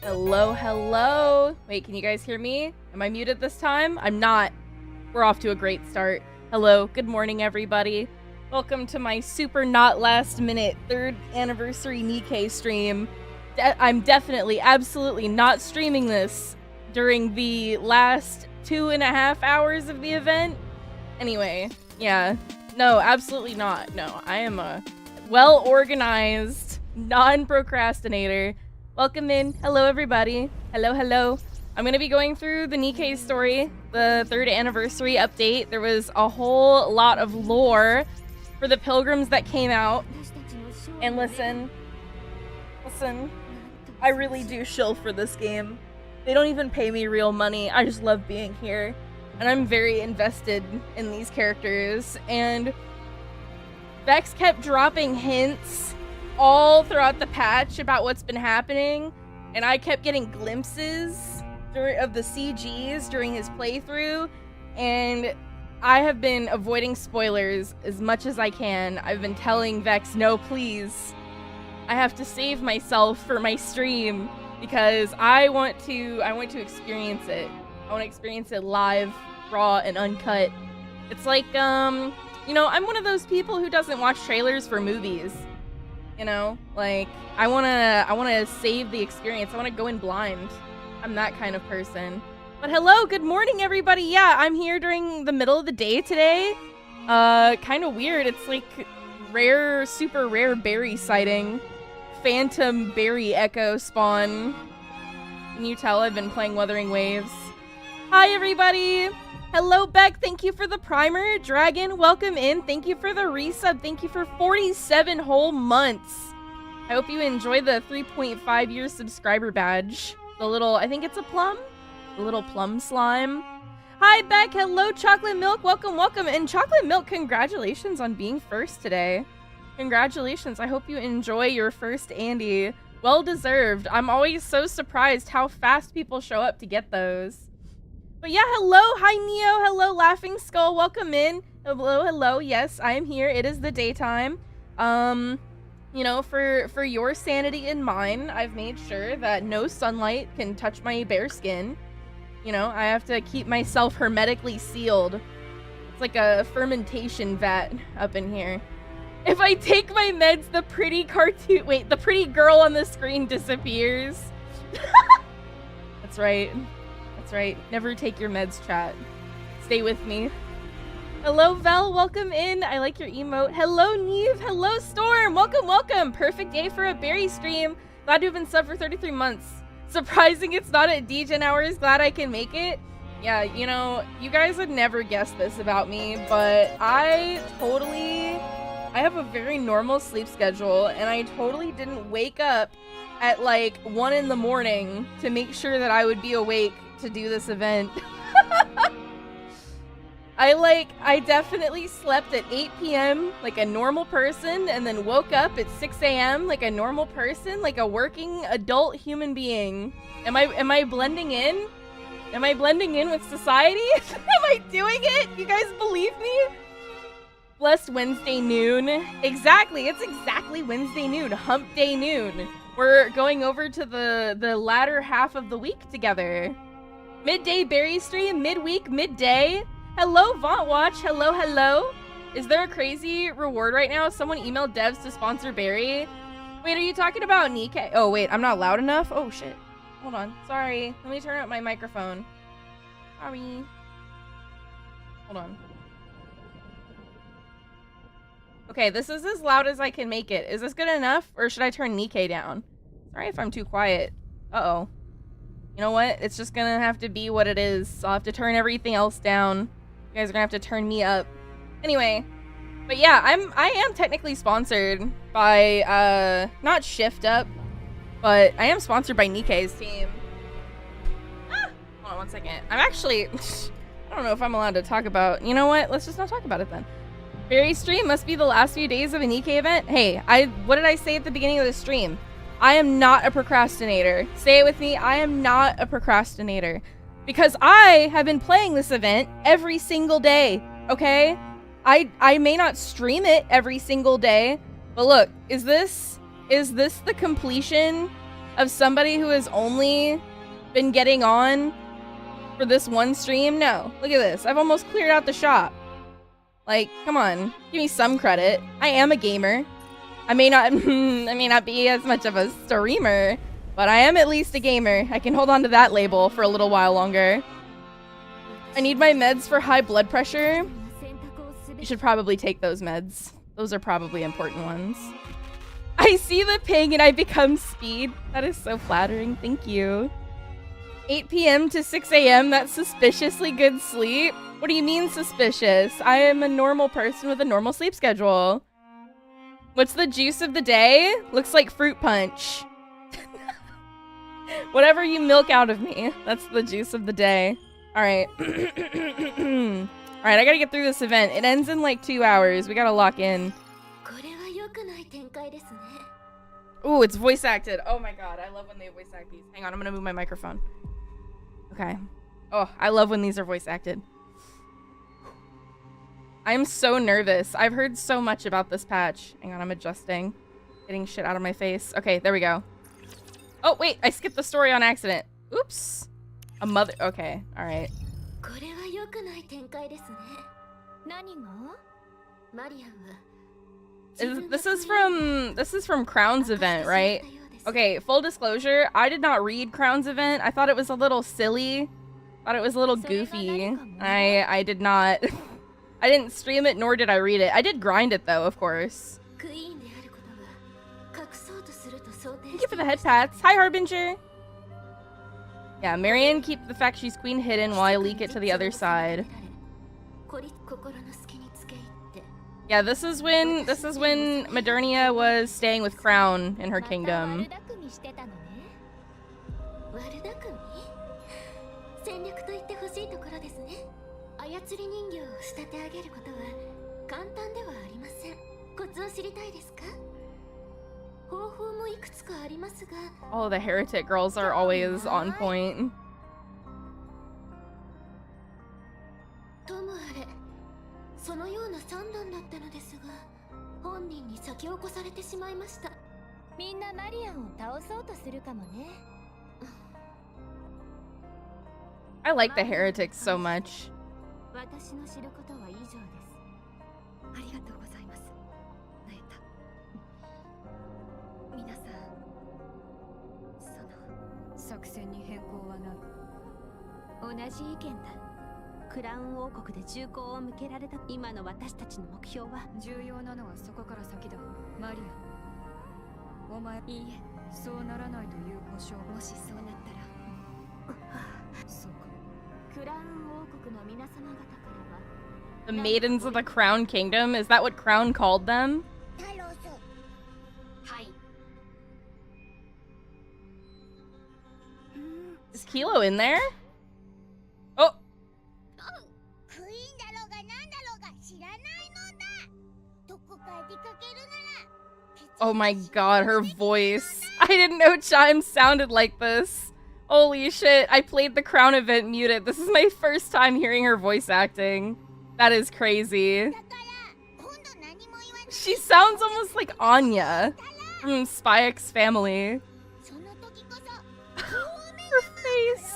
Hello, hello. Wait, can you guys hear me? Am I muted this time? I'm not. We're off to a great start. Hello, good morning, everybody. Welcome to my super not last minute 3rd anniversary Nikkei stream. I'm definitely, absolutely not streaming this during the last 2.5 hours of the event. Anyway, yeah. No, absolutely not. No, I am a well-organized, non-procrastinator. Welcome in. Hello, everybody. Hello, hello. I'm going to be going through the Nikkei story, the 3rd anniversary update. There was a whole lot of lore for the pilgrims that came out. And listen, I really do shill for this game. They don't even pay me real money. I just love being here. And I'm very invested in these characters. And Vex kept dropping hints all throughout the patch about what's been happening, and I kept getting glimpses of the CGs during his playthrough, and I have been avoiding spoilers as much as I can. I've been telling Vex, no, please. I have to save myself for my stream because I want to experience it. I want to experience it live, raw, and uncut. It's like, you know, I'm one of those people who doesn't watch trailers for movies. You know, like, I wanna save the experience. I wanna go in blind. I'm that kind of person. But hello, good morning, everybody. Yeah, I'm here during the middle of the day today. Kind of weird. It's like rare, super rare berry sighting. Phantom berry echo spawn. Can you tell I've been playing Wuthering Waves? Hi, everybody. Hello, Beck. Thank you for the primer. Dragon, welcome in. Thank you for the resub. Thank you for 47 whole months. I hope you enjoy the 3.5 year subscriber badge. The little, I think it's a plum? The little plum slime. Hi, Beck. Hello, Chocolate Milk. Welcome, welcome. And Chocolate Milk, congratulations on being first today. Congratulations. I hope you enjoy your first Andy. Well deserved. I'm always so surprised how fast people show up to get those. But yeah, hello, hi Neo, hello Laughing Skull, welcome in. Hello, hello, yes, I am here. It is the daytime. You know, for your sanity and mine, I've made sure that no sunlight can touch my bare skin. You know, I have to keep myself hermetically sealed. It's like a fermentation vat up in here. If I take my meds, the pretty the pretty girl on the screen disappears. That's right. That's right. Never take your meds, chat. Stay with me. Hello, Vel. Welcome in. I like your emote. Hello, Neve. Hello, Storm. Welcome, welcome. Perfect day for a berry stream. Glad to have been subbed for 33 months. Surprising it's not at DGen hours. Glad I can make it. Yeah, you know, you guys would never guess this about me, but I have a very normal sleep schedule, and I totally didn't wake up at like 1 in the morning to make sure that I would be awake to do this event. I definitely slept at 8 p.m. like a normal person, and then woke up at 6 a.m. like a normal person, like a working adult human being. Am I blending in? Am I blending in with society? Am I doing it? You guys believe me? Blessed Wednesday noon. Exactly, it's exactly Wednesday noon, hump day noon. We're going over to the latter half of the week together. Midday berry stream, midweek, midday. Hello, Vaunt Watch. Hello, hello. Is there a crazy reward right now? Someone emailed devs to sponsor berry. Wait, are you talking about Nikkei? Oh, wait, I'm not loud enough? Oh, shit. Hold on. Sorry. Let me turn up my microphone. Sorry. Hold on. Okay, this is as loud as I can make it. Is this good enough, or should I turn Nikkei down? Sorry if I'm too quiet. Uh-oh. You know what? It's just gonna have to be what it is. I'll have to turn everything else down. You guys are gonna have to turn me up. Anyway, but yeah, I am technically sponsored by not Shift Up, but I am sponsored by Nikkei's team. Ah! Hold on one second. I'm actually I don't know if I'm allowed to talk about. You know what? Let's just not talk about it then. Berry stream must be the last few days of a Nikkei event. Hey, what did I say at the beginning of the stream? I am not a procrastinator. Say it with me. I am not a procrastinator. Because I have been playing this event every single day, okay? I may not stream it every single day, but look, is this the completion of somebody who has only been getting on for this one stream? No. Look at this. I've almost cleared out the shop. Like, come on. Give me some credit. I am a gamer. I may not be as much of a streamer, but I am at least a gamer. I can hold on to that label for a little while longer. I need my meds for high blood pressure. You should probably take those meds. Those are probably important ones. I see the ping and I become speed. That is so flattering. Thank you. 8 p.m. to 6 a.m. That's suspiciously good sleep. What do you mean suspicious? I am a normal person with a normal sleep schedule. What's the juice of the day? Looks like fruit punch. Whatever you milk out of me. That's the juice of the day. Alright. Alright, I gotta get through this event. It ends in like 2 hours. We gotta lock in. Ooh, it's voice acted. Oh my god, I love when they voice act these. Hang on, I'm gonna move my microphone. Okay. Oh, I love when these are voice acted. I'm so nervous. I've heard so much about this patch. Hang on, I'm adjusting. Getting shit out of my face. Okay, there we go. Oh, wait, I skipped the story on accident. Oops. A mother. Okay, alright. This is from Crown's event, right? Okay, full disclosure, I did not read Crown's event. I thought it was a little silly. Thought it was a little goofy. I did not I didn't stream it, nor did I read it. I did grind it though, of course. Thank you for the head pats. Hi, Harbinger. Yeah, Marion, keep the fact she's queen hidden while I leak it to the other side. Yeah, this is when Modernia was staying with Crown in her kingdom. Oh, the heretic girls are always on point. I like the heretics so much. The maidens of the Crown Kingdom? Is that what Crown called them? Is Kilo in there? Oh! Oh my god, her voice. I didn't know Chime sounded like this. Holy shit, I played the Crown event muted. This is my first time hearing her voice acting. That is crazy. She sounds almost like Anya from Spy X Family. Her face.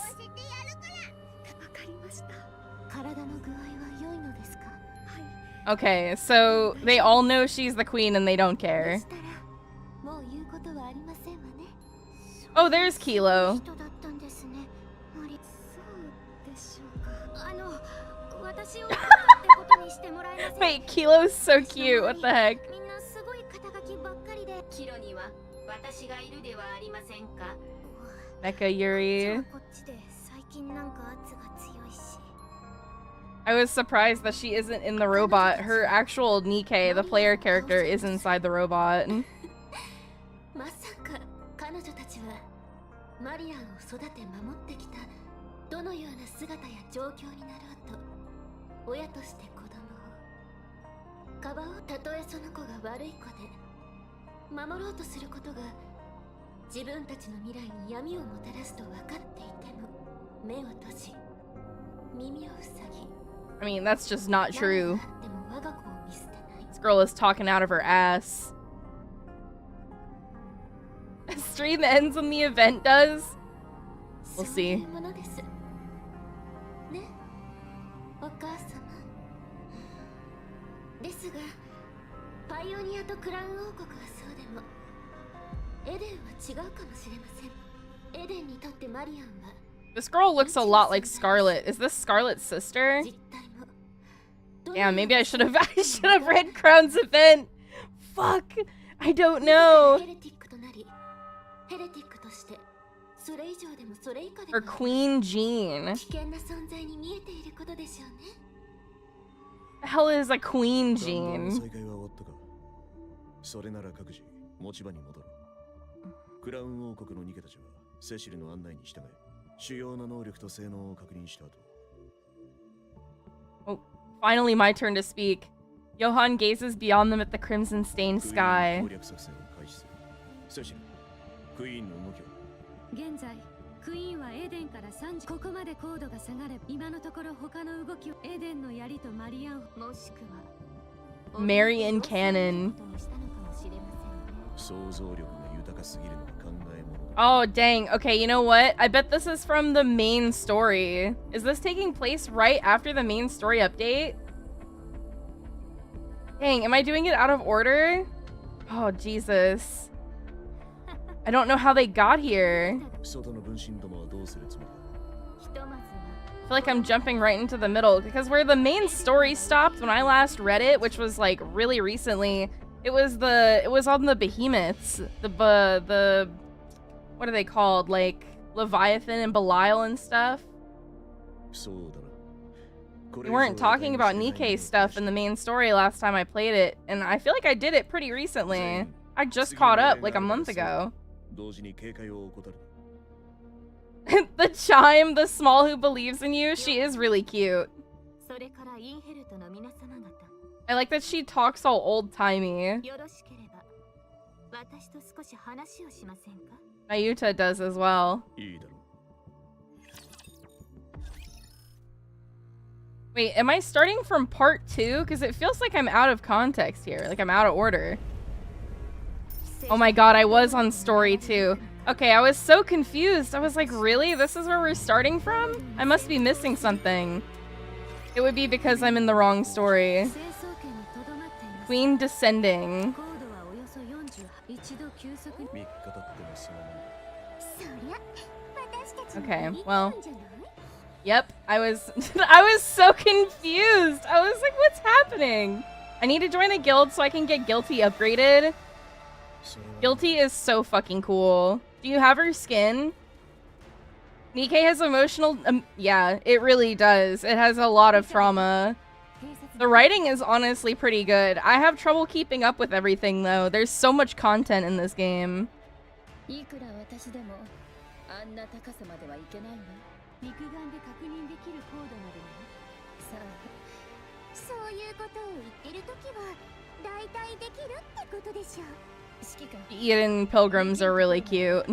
Okay, so they all know she's the queen and they don't care. Oh, there's Kilo. Wait, Kilo's so cute. What the heck? Mecha Yuri. I was surprised that she isn't in the robot. Her actual Nikkei, the player character, is inside the robot. I mean, that's just not true. This girl is talking out of her ass. stream ends when the event does. We'll see. This girl looks a lot like Scarlet. Is this Scarlet's sister? Yeah, maybe I should have read Crown's event. Fuck. I don't know. Or Queen Jean. The hell is a Queen Jean? Oh, finally my turn to speak. Johan gazes beyond them at the crimson-stained sky. Marion Cannon. Oh, dang. Okay, you know what? I bet this is from the main story. Is this taking place right after the main story update? Dang, am I doing it out of order? Oh, Jesus. I don't know how they got here. I feel like I'm jumping right into the middle, because where the main story stopped when I last read it, which was like really recently, it was on the behemoths. The what are they called? Like Leviathan and Belial and stuff. We weren't talking about Nikkei stuff in the main story last time I played it, and I feel like I did it pretty recently. I just caught up like a month ago. The Chime, the small who believes in you, she is really cute. I like that she talks all old-timey. Mayuta does as well. Wait, am I starting from part 2? Because it feels like I'm out of context here. Like I'm out of order. Oh my god, I was on story 2. Okay, I was so confused. I was like, really? This is where we're starting from? I must be missing something. It would be because I'm in the wrong story. Queen descending. Okay, well. Yep, I was I was so confused. I was like, what's happening? I need to join a guild so I can get Guilty upgraded. Guilty is so fucking cool. Do you have her skin? Nikkei has emotional... yeah, it really does. It has a lot of trauma. The writing is honestly pretty good. I have trouble keeping up with everything, though. There's so much content in this game. Eden pilgrims are really cute.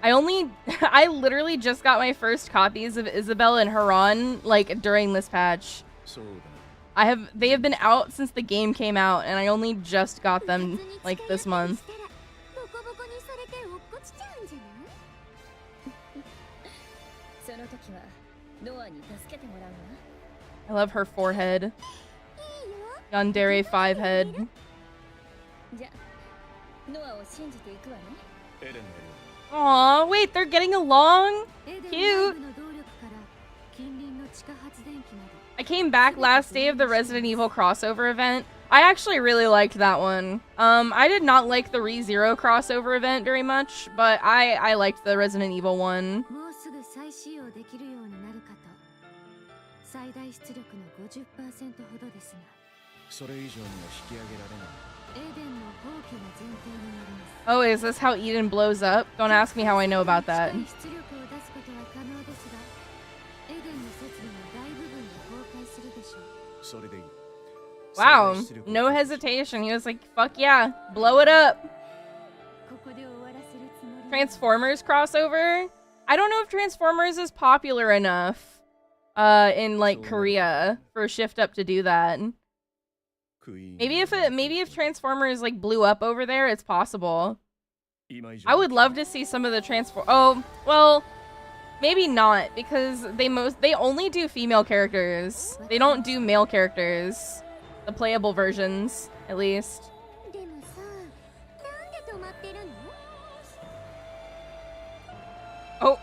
I literally just got my first copies of Isabel and Haran like during this patch. They have been out since the game came out, and I only just got them like this month. I love her forehead. Yandere 5 head. Aw, wait, they're getting along? Cute. I came back last day of the Resident Evil crossover event. I actually really liked that one. I did not like the ReZero crossover event very much, but I liked the Resident Evil one. Oh, is this how Eden blows up? Don't ask me how I know about that. Wow, no hesitation. He was like, fuck yeah, blow it up. Transformers crossover? I don't know if Transformers is popular enough in like Korea for Shift Up to do that. Maybe if Transformers like blew up over there, it's possible. I would love to see some of the transform. Oh, well, maybe not, because they only do female characters. They don't do male characters. The playable versions, at least. Oh,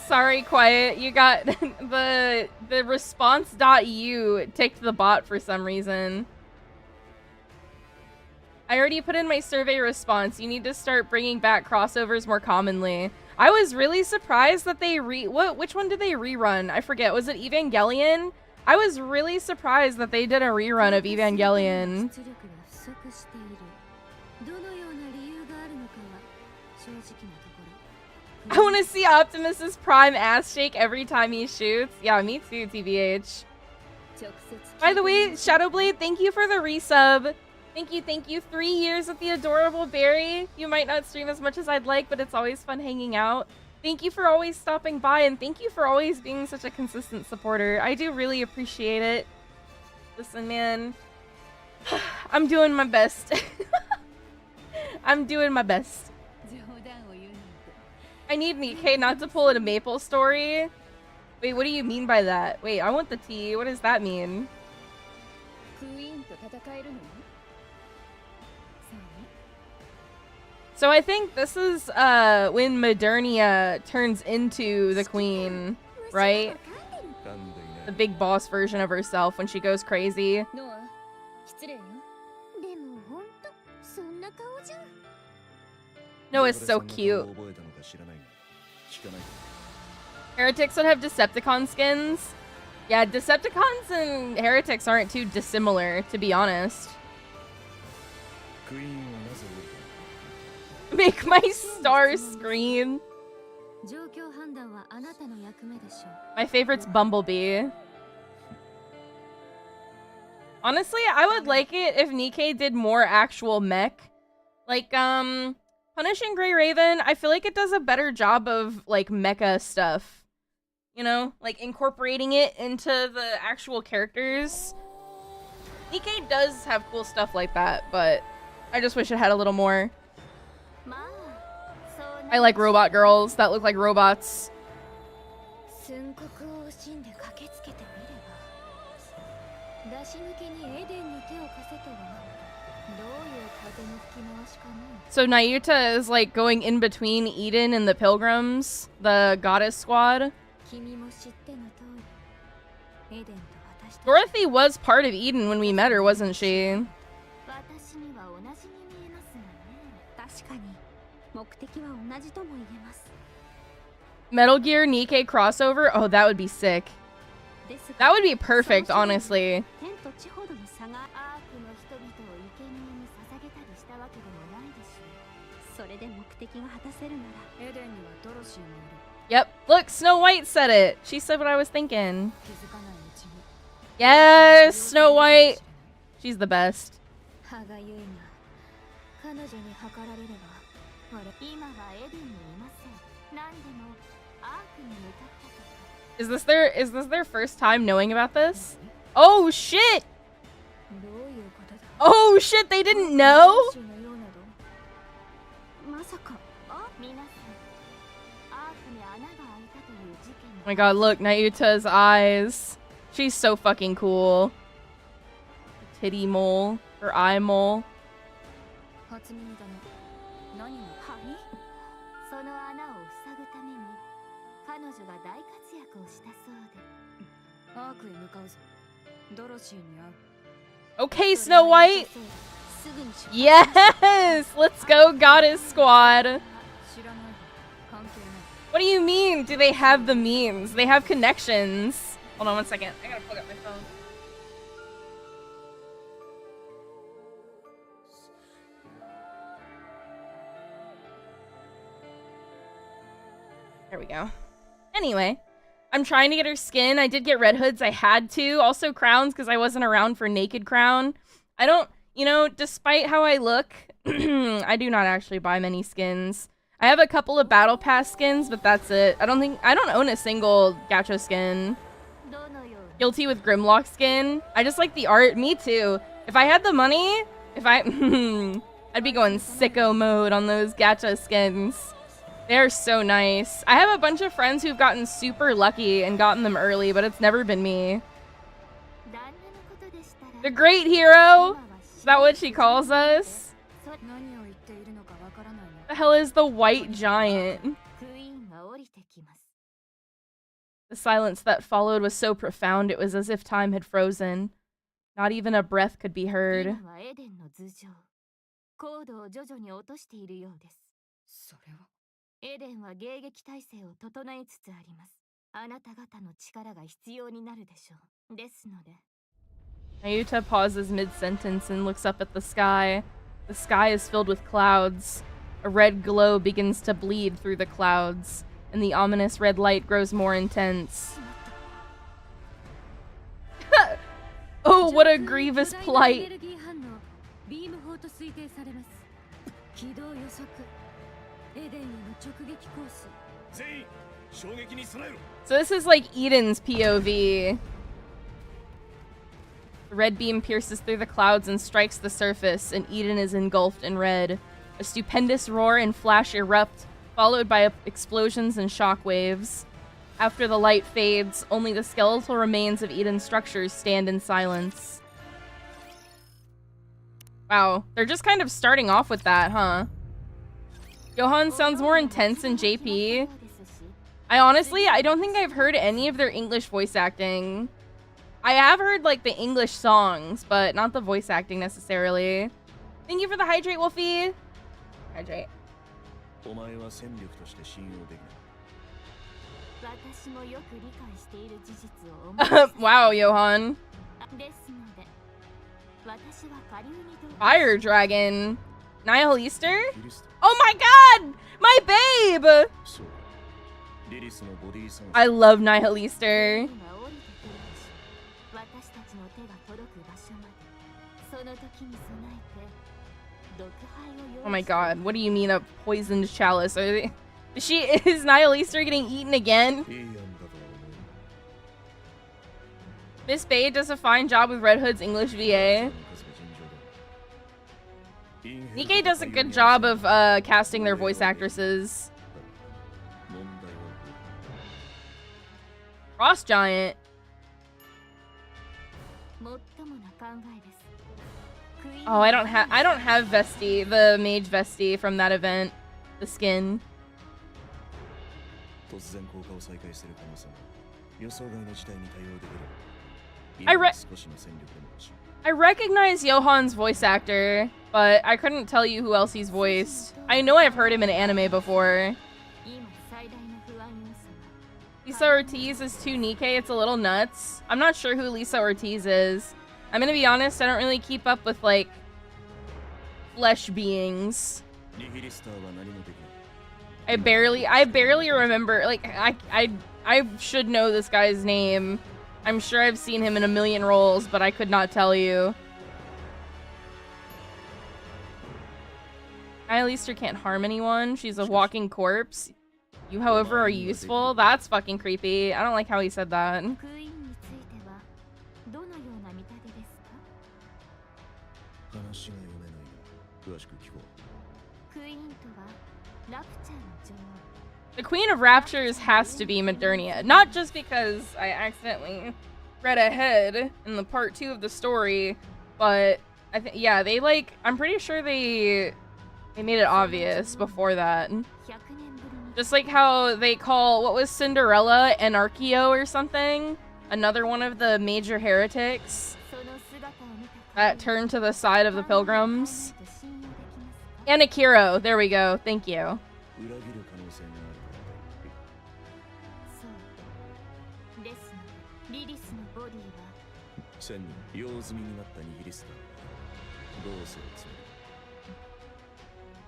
sorry, Quiet. You got the response.u ticked the bot for some reason. I already put in my survey response. You need to start bringing back crossovers more commonly. I was really surprised that they which one did they rerun? I forget. Was it Evangelion? I was really surprised that they did a rerun of Evangelion. I want to see Optimus's prime ass shake every time he shoots. Yeah, me too, TBH. By the way, Shadowblade, thank you for the resub. Thank you. 3 years with the adorable Barry. You might not stream as much as I'd like, but it's always fun hanging out. Thank you for always stopping by, and thank you for always being such a consistent supporter. I do really appreciate it. Listen, man. I'm doing my best. I'm doing my best. I need Nikkei not to pull a Maple story. Wait, what do you mean by that? Wait, I want the tea. What does that mean? So I think this is when Modernia turns into the queen, right? The big boss version of herself when she goes crazy. Noah's so cute. Heretics would have Decepticon skins. Yeah, Decepticons and Heretics aren't too dissimilar, to be honest. Make my star scream. My favorite's Bumblebee. Honestly, I would like it if Nikkei did more actual mech. Like, Punishing Grey Raven, I feel like it does a better job of, like, mecha stuff. You know? Like, incorporating it into the actual characters. Nikkei does have cool stuff like that, but I just wish it had a little more. I like robot girls that look like robots. So Nayuta is like going in between Eden and the Pilgrims, the goddess squad. Dorothy was part of Eden when we met her, wasn't she? Metal Gear Nikkei crossover? Oh, that would be sick. That would be perfect, honestly. Yep. Look, Snow White said it. She said what I was thinking. Yes, Snow White. She's the best. Is this their first time knowing about this? Oh shit! Oh shit, they didn't know? Oh my god, look, Nayuta's eyes. She's so fucking cool. Titty mole, or eye mole. Okay, Snow White. Yes! Let's go, Goddess Squad. What do you mean? Do they have the means? They have connections. Hold on one second. I gotta plug up my phone. There we go. Anyway, I'm trying to get her skin. I did get Red Hoods. I had to. Also crowns because I wasn't around for Naked Crown. I don't, you know, despite how I look, I do not actually buy many skins. I have a couple of Battle Pass skins, but that's it. I don't own a single gacha skin. Guilty with Grimlock skin. I just like the art. Me too. If I had the money, if I'd be going sicko mode on those gacha skins. They're so nice. I have a bunch of friends who've gotten super lucky and gotten them early, but it's never been me. The great hero? Is that what she calls us? The hell is the white giant? The silence that followed was so profound it was as if time had frozen. Not even a breath could be heard. Nayuta pauses mid-sentence and looks up at the sky. The sky is filled with clouds. A red glow begins to bleed through the clouds, and the ominous red light grows more intense. Oh, what a grievous plight! So this is like Eden's POV. The red beam pierces through the clouds and strikes the surface, and Eden is engulfed in red. A stupendous roar and flash erupt, followed by explosions and shockwaves. After the light fades, only the skeletal remains of Eden's structures stand in silence. Wow, they're just kind of starting off with that, huh? Johan sounds more intense than JP. I don't think I've heard any of their English voice acting. I have heard, like, the English songs, but not the voice acting necessarily. Thank you for the hydrate, Wolfie. Hydrate. Wow, Johan. Fire Dragon. Nihil Easter? Oh my god! My babe! I love Nihil Easter. Oh my god, what do you mean a poisoned chalice? Is Nihil Easter getting eaten again? Miss Bay does a fine job with Red Hood's English VA. Nikkei does a good job of casting their voice actresses. Frost Giant. Oh, I don't have Vesti, the mage Vesti from that event. The skin. I recognize Johan's voice actor, but I couldn't tell you who else he's voiced. I know I've heard him in anime before. Lisa Ortiz is too Nikkei, it's a little nuts. I'm not sure who Lisa Ortiz is. I'm gonna be honest, I don't really keep up with, like, flesh beings. I barely remember, like, I should know this guy's name. I'm sure I've seen him in a million roles, but I could not tell you. Nihil Easter can't harm anyone. She's a walking corpse. You, however, are useful. That's fucking creepy. I don't like how he said that. The Queen of Raptures has to be Modernia. Not just because I accidentally read ahead in the part 2 of the story, but I think, yeah, they, like, I'm pretty sure they made it obvious before that. Just like how they call, what was Cinderella, Anarchio or something? Another one of the major heretics that turned to the side of the pilgrims. And Akiro, there we go, thank you.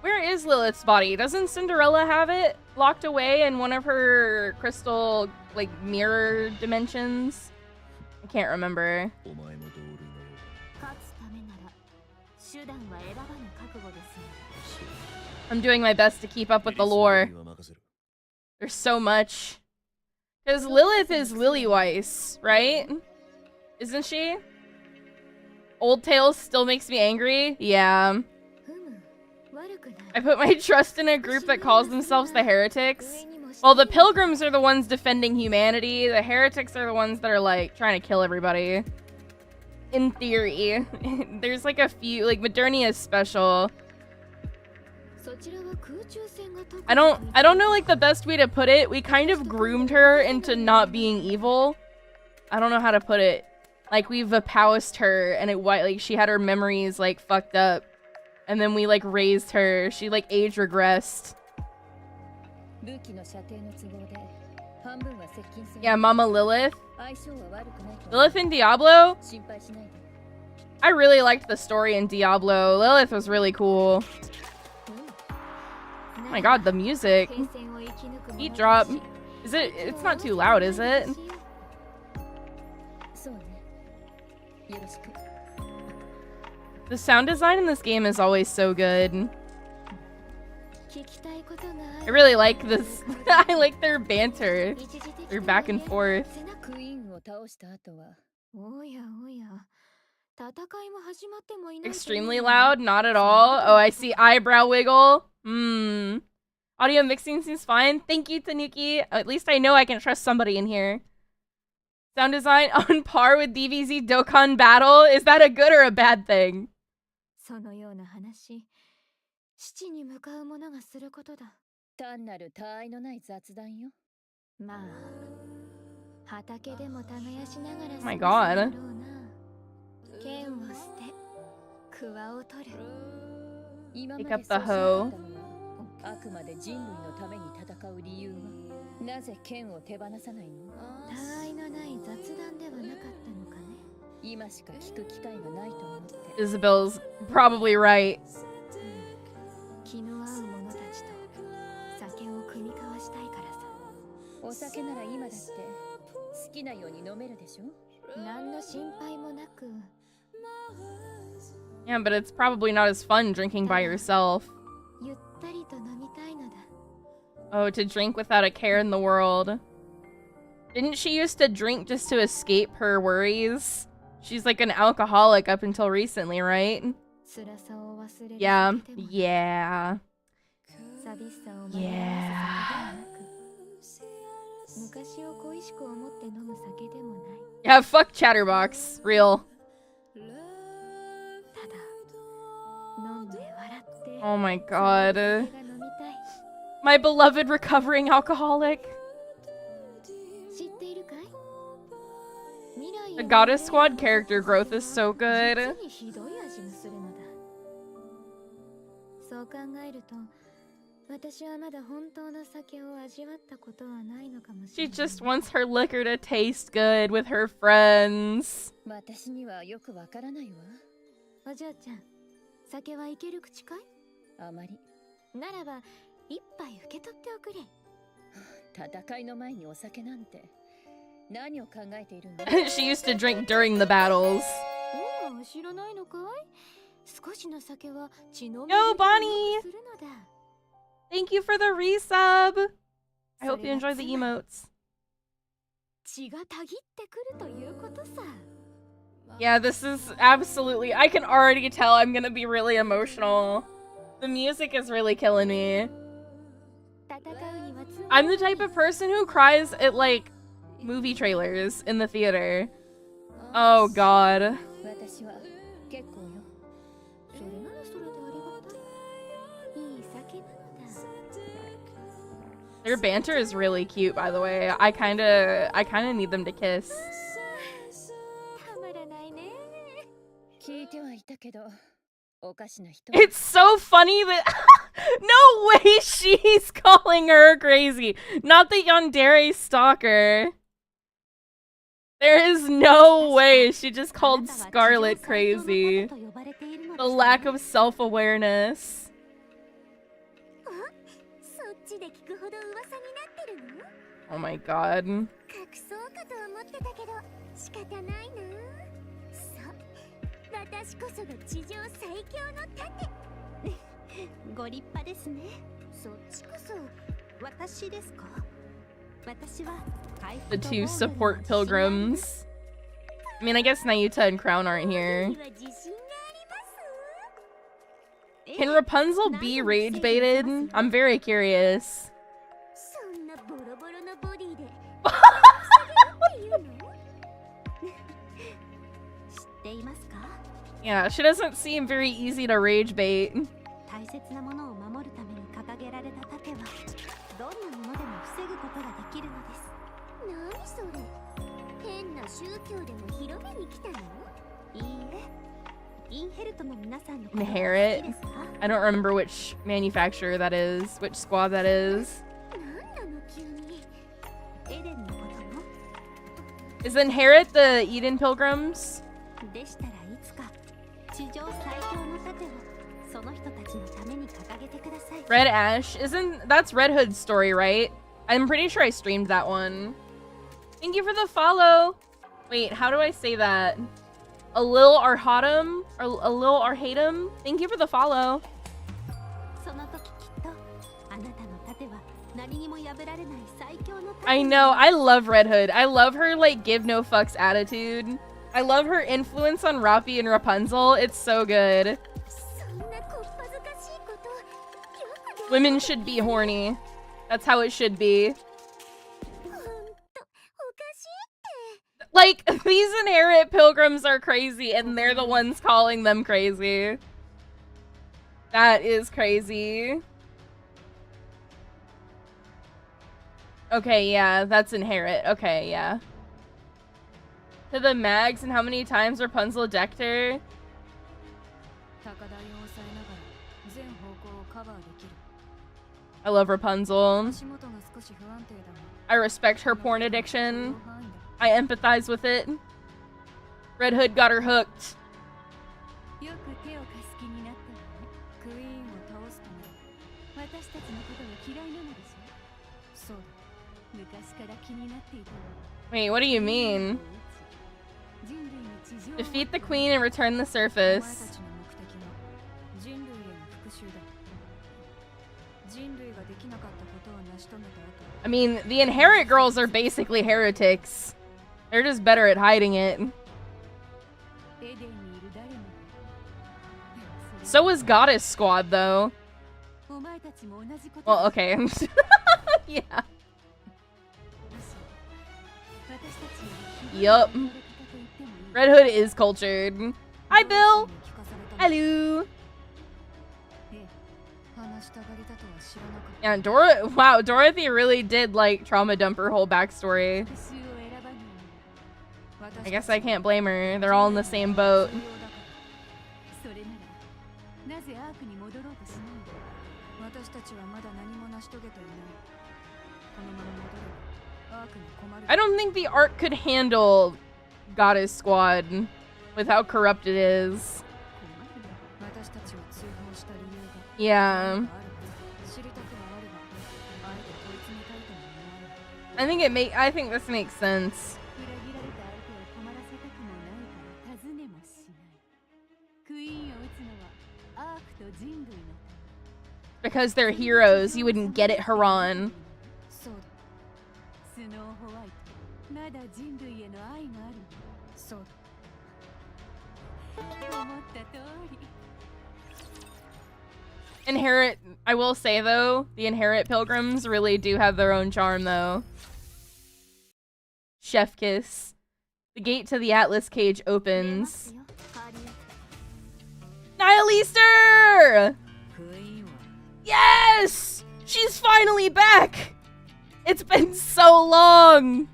Where is Lilith's body? Doesn't Cinderella have it locked away in one of her crystal, like, mirror dimensions? I can't remember. I'm doing my best to keep up with the lore. There's so much. Because Lilith is Lily-Weiss, right? Isn't she? Old Tales still makes me angry? Yeah. I put my trust in a group that calls themselves the heretics. Well, the pilgrims are the ones defending humanity. The heretics are the ones that are, like, trying to kill everybody. In theory. There's, like, a few... Like, Modernia is special. I don't know, like, the best way to put it. We kind of groomed her into not being evil. I don't know how to put it. Like, we vapoused her, and like, she had her memories, like, fucked up. And then we, like, raised her. She, like, age regressed. Yeah, Mama Lilith. Lilith in Diablo? I really liked the story in Diablo. Lilith was really cool. Oh my god, the music. Beat drop. Is it? It's not too loud, is it? The sound design in this game is always so good. I really like this. I like their banter. Their back and forth. Extremely loud? Not at all. Oh, I see eyebrow wiggle. Audio mixing seems fine. Thank you, Tanuki. At least I know I can trust somebody in here. Sound design on par with DBZ Dokkan Battle. Is that a good or a bad thing? Oh my god. Pick up the hoe. Isabel's probably right. Yeah, but it's probably not as fun drinking by yourself. Oh, to drink without a care in the world. Didn't she used to drink just to escape her worries? She's like an alcoholic up until recently, right? Yeah. Yeah. Yeah. Yeah, fuck Chatterbox. Real. Oh my god. My beloved recovering alcoholic. The Goddess Squad character growth is so good. She just wants her liquor to taste good with her friends. She used to drink during the battles. Yo, Bonnie! Thank you for the resub! I hope you enjoy the emotes. Yeah, this is absolutely... I can already tell I'm gonna be really emotional. The music is really killing me. I'm the type of person who cries at, like, movie trailers in the theater. Oh, God. Their banter is really cute, by the way. I kinda need them to kiss. It's so funny that no way she's calling her crazy. Not the yandere stalker. There is no way she just called Scarlet crazy. The lack of self-awareness. Oh my god. The two support pilgrims. I mean, I guess Nayuta and Crown aren't here. Can Rapunzel be rage baited? I'm very curious. Yeah, she doesn't seem very easy to rage bait. Inherit? I don't remember which manufacturer that is, which squad that is. Is Inherit the Eden Pilgrims? Red Ash? That's Red Hood's story, right? I'm pretty sure I streamed that one. Thank you for the follow. Wait, how do I say that? Alil Arhatum? Or Alil Arhatum? Thank you for the follow. I know, I love Red Hood. I love her, like, give no fucks attitude. I love her influence on Rappi and Rapunzel. It's so good. Women should be horny. That's how it should be. Like, these Inherit Pilgrims are crazy, and they're the ones calling them crazy. That is crazy. Okay, yeah, that's Inherit. Okay, yeah. To the mags, and how many times Rapunzel decked her? I love Rapunzel. I respect her porn addiction. I empathize with it. Red Hood got her hooked. Wait, what do you mean? Defeat the queen and return the surface. I mean, the Inherit girls are basically heretics. They're just better at hiding it. So is Goddess Squad, though. Well, okay. Yeah. Yup. Red Hood is cultured. Hi, Bill. Hello. Yeah, wow, Dorothy really did, like, trauma dump her whole backstory. I guess I can't blame her. They're all in the same boat. I don't think the art could handle Goddess Squad with how corrupt it is. Yeah. I think this makes sense. Because they're heroes, you wouldn't get it, Haran. Inherit, I will say though, the Inherit Pilgrims really do have their own charm though. Chef kiss. The gate to the Atlas cage opens. Nihilister! Yes! She's finally back! It's been so long!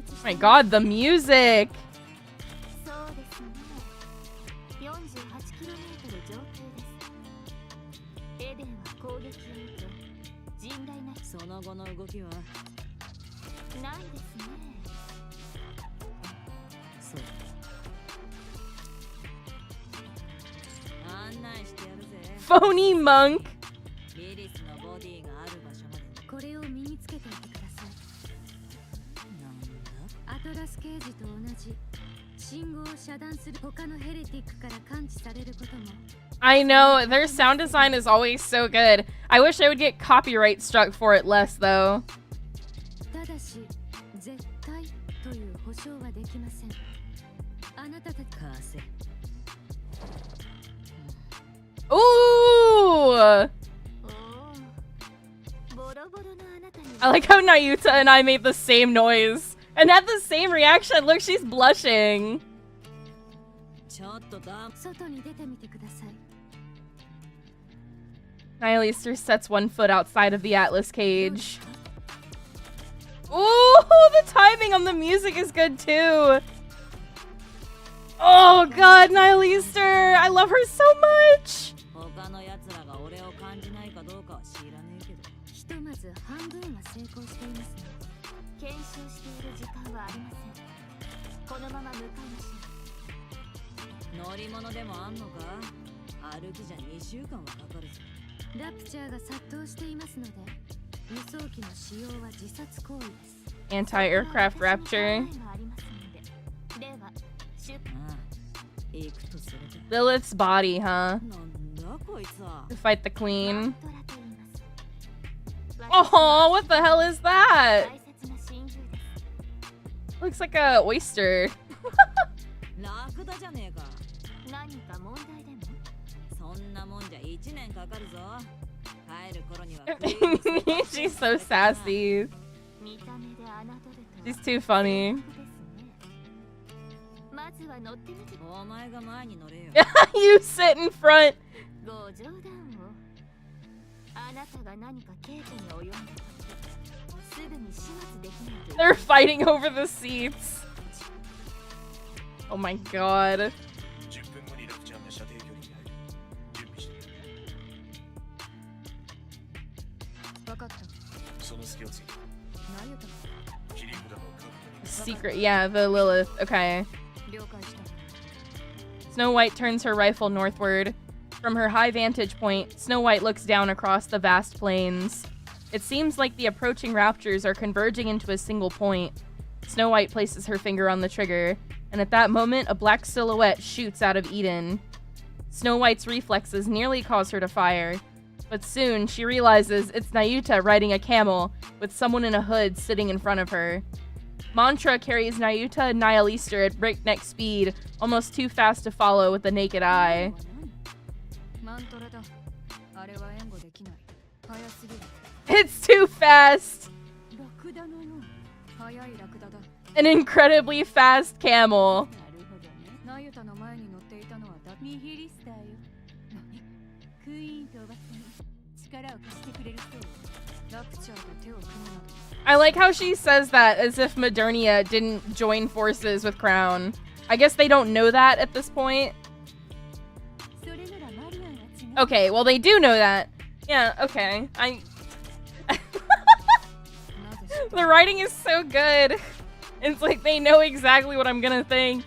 Oh my god, the music! Phony monk. I know, their sound design is always so good. I wish I would get copyright struck for it less, though. I like how Nayuta and I made the same noise and had the same reaction. Look, she's blushing. Nihilister sets one foot outside of the Atlas cage. Ooh, the timing on the music is good too. Oh god, Nihilister! I love her so much! Anti-aircraft rapture. Lilith's body, huh? To fight the queen. Oh, what the hell is that? Looks like a oyster. She's so sassy. She's too funny. You sit in front. They're fighting over the seats. Oh my god. Secret, yeah, the Lilith. Okay. Snow White turns her rifle northward. From her high vantage point, Snow White looks down across the vast plains. It seems like the approaching raptors are converging into a single point. Snow White places her finger on the trigger, and at that moment, a black silhouette shoots out of Eden. Snow White's reflexes nearly cause her to fire, but soon she realizes it's Nayuta riding a camel with someone in a hood sitting in front of her. Mantra carries Nayuta and Nihilister at breakneck speed, almost too fast to follow with the naked eye. It's too fast! An incredibly fast camel. I like how she says that as if Modernia didn't join forces with Crown. I guess they don't know that at this point. Okay, well they do know that. Yeah, okay. The writing is so good. It's like they know exactly what I'm gonna think.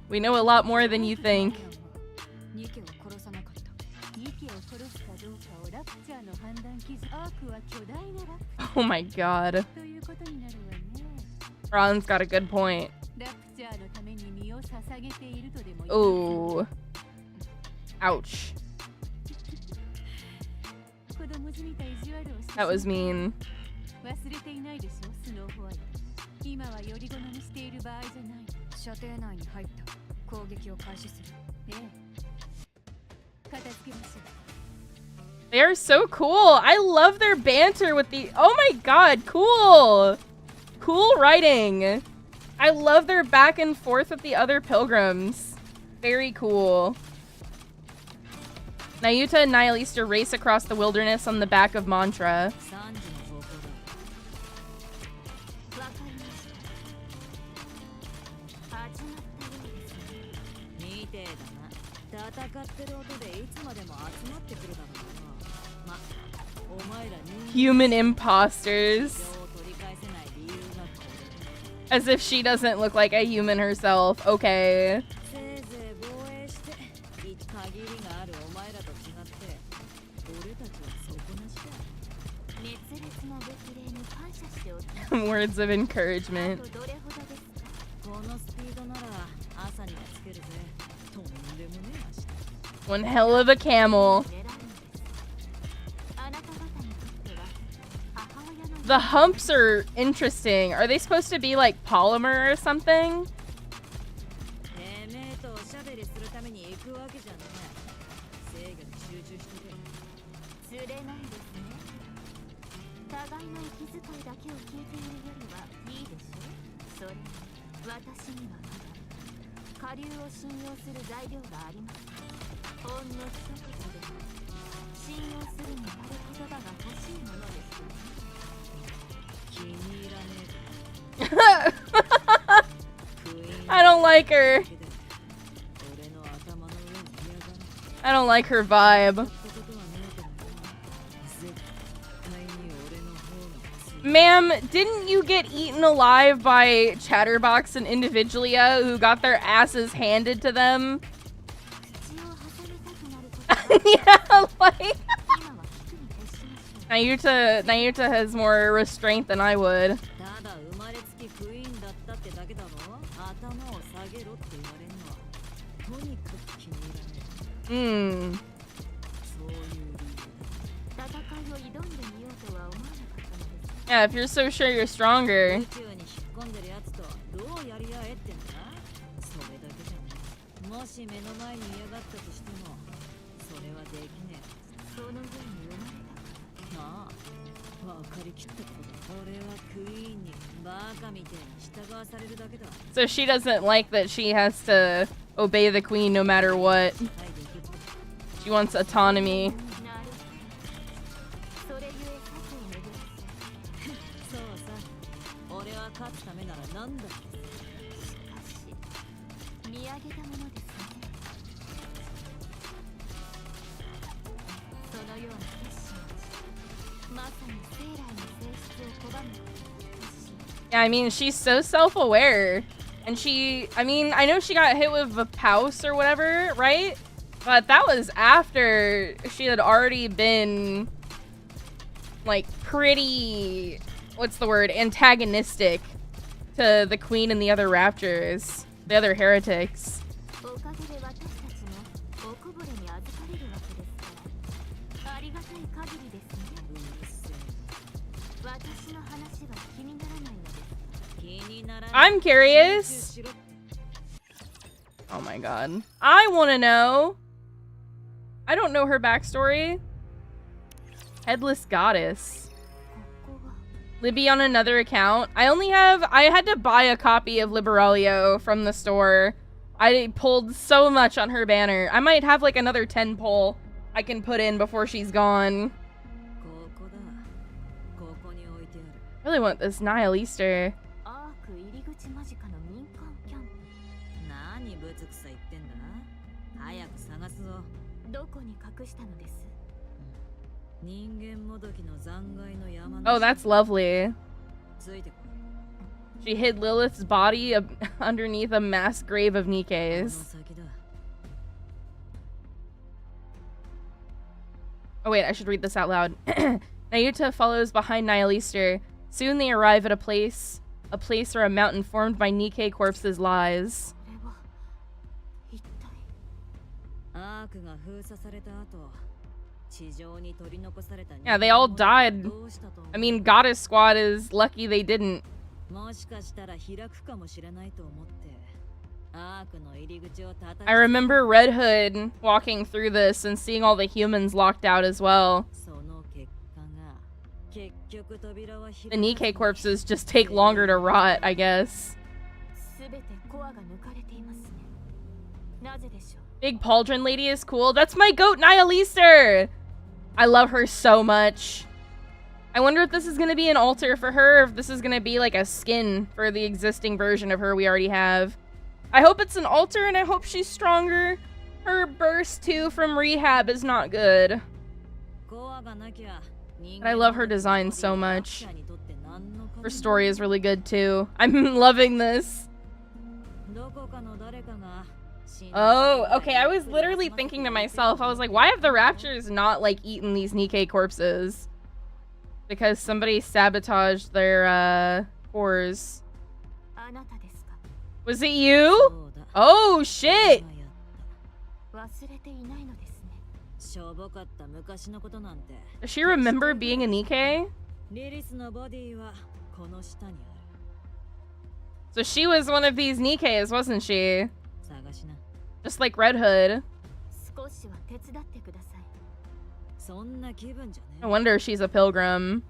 We know a lot more than you think. Oh my god. Ron's got a good point. Ooh. Ouch. That was mean. They are so cool. I love their banter with the... Oh my god, cool. Cool writing. I love their back and forth with the other pilgrims. Very cool. Nayuta and Nihilister race across the wilderness on the back of Mantra. Human imposters. As if she doesn't look like a human herself. Okay. Words of encouragement. One hell of a camel. The humps are interesting. Are they supposed to be like polymer or something? I don't like her. I don't like her vibe. Ma'am, didn't you get eaten alive by Chatterbox and Individualia who got their asses handed to them? Yeah, like... Nayuta has more restraint than I would. Hmm. Yeah, if you're so sure you're stronger. So she doesn't like that she has to obey the queen no matter what. She wants autonomy. Yeah, I mean, she's so self-aware. And I mean, I know she got hit with a pouse or whatever, right? But that was after she had already been, like, pretty, what's the word, antagonistic to the queen and the other raptors, the other heretics. I'm curious. Oh my god. I want to know. I don't know her backstory. Headless Goddess. Libby on another account. I had to buy a copy of Liberalia from the store. I pulled so much on her banner. I might have like another 10 pull I can put in before she's gone. I really want this Nihil Easter. Oh, that's lovely. She hid Lilith's body underneath a mass grave of Nikke's. Oh wait, I should read this out loud. Nayuta follows behind Nihil Easter. Soon they arrive at a place where a mountain formed by Nikke corpses lies. Yeah, they all died. I mean, Goddess Squad is lucky they didn't. I remember Red Hood walking through this and seeing all the humans locked out as well. The Nikke corpses just take longer to rot, I guess. Big Pauldron lady is cool. That's my goat, Nihil Easter! I love her so much. I wonder if this is going to be an altar for her, or if this is going to be like a skin for the existing version of her we already have. I hope it's an altar, and I hope she's stronger. Her burst, too, from rehab is not good. But I love her design so much. Her story is really good, too. I'm loving this. Oh, okay, I was literally thinking to myself, I was like, why have the Raptors not, like, eaten these Nikke corpses? Because somebody sabotaged their, cores. Was it you? Oh, shit! Does she remember being a Nikke? So she was one of these Nikkes, wasn't she? Just like Red Hood. No wonder she's a pilgrim.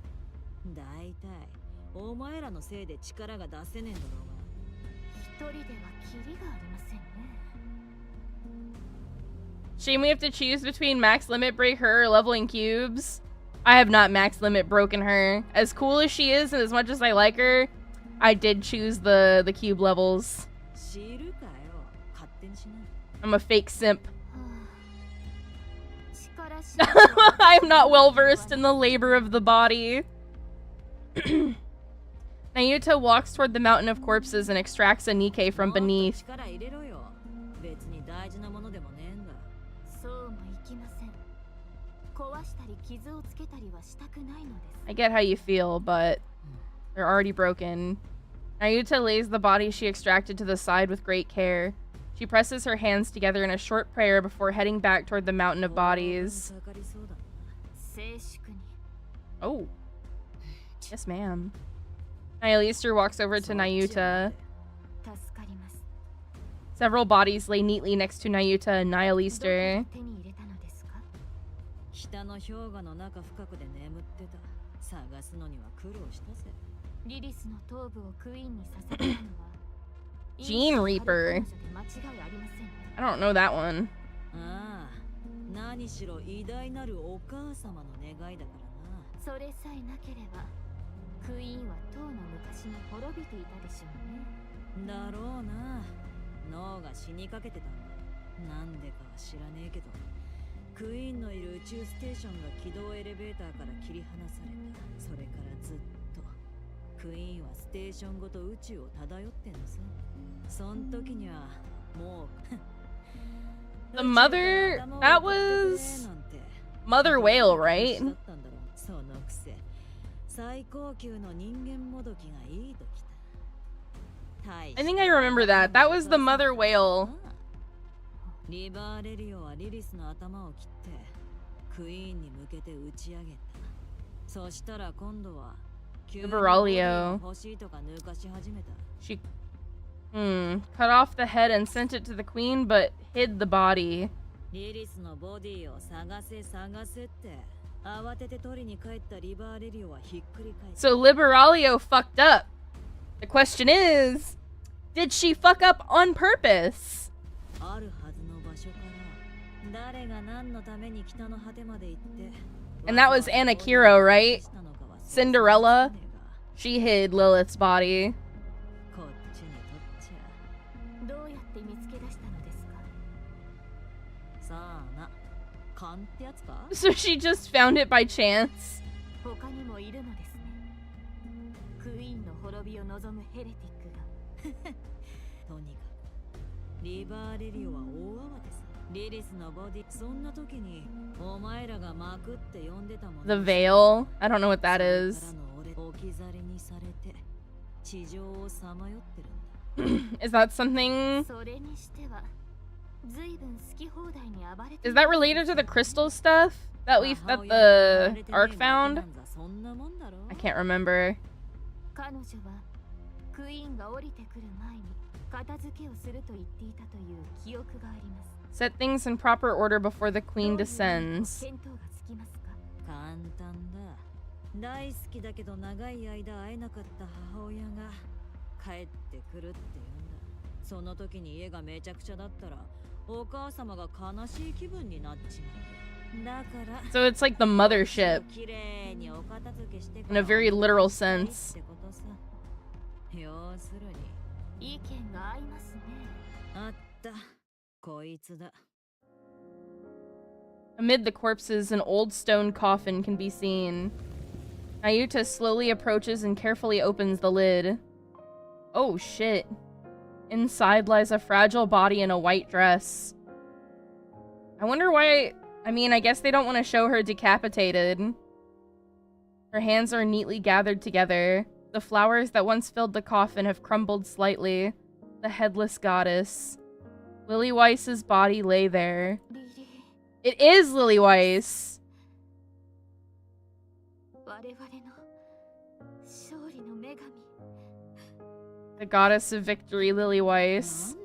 Shame we have to choose between max limit break her or leveling cubes. I have not max limit broken her. As cool as she is and as much as I like her, I did choose the cube levels. I'm a fake simp. I'm not well versed in the labor of the body. Nayuta walks toward the mountain of corpses and extracts a Nikkei from beneath. I get how you feel, but they're already broken. Nayuta lays the body she extracted to the side with great care. She presses her hands together in a short prayer before heading back toward the mountain of bodies. Oh. Yes, ma'am. Nihilister walks over to Nayuta. Several bodies lay neatly next to Nayuta and Nihilister. Gene Reaper. I don't know that one. The mother, that was Mother Whale, right? I think I remember that. That was the Mother Whale. Liberalio. She cut off the head and sent it to the queen, but hid the body. So Liberalio fucked up. The question is, did she fuck up on purpose? And that was Anakiro, right? Cinderella. She hid Lilith's body. So she just found it by chance. The veil? I don't know what that is. Is that something? Is that related to the crystal stuff that the Ark found? I can't remember. Set things in proper order before the queen descends. So it's like the mothership in a very literal sense. Amid the corpses, an old stone coffin can be seen. Nayuta slowly approaches and carefully opens the lid. Oh shit. Inside lies a fragile body in a white dress. I wonder why... I mean, I guess they don't want to show her decapitated. Her hands are neatly gathered together. The flowers that once filled the coffin have crumbled slightly. The headless goddess. Lily Weiss's body lay there. It is Lily Weiss! The goddess of victory, Lily Weiss.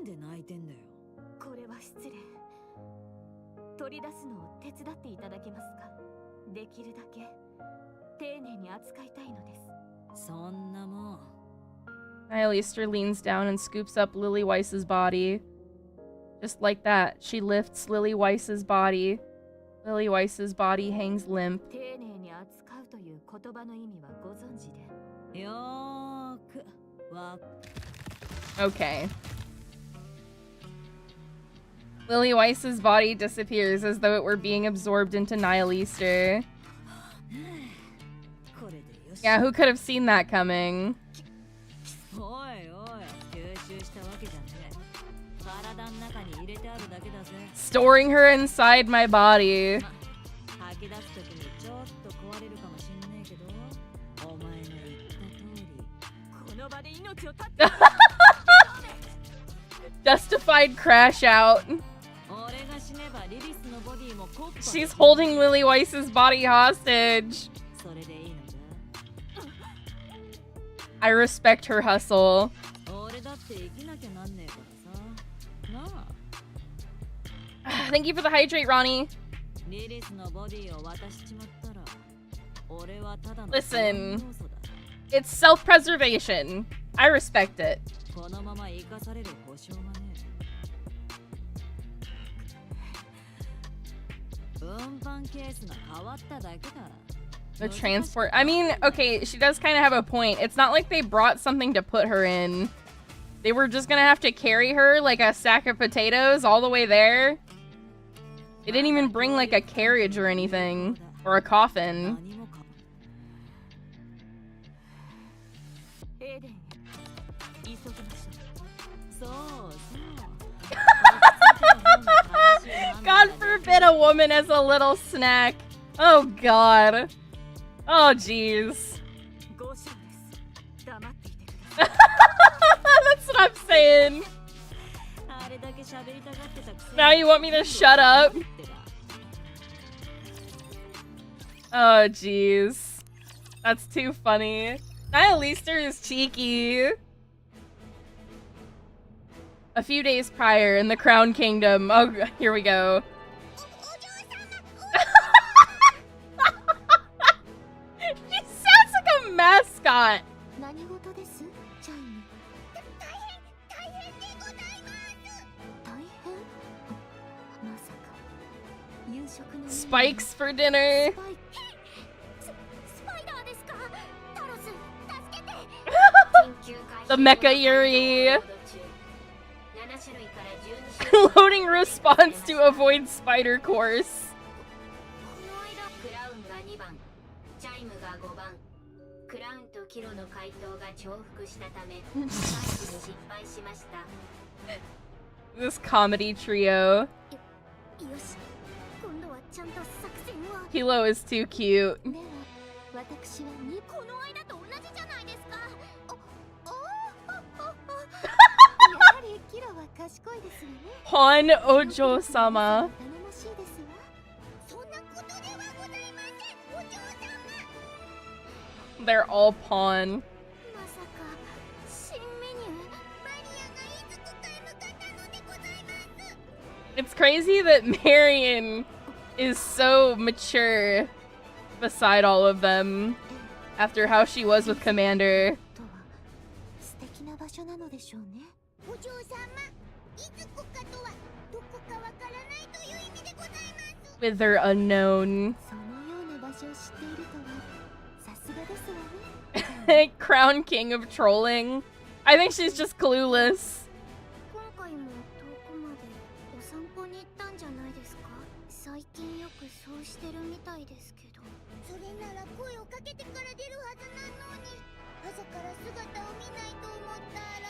取り出すのを手伝っていただけますか。できるだけ丁寧に扱いたいのです。そんなもん。Nihilaster leans down and scoops up Lily Weiss's body. Just like that, she lifts Lily Weiss's body. Lily Weiss's body hangs limp. Okay. Lily Weiss's body disappears as though it were being absorbed into Nihilaster. Yeah, who could have seen that coming? Storing her inside my body. Justified crash out. She's holding Lily Weiss's body hostage. I respect her hustle. Thank you for the hydrate, Ronnie. Listen, it's self-preservation. I respect it. The transport. I mean, okay, she does kind of have a point. It's not like they brought something to put her in. They were just gonna have to carry her like a sack of potatoes all the way there. They didn't even bring like a carriage or anything. Or a coffin. God forbid a woman as a little snack. Oh god. Oh jeez. That's what I'm saying. Now you want me to shut up? Oh jeez. That's too funny. Nihilaster is cheeky. A few days prior in the Crown Kingdom. Oh, here we go. She sounds like a mascot. Spikes for dinner. The Mecha Yuri. Loading response to avoid spider course. This comedy trio. Hilo is too cute. Hon Ojo-sama. They're all pawn. It's crazy that Marion is so mature beside all of them after how she was with Commander. With their unknown. Crown King of trolling. I think she's just clueless.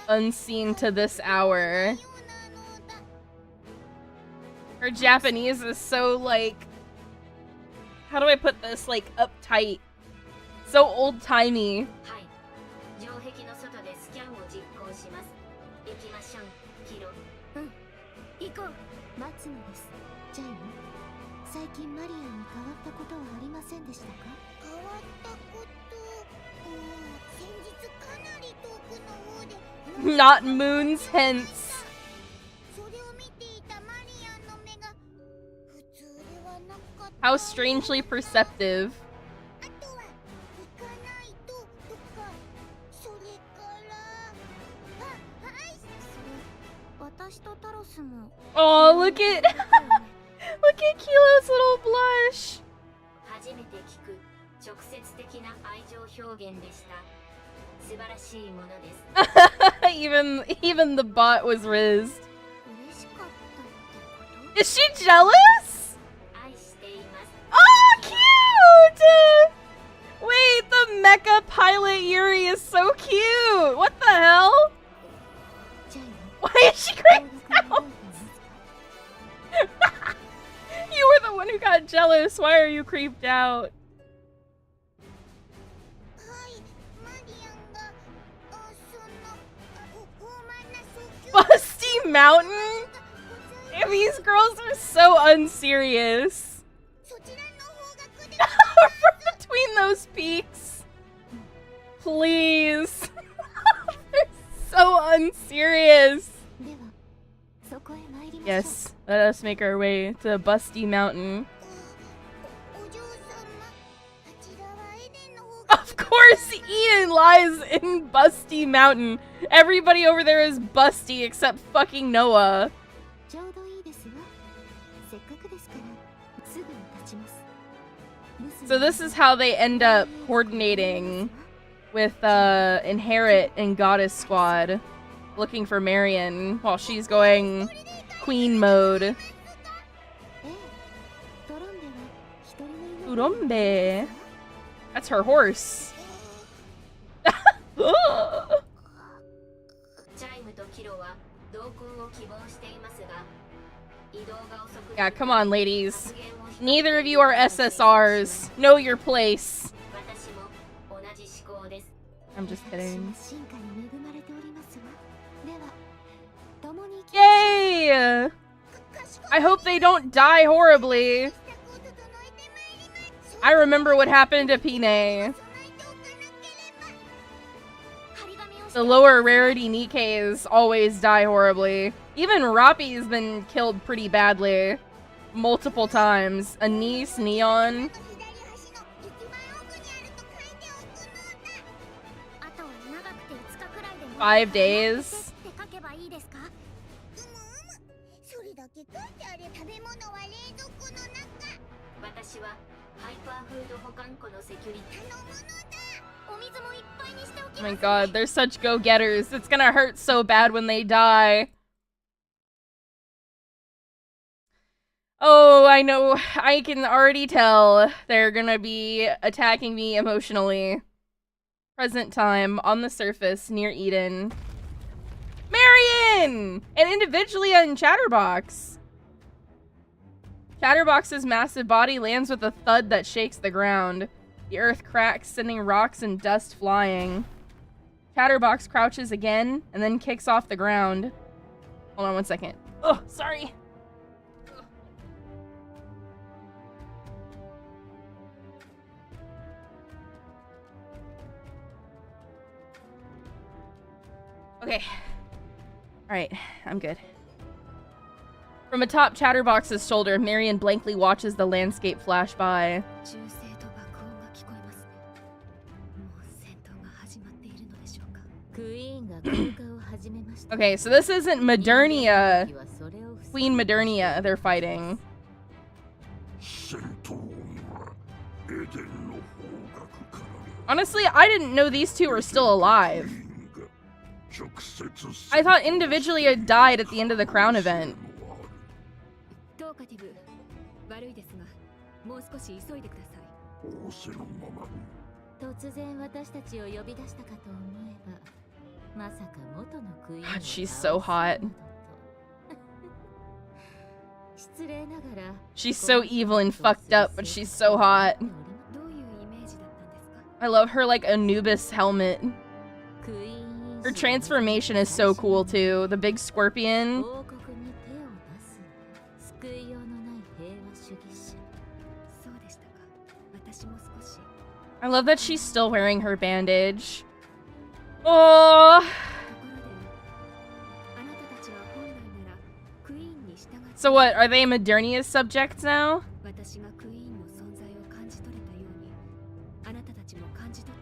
Unseen to this hour. Her Japanese is so, like, how do I put this? Like, uptight. So old-timey. Not moons hence. How strangely perceptive. Oh, look at look at Kilo's little blush. Even the bot was rizzed. Is she jealous? Oh, cute! Wait, the mecha pilot Yuri is so cute. What the hell? Why is she creeped out? You were the one who got jealous. Why are you creeped out? Busty Mountain? These girls are so unserious. From between those peaks. Please. They're so unserious. Yes, let us make our way to Busty Mountain. Of course, Eden lies in Busty Mountain. Everybody over there is busty except fucking Noah. So this is how they end up coordinating with Inherit and Goddess Squad, looking for Marion while she's going queen mode. Urombe. That's her horse. Yeah, come on, ladies. Neither of you are SSRs. Know your place. I'm just kidding. Yay! I hope they don't die horribly. I remember what happened to Pine. The lower rarity Nikkeis always die horribly. Even Rappi's been killed pretty badly. Multiple times. Anise, Neon. "5 days. Oh my god, they're such go-getters. It's gonna hurt so bad when they die. Oh, I know. I can already tell they're gonna be attacking me emotionally. Present time, on the surface, near Eden. Marion! And individually on Chatterbox. Chatterbox's massive body lands with a thud that shakes the ground. The earth cracks, sending rocks and dust flying. Chatterbox crouches again, and then kicks off the ground. Hold on one second. Oh, sorry. Okay. Alright, I'm good. From atop Chatterbox's shoulder, Marion blankly watches the landscape flash by. Okay, so this isn't Modernia. Queen Modernia they're fighting. Honestly, I didn't know these two were still alive. I thought individually had died at the end of the crown event. God, she's so hot. She's so evil and fucked up, but she's so hot. I love her, like, Anubis helmet. Her transformation is so cool, too. The big scorpion. I love that she's still wearing her bandage. Oh! So what, are they Modernia's subjects now?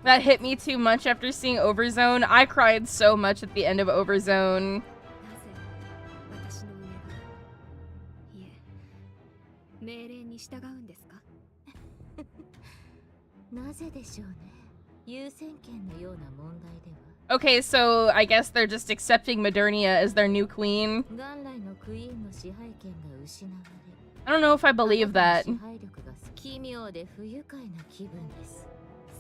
That hit me too much after seeing Overzone. I cried so much at the end of Overzone. なぜでしょうね。優先権のような問題では。Okay, so I guess they're just accepting Modernia as their new queen. 元来のクイーンの支配権が失われ。I don't know if I believe that. 支配力が奇妙で不愉快な気分です。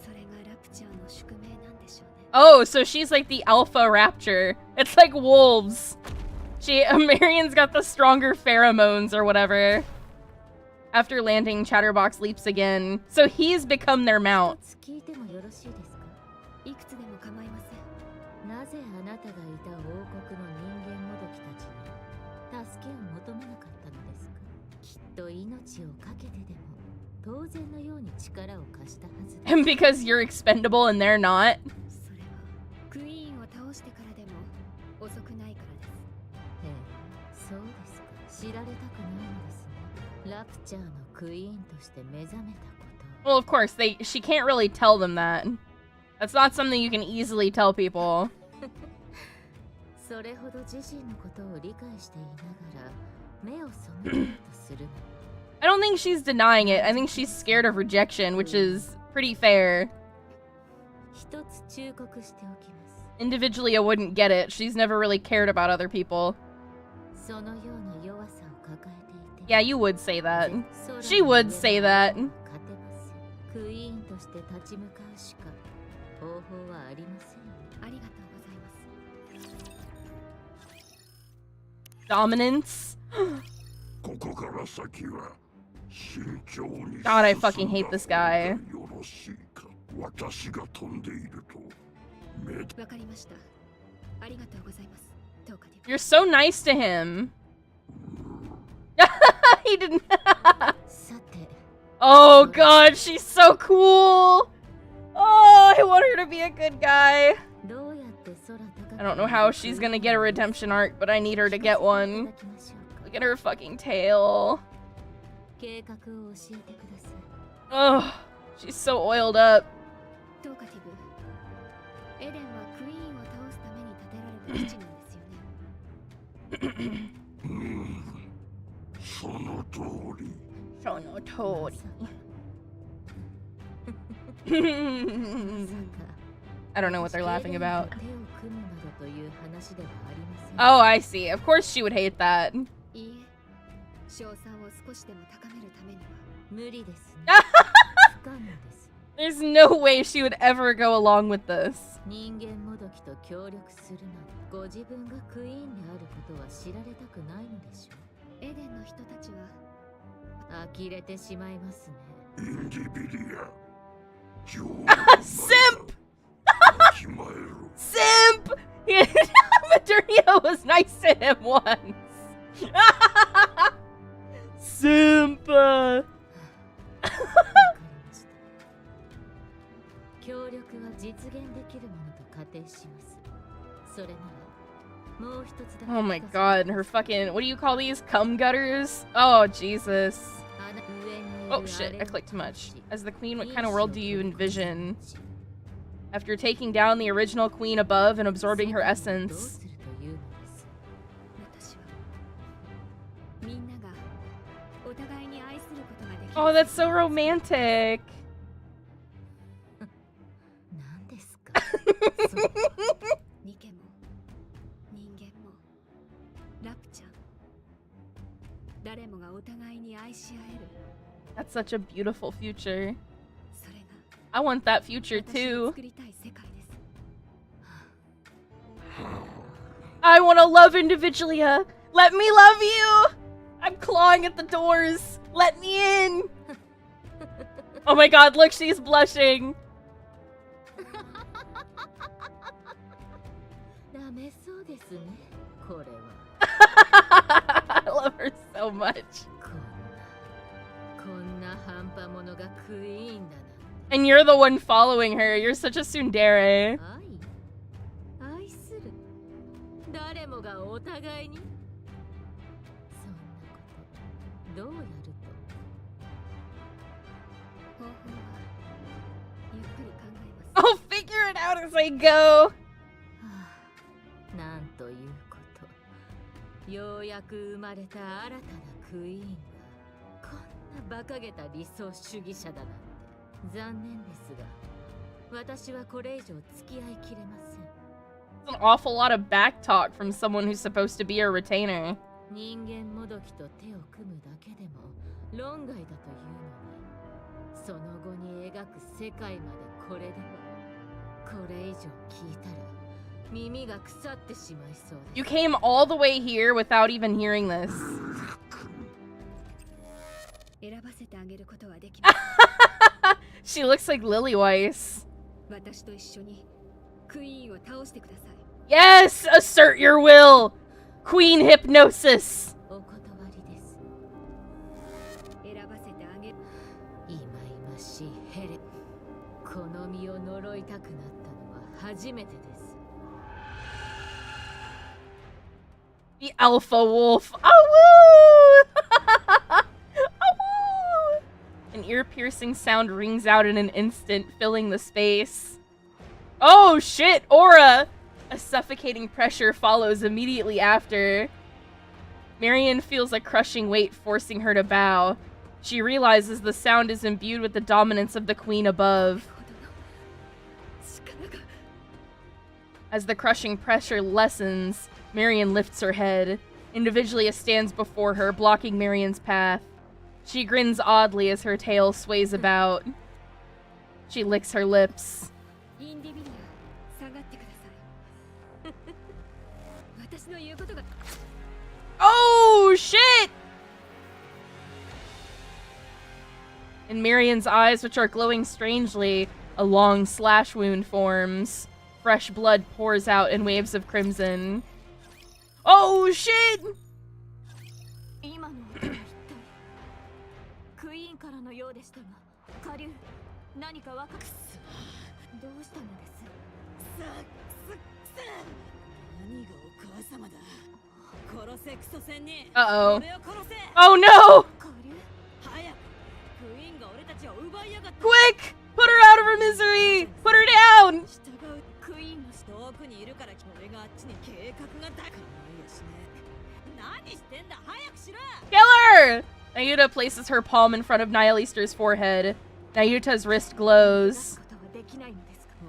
それがラプチャーの宿命なんでしょうね。Oh, so she's like the alpha rapture. It's like wolves. Marion's got the stronger pheromones or whatever. After landing, Chatterbox leaps again. So he's become their mount. 聞いてもよろしいですか？いくつでも構いません。なぜあなたがいた王国の人間もどきたちに助けを求めなかったのですか？きっと命をかけてでも当然のように力を貸したはずです。And because you're expendable and they're not. それはクイーンを倒してからでも遅くないからです。ええ、そうですか。知られたくないのですね。ラプチャーのクイーンとして目覚めたこと。Well, of course, she can't really tell them that. That's not something you can easily tell people. それほど自身のことを理解していながら目を背けようとする。I don't think she's denying it. I think she's scared of rejection, which is pretty fair. 一つ忠告しておきます。Individually, I wouldn't get it. She's never really cared about other people. そのような弱さを抱えていて。Yeah, you would say that. She would say that. クイーンとして立ち向かうしか方法はありません。ありがとうございます。Dominance. God, I fucking hate this guy. You're so nice to him. He didn't. Oh god, she's so cool. Oh, I want her to be a good guy. I don't know how she's gonna get a redemption arc, but I need her to get one. Look at her fucking tail. Oh, she's so oiled up. I don't know what they're laughing about. Oh, I see. Of course she would hate that. There's no way she would ever go along with this. Simp! Simp! Modernia was nice to him once. Simp! Oh my god, her fucking, what do you call these? Cum gutters? Oh, Jesus. Oh shit, I clicked too much. As the queen, what kind of world do you envision? After taking down the original queen above and absorbing her essence. Oh, that's so romantic. That's such a beautiful future. I want that future too. I want to love Individualia. Let me love you. I'm clawing at the doors. Let me in. Oh my god, look, she's blushing. I love her so much. And you're the one following her. You're such a tsundere. it out as I go. なんということ。ようやく生まれた新たなクイーンがこんな馬鹿げた理想主義者だなんて残念ですが、私はこれ以上付き合いきれません。 An awful lot of back talk from someone who's supposed to be a retainer. 人間もどきと手を組むだけでも論外だというのに、その後に描く世界までこれでは、これ以上聞いたら耳が腐ってしまいそうです。 You came all the way here without even hearing this. 選ばせてあげることはできます。 She looks like Lily Weiss. 私と一緒にクイーンを倒してください。 Yes! Assert your will! Queen hypnosis! お断りです。選ばせてあげる。いまいましいヘレ。この身を呪いたくなったのは初めてです。 The alpha wolf. Awoo! Awoo! An ear-piercing sound rings out in an instant, filling the space. Oh shit, Aura! A suffocating pressure follows immediately after. Marion feels a crushing weight forcing her to bow. She realizes the sound is imbued with the dominance of the queen above. As the crushing pressure lessens, Marion lifts her head. Individualia stands before her, blocking Marion's path. She grins oddly as her tail sways about. She licks her lips. インディビリア、下がってください。私の言うことが。 Oh shit! In Marion's eyes, which are glowing strangely, a long slash wound forms. Fresh blood pours out in waves of crimson. Oh shit! 今の音は一体クイーンからのようでしたが、下流何かわかる。どうしたのです。何がお母様だ。殺せクソ仙人。Uh-oh. 俺を殺せ。 Oh no! 下流早く。クイーンが俺たちを奪いやがった。 Quick! Put her out of her misery! Put her down! 従うクイーンの遠くにいるから俺があっちに計画がだかないやしね。何してんだ早くしろ。 Kill her! Nayuta places her palm in front of Nihilister's forehead. Nayuta's wrist glows.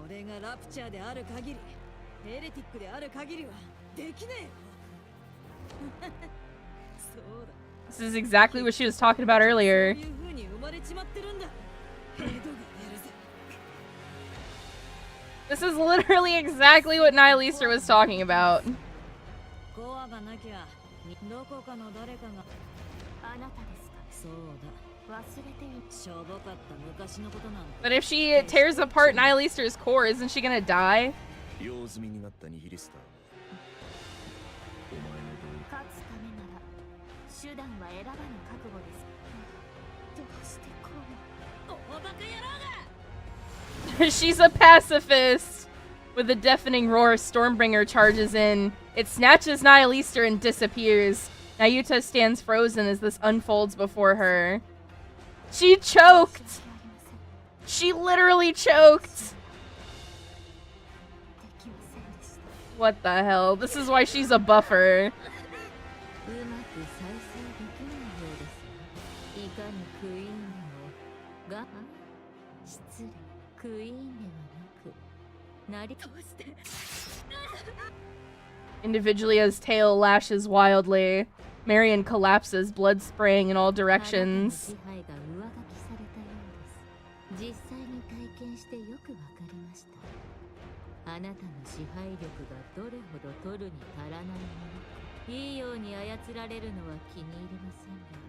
俺がラプチャーである限り、ヘレティックである限りはできねえ。そうだ。 This is exactly what she was talking about earlier. そういう風に生まれちまってるんだ。ヘドが出るぜ。 This is literally exactly what Nihilister was talking about. コアがなきゃ、どこかの誰かが。あなたですか。そうだ。忘れていしょぼかった昔のことなんだ。 But if she tears apart Nihilister's core, isn't she gonna die? 用済みになったニヒリスターはお前の分。勝つためなら手段は選ばぬ覚悟です。どうしてこう。おバカ野郎が。 She's a pacifist! With a deafening roar, Stormbringer charges in. It snatches Nihilister and disappears. Nayuta stands frozen as this unfolds before her. She choked! She literally choked! What the hell? This is why she's a buffer. うまく再生できないようですが、いかにクイーンでもが失礼、クイーンではなくなりどうして Individualia's tail lashes wildly. Marion collapses, blood spraying in all directions. 支配が上書きされたようです。実際に体験してよくわかりました。あなたの支配力がどれほど取るに足らないものか、いいように操られるのは気に入りませんが、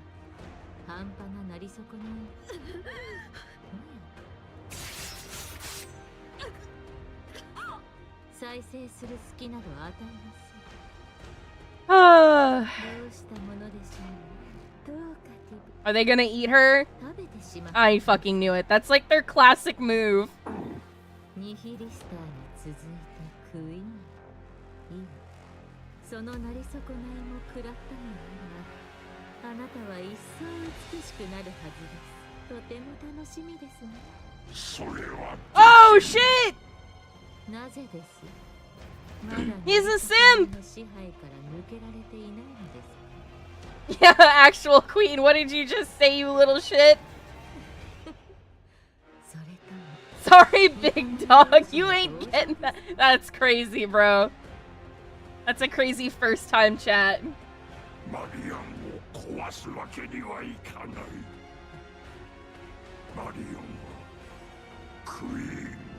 半端ななり損ない再生する隙など与えません。 Ah. どうしたものでしょう。どうかティブ Are they gonna eat her? 食べてしまう。 I fucking knew it. That's like their classic move. ニヒリスターに続いてクイーン。いい。そのなり損ないも食らったのなら、あなたは一層美しくなるはずです。とても楽しみですね。Oh shit! なぜです？まだ He's a simp! の支配から抜けられていないのですか？ Yeah, actual queen, what did you just say, you little shit? それとも Sorry, big dog, you ain't getting that. That's crazy, bro. That's a crazy first time chat. マリアンを壊すわけにはいかない。マリアンはクイーン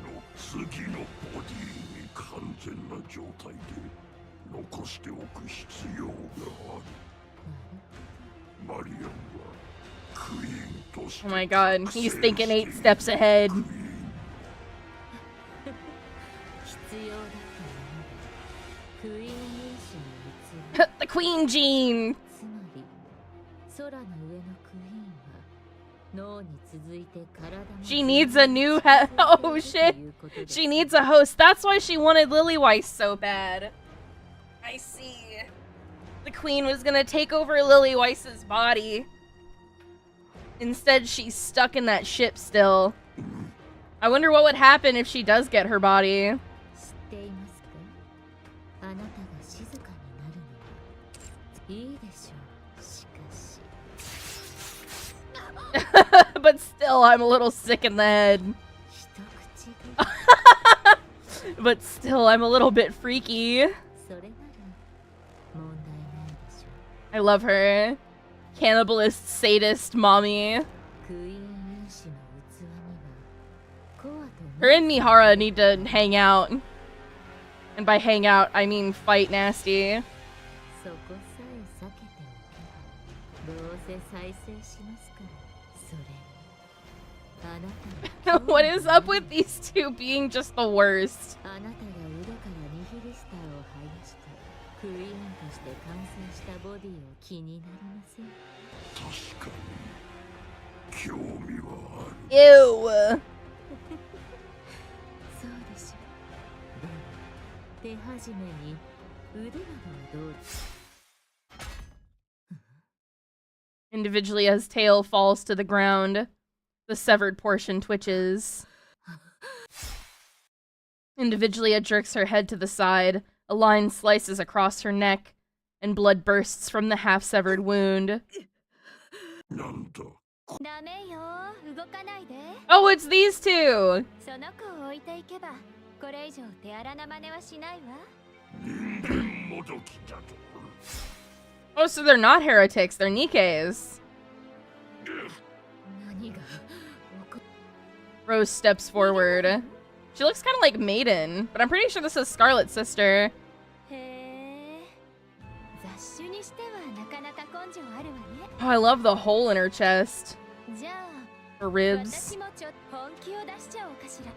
の次のボディに完全な状態で残しておく必要がある。マリアンはクイーンとして Oh my god, he's thinking 8 steps ahead. 必要だったものでクイーン因子の器 The queen gene! つまり空の上のクイーンは脳に続いて体も She needs a new oh shit! She needs a host. That's why she wanted Lilyweiss so bad. I see. The queen was gonna take over Lilyweiss's body. Instead, she's stuck in that ship still. I wonder what would happen if she does get her body. 知っていますか？あなたが静かになるのはいいでしょう。しかし But still, I'm a little sick in the head. 一口で But still, I'm a little bit freaky. それなら問題ないでしょ I love her. Cannibalist, sadist, mommy. う。クイーン因子の器にはコアと Her and Mihara need to hang out. And by hang out, I mean fight nasty. そこさえ避けておけばどうせ再生しますから。それにあなたの What is up with these two being just the worst? あなたが腕からニヒリスターを生やしてクイーンとして完成したボディを気になりません？確かに興味はある。 Ew. そうでしょう。では手始めに腕などはどうですか？ Individually, as tail falls to the ground, the severed portion twitches. Individually, jerks her head to the side. A line slices across her neck, and blood bursts from the half-severed wound. なんだ。ダメよ、動かないで。 Oh, it's these two! その子を置いていけばこれ以上手荒な真似はしないわ。人間もどきだと。 Oh, so they're not heretics, they're Nikes. 何が起こ Rose steps forward. She looks kind of like Maiden, but I'm pretty sure this is Scarlet's sister. へえ、雑種にしてはなかなか根性あるわね。 Oh, I love the hole in her chest. じゃあ Her ribs. 私もちょっと本気を出しちゃおうかしら。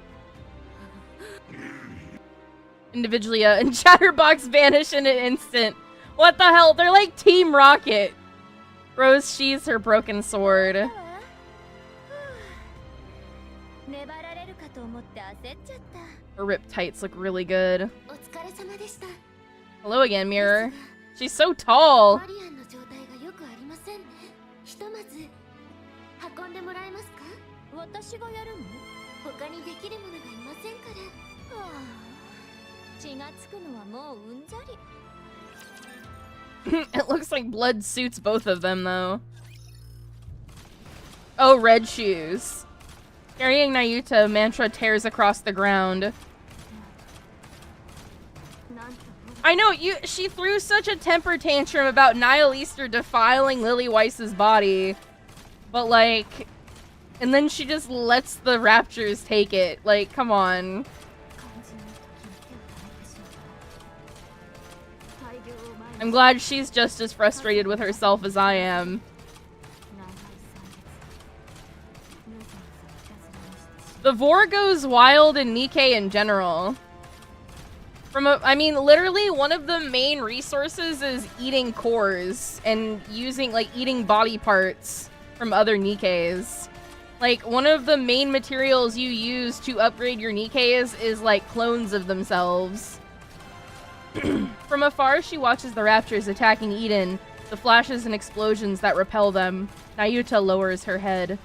Individually, and Chatterbox vanish in an instant. What the hell? They're like Team Rocket. Rose sheathes her broken sword. だわふう粘られるかと思って焦っちゃった。 Her ripped tights look really good. お疲れ様でした。 Hello again, Mirror. She's so tall. マリアンの状態がよくありませんね。ひとまず運んでもらえますか？私がやるの？他にできるものがいませんから。はあ、血がつくのはもううんざり。 It looks like blood suits both of them, though. Oh, red shoes. Carrying Nayuta, Mantra tears across the ground. I know, she threw such a temper tantrum about Nihilister defiling Lilyweiss's body. But, like... And then she just lets the Raptures take it. Like, come on. I'm glad she's just as frustrated with herself as I am. The Vor goes wild in Nikke in general. I mean, literally one of the main resources is eating cores and using, like, eating body parts from other Nikkes. Like, one of the main materials you use to upgrade your Nikkes is, like, clones of themselves. From afar, she watches the Raptors attacking Eden, the flashes and explosions that repel them. Nayuta lowers her head.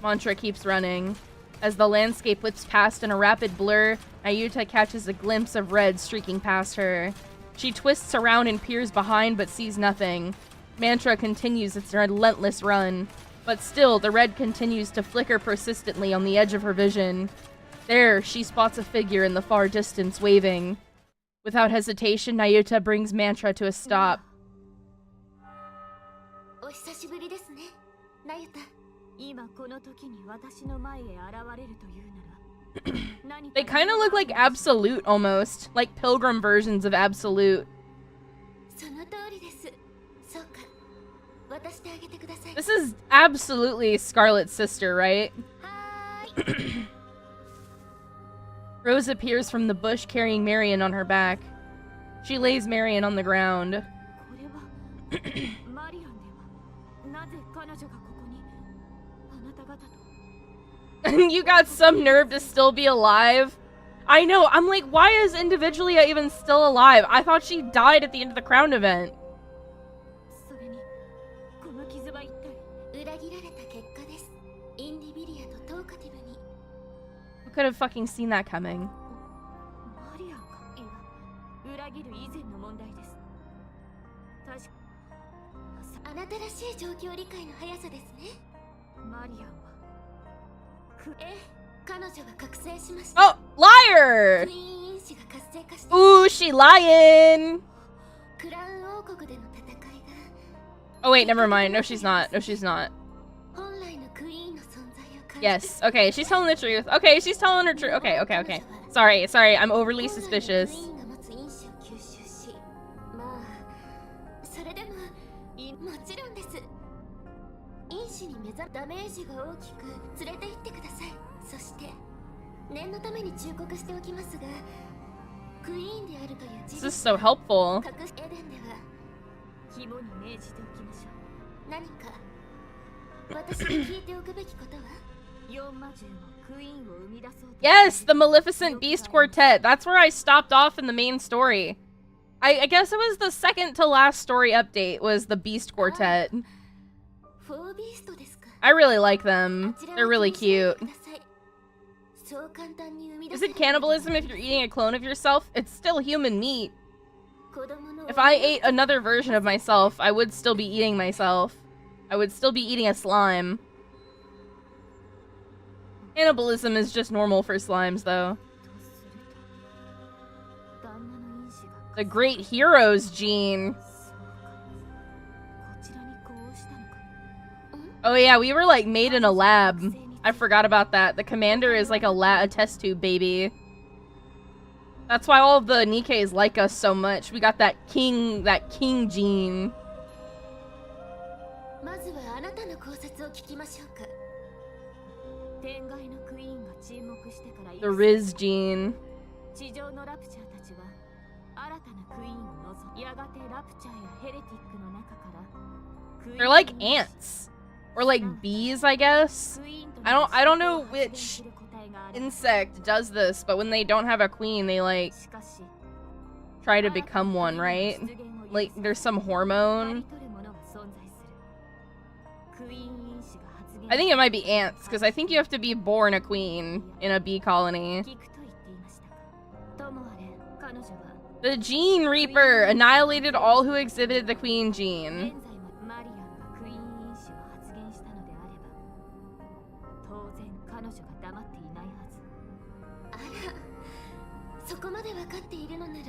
Mantra keeps running. As the landscape whips past in a rapid blur, Nayuta catches a glimpse of red streaking past her. She twists around and peers behind but sees nothing. Mantra continues its relentless run, but still the red continues to flicker persistently on the edge of her vision. There, she spots a figure in the far distance waving. Without hesitation, Nayuta brings Mantra to a stop. お久しぶりですね、ナユタ。今この時に私の前へ現れるというなら。They kind of look like Absolute almost, like pilgrim versions of Absolute. その通りです。そうか。渡してあげてください。 This is absolutely Scarlet's sister, right? はーい。 Rose appears from the bush carrying Marion on her back. She lays Marion on the ground. これはマリアンではなぜ彼女がここにあなた方と You got some nerve to still be alive? I know, I'm like, why is Individualia even still alive? I thought she died at the end of the crown event. それにこの傷は一体裏切られた結果です。インディビリアとトーカティブに Who could have fucking seen that coming? マリアンかいや裏切る以前の問題です。確かあなたらしい状況理解の速さですね。マリアンは彼女が覚醒しました。 Oh, liar! クイーン因子が活性化して Ooh, she lying! クラウン王国での戦いが Oh wait, never mind. No, she's not. No, she's not. 本来のクイーンの存在を感じ Yes, okay, she's telling the truth. Okay, she's telling her truth. Okay, okay, okay. Sorry, I'm overly suspicious. クイーンが持つ因子を吸収し、まあそれでももちろんです。因子に目覚ダメージが大きく連れて行ってください。そして念のために忠告しておきますが、クイーンであるという事 This is 実 so helpful. 隠しエデンでは肝に銘じておきましょう。何か私に聞いておくべきことは4魔獣もクイーンを生み出そうと Yes, the Maleficent Beast Quartet. That's where I stopped off in the main story. I guess it was the second to last story update was the Beast Quartet. フォービーストですか。 I really like them. They're really cute. そう簡単に生み出 Is it cannibalism if you're eating a clone of yourself? It's still human meat. 子供の If I ate another version of myself, I would still be eating myself. I would still be eating a slime. Cannibalism is just normal for slimes, though. とすると旦那の因子が The Great Heroes gene. そうかこちらにこうしたのか。 Oh yeah, we were like made in a lab. I forgot about that. The commander is like a test tube baby. That's why all of the Nikkeis like us so much. We got that king gene. まずはあなたの考察を聞きましょうか。天外のクイーンが沈黙してから The Riz gene. 地上のラプチャーたちは新たなクイーンを望む。やがてラプチャーやヘレティックの中からクイーン They're like ants. Or like bees, I guess. I don't know which insect does this, but when they don't have a queen, they like try to become one, right? Like there's some hormone. I think it might be ants, because I think you have to be born a queen in a bee colony. The Gene Reaper annihilated all who exhibited the queen gene. マリアンがクイーン因子を発現したのであれば当然彼女が黙っていないはず。あら、そこまで分かっているのなら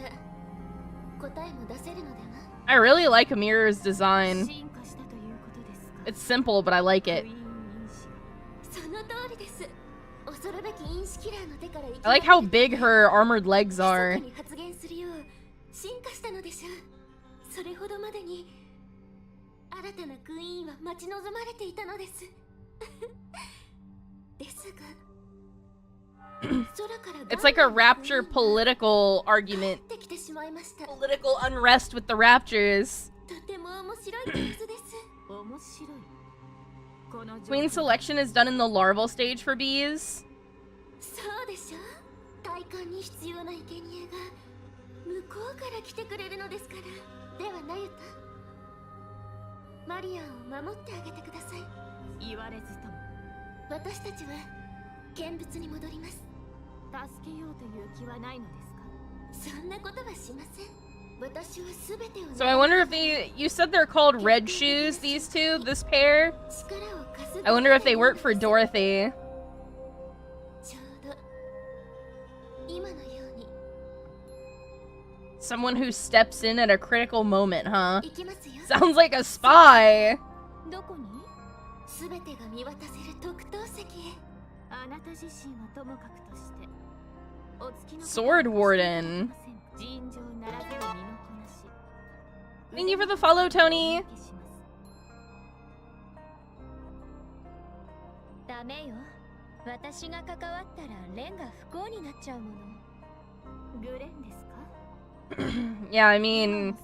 答えも出せるのでは。 I really like Amira's design. 進化したということですか。 It's simple, but I like it. クイーン因子その通りです。恐るべき因子キラーの手から I like how big her armored legs are. 密かに発言するよう進化したのでしょう。それほどまでに新たなクイーンは待ち望まれていたのです。ですが It's like a rapture political argument. できてしまいました。 Political unrest with the raptures. とても面白いクイズです。面白い。この Queen selection is done in the larval stage for bees. そうでしょ。体感に必要な生贄が向こうから来てくれるのですから。ではナユタ、マリアンを守ってあげてください。言われずとも私たちは見物に戻ります。助けようという気はないのですか？そんなことはしません。私はすべてを So I wonder if you said they're called Red Shoes, these two, this pair? I wonder if they work for Dorothy. ちょうど今のように Someone who steps in at a critical moment, huh? 行きますよ。 Sounds like a spy. どこに？すべてが見渡せる特等席へ。あなた自身はともかくとして、お付きの Sword Warden. 尋常ならざる身のこなし。 Thank you for the follow, Tony. ダメよ。私が関わったらレンが不幸になっちゃうもの。グレンですか？ Yeah, I mean,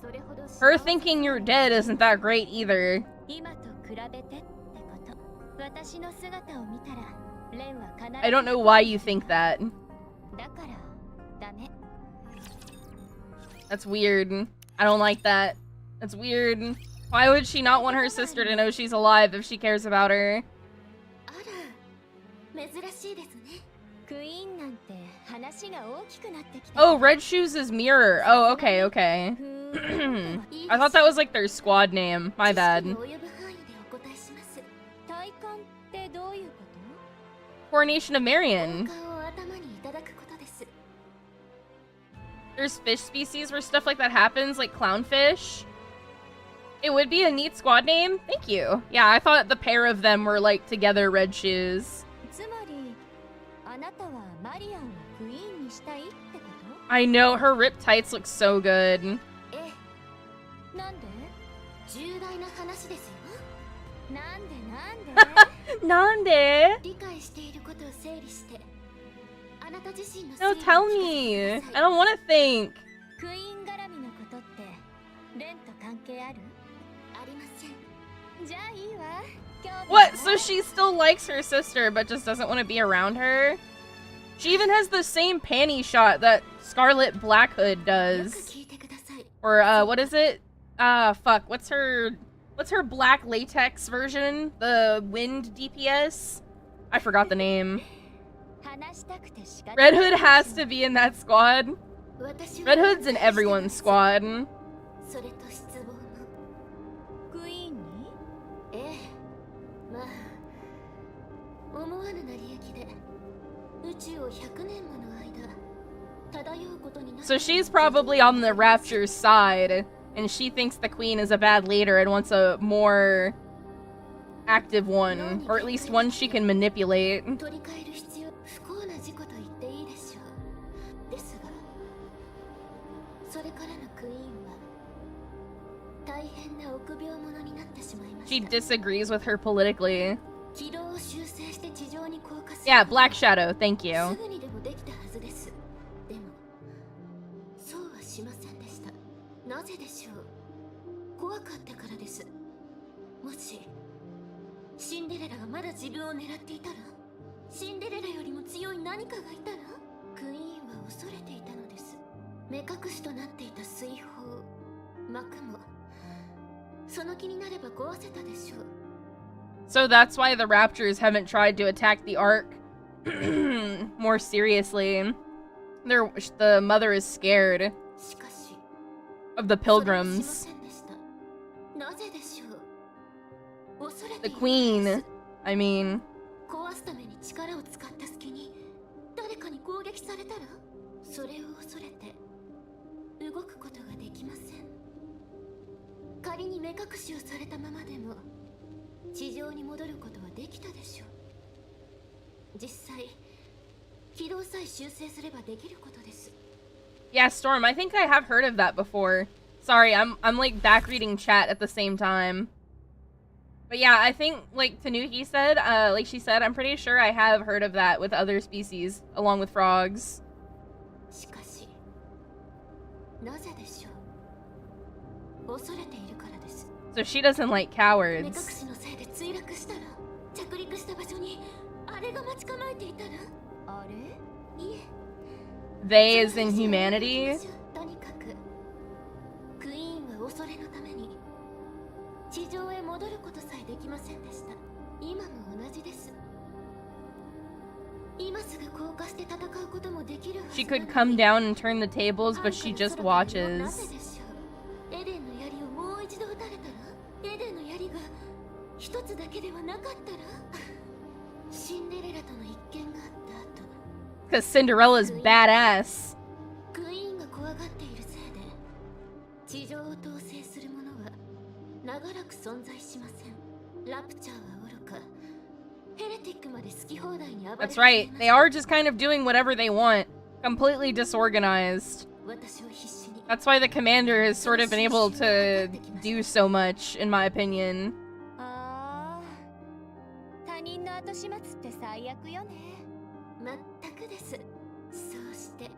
her thinking you're dead isn't that great either. 今と比べてってこと。私の姿を見たらレンは必ず I don't know why you think that. だからダメ。 That's weird. I don't like that. That's weird. Why would she not want her sister to know she's alive if she cares about her? あら、珍しいですね。クイーンなんて話が大きくなってきた。 Oh, Red Shoes is Mirror. Oh, okay, okay. I thought that was like their squad name. My 知識 bad. に及ぶ範囲でお答えします。体感ってどういうこ Coronation of Marion. 顔を頭にいただくことです。 There's fish species where stuff like that happens, like clownfish. It would be a neat squad name. Thank you. Yeah, I thought the pair of them were like together Red Shoes. と？つまりあなたはマリアンをクイーンにしたいってこと？ I know, her ripped tights look so good. ええ、なんで？重大な話ですよ。なんで？ Nande? 理解していることを整理して、あなた自身の No, 推理を tell 聞かせ me. てくださ I い。 don't want to think. クイーン絡みのことってレンと関係ある？ありません。じゃあいいわ。興味 What? ない So she still likes her sister, but just doesn't want to be around her? She even has the same panty shot that Scarlet Black Hood よく does. 聞いてください。 Or, what is it? Fuck. What's her black latex version? The wind DPS? I forgot the name. 話したくて仕方 Red Hood has to be in that squad. 私は Red Hood's in everyone's squad. それと失望も。クイーンに？ええ、まあ思わぬ成り行きで宇宙を100年もの間漂うことになった。 So she's probably on the Rapture's side, and she thinks the Queen is a bad leader and wants a more active one, or at least one she can manipulate. 取り替える必要、不幸な事故と言っていいでしょう。ですが、それからのクイーンは大変な臆病者になってしまいま She した。 disagrees with her politically. 軌道を修正して地上に降下する。 Yeah, Black Shadow, thank す you. ぐにでもできたはずです。でも、そうはしませんでした。なぜでしょう。怖かったからです。もし、シンデレラがまだ自分を狙っていたら、シンデレラよりも強い何かがいたら、クイーンは恐れていたのです。目隠しとなっていた水泡、膜も、その気になれば壊せたでしょう。 So that's why the Raptors haven't tried to attack the Ark more seriously. The mother is scared しかし、 of the それはしま pilgrims. せんでした。なぜでしょう。恐れ The ていたのです Queen, I mean. 壊すために力を使った隙に誰かに攻撃されたら、それを恐れて動くことができません。仮に目隠しをされたままでも地上に戻ることはできたでしょう。実際軌道さえ修正すればできることです。 Yeah, Storm, I think I have heard of that before. Sorry, I'm like back reading chat at the same time. But yeah, I think like Tanuki said, like she said, I'm pretty sure I have heard of that with other species along with frogs. しかしなぜでしょう。恐れているからです。 So she doesn't like 目隠 cowards. しのせいで墜落したら、着陸した場所にあれが待ち構えていたら、あれ？いえ、 They as in humanity? とにかくクイーンは恐れのために地上へ戻ることさえできませんでした。今も同じです。She could come down and turn the tables, but she just watches. エデンの槍をもう一度撃たれたらエデンの槍が一つだけではなかったらシンデレラとの一見があった後 Because Cinderella's badass. クイーンが怖がっているせいで地上を統制する者は長らく存在しません。ラプチャーはおろかヘレティックまで好き放題に暴れています。 That's right. They are just kind of doing whatever they want. Completely disorganized. 私は必死に That's why the commander has sort of been able to do so much, in my opinion. ああ、他人の後始末って最悪よね。全くです。そうして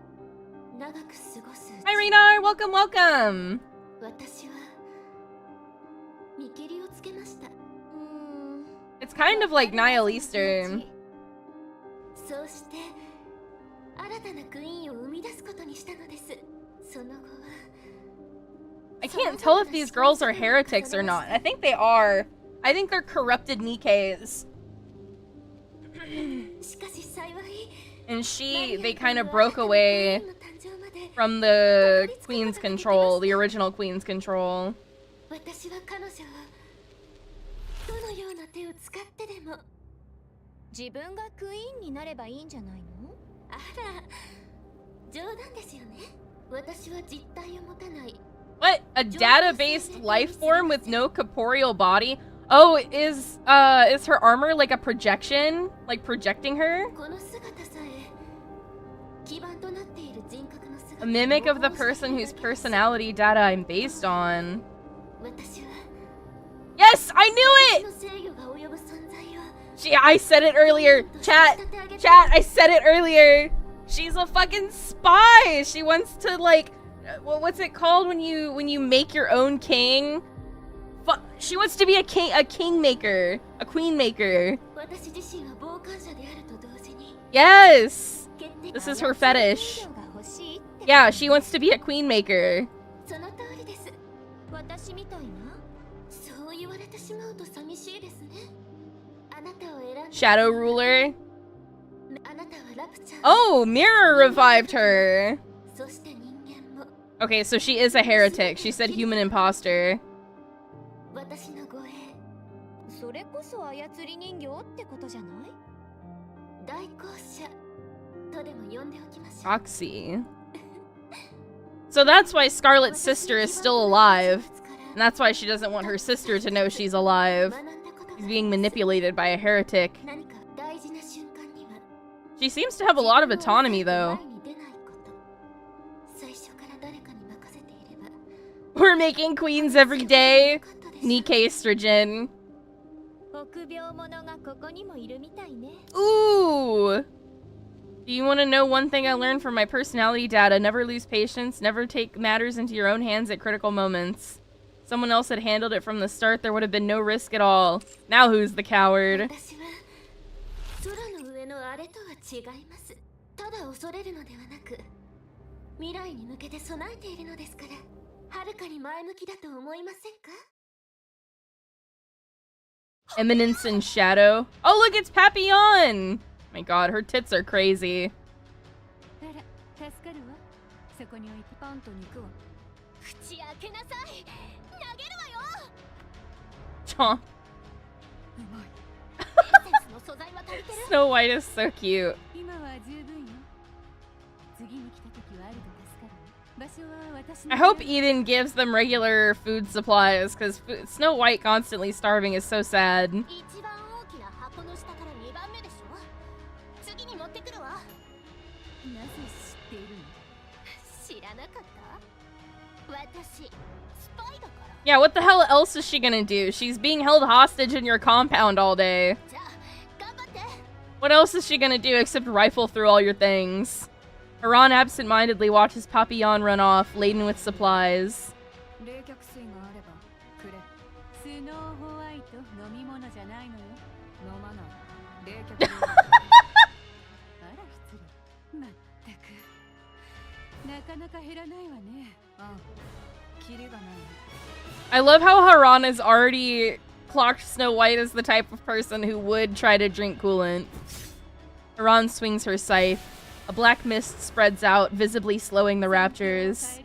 長く過ごす。Hi, Renar! Welcome, welcome! 私は見切りをつけました。It's kind of like Nihil Easter. そうして新たなクイーンを生み出すことにしたのです。その後は I can't tell if these girls are heretics or not. I think they are. I think they're corrupted Nikes. And they kind of broke away from the Queen's control, the original Queen's control. 私は彼女をどのような手を使ってでも自分がクイーンになればいいんじゃないの？あら、冗談ですよね。私は実体を持たない。 What? A data-based life form with no corporeal body? Oh, is her armor like a projection? Like projecting her? この姿さえ基盤となっている人格の姿。 A mimic of the person whose personality data I'm based on. 私は Yes, I knew it! 制御が及ぶ存在を I said it earlier. Chat, I said it earlier. She's a fucking spy. She wants to like, what's it called when you make your own king? She wants to be a kingmaker, a queen maker. 私自身は傍観者であると同時に Yes, this is her fetish. Yeah, she wants to be a queen maker. その通りです。私みたいなそう言われてしまうと寂しいですね。あなたを選んだ Shadow ruler. あなたはラプチャー Oh, Mirror revived her. そして人間も Okay, so she is a heretic. She said human imposter. 私の護衛それこそ操り人形ってことじゃない？代行者とでも呼んでおきましょう。 Roxy. So that's why Scarlet's sister is still alive. And that's why she doesn't want her sister to know she's alive. She's being manipulated by a heretic. She seems to have a lot of autonomy, though. We're making queens every day. Nikkei Sturgeon. Ooh! Do you want to know one thing I learned from my personality data? Never lose patience, never take matters into your own hands at critical moments. Someone else had handled it from the start, there would have been no risk at all. Now who's the coward? 違います。ただ恐れるのではなく、未来に向けて備えているのですから、はるかに前向きだと思いませんか? Eminence and Shadow. Oh, look, it's Papillon! My god, her tits are crazy. Chomp. Snow White is so cute. I hope Eden gives them regular food supplies, because Snow White constantly starving is so sad. Yeah, what the hell else is she gonna do? She's being held hostage in your compound all day. What else is she gonna do except rifle through all your things? Haran absent-mindedly watches Papillon run off, laden with supplies. I love how Haran has already clocked Snow White as the type of person who would try to drink coolant. Iran swings her scythe. A black mist spreads out, visibly slowing the raptors.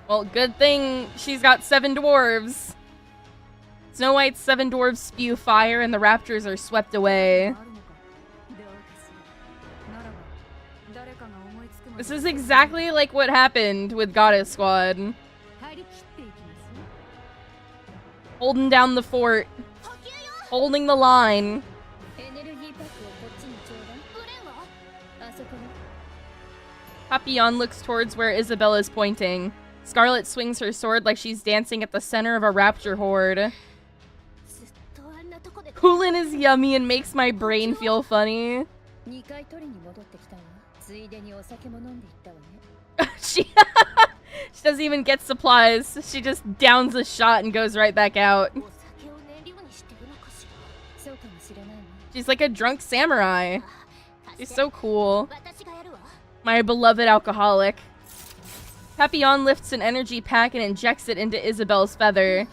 Well, good thing she's got 7 dwarves. Snow White's 7 dwarves spew fire and the raptors are swept away. This is exactly like what happened with Goddess Squad. Holding down the fort. Holding the line. Papillon looks towards where Isabelle is pointing. Scarlet swings her sword like she's dancing at the center of a rapture horde. Kulin is yummy and makes my brain feel funny. She doesn't even get supplies. She just downs a shot and goes right back out. She's like a drunk samurai. She's so cool. My beloved alcoholic. Papillon lifts an energy pack and injects it into Isabelle's feather.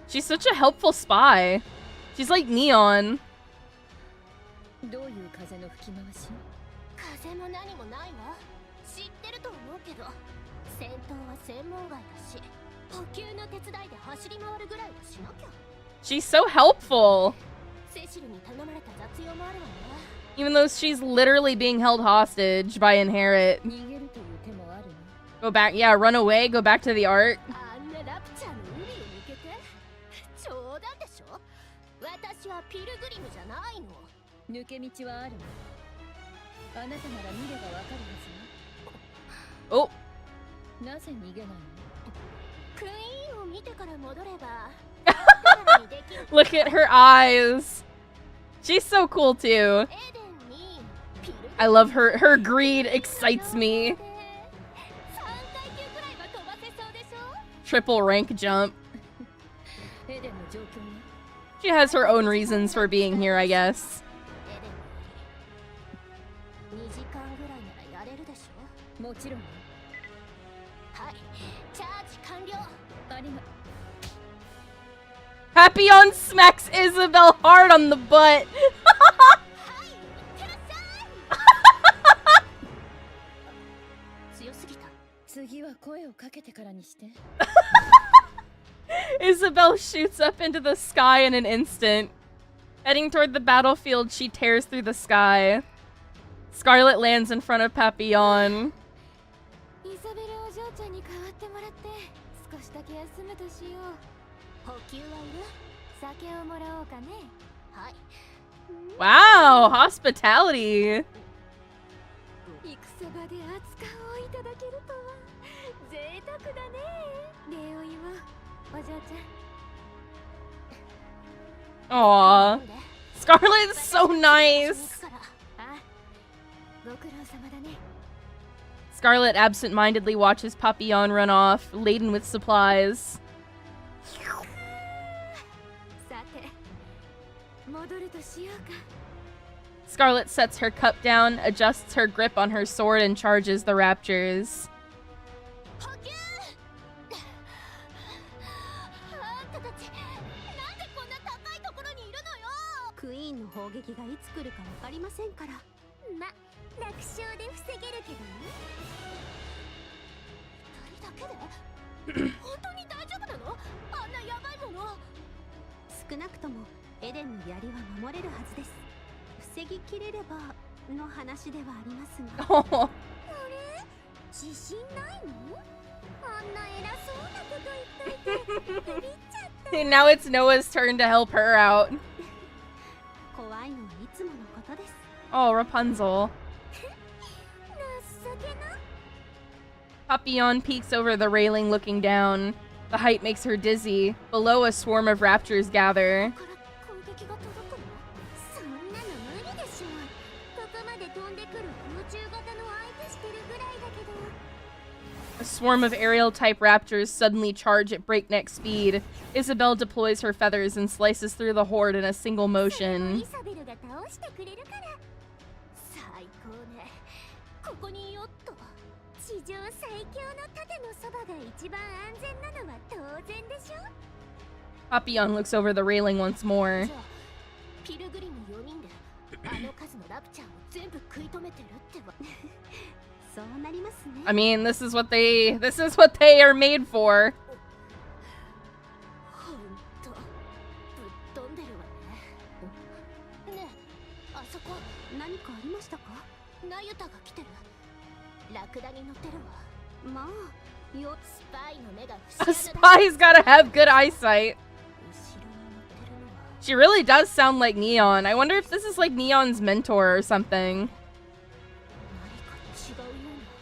She's such a helpful spy. She's like Neon. She's so helpful. Even though she's literally being held hostage by Inherit. Go back, yeah, run away, go back to the art. Oh. Look at her eyes. She's so cool too. I love her. Her greed excites me. Triple rank jump. She has her own reasons for being here, I guess. Papillon smacks Isabelle hard on the butt. Isabelle shoots up into the sky in an instant. Heading toward the battlefield, she tears through the sky. Scarlet lands in front of Papillon. Wow, hospitality. Aww. Scarlet's so nice. Scarlet absent-mindedly watches Papillon run off, laden with supplies. Scarlet sets her cup down, adjusts her grip on her sword, and charges the raptors. Oh. Now it's Noah's turn to help her out. Oh, Rapunzel. Papillon peeks over the railing looking down. The height makes her dizzy. Below, a swarm of raptors gather. A swarm of aerial-type raptors suddenly charge at breakneck speed. Isabelle deploys her feathers and slices through the horde in a single motion. ここにいよっと。地上最強の盾のそばが一番安全なのは当然でしょ。 Papillon looks over the railing once more. じゃあピルグリム4人であの数のラプチャーを全部食い止めてるってば。そうなりますね。 I mean, this is what they are made for. ほんとぶっ飛んでるわね。ねえ、あそこ何かありましたか？ナユタが来てる。ラクダに乗ってるわ。まあ、よスパイの目が A spy's gotta have good eyesight. 後ろに乗ってるのは She really does sound like Neon. I wonder if this is like Neon's mentor or something. 何か違うような。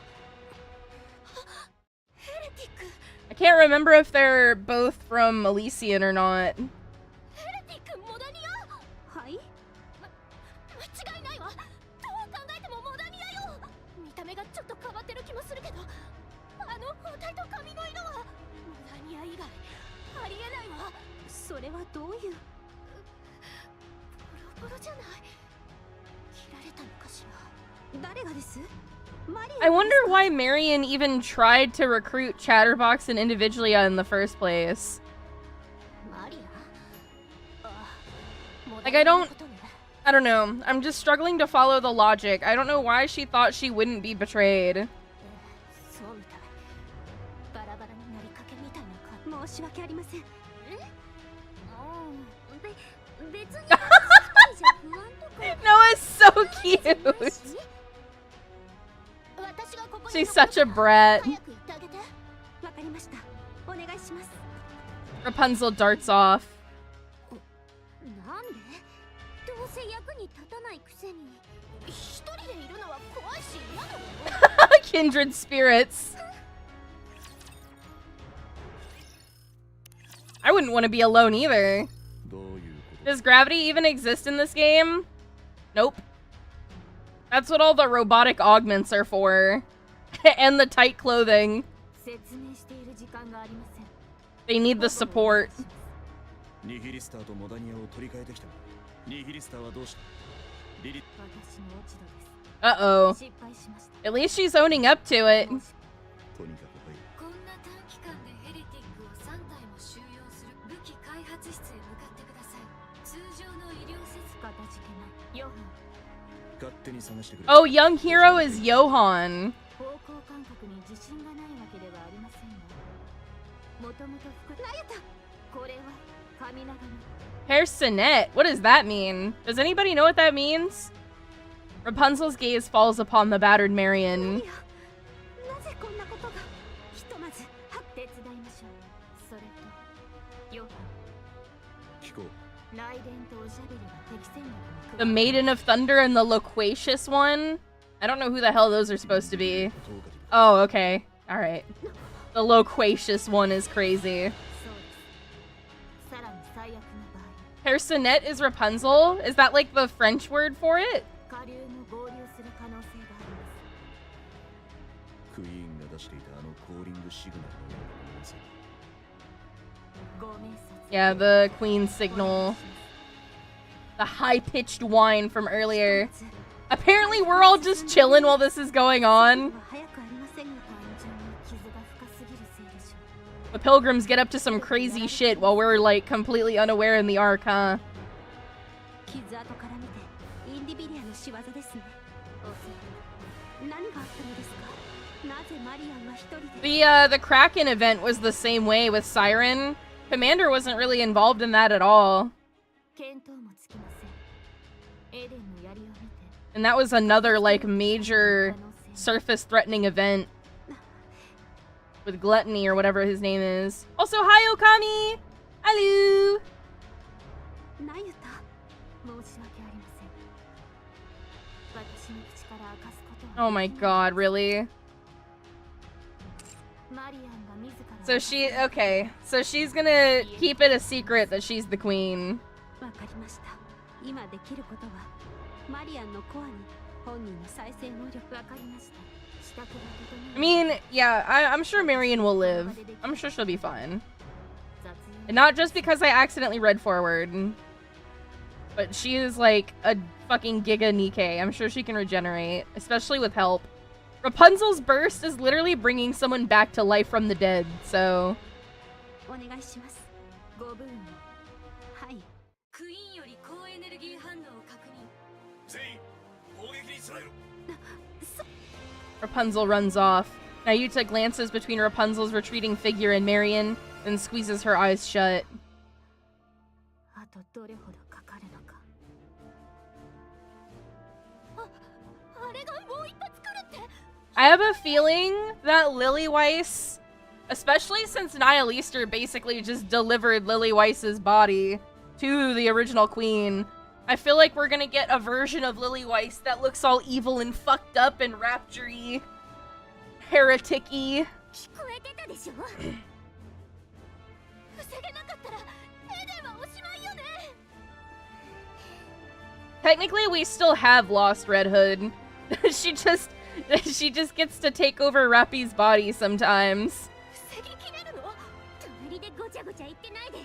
ヘレティック。 I can't remember if they're both from Elysian or not. ヘレティックモダニア。はい。間違いないわ。どう考えてもモダニアよ。見た目がちょっと変わってる気もするけど、あの包帯と髪の色はモダニア以外ありえないわ。それはどういう？ボロボロじゃない。切られたのかしら。誰がです？マリア。 I wonder why Marion even tried to recruit Chatterbox and Individualia in the first place. マリア？あ、モダ Like, ニ I アの don't... ことね。 I don't know. I'm just struggling to follow the logic. I don't know why she thought she wouldn't be betrayed. そうみたい。バラバラになりかけみたいな感じ。申し訳ありません。別にじゃ不安とか。 Noah's so cute. 私がここに She's such a brat. 早く行ってあげて。わかりました。お願いします。 Rapunzel darts off. なんで？どうせ役に立たないくせに。一人でいるのは怖いし嫌だよ。 Kindred spirits. I wouldn't want to be alone either. どういうこと？ Does gravity even exist in this game? Nope. That's what all the robotic augments are for. And the tight clothing. 説明している時間がありません。 They need the support. ニヒリスターとモダニアを取り替えてきた。ニヒリスターはどうした？リリ。私の落ち度です。 Uh-oh. 失敗しました。 At least she's owning up to it. とにかくはい。こんな短期間でヘレティックを3体も収容する武器開発室へ向かってください。通常の医療施設かたじけない。ヨハン。勝手に探してくれ。 Oh, young hero is Johan. 方向感覚に自信がないわけではありませんが。もともと服。ナユタ。これは髪長の。 Hair What does that mean? Does anybody know what that means? Rapunzel's gaze falls upon the battered Marion. なぜこんなことが。ひとまず手伝いましょう。それとヨハン。聞こう。ライデンとおしゃべりが敵戦力に加 The Maiden of Thunder and the Loquacious one? I don't know who the hell those are supposed to be. トーカティブ。 Oh, okay. Alright. The Loquacious one is crazy. そうです。さらに最悪な場合。 Hair is Rapunzel? Is that like the French word for it? 下流も合流する可能性があります。クイーンが出していたあのコーリングシグナルのようなものさ。ご明察。 Yeah, the Queen's signal. The high-pitched whine from earlier. Apparently we're all just chilling while this is going on. The pilgrims get up to some crazy shit while we're like completely unaware in the arc, huh? The Kraken event was the same way with Siren. Commander wasn't really involved in that at all. And that was another like major surface threatening event. With Gluttony or whatever his name is. Also, hi Okami! Hello! Oh my god, really? So okay. So she's gonna keep it a secret that she's the queen. I mean, yeah, I'm sure Marion will live. I'm sure she'll be fine. And not just because I accidentally read forward. But she is like a fucking Giga Nikkei. I'm sure she can regenerate, especially with help. Rapunzel's burst is literally bringing someone back to life from the dead, so... お願いします。ご分を。はい。クイーンより高エネルギー反応を確認。全員攻撃に備えろ。 Rapunzel runs off. Nayuta glances between Rapunzel's retreating figure and Marion, then squeezes her eyes shut. あとどれほどかかるのか。あれがもう一発来るって。 I have a feeling that Lily Weiss, especially since Niall Easter basically just delivered Lily Weiss's body to the original queen, I feel like we're gonna get a version of Lily Weiss that looks all evil and fucked up and rapture-y, heretic-y. 聞こえてたでしょ。防げなかったらエデンはおしまいよね。 Technically, we still have lost Red Hood. she just gets to take over Rappy's body sometimes. 防ぎきれるの？隣でごちゃごちゃ言ってないで、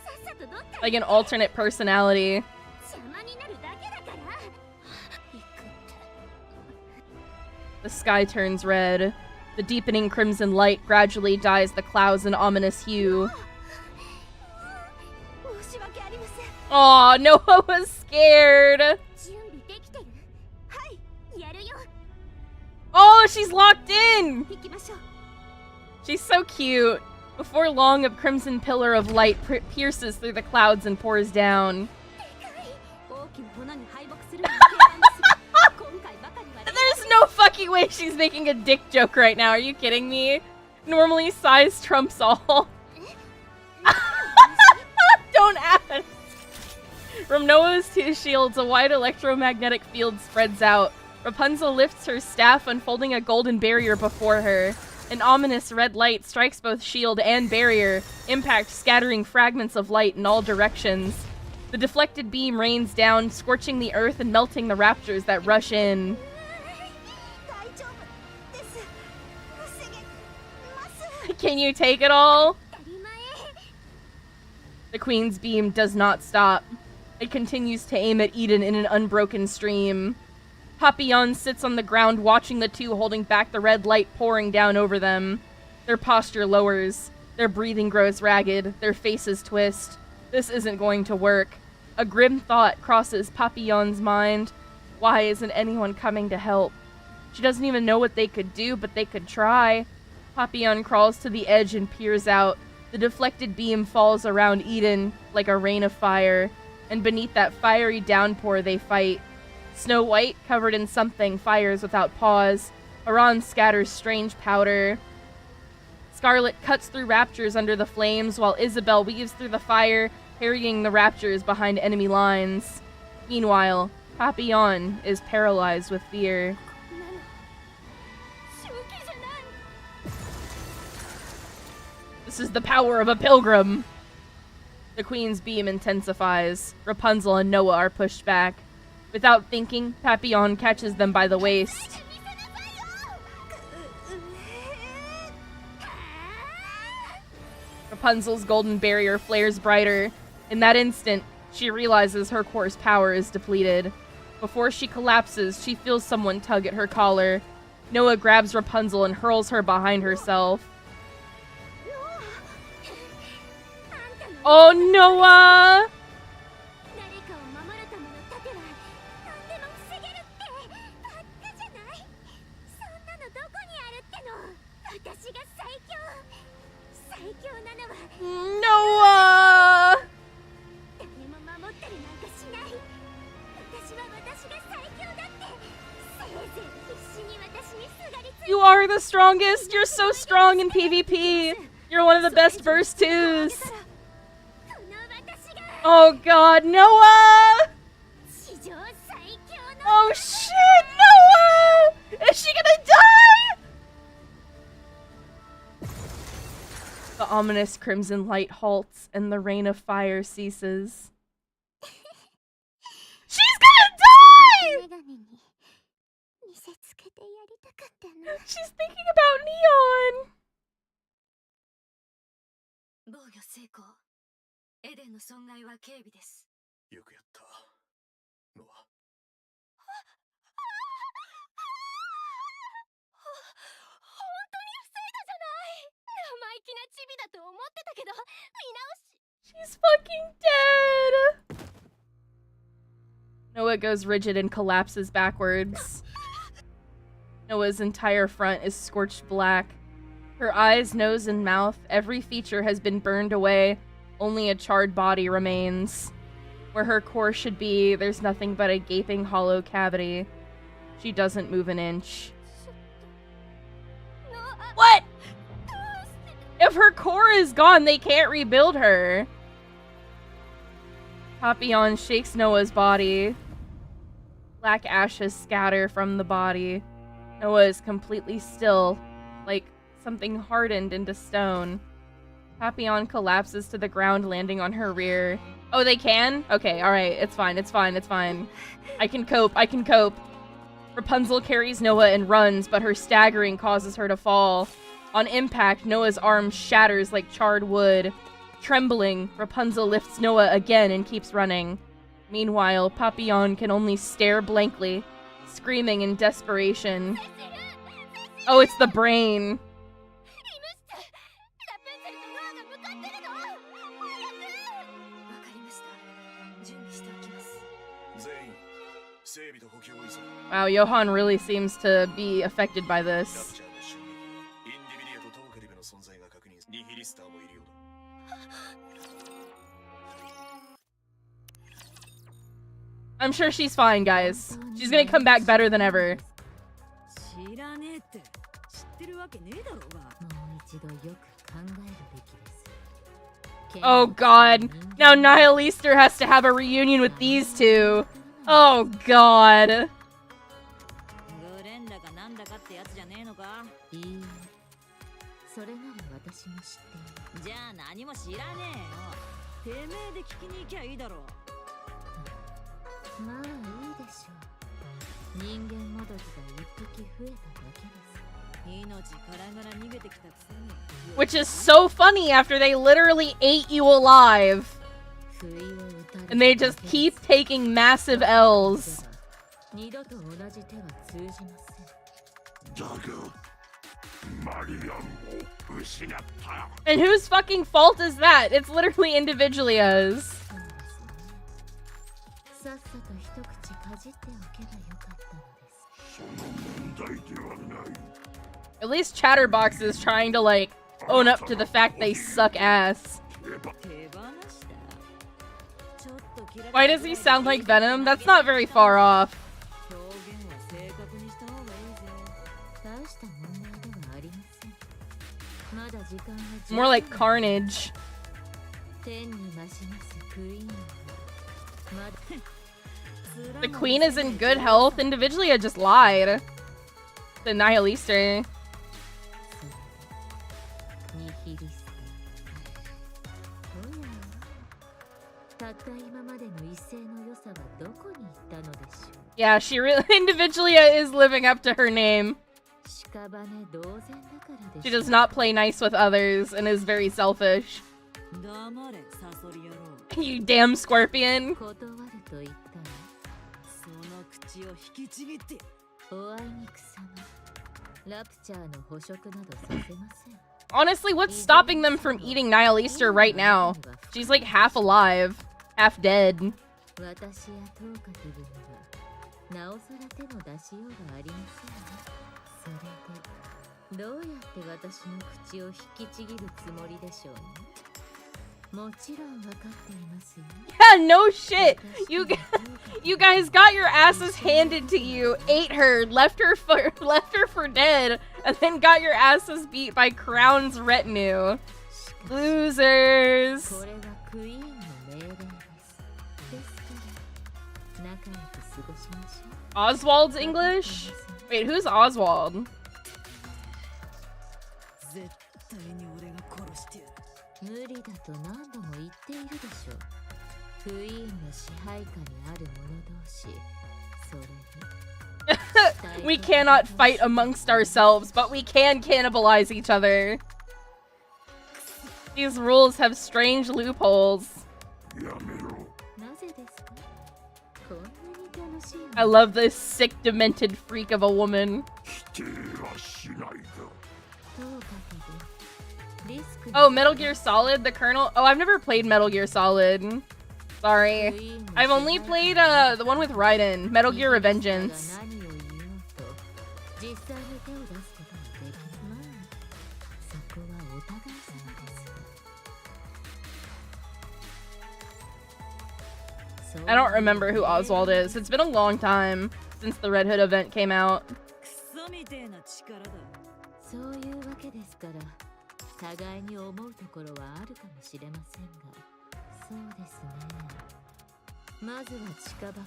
さっさとどっか。 Like an alternate personality. 邪魔になるだけだから。行くって。 The sky turns red. The deepening crimson light gradually dyes the clouds an ominous hue. 申し訳ありません。 Aw, Noah was scared. 準備できてる？はい、やるよ。 Oh, she's locked in. 行きましょう。 She's so cute. Before long, a crimson pillar of light pierces through the clouds and pours down. 大きな炎に敗北するのが定番ですが、今回ばかりは。 There's no fucking way she's making a dick joke right now. Are you kidding me? Normally, size trumps all. Don't ask. From Noah's two shields, a wide electromagnetic field spreads out. Rapunzel lifts her staff, unfolding a golden barrier before her. An ominous red light strikes both shield and barrier, impact scattering fragments of light in all directions. The deflected beam rains down, scorching the earth and melting the raptors that rush in. 大丈夫です。防げます。 Can you take it all? 当たり前。 The queen's beam does not stop. It continues to aim at Eden in an unbroken stream. Papillon sits on the ground watching the two holding back the red light pouring down over them. Their posture lowers. Their breathing grows ragged. Their faces twist. This isn't going to work. A grim thought crosses Papillon's mind. Why isn't anyone coming to help? She doesn't even know what they could do, but they could try. Papillon crawls to the edge and peers out. The deflected beam falls around Eden like a rain of fire, and beneath that fiery downpour they fight. Snow White, covered in something, fires without pause. Haran scatters strange powder. Scarlet cuts through raptors under the flames, while Isabel weaves through the fire, harrying the raptors behind enemy lines. Meanwhile, Papillon is paralyzed with fear. 正気じゃない。 This is the power of a pilgrim! The queen's beam intensifies. Rapunzel and Noah are pushed back. Without thinking, Papillon catches them by the waist. Rapunzel's golden barrier flares brighter. In that instant, she realizes her core's power is depleted. Before she collapses, she feels someone tug at her collar. Noah grabs Rapunzel and hurls her behind herself. Oh, Noah! 誰かを守るための盾は何でも防げるってバカじゃない。そんなのどこにあるっての。私が最強なのは Noah! 誰も守ったりなんかしない。私が最強だって。せいぜい必死に私にすがりついて。 You are the strongest! You're so strong in PvP! You're one of the best verse 2s! Oh god, Noah! Oh shit, Noah! Is she gonna die? The ominous crimson light halts and the rain of fire ceases. She's gonna die! She's thinking about Neon! 防御成功。エデンの損害は軽微です。よくやったノア。けど、She's fucking dead! Noah goes rigid and collapses backwards. Noah's entire front is scorched black. Her eyes, nose, and mouth, every feature has been burned away. Only a charred body remains. Where her core should be, there's nothing but a gaping hollow cavity. She doesn't move an inch. What? If her core is gone, they can't rebuild her. Papillon shakes Noah's body. Black ashes scatter from the body. Noah is completely still, like something hardened into stone. Papillon collapses to the ground, landing on her rear. Oh, they can? Okay, alright, it's fine, it's fine, it's fine. I can cope, I can cope. Rapunzel carries Noah and runs, but her staggering causes her to fall. On impact, Noah's arm shatters like charred wood. Trembling, Rapunzel lifts Noah again and keeps running. Meanwhile, Papillon can only stare blankly, screaming in desperation. Oh, it's the brain. Wow, Johan really seems to be affected by this. I'm sure she's fine, guys. She's gonna come back better than ever. Oh god. Now Nihilister has to have a reunion with these two. Oh god. Which is so funny after they literally ate you alive. And they just keep taking massive L's. And whose fucking fault is that? It's literally Individualia's. At least Chatterbox is trying to, like, own up to the fact they suck ass. Why does he sound like Venom? That's not very far off. More like Carnage. The Queen is in good health. Individually, I just lied. The Nihilister. Yeah, she really Individualia is living up to her name. She does not play nice with others and is very selfish. You damn scorpion. Honestly, what's stopping them from eating Nihilister right now? She's like half alive, half dead. Yeah, no shit. You guys got your asses handed to you, ate her, left her for dead, and then got your asses beat by Crown's retinue. Losers. Oswald's English? Wait, who's Oswald? We cannot fight amongst ourselves, but we can cannibalize each other. These rules have strange loopholes. I love this sick, demented freak of a woman. Oh, Metal Gear Solid, the Colonel. Oh, I've never played Metal Gear Solid. Sorry. I've only played the one with Raiden, Metal Gear Revengeance. I don't remember who Oswald is. It's been a long time since the Red Hood event came out. そういうわけですから互いに思うところはあるかもしれませんがそうですねまずは近場か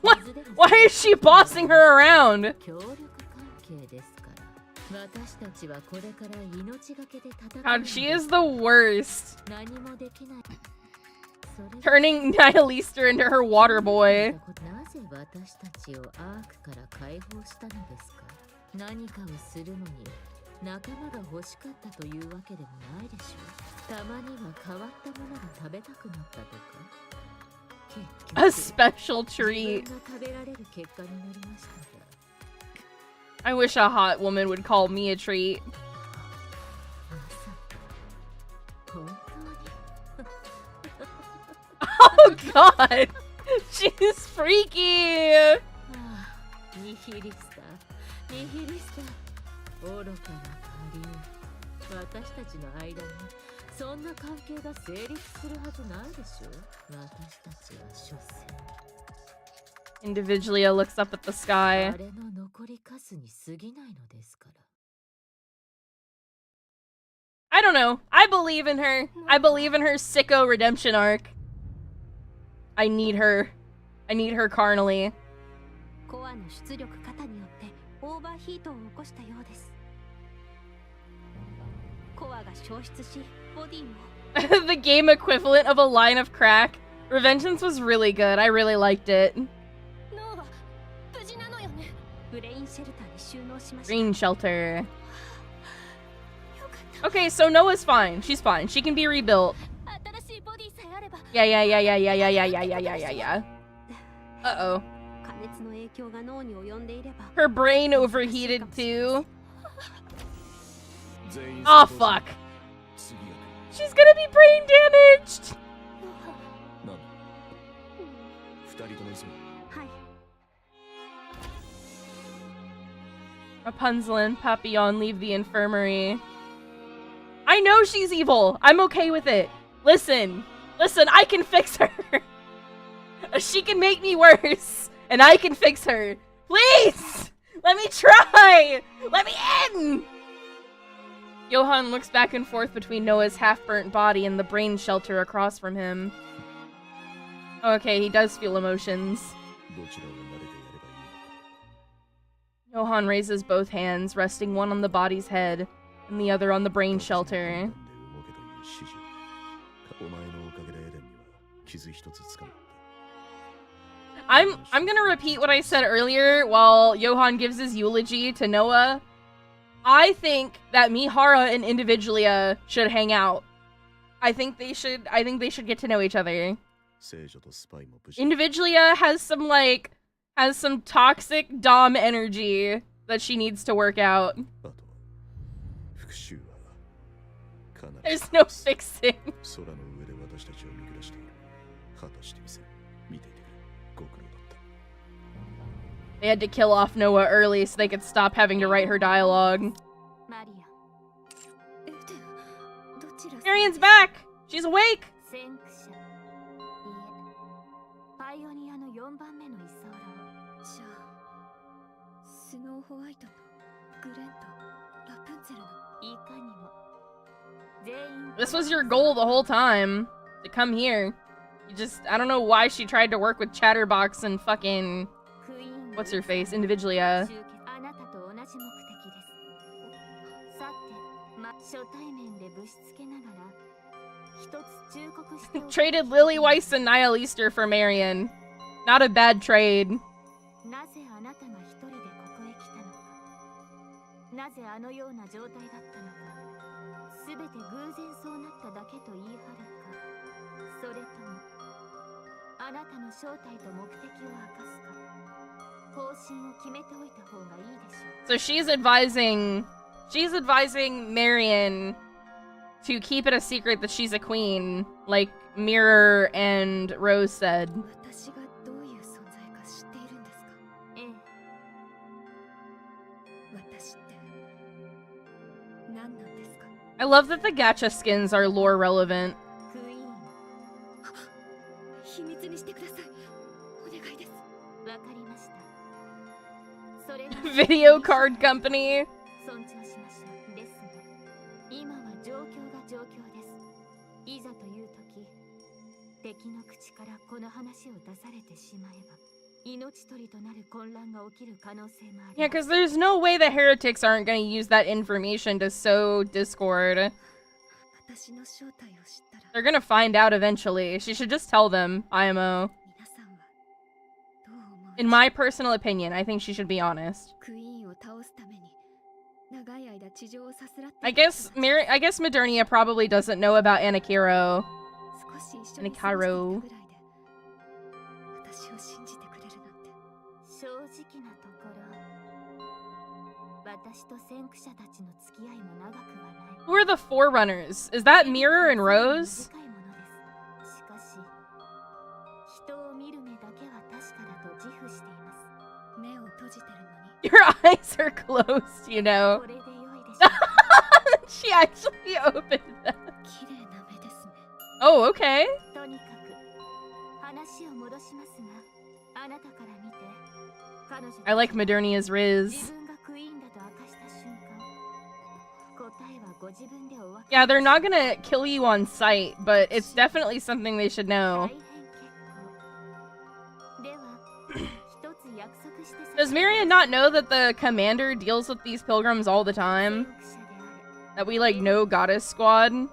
ら Why is she bossing her around? 協力関係ですから私たちはこれから命がけで戦う God, she is the worst. 何もできない Turning Nihilister into her water boy. なぜ私たちをアークから解放したのですか何かをするのに仲間が欲しかったというわけでもないでしょうたまには変わったものが食べたくなったとか A special treat. 自分が食べられる結果になりましたが I wish a hot woman would call me a treat. まさか本当に Oh god! She's freaky! ニヒリスターニヒリスター愚かな下流私たちの間にそんな関係が成立するはずないでしょ私たちは所詮 Individualia looks up at the sky. あれの残り数に過ぎないのですから I don't know. I believe in her. I believe in her sicko redemption arc. I need her. I need her carnally. コアの出力型によってオーバーヒートを起こしたようですコアが消失しボディも The game equivalent of a line of crack. Revengeance was really good. I really liked it. 脳は無事なのよねブレインシェルターに収納しました Green shelter. よかった Okay, so Noah's fine. She's fine. She can be rebuilt. 新しいボディさえあれば Yeah, yeah, yeah, yeah, yeah, yeah, yeah, yeah, yeah, yeah, yeah, yeah. Uh-oh. 加熱の影響が脳に及んでいれば Her brain overheated too. Oh, fuck. She's gonna be brain damaged! はい Rapunzel and Papillon leave the infirmary. I know she's evil. I'm okay with it. Listen. Listen, I can fix her. She can make me worse. And I can fix her. Please! Let me try! Let me in! Johan looks back and forth between Noah's half-burnt body and the brain shelter across from him. Okay, he does feel emotions. Johan raises both hands, resting one on the body's head and the other on the brain shelter. I'm gonna repeat what I said earlier while Johan gives his eulogy to Noah. I think that Mihara and Individualia should hang out. I think they should get to know each other. Individualia has some toxic dom energy that she needs to work out. There's no fixing. They had to kill off Noah early so they could stop having to write her dialogue. マリアどちら Marion's back! She's awake! 先駆者いえパイオニアの4番目の居候じゃあスノーホワイトとグレンとラプンツェルのいかにも全員 This was your goal the whole time. To come here. You just, I don't know why she tried to work with Chatterbox and fucking... クイーン What's her face? Individualia. あなたと同じ目的ですさて初対面でぶしつけながら一つ忠告しておく Traded Lily Weiss and Nihilister for Marion. Not a bad trade. なぜあなたが一人でここへ来たのかなぜあのような状態だったのかすべて偶然そうなっただけと言い張るかそれともあなたの正体と目的を明かすか方針を決めておいた方がいいでしょう So she's advising Marion to keep it a secret that she's a queen, like Mirror and Rose said. 私がどういう存在か知っているんですか？ええ。私って何なんですか？ I love that the gacha skins are lore relevant. クイーン。秘密にしてください。お願いです。わかりました。それが Video card company. 尊重しましょう。ですが、今は状況が状況です。いざという時、敵の口からこの話を出されてしまえば、命取りとなる混乱が起きる可能性もあり Yeah, because there's no way the heretics aren't going to use that information to sow discord. 私の正体を知ったら、 They're going to find out eventually. She should just tell them, IMO. 皆さんはどう思う？ In my personal opinion, I think she should be honest. クイーンを倒すために長い間地上をさすらって I guess Modernia probably doesn't know about Anakiro. 少し一緒に過ごしていたぐらいで私を信じてくれるなんて。正直なところ、私と先駆者たちの付き合いも長くはない。 Who are the Forerunners? Is that Mirror and Rose? 短いものです。しかし、人を見る目だけは確かだと自負しています。目を閉じてるのに。 Your eyes are closed, you know. これで良いでしょう。 She actually opened them. 綺麗な目ですね。 Oh, okay. とにかく話を戻しますが、あなたから見て彼女 I like Modernia's 自 Riz. 分がクイーンだと明かした瞬間、答えはご自分でお分かり Yeah, they're not gonna kill you on sight, but it's definitely something they should 大 know. 変結構。では、一つ約束して Does Miriam not know that the commander deals with these pilgrims all the time? 先駆者であれ。 That we, like, know Goddess Squad?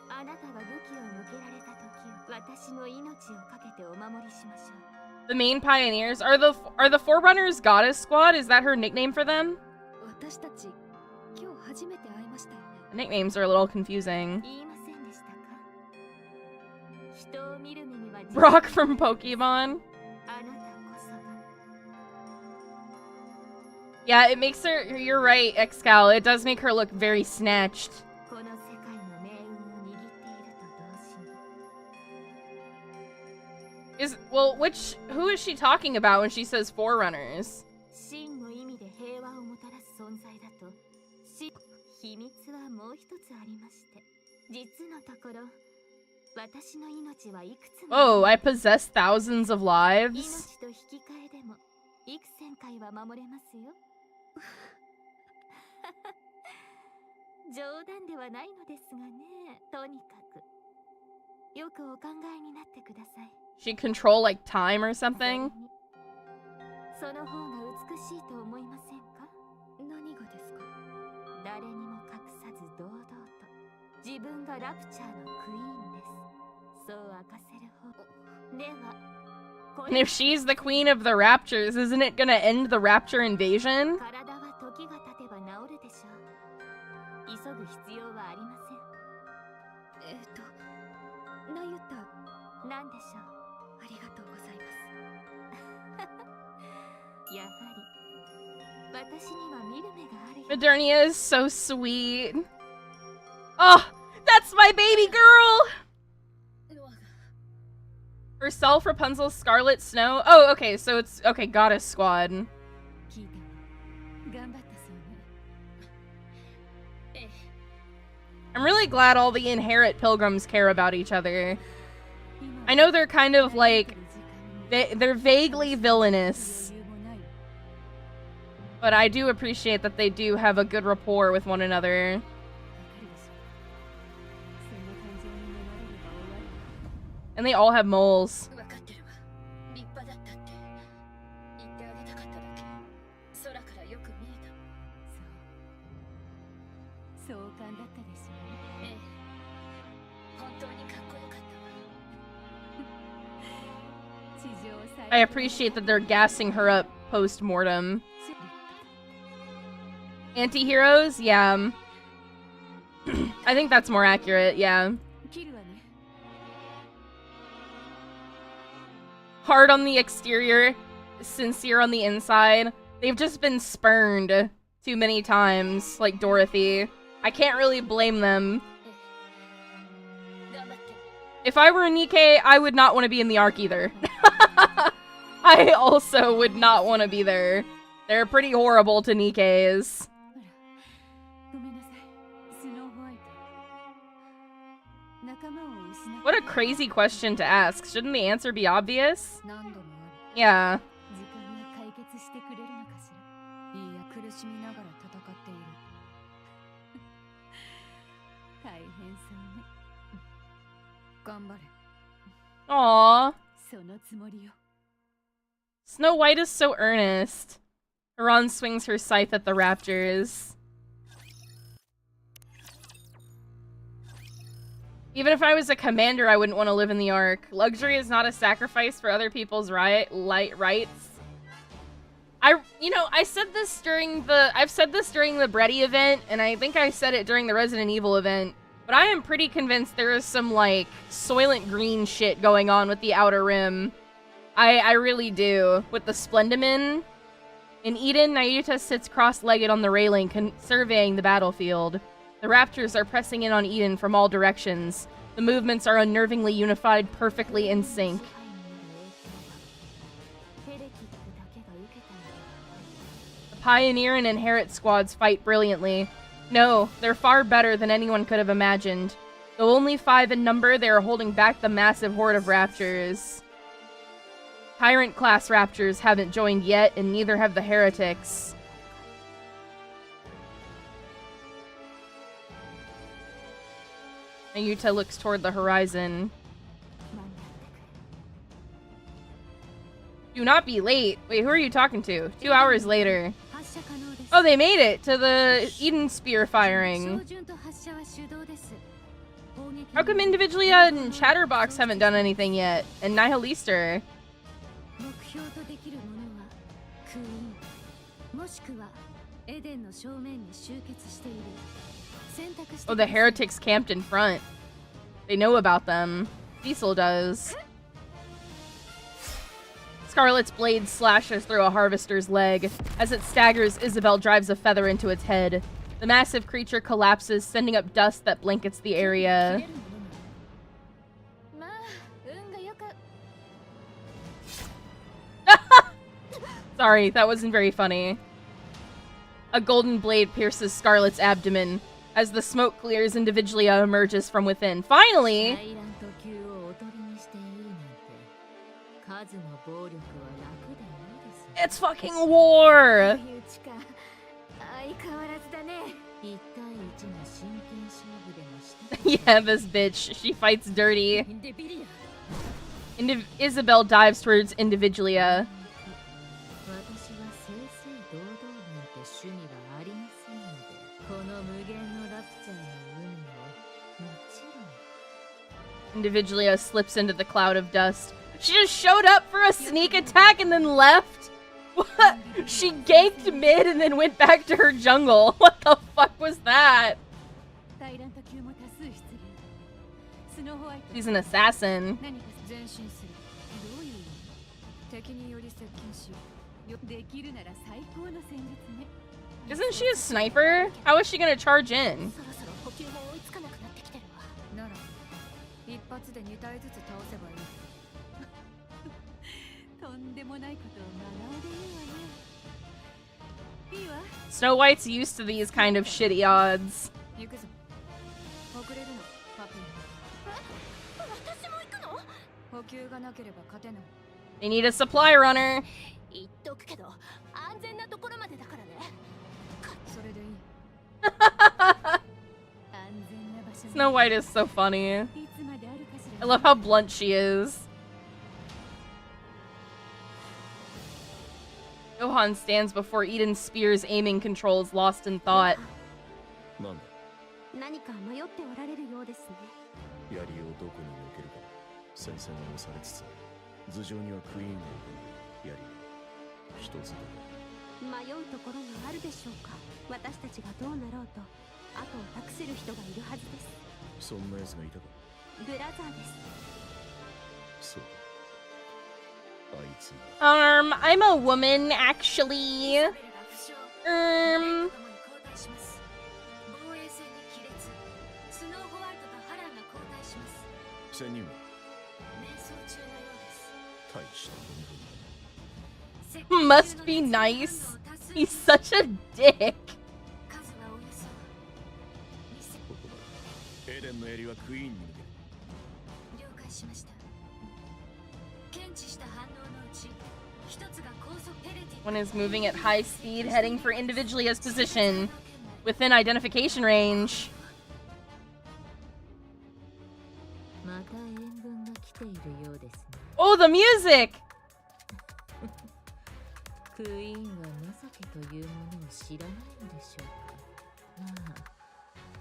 あなたが武器を向けられた時、私の命をかけてお守りしましょう。 The main pioneers? Are the Forerunners Goddess Squad? Is that her nickname for them? 私たち、今日初めて会いましたよね。 The nicknames are a little confusing. 言いませんでしたか？人を見る目には Brock from Pokemon? あなたこそが。 Yeah, it makes her... You're right, Excal. It does make her look very snatched. この世界の命運を握っていると同時に。 Well, who is she talking about when she says Forerunners? 真の意味で平和をもたらす存在だと。秘密はもう一つありまして。実のところ、私の命はいくつも。 Oh, I possess thousands of lives? 命と引き換えでも、幾千回は守れますよ。冗談ではないのですがね。とにかく、よくお考えになってください。 She control, like, time or something? その方が美しいと思いませんか？何がですか？誰にも隠さず堂々と自分がラプチャーのクイーンです。そう明かせる方では、こ And れ if she's the queen of the Raptures, isn't it gonna end the Rapture invasion? 体は時が経てば治るでしょう。急ぐ必要はありません。ナユタ、なんでしょう。ありがとうございます。やはり、私には見る目があるよ。 Modernia is so sweet. Oh, that's my baby girl! Herself, Rapunzel, Scarlet, Snow. Oh, okay, so it's... Okay, Goddess Squad. 聞いたわ。頑張ったそうね。I'm really glad all the inherit pilgrims care about each other. I know they're kind of like... They're vaguely villainous. But I do appreciate that they do have a good rapport with one another. And they all have moles. わかってるわ。立派だったって言ってあげたかっただけ。空からよく見えた。そう。壮観だったでしょう。ええ。本当にかっこよかったわ。地上最 I appreciate that they're gassing her up post-mortem. Anti-heroes? Yeah. I think that's more accurate, yeah. 切るわね。 Hard on the exterior, sincere on the inside. They've just been spurned too many times, like Dorothy. I can't really blame them. If I were a Nikkei, I would not want to be in the arc either. I also would not want to be there. They're pretty horrible to Nikkeis. What a crazy question to ask. Shouldn't the answer be obvious? Yeah. Aww. Snow White is so earnest. Haran swings her scythe at the raptors. Even if I was a commander, I wouldn't want to live in the Ark. Luxury is not a sacrifice for other people's rights. I've said this during the Breddy event, and I think I said it during the Resident Evil event, but I am pretty convinced there is some, like, Soylent Green shit going on with the Outer Rim. I really do. With the Splendimin. In Eden, Nayuta sits cross-legged on the railing, surveying the battlefield. The raptors are pressing in on Eden from all directions. The movements are unnervingly unified, perfectly in sync. The Pioneer and Inherit squads fight brilliantly. No, they're far better than anyone could have imagined. Though only 5 in number, they are holding back the massive horde of raptors. Tyrant-class raptors haven't joined yet, and neither have the heretics. Nayuta looks toward the horizon. Do not be late. Wait, who are you talking to? 2 hours later. Oh, they made it to the Eden Spear firing. How come Individualia and Chatterbox haven't done anything yet? And Nihilister? Oh, the heretics camped in front. They know about them. Cecil does. Scarlet's blade slashes through a harvester's leg. As it staggers, Isabel drives a feather into its head. The massive creature collapses, sending up dust that blankets the area. Sorry, that wasn't very funny. A golden blade pierces Scarlet's abdomen. As the smoke clears, Individualia emerges from within. Finally! It's fucking war! Yeah, this bitch. She fights dirty. Isabel dives towards Individualia. Individualia slips into the cloud of dust. She just showed up for a sneak attack and then left? What? She ganked mid and then went back to her jungle. What the fuck was that? She's an assassin. Isn't she a sniper? How is she gonna charge in? Snow White's used to these kind of shitty odds. They need a supply runner. Snow White is so funny. I love how blunt she is. Johan stands before Eden's spear's aiming controls, lost in thought. I'm a woman, actually. 仙人は大したもんだ。 Must be nice. He's such a dick. エデンの襟はクイーンに向ける。了解しました。検知した反応のうち一つが高速ペレティ One is moving at high speed, heading for Individualia's position within identification range. また援軍が来ているようですね。 Oh, the music! クイーンは情けというものを知らないのでしょうか。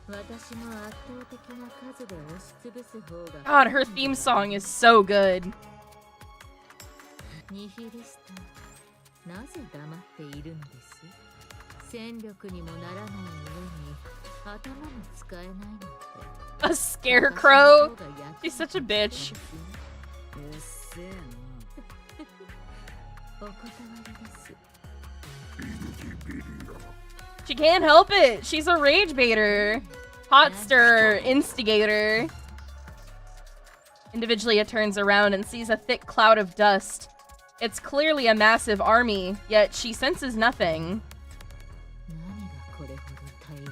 まあ、私も圧倒的な数で押しつぶす方が。 God, her theme song is so good. ニヒリスト、なぜ黙っているのです？戦力にもならない上に頭も使えないので。 A scarecrow? She's such a bitch. うっせえお断りです。 She can't help it. She's a rage baiter. Hot stir instigator. Individualia turns around and sees a thick cloud of dust. It's clearly a massive army, yet she senses nothing. 何がこれほど大量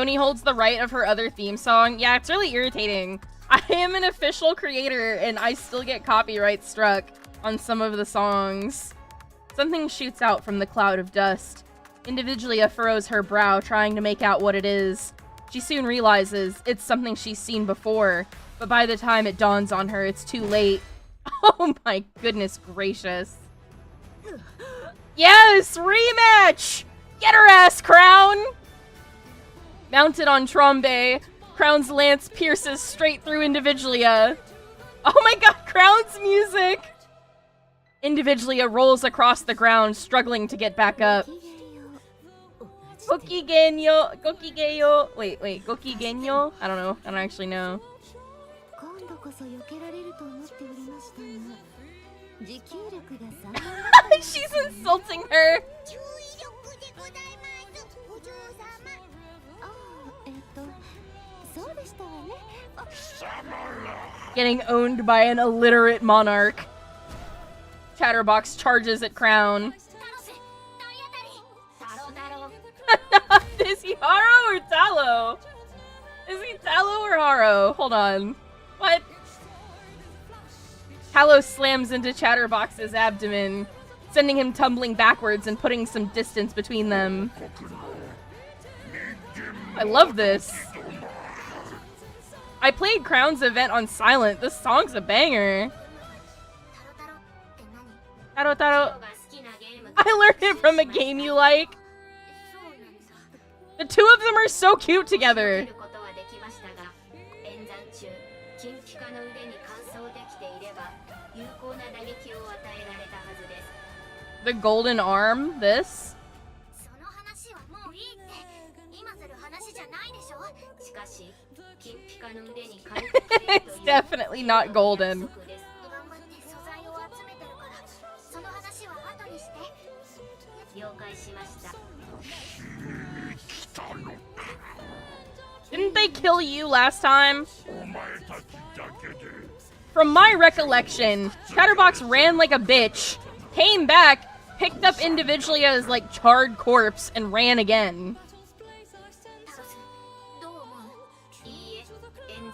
に。 Sony holds the right of her other theme song. Yeah, it's really irritating. I am an official creator and I still get copyright struck on some of the songs. Something shoots out from the cloud of dust. Individualia furrows her brow, trying to make out what it is. She soon realizes it's something she's seen before, but by the time it dawns on her, it's too late. Oh my goodness gracious. Yes! Rematch! Get her ass, Crown! Mounted on Trombe, Crown's lance pierces straight through Individualia. Oh my god, Crown's music! Individualia rolls across the ground, struggling to get back up. Gokigenyo, Gokigeyo. Wait, Gokigenyo? I don't know. I don't actually know. 今度こそ避けられると思っておりましたが、持久力が3万 She's insulting her. 注意力でございますお嬢様。ああ、そうでしたわね。 Getting owned by an illiterate monarch. Chatterbox charges at Crown. タロセ、体当たり。タロタロ。 Is he Haro or Tallow? Is he Tallow or Haro? Hold on. What? Tallow slams into Chatterbox's abdomen, sending him tumbling backwards and putting some distance between them. I love this. I played Crown's event on silent. This song's a banger. タロタロって何？ Taro Taro. が好きなゲーム。 I learned it from a game you like. そうなんだ。 The two of them are so cute together. 見ることはできましたが、演算中、金ピカの腕に完走できていれば、有効な打撃を与えられたはずです。 The golden arm, this. その話はもういいって。今する話じゃないでしょ。しかし、金ピカの腕に回復するという It's definitely not golden. 約束です。頑張って素材を集めてるから、その話は後にして。了解しました。 Didn't they kill you last time? From my recollection, Chatterbox ran like a bitch, came back, picked up Individualia's like charred corpse, and ran again. タロス、どう思う？いいえ、演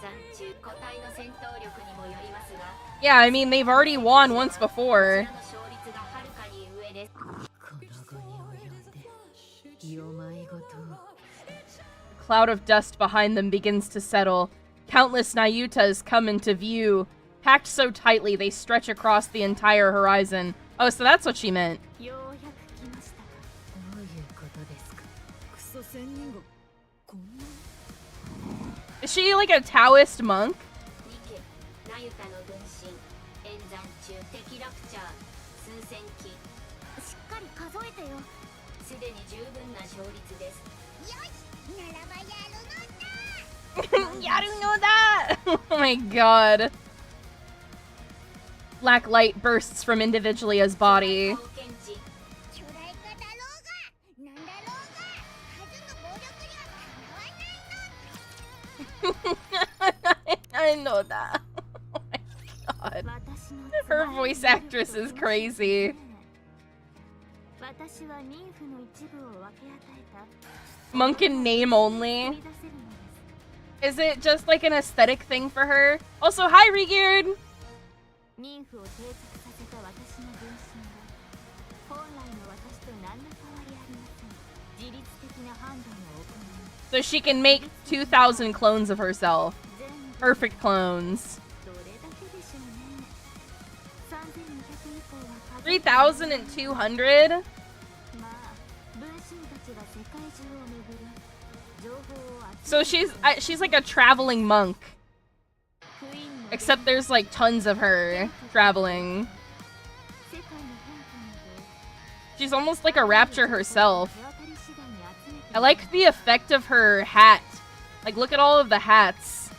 算中、個体の戦闘力にもよりますが、 Yeah, I mean, they've already won once こ before. ちらの勝率がはるかに上です。この後に及んで、よまいごとを。 A cloud of dust behind them begins to settle. Countless Nayutas come into view, packed so tightly they stretch across the entire horizon. Oh, so that's what she meant. ようやく来ました。どういうことですか？クソ仙人がこんな Is she like a Taoist monk? ニケ、ナユタの分身、演算中、敵ラプチャー、数千機。しっかり数えてよ。すでに十分な勝率です。よし、ならばやるのだ。 Yarunoda! Oh my god. Black light bursts from Individualia's body. 貢献値。巨大化だろうが、なんだろうが、数の暴力にはかなわないの。Noda. Oh my god. Her voice actress is crazy. Monk in name only. Is it just like an aesthetic thing for her? Also, hi Regeared! So she can make 2,000 clones of herself. Perfect clones. 3,200? So she's like a traveling monk. Except there's like tons of her traveling. She's almost like a rapture herself. I like the effect of her hat. Like, look at all of the hats.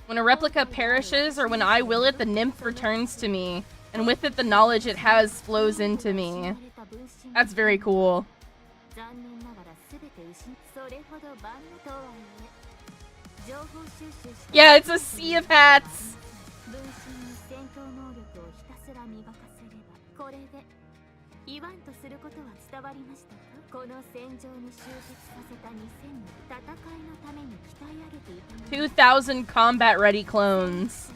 When a replica perishes, or when I will it, the nymph returns to me, and with it the knowledge it has flows into me. That's very cool. Yeah, it's a sea of hats. "2,000 combat-ready clones."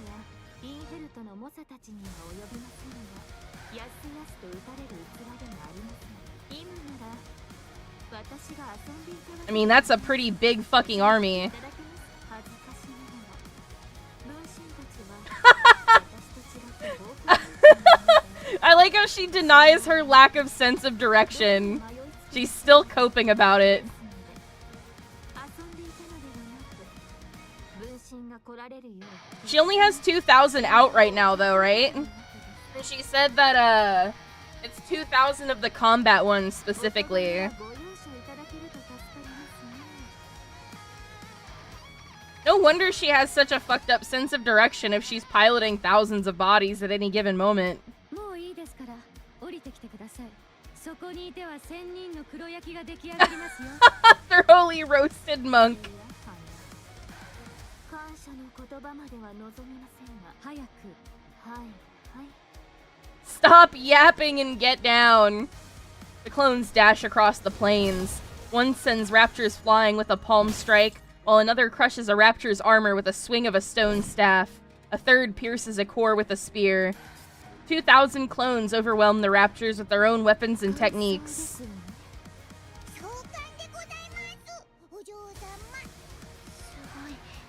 I mean, that's a pretty big fucking army. I like how she denies her lack of sense of direction. She's still coping about it. She only has 2,000 out right now, though, right? And she said that, it's 2,000 of the combat ones, specifically. No wonder she has such a fucked up sense of direction if she's piloting thousands of bodies at any given moment. Thoroughly roasted monk. Stop yapping and get down. The clones dash across the plains. One sends raptors flying with a palm strike, while another crushes a raptor's armor with a swing of a stone staff. A third pierces a core with a spear. 2,000 clones overwhelm the raptors with their own weapons and techniques.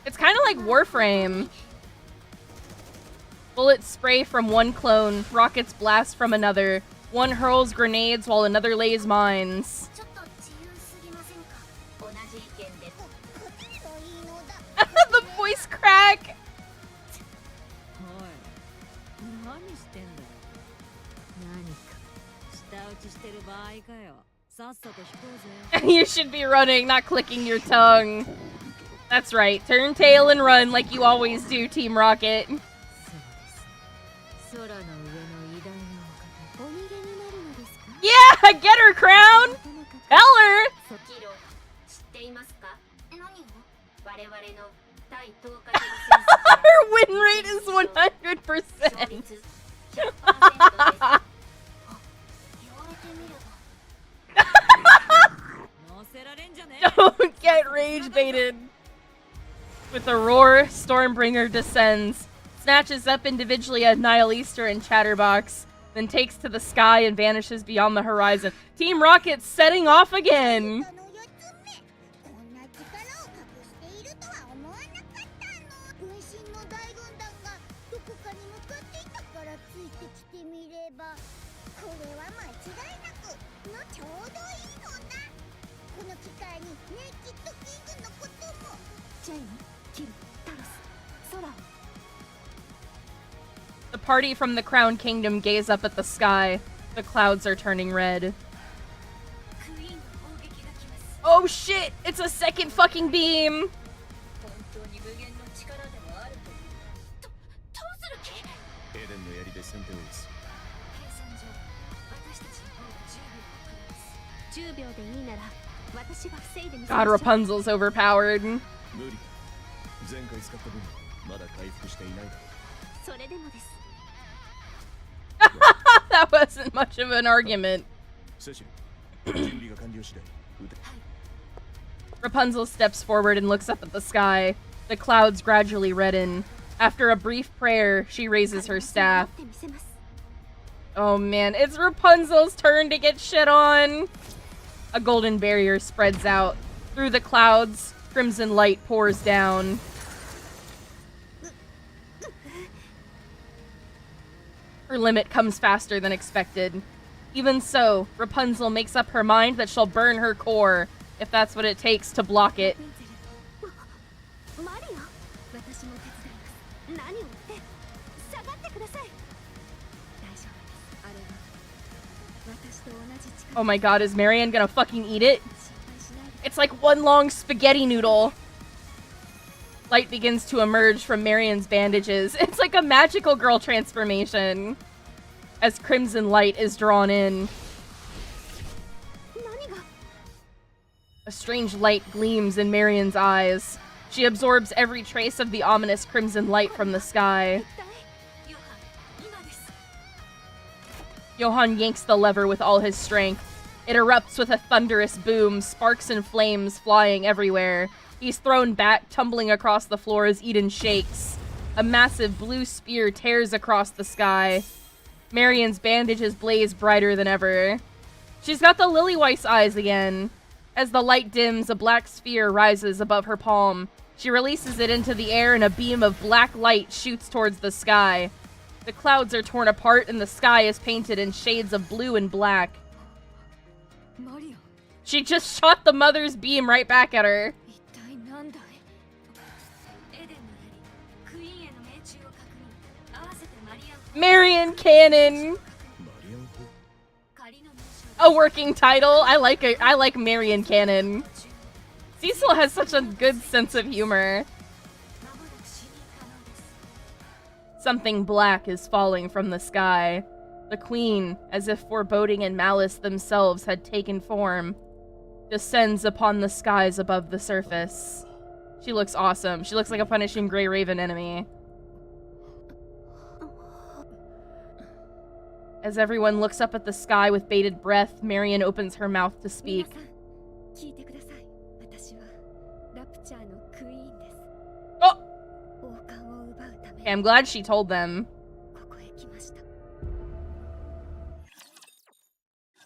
It's kind of like Warframe. Bullets spray from one clone, rockets blast from another. One hurls grenades while another lays mines. The voice crack! You should be running, not clicking your tongue. That's right, turn tail and run like you always do, Team Rocket. Yeah, get her, Crown! Tell her! Her win rate is 100%. Don't get rage baited. With a roar, Stormbringer descends, snatches up individually a Nihilister and Chatterbox, then takes to the sky and vanishes beyond the horizon. Team Rocket setting off again! The party from the Crown Kingdom gaze up at the sky. The clouds are turning red. Oh shit! It's a second fucking beam! God, Rapunzel's overpowered. 無理だ。前回使った分まだ回復していないだろ That wasn't much of an argument. セシル、準備が完了次第撃て。 Rapunzel steps forward and looks up at the sky. The clouds gradually redden. After a brief prayer, she raises her staff. Oh man, it's Rapunzel's turn to get shit on. A golden barrier spreads out. Through the clouds, crimson light pours down. Her limit comes faster than expected. Even so, Rapunzel makes up her mind that she'll burn her core, if that's what it takes to block it. Oh my god, is Marion gonna fucking eat it? It's like one long spaghetti noodle. Light begins to emerge from Marion's bandages. It's like a magical girl transformation. As crimson light is drawn in. A strange light gleams in Marion's eyes. She absorbs every trace of the ominous crimson light from the sky. Johann yanks the lever with all his strength. It erupts with a thunderous boom, sparks and flames flying everywhere. He's thrown back, tumbling across the floor as Eden shakes. A massive blue spear tears across the sky. Marion's bandages blaze brighter than ever. She's got the lily-white eyes again. As the light dims, a black sphere rises above her palm. She releases it into the air and a beam of black light shoots towards the sky. The clouds are torn apart and the sky is painted in shades of blue and black. She just shot the mother's beam right back at her. Marion Cannon! A working title. I like it. I like Marion Cannon. Cecil has such a good sense of humor. Something black is falling from the sky. The queen, as if foreboding and malice themselves had taken form, descends upon the skies above the surface. She looks awesome. She looks like a punishing Grey Raven enemy. As everyone looks up at the sky with bated breath, Marion opens her mouth to speak. Oh! Okay, I'm glad she told them.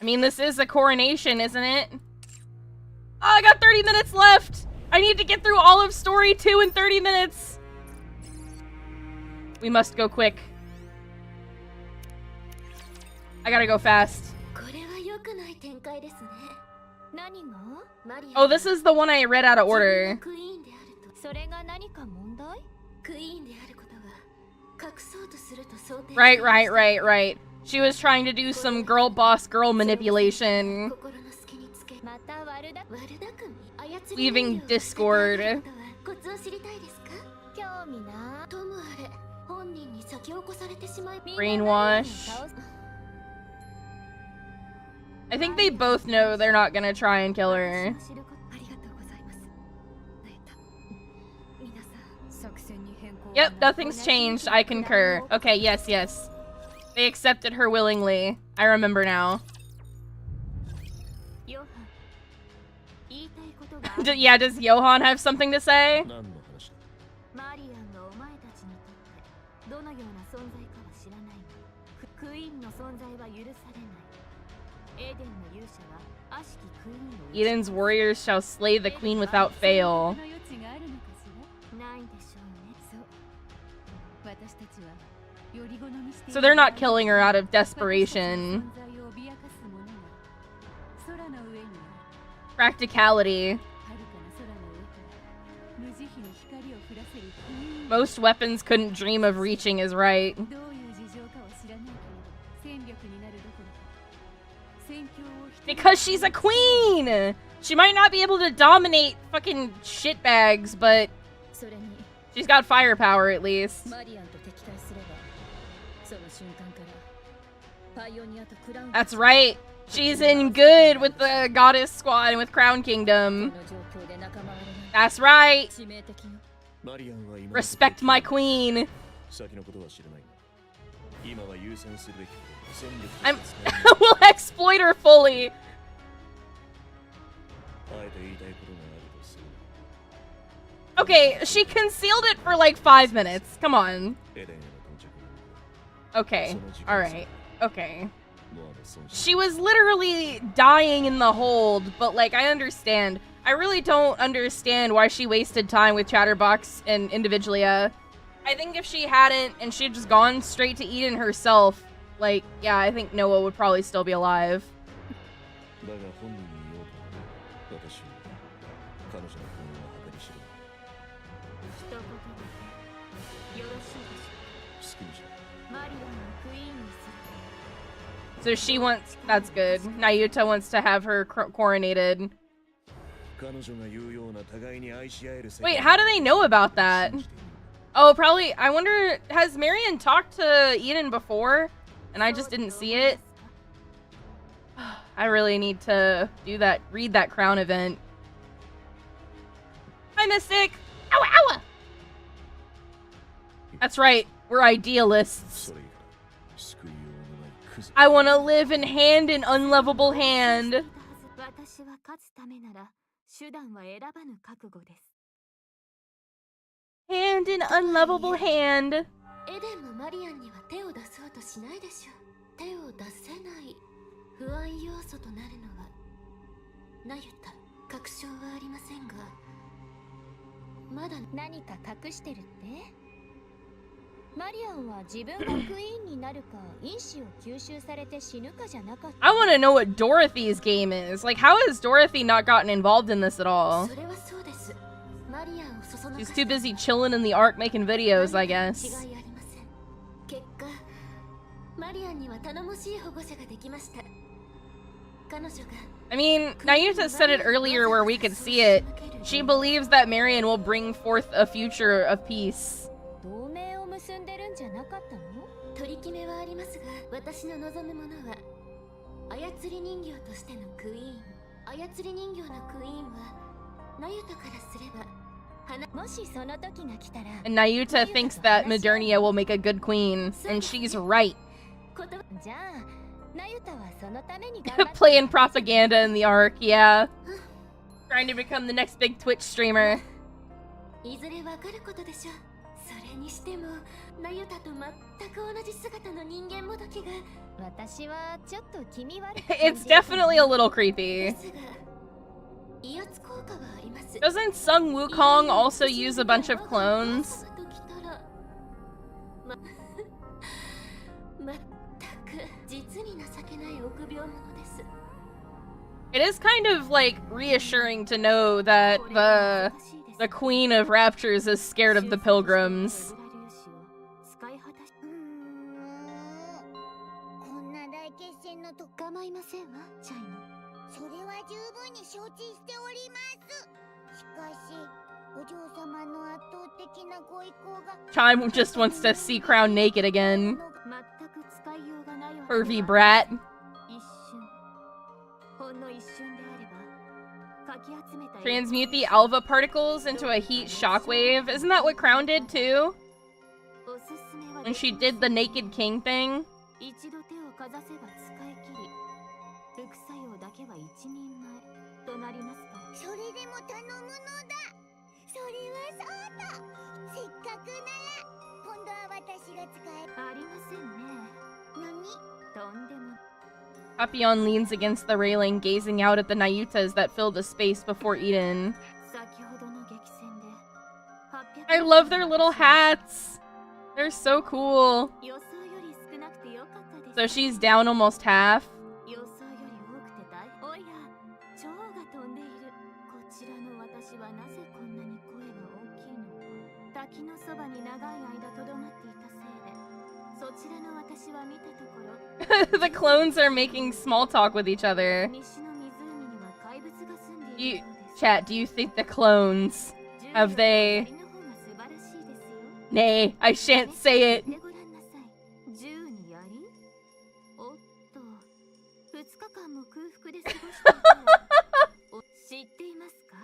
I mean, this is a coronation, isn't it? Oh, I got 30 minutes left! I need to get through all of story 2 in 30 minutes! We must go quick. I gotta go fast. Oh, this is the one I read out of order. Right. She was trying to do some girl boss girl manipulation. Leaving Discord. Brainwash. I think they both know they're not gonna try and kill her. Yep, nothing's changed. I concur. Okay, yes. They accepted her willingly. I remember now. Yeah, does Johann have something to say? Eden's warriors shall slay the queen without fail. So they're not killing her out of desperation. Practicality. Most weapons couldn't dream of reaching his right. Because she's a queen! She might not be able to dominate fucking shitbags, but she's got firepower at least. That's right. She's in good with the Goddess Squad and with Crown Kingdom. That's right. Respect my queen. We'll exploit her fully. Okay, she concealed it for like 5 minutes. Come on. Okay, alright. Okay. She was literally dying in the hold, but like, I understand. I really don't understand why she wasted time with Chatterbox and Individualia. I think if she hadn't, and she'd just gone straight to Eden herself, like, yeah, I think Noah would probably still be alive. So she wants, that's good. Nayuta wants to have her coronated. Wait, how do they know about that? Oh, probably, I wonder, has Marion talked to Eden before? And I just didn't see it? I really need to do that, read that Crown event. Hi, Mystic! Ow, ow! That's right, we're idealists. I want to live in hand in unlovable hand. Hand in unlovable hand. エデンもマリアンには手を出そうとしないでしょ。手を出せない不安要素となるのはナユタ、確証はありませんが、まだ何か隠してるって？マリアンは自分がクイーンになるか因子を吸収されて死ぬかじゃなかった。 I want to know what Dorothy's game is. Like, how has Dorothy not gotten involved in this at all? それはそうです。マリアンをそそのか She's too busy chilling in the Ark making videos, I guess. 違いありません。結果、マリアンには頼もしい保護者ができました。彼女が I mean, Nayuta said it earlier where we could see it. She believes that Marion will bring forth a future of peace. 同盟を結んでるんじゃなかったの？取り決めはありますが、私の望むものは操り人形としてのクイーン。操り人形のクイーンはナユタからすればもしその時が来たら And Nayuta thinks that Modernia will make a good queen, and she's right. じゃあナユタはそのために Playing propaganda in the Ark, yeah. Trying to become the next big Twitch streamer. いずれわかることでしょう。それにしてもナユタと全く同じ姿の人間もどきが私はちょっと気味悪い It's definitely a little creepy. ですが威圧効果はあります。 Doesn't Sung Wukong also use a bunch of clones? まったく実に情けない臆病者です。 It is kind of like reassuring to know that the Queen of Raptures is scared of the pilgrims. こんな大決戦のと構いませんわ、チャイム。それは十分に承知しております。しかし、お嬢様の圧倒的なご意向が Chime just wants to see Crown naked again. 全く使いようがないわ。 Pervy brat. 一瞬、ほんの一瞬であれば、かき集めた Transmute the alva particles into a heat shockwave. Isn't that what Crown did too? おすすめは When she did the Naked King thing? 一度手をかざせば使い切り、副作用だけは一人前となりますか。それでも頼むのだ。それはそうだ。せっかくなら今度は私が使えありませんね。何？とんでも。 Papillon leans against the railing, gazing out at the Nayutas that fill the space before Eden. 先ほどの激戦で I love their little hats! They're so cool. 予想より少なくてよかったです。 So she's down almost half. 予想より多くて大おや蝶が飛んでいる。こちらの私はなぜこんなに声が大きいのか。滝のそばに長い間とどまっていたせいでそちらの私は見たところ The clones are making small talk with each other. 西の湖には怪物が住んでいる You, ようです。 chat, do you think the clones have they? 銃より槍の方が素晴らしいですよ。 Nay, I shan't say it. でごらんなさい。銃に槍？おっと間も空腹で過ごしていたら知っていますか？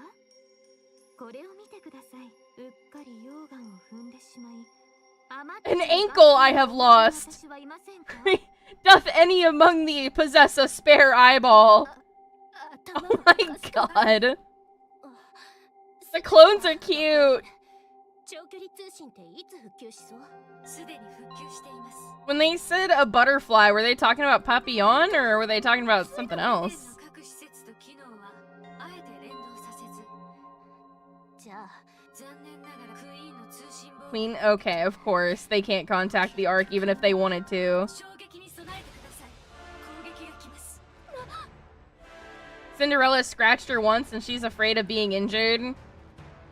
これを見てください。うっかり溶岩を踏んでしまい An ankle I have lost. Doth any among thee possess a spare eyeball? Oh my god. The clones are cute. When they said a butterfly, were they talking about Papillon or were they talking about something else? Queen? Okay, of course. They can't contact the Ark even if they wanted to. Cinderella scratched her once and she's afraid of being injured.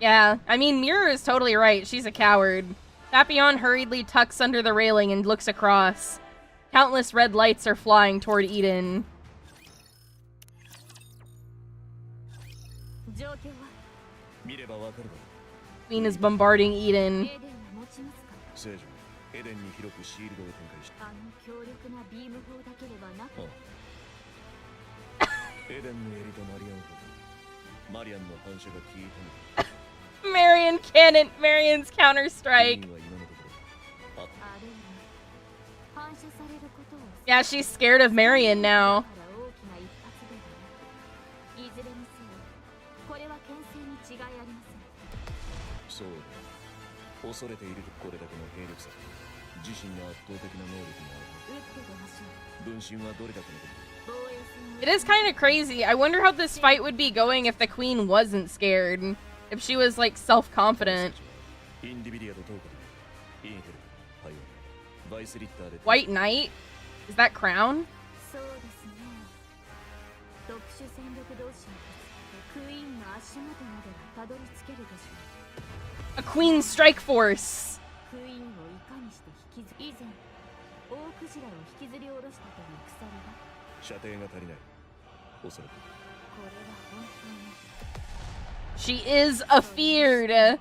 Yeah, I mean, Mirror is totally right. She's a coward. Papillon hurriedly tucks under the railing and looks across. Countless red lights are flying toward Eden. Queen is bombarding Eden. Marion's Counter-Strike. Yeah, she's scared of Marion now. It is kind of crazy. I wonder how this fight would be going if the queen wasn't scared. If she was, like, self-confident. White Knight? Is that Crown? A Queen Strike Force! She is afeared!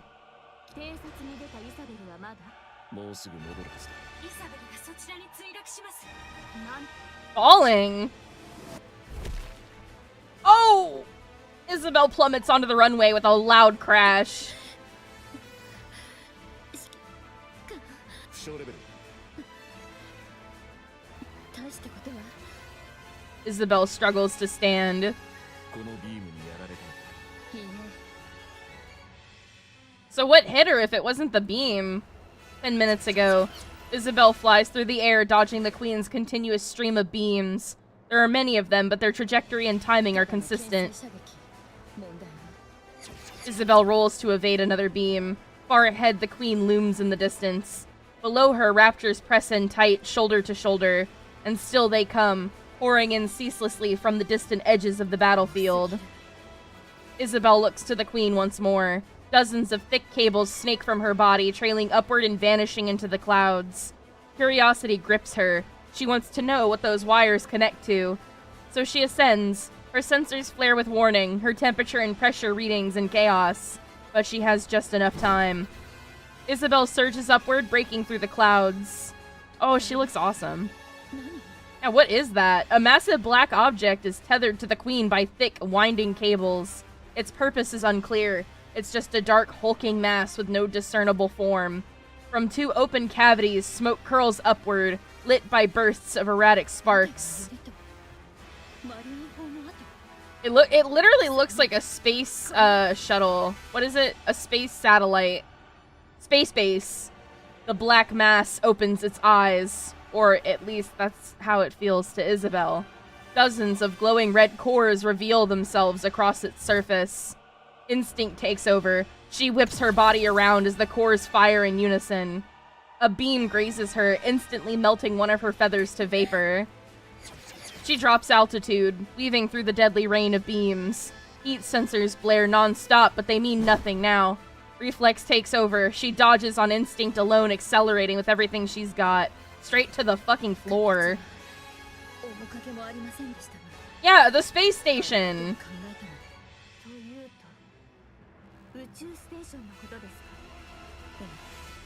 Falling? Oh! Isabel plummets onto the runway with a loud crash. Isabel struggles to stand. So what hit her if it wasn't the beam? 10 minutes ago, Isabel flies through the air, dodging the queen's continuous stream of beams. There are many of them, but their trajectory and timing are consistent. Isabel rolls to evade another beam. Far ahead, the queen looms in the distance. Below her, raptors press in tight, shoulder to shoulder, and still they come, pouring in ceaselessly from the distant edges of the battlefield. Isabel looks to the queen once more. Dozens of thick cables snake from her body, trailing upward and vanishing into the clouds. Curiosity grips her. She wants to know what those wires connect to. So she ascends. Her sensors flare with warning, her temperature and pressure readings in chaos. But she has just enough time. Isabel surges upward, breaking through the clouds. Oh, she looks awesome. Now, what is that? A massive black object is tethered to the queen by thick, winding cables. Its purpose is unclear. It's just a dark, hulking mass with no discernible form. From two open cavities, smoke curls upward, lit by bursts of erratic sparks. It literally looks like a space shuttle. What is it? A space satellite. Space base. The black mass opens its eyes, or at least that's how it feels to Isabel. Dozens of glowing red cores reveal themselves across its surface. Instinct takes over. She whips her body around as the cores fire in unison. A beam grazes her, instantly melting one of her feathers to vapor. She drops altitude, weaving through the deadly rain of beams. Heat sensors blare non-stop, but they mean nothing now. Reflex takes over. She dodges on instinct alone, accelerating with everything she's got. Straight to the fucking floor. Yeah, the space station!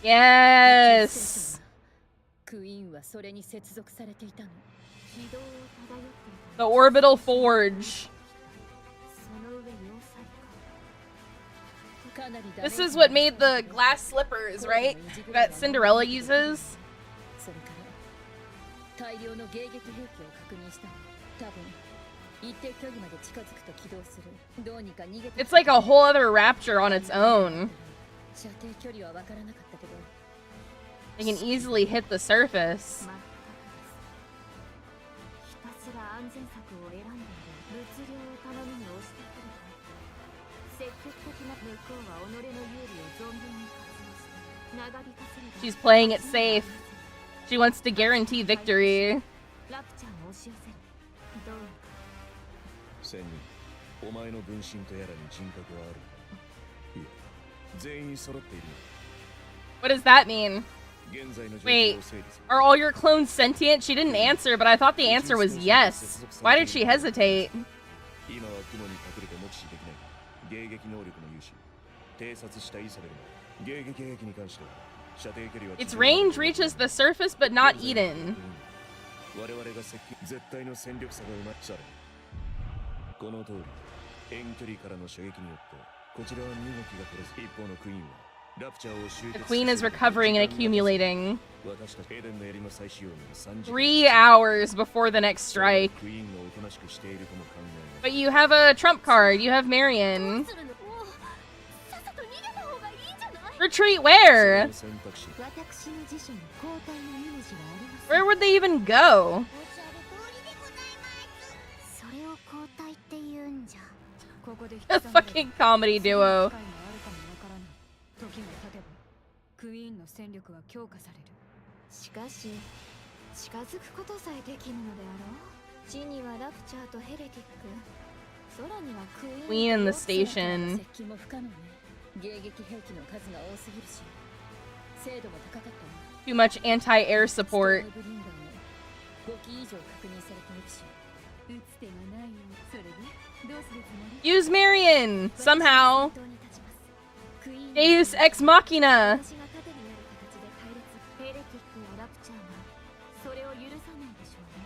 Yes! The orbital forge. その上要塞か。かなり This is what made the glass slippers, right? That Cinderella uses. それから大量の迎撃兵器を確認したわ。多分一定距離まで近づくと起動する。どうにか逃げて。 It's like a whole other rapture on its own. 射程距離はわからなかったけど。 They can easily hit the surface. 全くです。ひたすら安全策を選んでいる物量を頼みに押してくるから積極的な向こうは己の有利を存分に活用して長引かせれば She's playing it safe. She wants to guarantee victory. ラプチャーを押し寄せる。どうにか仙人、お前の分身とやらに人格はあるのか。いや、全員揃っている。 What does that mean? 現在の状況 Wait, を整理する。 are all your clones sentient? She didn't answer, but I thought the answer was yes. Why did she hesitate? 今は雲に隠れて目視できない迎撃能力の有志。偵察したイサベルの迎撃兵器に関しては射程距離は Its range reaches the surface, but not Eden. 我々が接近絶対の戦力差が生まされこの通り遠距離からの射撃によってこちらは身動きが取れず一方のクイーンはラプチャーを集 The 結 queen is recovering and accumulating. 私たちエデンの槍の再使用に3時間 3 hours before the next strike. クイーンがおとなしくしているとも考え But you have a trump card. You have Marion. するの。もうさっさと逃げた方がいいんじゃない？ Retreat そ where? の選択肢私の辞書に交代のイメージはありません。 Where would they even go? おっしゃる通りでございます。それを交代って言うんじゃ。ここで A fucking comedy duo. 機会もあるかもわからない。時が経てばクイーンの戦力は強化される。しかし近づくことさえできるのであろう。地にはラプチャーとヘレティック、空にはクイーン。 Queen in the station. 接近も不可能ね。迎撃兵器の数が多すぎるし精度も高かったわ。 Too much anti-air support. ブリンガーも5機以上確認されているし。打つ手がないよ。それでどうするつもり？ Use Marion! Somehow. 先頭に立ちますクイーン。 Deus Ex Machina. 私が盾になる形で対立。ヘレティックやラプチャーがそれを許さないでしょうね。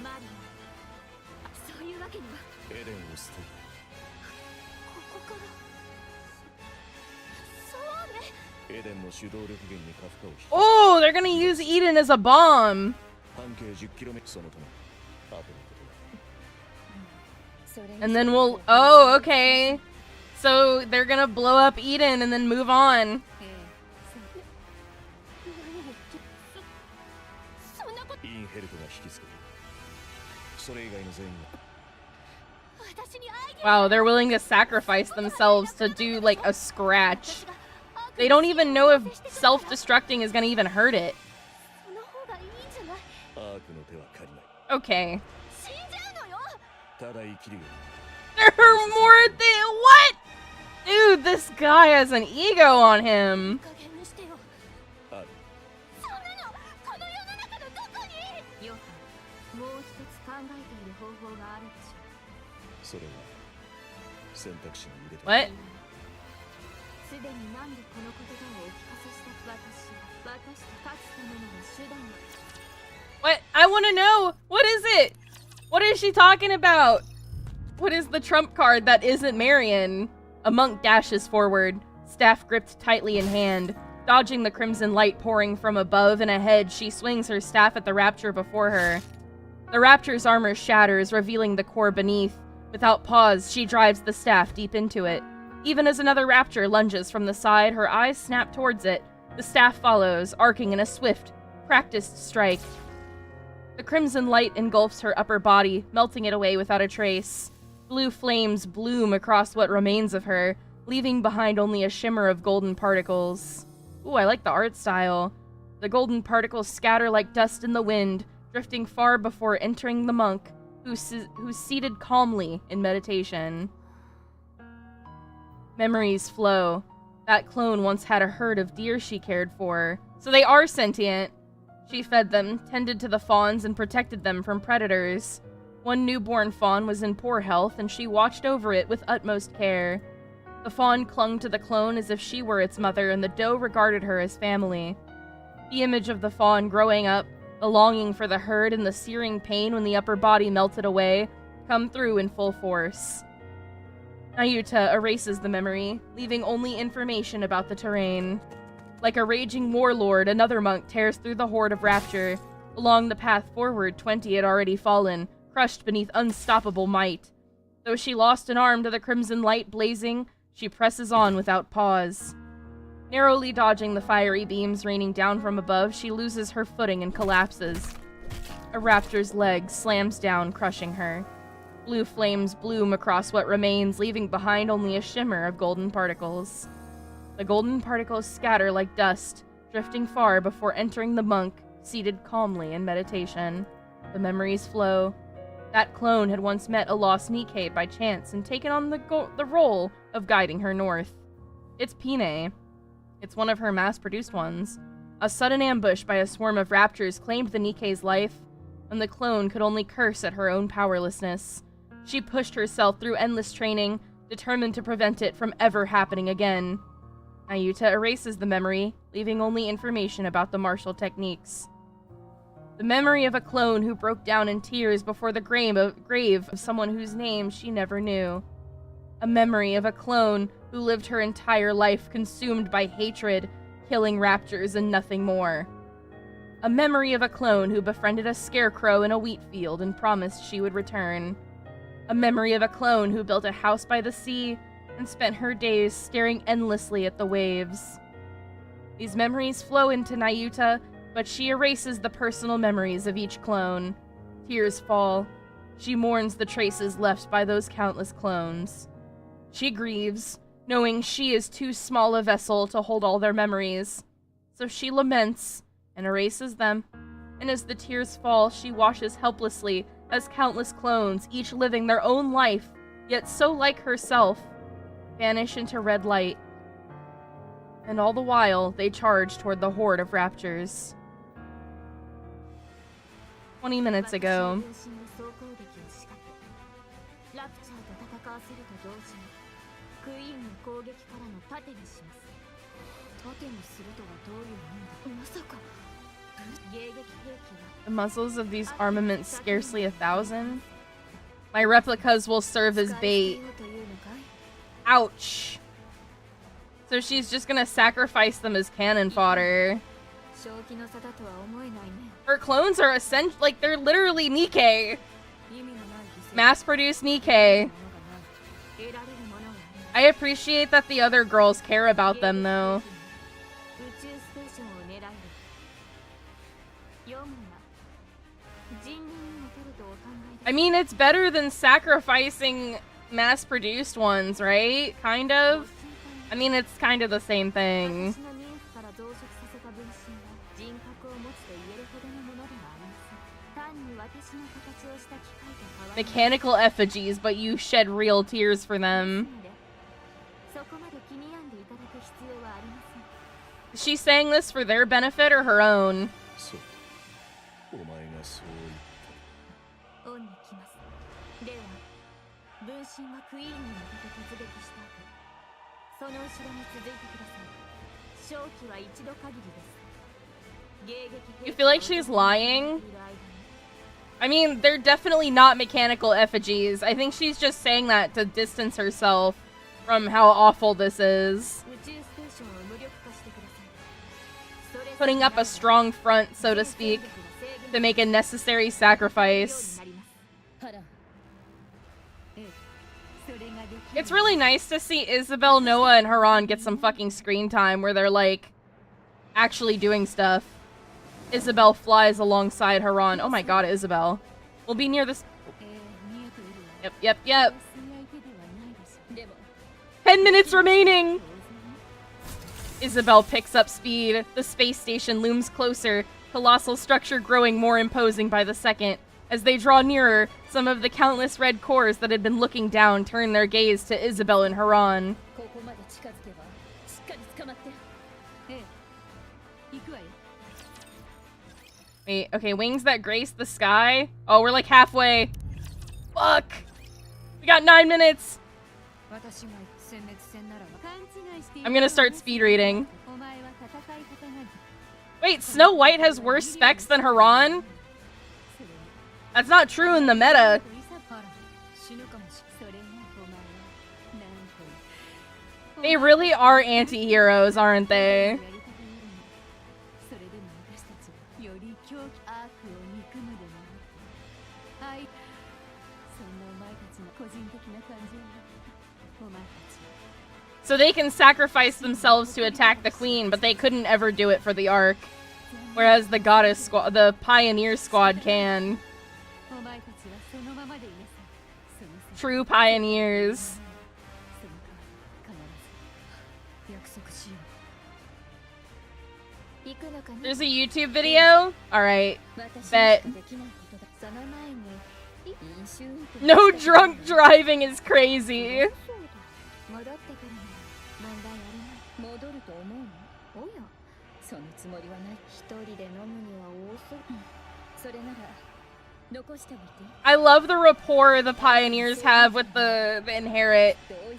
マリア、そういうわけには。エデンを捨てここからそうね。エデンの主導力源にカフカを引き Oh, they're gonna use Eden as a bomb. 半径 10km そのため後のことだ And then we'll... Oh, okay. So they're gonna blow up Eden and then move on. そんなことインヘルトが引きつけるそれ以外の全員は私にアイデア Wow, they're willing to sacrifice themselves to do, like, a scratch. They don't even know if self-destructing is gonna even hurt it. その方がいいんじゃない？アークの手は借りない Okay. 死んじゃうのよ。ただ生きるよ There are more than... What? Dude, this guy has an ego on him. 加減にしてよ。あるそんなのこの世の中のどこに？ヨハン、もう一つ考えている方法があるでしょう。それは選択肢に入れて What? すでに何でこの言葉をお聞かせした私と勝つための手段を。 What? I want to know. What is it? What is she talking about? What is the trump card that isn't Marion? A monk dashes forward, staff gripped tightly in hand. Dodging the crimson light pouring from above and ahead, she swings her staff at the rapture before her. The rapture's armor shatters, revealing the core beneath. Without pause, she drives the staff deep into it. Even as another rapture lunges from the side, her eyes snap towards it. The staff follows, arcing in a swift, practiced strike. The crimson light engulfs her upper body, melting it away without a trace. Blue flames bloom across what remains of her, leaving behind only a shimmer of golden particles. Ooh, I like the art style. The golden particles scatter like dust in the wind, drifting far before entering the monk, who's seated calmly in meditation. Memories flow. That clone once had a herd of deer she cared for. So they are sentient. She fed them, tended to the fawns, and protected them from predators. One newborn fawn was in poor health, and she watched over it with utmost care. The fawn clung to the clone as if she were its mother, and the doe regarded her as family. The image of the fawn growing up, The longing for the herd and the searing pain when the upper body melted away come through in full force. Nayuta erases the memory, leaving only information about the terrain. Like a raging warlord, another monk tears through the horde of rapture. Along the path forward, 20 had already fallen, crushed beneath unstoppable might. Though she lost an arm to the crimson light blazing, she presses on without pause. Narrowly dodging the fiery beams raining down from above, she loses her footing and collapses. A raptor's leg slams down, crushing her. Blue flames bloom across what remains, leaving behind only a shimmer of golden particles. The golden particles scatter like dust, drifting far before entering the monk, seated calmly in meditation. The memories flow. That clone had once met a lost Nikkei by chance and taken on the role of guiding her north. It's Pine. It's one of her mass-produced ones. A sudden ambush by a swarm of raptors claimed the Nikkei's life, and the clone could only curse at her own powerlessness. She pushed herself through endless training, determined to prevent it from ever happening again. Nayuta erases the memory, leaving only information about the martial techniques. The memory of a clone who broke down in tears before the grave of someone whose name she never knew. A memory of a clone who lived her entire life consumed by hatred, killing raptors and nothing more. A memory of a clone who befriended a scarecrow in a wheat field and promised she would return. A memory of a clone who built a house by the sea and spent her days staring endlessly at the waves. These memories flow into Nayuta, but she erases the personal memories of each clone. Tears fall. She mourns the traces left by those countless clones. She grieves, knowing she is too small a vessel to hold all their memories. So she laments and erases them. And as the tears fall, she washes helplessly as countless clones, each living their own life, yet so like herself, vanish into red light. And all the while, they charge toward the horde of raptors. 20 minutes ago. The muzzles of these armaments scarcely 1,000. My replicas will serve as bait. Ouch. So she's just gonna sacrifice them as cannon fodder. Her clones are like, they're literally Nikkei. Mass-produced Nikkei. I appreciate that the other girls care about them, though. I mean, it's better than sacrificing mass-produced ones, right? Kind of. I mean, it's kind of the same thing. Mechanical effigies, but you shed real tears for them. Is she saying this for their benefit or her own? You feel like she's lying? I mean, they're definitely not mechanical effigies. I think she's just saying that to distance herself from how awful this is. Putting up a strong front, so to speak, to make a necessary sacrifice. It's really nice to see Isabel, Noah, and Haran get some fucking screen time where they're, like, actually doing stuff. Isabel flies alongside Haran. Oh my god, Isabel. We'll be near this... Yep. 10 minutes remaining! Isabel picks up speed. The space station looms closer, colossal structure growing more imposing by the second. As they draw nearer, some of the countless red cores that had been looking down turn their gaze to Isabel and Haran. Wait, okay, wings that grace the sky? Oh, we're like halfway. Fuck! We got 9 minutes! I'm gonna start speed reading. Wait, Snow White has worse specs than Haran? That's not true in the meta. They really are anti-heroes, aren't they? So they can sacrifice themselves to attack the queen, but they couldn't ever do it for the Ark. Whereas the goddess squad, the pioneer squad can. True pioneers. There's a YouTube video? Alright. Bet. No drunk driving is crazy. 戻ってくるの問題ありない戻ると思うのおやそのつもりはない一人で飲むには多そうそれなら残しておいて I love the rapport the pioneers have with the inherit.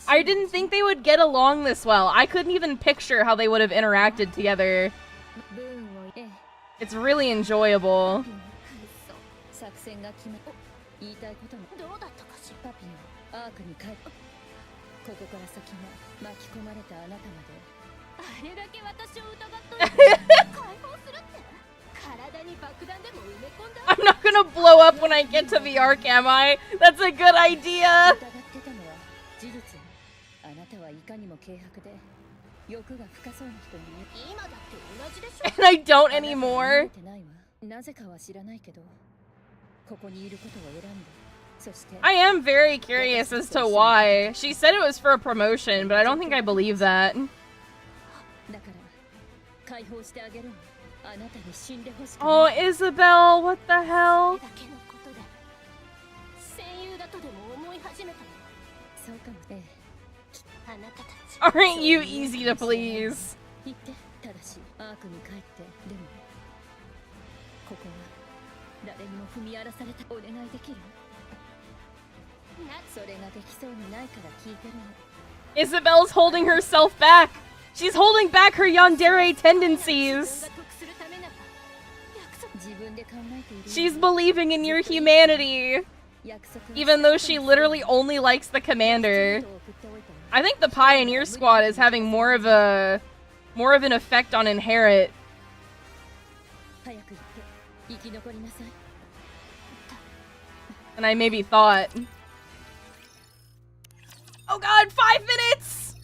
I didn't think they would get along this well. I couldn't even picture how they would have interacted together. It's really enjoyable. 作戦が決め言いたいこともどうだったかしパピオアークに帰ってここから先も巻き込まれたあなたまであれだけ私を疑っといて解放するって体に爆弾でも埋め込んだ I'm not gonna blow up when I get to the Ark, am I? That's a good idea! 疑ってたのは事実あなたはいかにも軽薄で欲が深そうな人に今だって同じでしょ And I don't anymore. なぜかは知らないけどここにいることを選んで I am very curious as to why. She said it was for a promotion, but I don't think I believe that. Oh, Isabel, what the hell? Aren't you easy to please? Isabel's holding herself back. She's holding back her yandere tendencies. She's believing in your humanity, even though she literally only likes the commander. I think the pioneer squad is having more of an effect on inherit. And I maybe thought. Oh god, 5 minutes!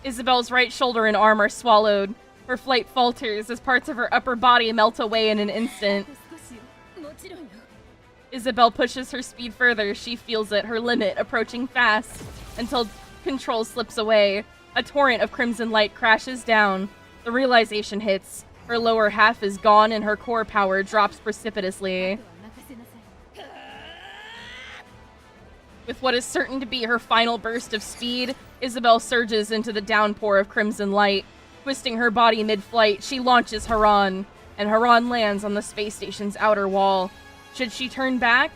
Isabel's right shoulder and arm are swallowed. Her flight falters as parts of her upper body melt away in an instant. Isabel pushes her speed further. She feels it, her limit, approaching fast, until control slips away. A torrent of crimson light crashes down. The realization hits. Her lower half is gone and her core power drops precipitously. With what is certain to be her final burst of speed, Isabel surges into the downpour of crimson light. Twisting her body mid-flight, she launches Haran, and Haran lands on the space station's outer wall. Should she turn back?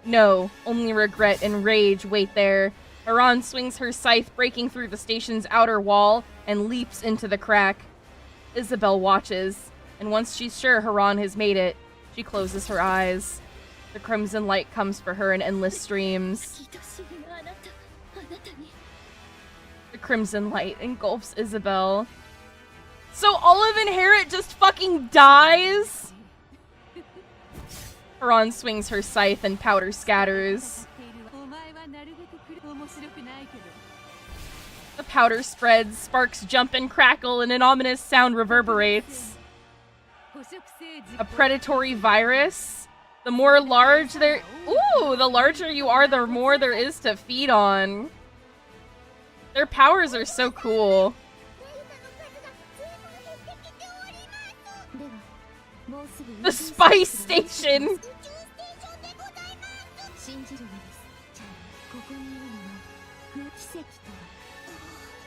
No, only regret and rage wait there. Haran swings her scythe, breaking through the station's outer wall, and leaps into the crack. Isabel watches, and once she's sure Haran has made it, she closes her eyes. The crimson light comes for her in endless streams. The crimson light engulfs Isabel. So all of Inherit just fucking dies? Haran swings her scythe and powder scatters. The powder spreads, sparks jump and crackle, and an ominous sound reverberates. A predatory virus? The more large there... Ooh, the larger you are, the more there is to feed on. Their powers are so cool. The spice station!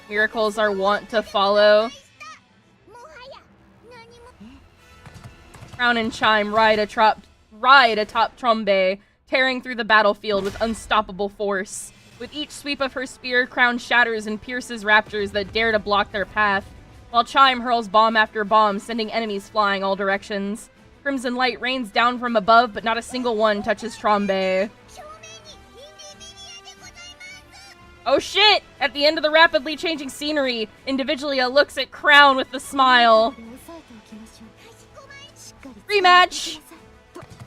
Miracles are wont to follow. Crown and Chime ride atop Trombe, tearing through the battlefield with unstoppable force. With each sweep of her spear, Crown shatters and pierces raptors that dare to block their path. while Chime hurls bomb after bomb, sending enemies flying all directions. Crimson light rains down from above, but not a single one touches Trombe. Oh shit! At the end of the rapidly changing scenery, Individualia looks at Crown with a smile. Rematch!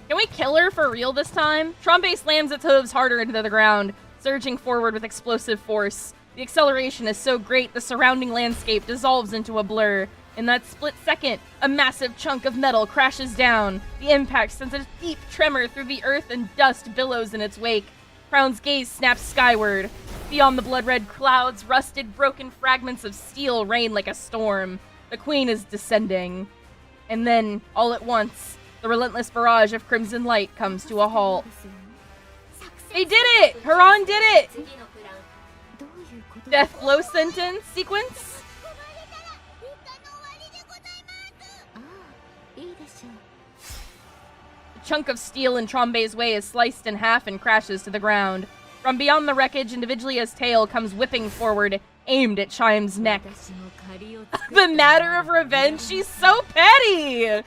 Can we kill her for real this time? Trombe slams its hooves harder into the ground, surging forward with explosive force. The acceleration is so great the surrounding landscape dissolves into a blur. In that split second, a massive chunk of metal crashes down. The impact sends a deep tremor through the earth and dust billows in its wake. Crown's gaze snaps skyward. Beyond the blood-red clouds, rusted, broken fragments of steel rain like a storm. The queen is descending. And then, all at once, the relentless barrage of crimson light comes to a halt. They did it! Haran did it! Death blow sentence sequence? A chunk of steel in Trombe's way is sliced in half and crashes to the ground. From beyond the wreckage, Individualia's tail comes whipping forward, aimed at Chime's neck. The matter of revenge? She's so petty!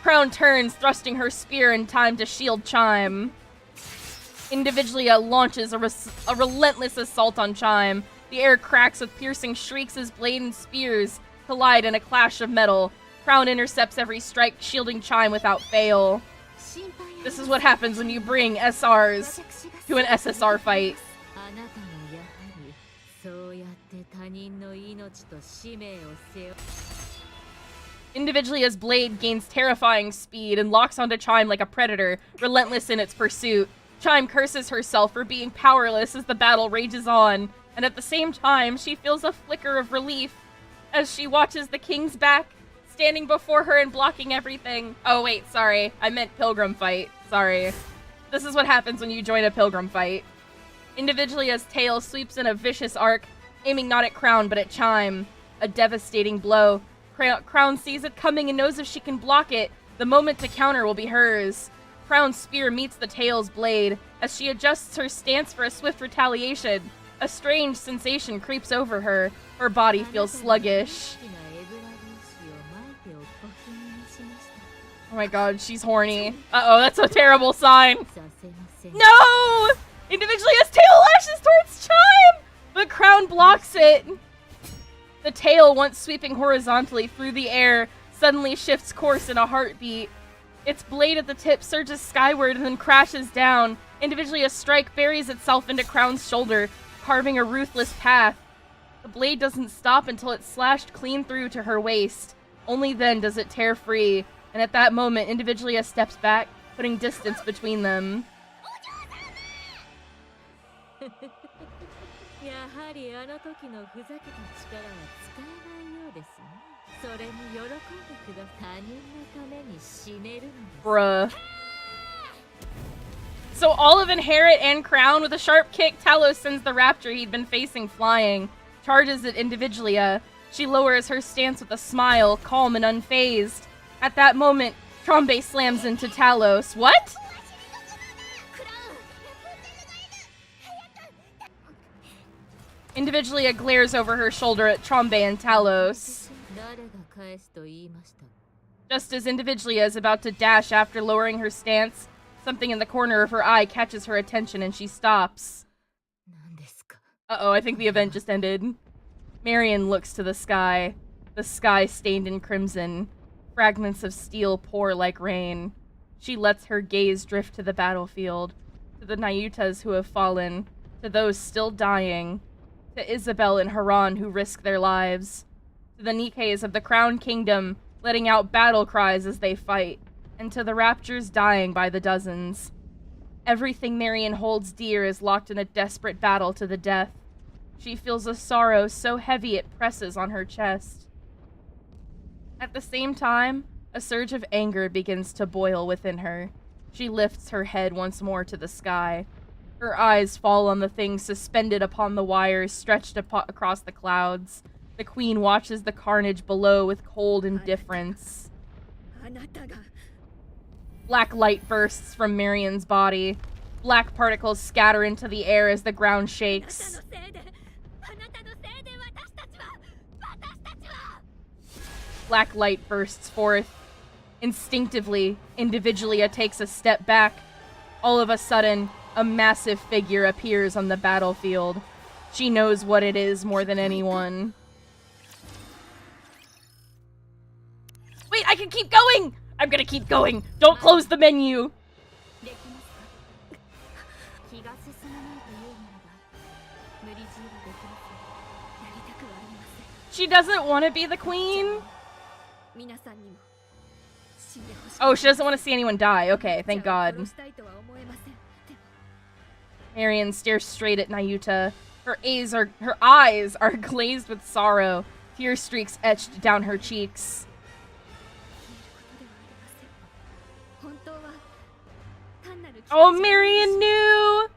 Crown turns, thrusting her spear in time to shield Chime. Individualia launches a relentless assault on Chime. The air cracks with piercing shrieks as blade and spears collide in a clash of metal. Crown intercepts every strike, shielding Chime without fail. This is what happens when you bring SRs to an SSR fight. Individualia's blade gains terrifying speed and locks onto Chime like a predator, relentless in its pursuit. Chime curses herself for being powerless as the battle rages on, and at the same time, she feels a flicker of relief as she watches the king's back, standing before her and blocking everything. Oh wait, sorry. I meant pilgrim fight. Sorry. This is what happens when you join a pilgrim fight. Individualia's tail sweeps in a vicious arc, aiming not at Crown but at Chime. A devastating blow. Crown sees it coming and knows if she can block it, the moment to counter will be hers. Crown's spear meets the tail's blade. As she adjusts her stance for a swift retaliation, a strange sensation creeps over her. Her body feels sluggish. Oh my god, she's horny. Uh-oh, that's a terrible sign. No! Individualia's tail lashes towards Chime! But Crown blocks it. The tail, once sweeping horizontally through the air, suddenly shifts course in a heartbeat. Its blade at the tip surges skyward and then crashes down. Individualia's strike buries itself into Crown's shoulder, carving a ruthless path. The blade doesn't stop until it's slashed clean through to her waist. Only then does it tear free, and at that moment, Individualia steps back, putting distance between them. Bruh. So all of Inherit and Crown, with a sharp kick, Talos sends the raptor he'd been facing flying, charges at Individualia. She lowers her stance with a smile, calm and unfazed. At that moment, Trombe slams into Talos. What? Individualia glares over her shoulder at Trombe and Talos. Just as Individualia is about to dash after lowering her stance, something in the corner of her eye catches her attention and she stops. Uh-oh, I think the event just ended. Marion looks to the sky stained in crimson. Fragments of steel pour like rain. She lets her gaze drift to the battlefield, to the Nayutas who have fallen, to those still dying, to Isabel and Haran who risk their lives, to the Nikes of the Crown Kingdom letting out battle cries as they fight, and to the raptors dying by the dozens. Everything Marion holds dear is locked in a desperate battle to the death. She feels a sorrow so heavy it presses on her chest. At the same time, a surge of anger begins to boil within her. She lifts her head once more to the sky. Her eyes fall on the thing suspended upon the wires stretched across the clouds. The queen watches the carnage below with cold indifference. Black light bursts from Marion's body. Black particles scatter into the air as the ground shakes. Black light bursts forth. Instinctively, Individualia takes a step back. All of a sudden, a massive figure appears on the battlefield. She knows what it is more than anyone. Wait, I can keep going! I'm gonna keep going! Don't close the menu! できますか気が進まないというならば無理強いはできませんやりたくはありません She doesn't want to be the queen? 皆さんにも死んでほしい Oh, she doesn't want to see anyone die. Okay, thank じゃあ God. 殺したいとは思えませんでも Marion stares straight at Nayuta. Her eyes are glazed with sorrow. Tear streaks etched down her cheeks. 消えることではありません本当は単なる Oh, Marion knew!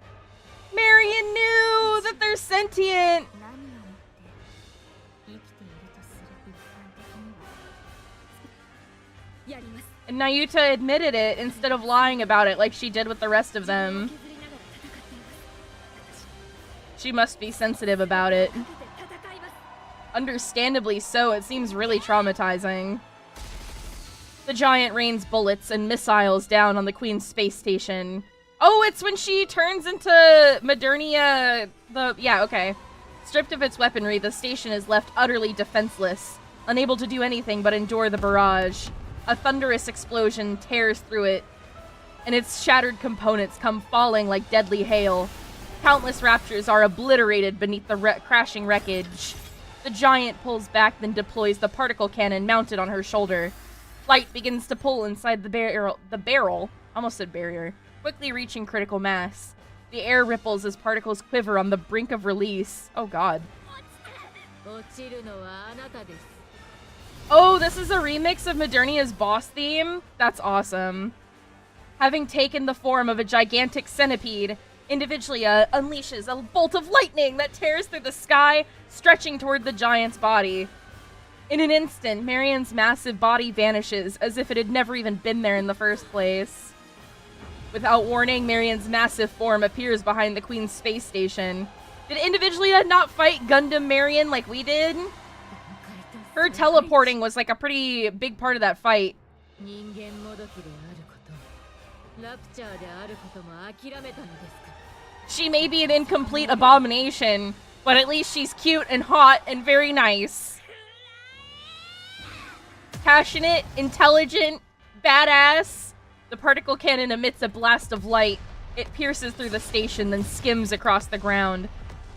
Marion knew that they're sentient! 何をもって生きているとする一般的にはやります And Nayuta admitted it instead of lying about it like she did with the rest of 自分を them. 削りながら戦っています She must be sensitive about it. 私かけて戦います Understandably so, it seems really traumatizing. The giant rains bullets and missiles down on the Queen's space station. Oh, it's when she turns into Modernia. Yeah, okay. Stripped of its weaponry, the station is left utterly defenseless, unable to do anything but endure the barrage. A thunderous explosion tears through it, and its shattered components come falling like deadly hail. Countless raptors are obliterated beneath the crashing wreckage. The giant pulls back, then deploys the particle cannon mounted on her shoulder. Light begins to pull inside the barrel, almost said barrier, quickly reaching critical mass. The air ripples as particles quiver on the brink of release. Oh god. 落ちるのはあなたです Oh, this is a remix of Modernia's boss theme? That's awesome. Having taken the form of a gigantic centipede, Individualia unleashes a bolt of lightning that tears through the sky, stretching toward the giant's body. In an instant, Marion's massive body vanishes as if it had never even been there in the first place. Without warning, Marion's massive form appears behind the Queen's space station. Did Individualia not fight Gundam Marion like we did? Her teleporting was like a pretty big part of that fight. 人間もどきであることラプチャーであることも諦めたのですか She may be an incomplete abomination, but at least she's cute and hot and very nice. Passionate, intelligent, badass. The particle cannon emits a blast of light. It pierces through the station, then skims across the ground.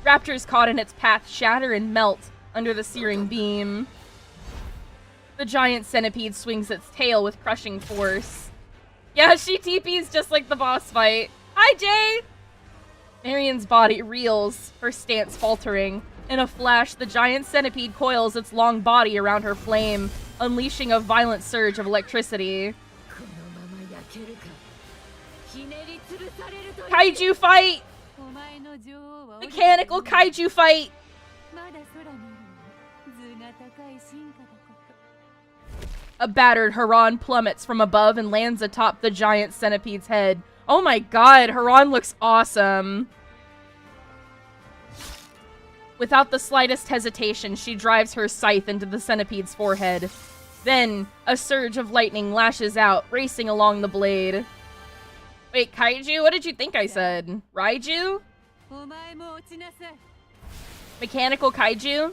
Raptors caught in its path shatter and melt under the searing beam. The giant centipede swings its tail with crushing force. Yeah, she TP's just like the boss fight. Hi, Jay! Marion's body reels, her stance faltering. In a flash, the giant centipede coils its long body around her flame, unleashing a violent surge of electricity. このまま焼けるかひねり潰されると Kaiju fight! お前の女王は Mechanical kaiju fight! まだ空にいるの図が高い進化だこと A battered Haran plummets from above and lands atop the giant centipede's head. Oh my god, Haran looks awesome. Without the slightest hesitation, she drives her scythe into the centipede's forehead. Then, a surge of lightning lashes out, racing along the blade. Wait, kaiju? What did you think I said? Raiju? お前も落ちなさい Mechanical kaiju?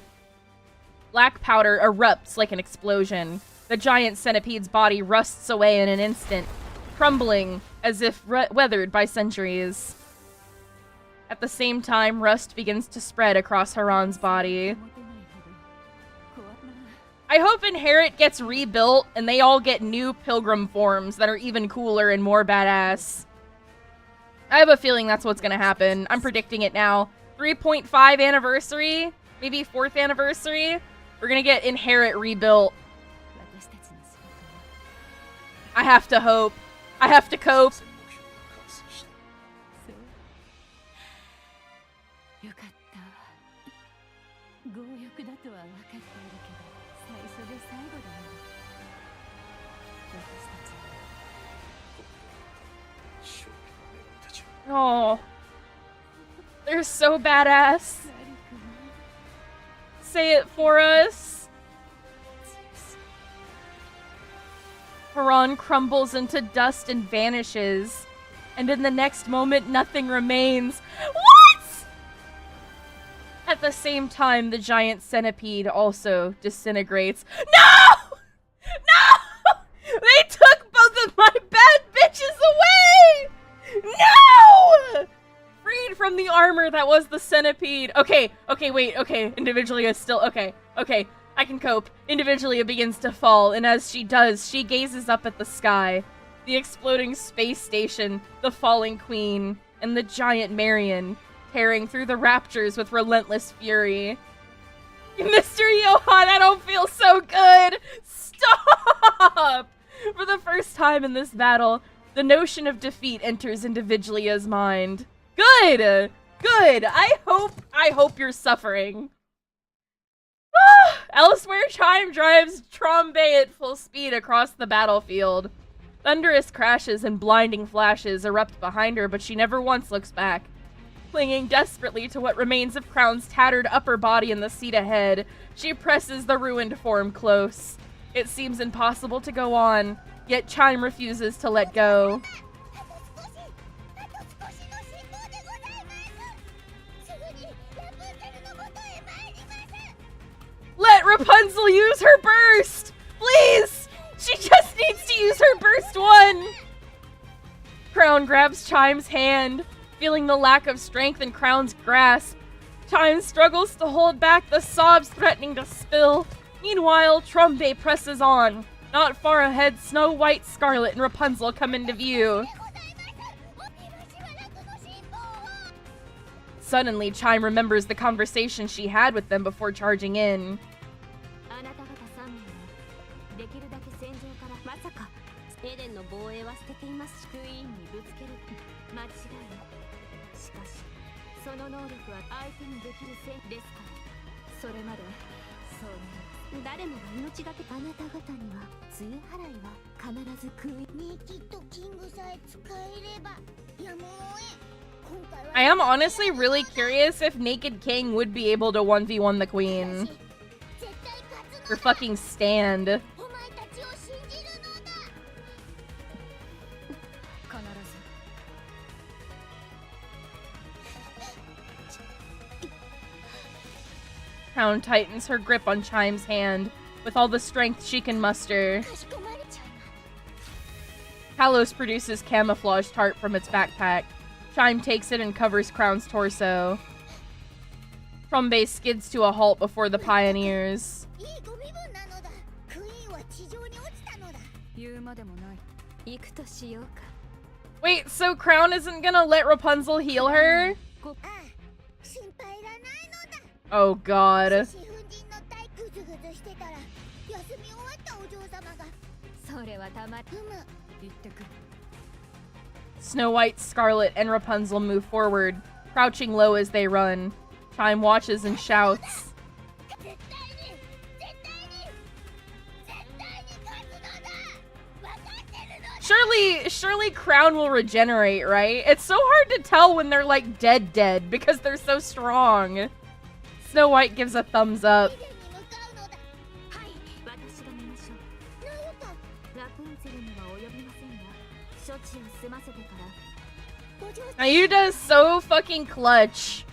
Black powder erupts like an explosion. The giant centipede's body rusts away in an instant, crumbling as if weathered by centuries. At the same time, rust begins to spread across Haran's body. 持てないほど怖くない I hope Inherit gets rebuilt and they all get new pilgrim forms that are even cooler and more badass. I have a feeling that's what's gonna happen. I'm predicting it now. 3.5 anniversary? Maybe 4th anniversary? We're gonna get Inherit rebuilt. 私たちの仕事は I have to hope. I have to cope. そうよかったわ強欲だとは分かっているけど最初で最後だな私たちは Oh. They're so badass. 悪くない Say it for us. Haran crumbles into dust and vanishes. And in the next moment, nothing remains. What?! At the same time, the giant centipede also disintegrates. No! No! They took both of my bad bitches away! No! Freed from the armor that was the centipede. Okay, wait, Individually is still, okay, I can cope. Individually it begins to fall, and as she does, she gazes up at the sky. The exploding space station, the falling queen, and the giant Marion, tearing through the raptors with relentless fury. Mr. Johann, I don't feel so good! Stop! For the first time in this battle, the notion of defeat enters Individualia's mind. Good! Good! I hope you're suffering. Elsewhere, Chime drives Trombay at full speed across the battlefield. Thunderous crashes and blinding flashes erupt behind her, but she never once looks back. Clinging desperately to what remains of Crown's tattered upper body in the seat ahead, she presses the ruined form close. It seems impossible to go on, yet Chime refuses to let go. Let Rapunzel use her burst! Please! She just needs to use her burst one! Crown grabs Chime's hand, feeling the lack of strength in Crown's grasp. Chime struggles to hold back the sobs threatening to spill. Meanwhile, Trombay presses on. Not far ahead, Snow White, Scarlet, and Rapunzel come into view. Suddenly, Chime remembers the conversation she had with them before charging in. I am honestly really curious if Naked King would be able to 1v1 the queen. Her fucking stand. Crown tightens her grip on Chime's hand with all the strength she can muster. Talos produces camouflage tart from its backpack. Chime takes it and covers Crown's torso. Trombay skids to a halt before the pioneers. Wait, so Crown isn't gonna let Rapunzel heal her? Oh god. Snow White, Scarlet, and Rapunzel move forward, crouching low as they run. Chime watches and shouts. Surely Crown will regenerate, right? It's so hard to tell when they're like dead because they're so strong. Snow White gives a thumbs up. Ayuda is so fucking clutch.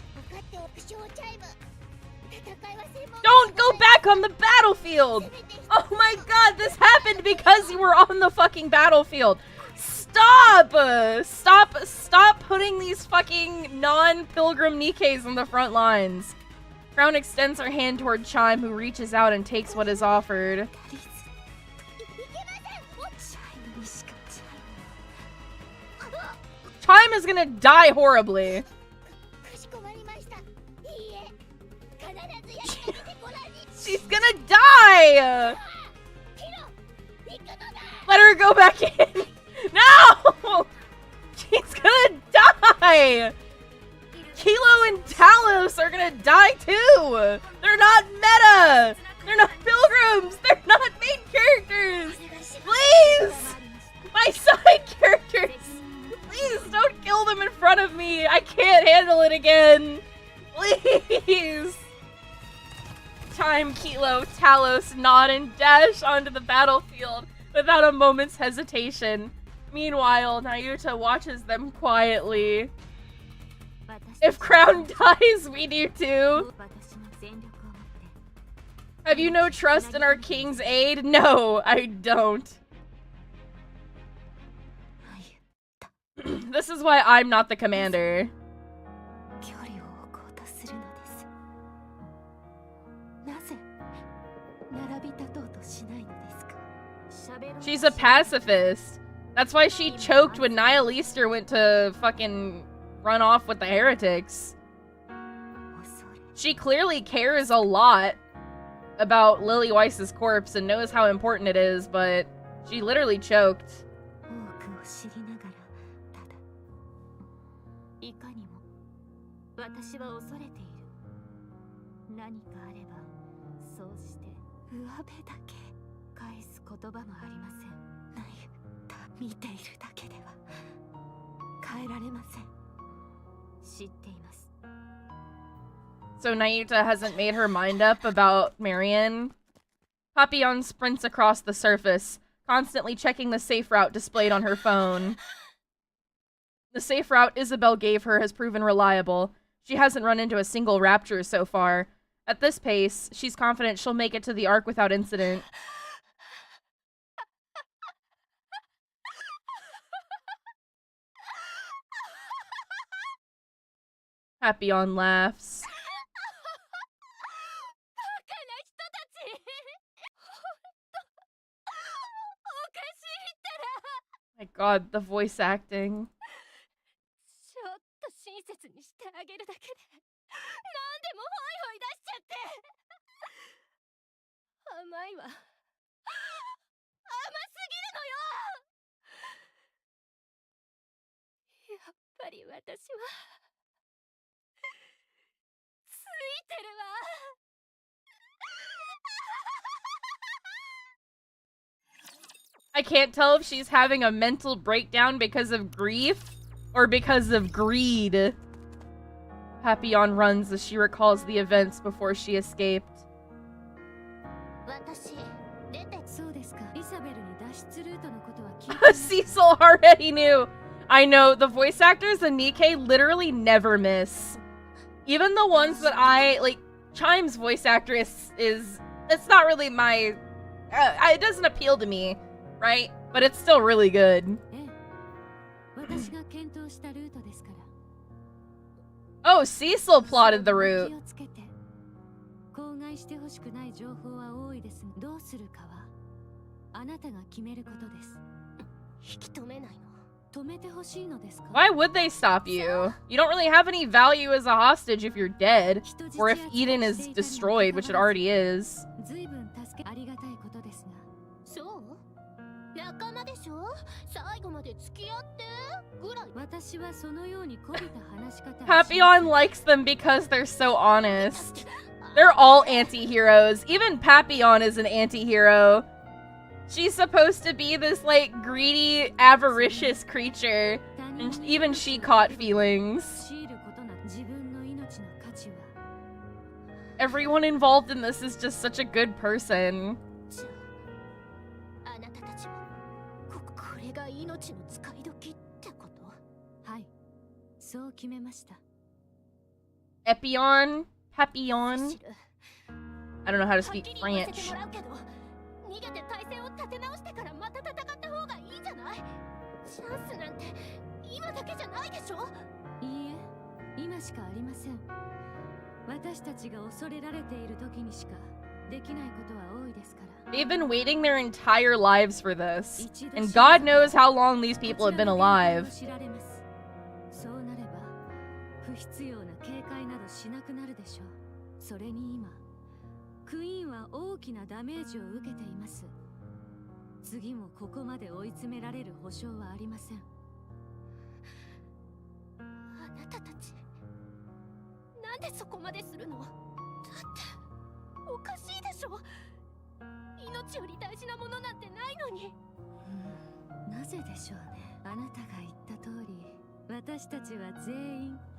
Don't go back on the battlefield! Oh my god, this happened because you were on the fucking battlefield. Stop! Stop putting these fucking non-pilgrim Nikkes on the front lines. Crown extends her hand toward Chime, who reaches out and takes what is offered. Chime is gonna die horribly. She's gonna die! Let her go back in! No! She's gonna die! Kilo and Talos are gonna die too! They're not meta! They're not pilgrims! They're not main characters! Please! My side characters! Please don't kill them in front of me! I can't handle it again! Please! Chime, Kilo, Talos, nod, and dash onto the battlefield. without a moment's hesitation. Meanwhile, Nayuta watches them quietly. If Crown dies, we do too. Have you no trust in our king's aid? No, I don't. This is why I'm not the commander. She's a pacifist. That's why she choked when Nihilister went to fucking run off with the heretics. She clearly cares a lot about Lily Weiss's corpse and knows how important it is, but she literally choked. So Nayuta hasn't made her mind up about Marion. Papillon sprints across the surface, constantly checking the safe route displayed on her phone. The safe route Isabel gave her has proven reliable. She hasn't run into a single rapture so far. At this pace, she's confident she'll make it to the Ark without incident. Papillon laughs. My god, the voice acting. I can't tell if she's having a mental breakdown because of grief or because of greed. Papillon runs as she recalls the events before she escaped. Cecil already knew. I know, the voice actors in Nikkei literally never miss. Even the ones that Chime's voice actress is, it's not really my, it doesn't appeal to me, right? But it's still really good. Oh, Cecil plotted the route. Why would they stop you? You don't really have any value as a hostage if you're dead, or if Eden is destroyed, which it already is. Papillon likes them because they're so honest. They're all anti-heroes. Even Papillon is an anti-hero. She's supposed to be this, like, greedy, avaricious creature, and even she caught feelings. Everyone involved in this is just such a good person. Epion? Papillon? I don't know how to speak French. They've been waiting their entire lives for this, and God knows how long these people have been alive.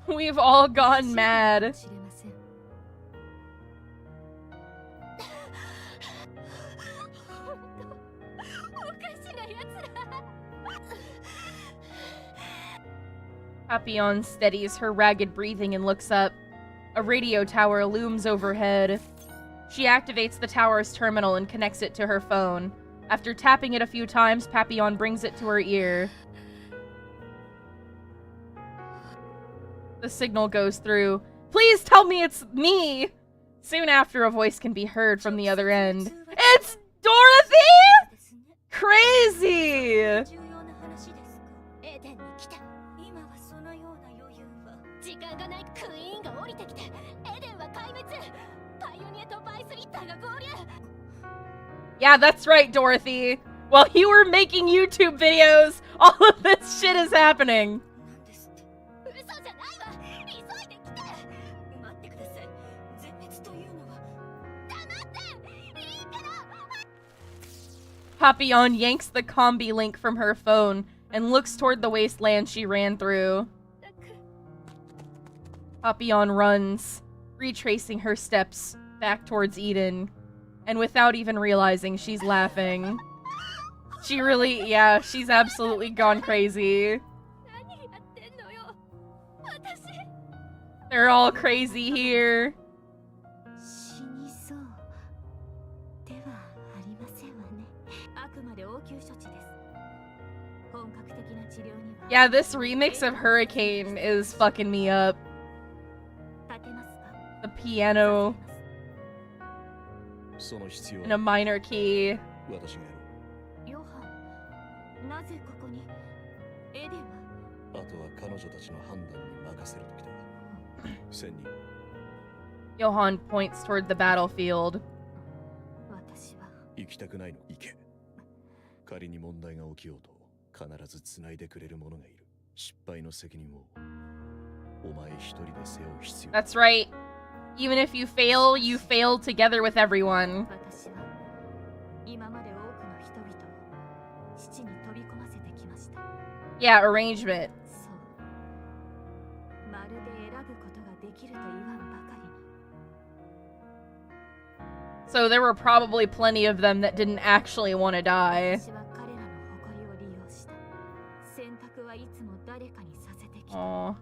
We've all gone mad. Papillon steadies her ragged breathing and looks up. A radio tower looms overhead. She activates the tower's terminal and connects it to her phone. After tapping it a few times, Papillon brings it to her ear. The signal goes through. Please tell me it's me! Soon after, a voice can be heard from the other end. It's Dorothy?! Crazy! 時間がないクイーンが降りてきてエデンは壊滅パイオニアとバイスリッターが合流 Yeah, that's right, Dorothy. While you were making YouTube videos, all of this shit is happening. 嘘じゃないわ急いで来て待ってください全滅というのは黙っていいから Papillon yanks the combi link from her phone and looks toward the wasteland she ran through. Papillon runs, retracing her steps back towards Eden. And without even realizing, she's laughing. She really, yeah, she's absolutely gone crazy. They're all crazy here. 死にそうではありませんわね。あくまで応急処置です。本格的な治療には Yeah, this remix of Hurricane is fucking me up. 立てますか The piano その必要 in a minor key. 私がやろヨハンなぜここにエデンはう。あとは彼女たちの判断に任せる時だ。千人 Johan points toward the battlefield. 私は行きたくないの行け。仮に問題が起きようと必ず繋いでくれる者がいる。失敗の責任をお前一人で背負う必要。 That's right. Even if you fail together with everyone. 私は今まで多くの人々を父に飛び込ませてきました。 Yeah, arrangement. そうまるで選ぶことができると言わんばかりに So there were probably plenty of them that didn't actually want to die. 私は彼らの誇りを利用した。選択はいつも誰かにさせてきた。 Aw.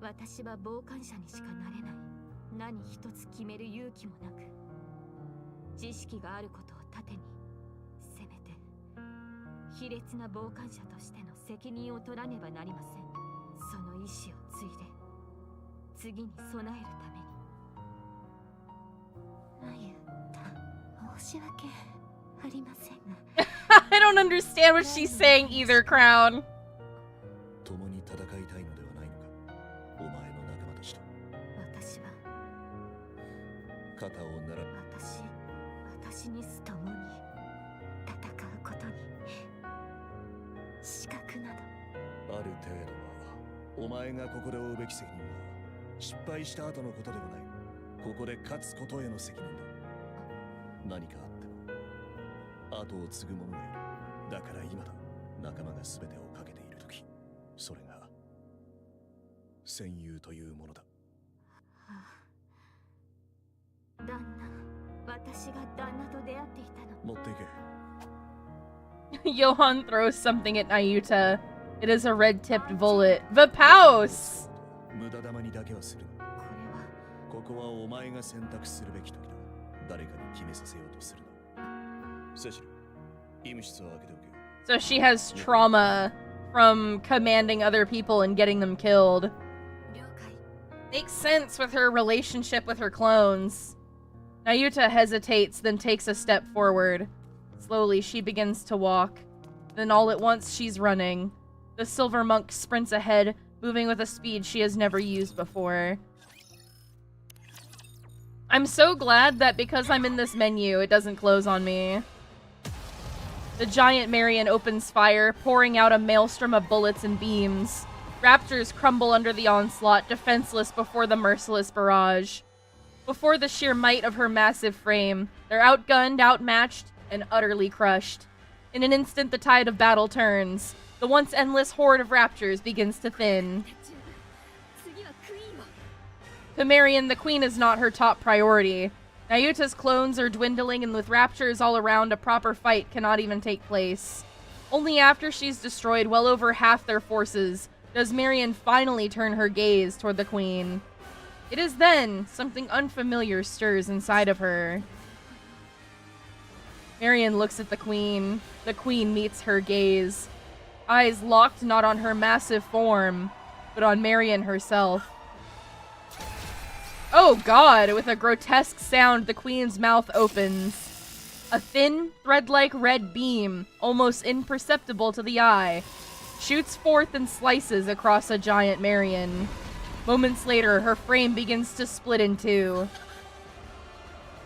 私は傍観者にしかなれない。何一つ決める勇気もなく、知識があることを盾に、せめて卑劣な傍観者としての責任を取らねばなりません。その意志を継いで、次に備えるために。あゆた、申し訳ありませんが。I don't understand what she's saying either, Crown. 共に戦いたいのではないのか。お前の仲間たちと私は肩を並べ。私に共に戦うことに資格などある程度はお前がここで負うべき責任は失敗した後のことではない。ここで勝つことへの責任だ。何かあっても後を継ぐ者がいる。だから今だ。仲間が全てをかけている時、それが戦友というものだ。旦那、私が旦那と出会っていたの。持っていけ。 Johan throws something at Nayuta. It is a red-tipped bullet. Vapaus! 無駄玉にだけはするな。これはここはお前が選択するべき時だ。誰かに決めさせようとするな。セシル、医務室を開けておけ。 So she has trauma from commanding other people and getting them killed. 了解。 Makes sense with her relationship with her clones. Nayuta hesitates, then takes a step forward. Slowly, she begins to walk. Then all at once, she's running. The silver monk sprints ahead, moving with a speed she has never used before. I'm so glad that because I'm in this menu, it doesn't close on me. The giant Marion opens fire, pouring out a maelstrom of bullets and beams. Raptors crumble under the onslaught, defenseless before the merciless barrage. Before the sheer might of her massive frame, they're outgunned, outmatched, and utterly crushed. In an instant, the tide of battle turns. The once endless horde of raptors begins to thin. 次はクイーンを To Marion, the queen is not her top priority. Nayuta's clones are dwindling, and with raptors all around, a proper fight cannot even take place. Only after she's destroyed well over half their forces does Marion finally turn her gaze toward the queen. It is then something unfamiliar stirs inside of her. Marion looks at the queen. The queen meets her gaze. Eyes locked not on her massive form, but on Marion herself. Oh god! With a grotesque sound, the queen's mouth opens. A thin, thread-like red beam, almost imperceptible to the eye, shoots forth and slices across a giant Marion. Moments later, her frame begins to split in two.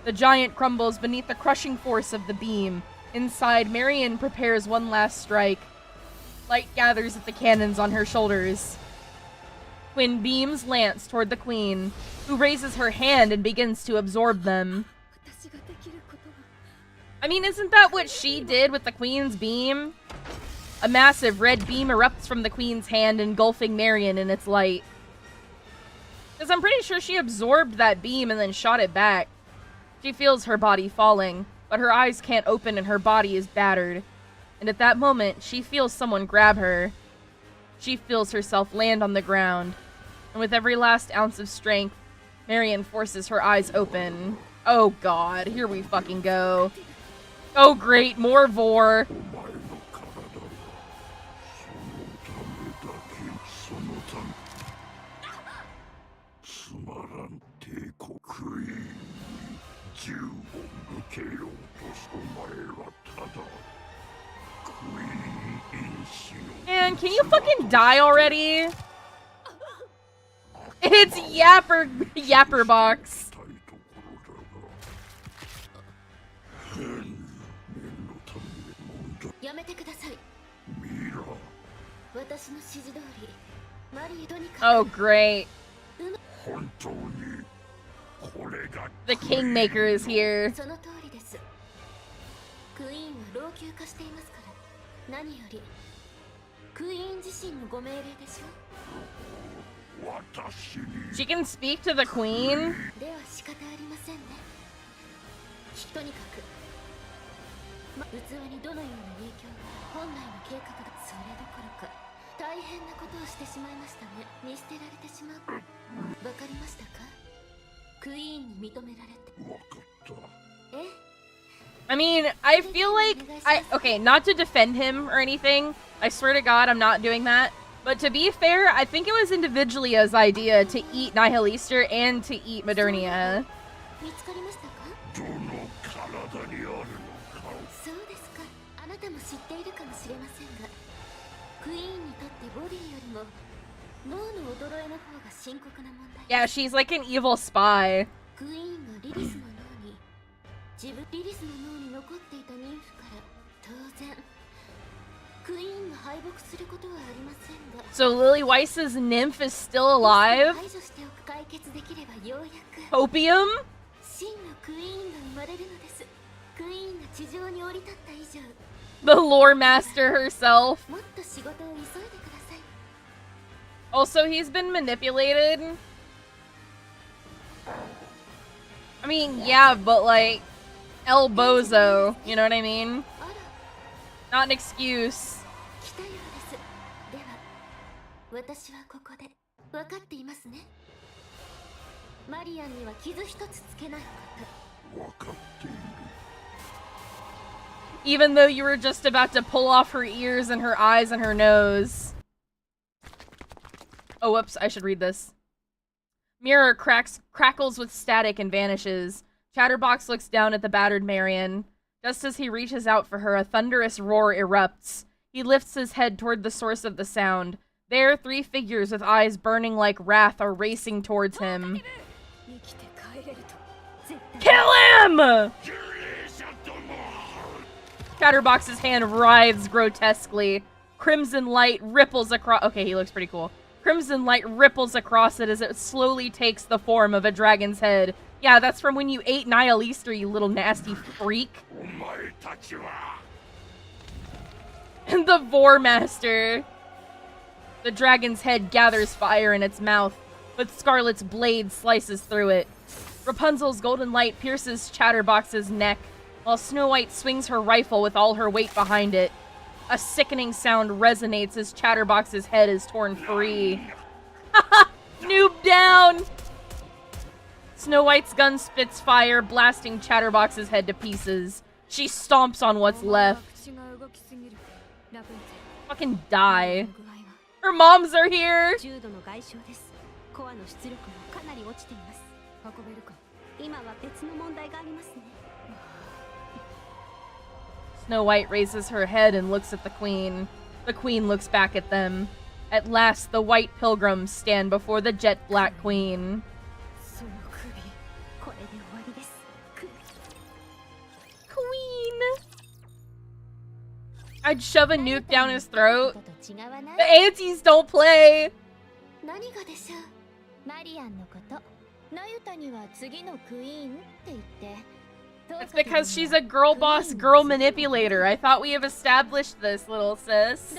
The giant crumbles beneath the crushing force of the beam. Inside, Marion prepares one last strike. Light gathers at the cannons on her shoulders. Twin beams lance toward the queen, who raises her hand and begins to absorb them. I mean, isn't that what she did with the queen's beam? A massive red beam erupts from the queen's hand, engulfing Marion in its light. Because I'm pretty sure she absorbed that beam and then shot it back. She feels her body falling, but her eyes can't open and her body is battered. And at that moment, she feels someone grab her. She feels herself land on the ground. And with every last ounce of strength, Marion forces her eyes open. Oh god, here we fucking go. Oh great, more Vor. お前の体はそのためだけそのためつまらん帝国クイーンに銃を向けようとすお前はただクイーン因子の Man, can you fucking die already? It's Yapper Box. たいところだが念のため問題やめてください。ミラ私の指示通りマリーとにかく Oh great. 本当にこれが The Kingmaker is here. その通りです。クイーンは老朽化していますから何よりクイーン自身のご命令でしょ。私に She can speak to the queen? では仕方ありませんね。とにかく、器にどのような影響が本来の計画だ。それどころか大変なことをしてしまいましたね。見捨てられてしまう。わかりましたか？クイーンに認められて。分かった え？ I mean, I feel like okay, not to defend him or anything. I swear to God, I'm not doing that. But to be fair, I think it was Individualia's idea to eat Nihilister and to eat Modernia. 見つかりましたか？どの体にあるのかそうですか。あなたも知っているかもしれませんが、クイーンにとってボディよりも脳の衰えの方が深刻な問題。 Yeah, she's like an evil spy. クイーンがリリスの脳にリリスの脳に残っていた妊婦から当然クイーンが敗北することはありませんが So Lily Weiss's nymph is still alive? 排除しておく解決できればようやく Opium? 真のクイーンが生まれるのです。クイーンが地上に降り立った以上 The lore master herself. もっと仕事を急いでください。 Also, he's been manipulated. I mean, yeah, but like, El Bozo, you know what I mean? あら Not an excuse. 来たようです。では私はここで分かっていますね。マリアンには傷一つつけないこと。分かっている Even though you were just about to pull off her ears and her eyes and her nose. Oh, whoops, I should read this. Mirror crackles with static and vanishes. Chatterbox looks down at the battered Marion. Just as he reaches out for her, a thunderous roar erupts. He lifts his head toward the source of the sound. There, three figures with eyes burning like wrath are racing towards him. Kill him! Chatterbox's hand writhes grotesquely. Crimson light ripples across... Okay, he looks pretty cool. Crimson light ripples across it as it slowly takes the form of a dragon's head. Yeah, that's from when you ate Nihilister, you little nasty freak. お前たちは The Vor Master. The dragon's head gathers fire in its mouth, but Scarlet's blade slices through it. Rapunzel's golden light pierces Chatterbox's neck, while Snow White swings her rifle with all her weight behind it. A sickening sound resonates as Chatterbox's head is torn free. Noob down! Snow White's gun spits fire, blasting Chatterbox's head to pieces. She stomps on what's left. Fucking die. Her moms are here! Snow White raises her head and looks at the queen. The queen looks back at them. At last, the white pilgrims stand before the jet black queen. Queen! I'd shove a nuke down his throat. The aunties don't play! It's because she's a girl boss, girl manipulator. I thought we have established this, little sis.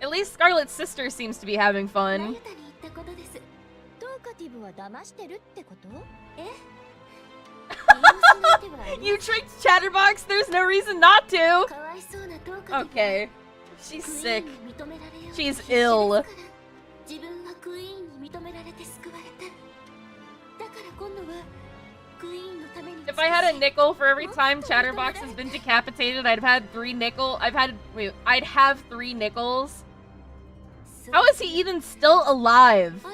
At least Scarlet's sister seems to be having fun. You tricked Chatterbox? There's no reason not to! Okay. She's sick. She's ill. If I had a nickel for every time Chatterbox has been decapitated, I'd have 3 nickels. How is he even still alive?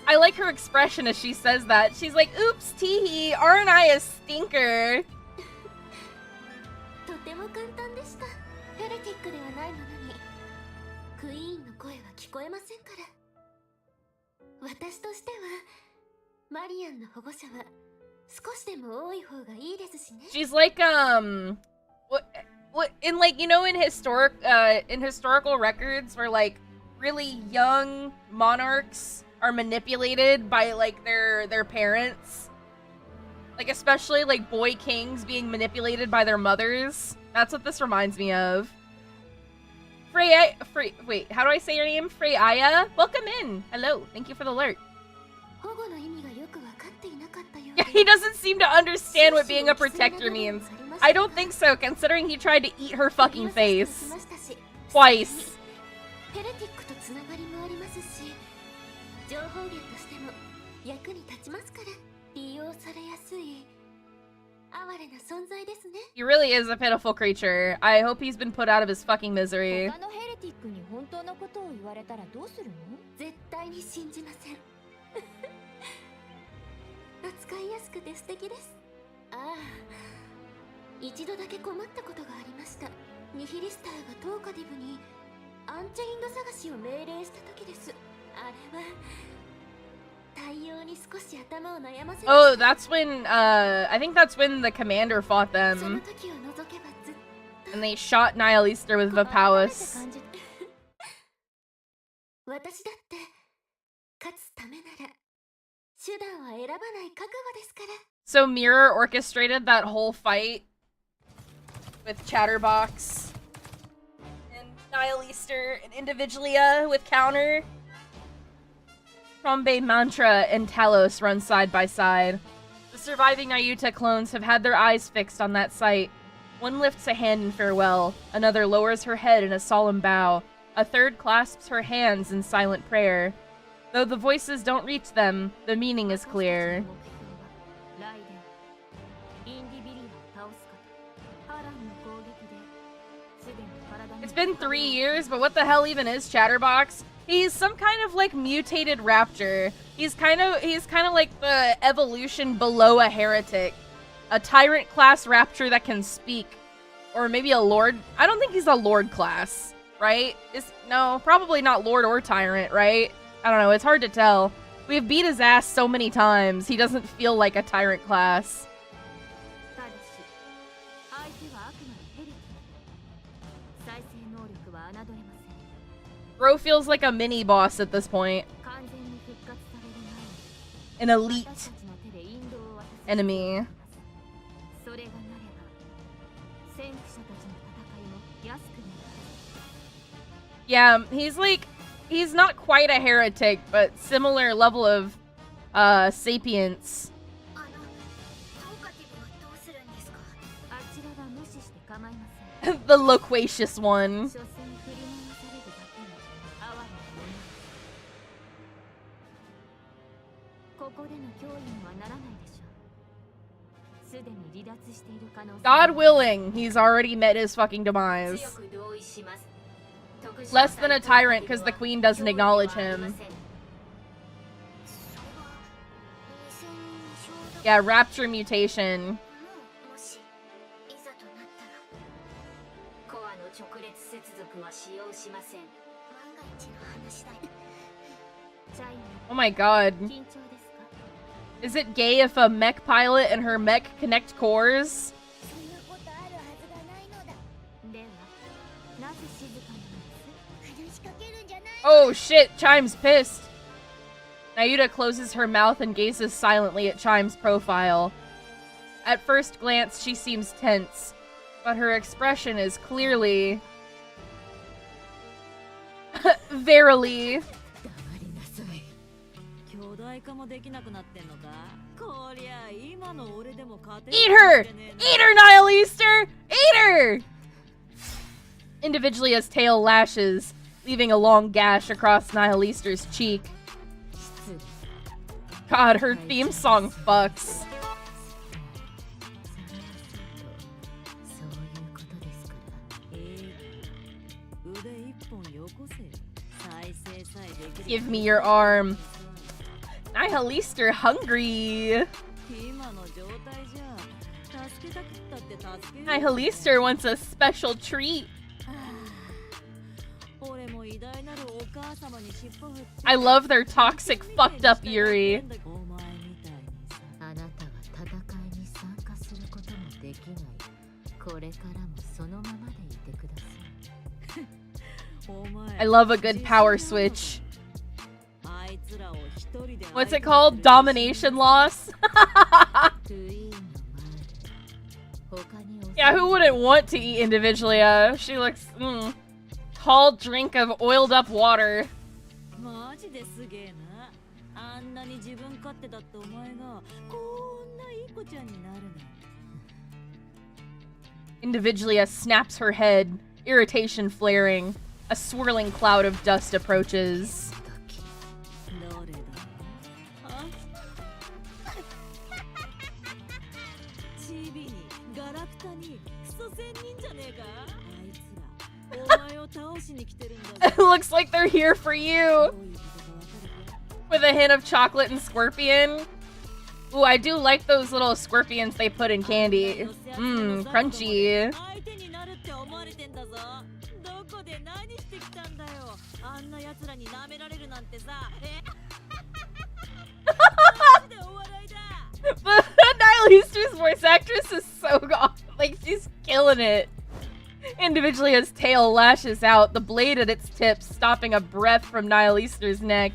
I like her expression as she says that. She's like, oops, teehee, aren't I a stinker? She's like, what in, like, you know, in historical records where, like, really young monarchs are manipulated by, like, their parents, like, especially, like, boy kings being manipulated by their mothers. That's what this reminds me of. Wait, how do I say your name? Freya? Welcome in. Hello. Thank you for the alert. He doesn't seem to understand what being a protector means. I don't think so, considering he tried to eat her fucking face. Twice. He really is a pitiful creature. I hope he's been put out of his fucking misery. Oh, that's when, I think that's when the commander fought them. And they shot Nihilister with Vapous. So Mirror orchestrated that whole fight with Chatterbox and Nihilister and Individualia with counter. Trombe Mantra and Talos run side by side. The surviving Ayuta clones have had their eyes fixed on that sight. One lifts a hand in farewell, another lowers her head in a solemn bow, a third clasps her hands in silent prayer. Though the voices don't reach them, the meaning is clear. It's been 3 years, but what the hell even is Chatterbox? He's some kind of, like, mutated raptor. He's kind of like the evolution below a heretic. A tyrant class raptor that can speak. Or maybe a lord. I don't think he's a lord class, right? No, probably not lord or tyrant, right? I don't know, it's hard to tell. We've beat his ass so many times, he doesn't feel like a tyrant class. Bro feels like a mini-boss at this point. An elite enemy. Yeah, he's not quite a heretic, but similar level of sapience. あのトーカティブはどうするんですか？あちらは無視して構いません。 The loquacious one. 所詮振り回されるだけの哀れなもの。ここでの脅威にはならないでしょう。すでに離脱している可能性。 God willing, he's already met his fucking demise. 強く同意します。 Less than a tyrant because the queen doesn't acknowledge him. Yeah, rapture mutation. もしいざとなったらコアの直列接続は使用しません。万が一の話だよ。 Oh my god. 緊張ですか？ Is it gay if a mech pilot and her mech connect cores? そんなことあるはずがないのだ。ではなぜ静かなのです？ 話しかけるんじゃない。 Oh shit, Chime's pissed. Nayuta closes her mouth and gazes silently at Chime's profile. At first glance, she seems tense, but her expression is clearly... verily... 黙りなさい。巨大化もできなくなってんのか？こりゃ今の俺でも勝て Eat her! Eat her, Nihil Easter! Eat her! Individualia's tail lashes, leaving a long gash across Nihil Easter's cheek. God, her theme song fucks. そういうことですから。腕一本よこせ。再生さえできる。 Give me your arm. Nihil Easter hungry. 今の状態じゃ助けたくったって助け。 Nihil Easter wants a special treat. 俺も偉大なるお母様に尻尾振って。 I love their toxic, fucked up Yuri. お前みたいにさ。あなたは戦いに参加することもできない。これからもそのままでいてください。 お前 I love a good power switch. あいつらを一人で What's it called? Domination loss? トゥイーンの前で他にお Yeah, who wouldn't want to eat Individualia? She looks, tall drink of oiled up water. マジですげえな。あんなに自分勝手だったお前がこんないい子ちゃんになるなんて。 Individualia snaps her head, irritation flaring. A swirling cloud of dust approaches. どれだ？あ？チビにガラクタにクソ仙人じゃねえか？あいつらお前を倒しに来てるんだぞ。 It looks like they're here for you. どういうことかわかるか？ With a hint of chocolate and scorpion. Ooh, I do like those little scorpions they put in candy. Crunchy. 相手になるって思われてんだぞ。どこで何してきたんだよ。あんな奴らに舐められるなんてさ。マジでお笑いだ。 But Nihil Easter's voice actress is so gone. Like, she's killing it. Individualia's tail lashes out, the blade at its tip stopping a breath from Nihil Easter's neck.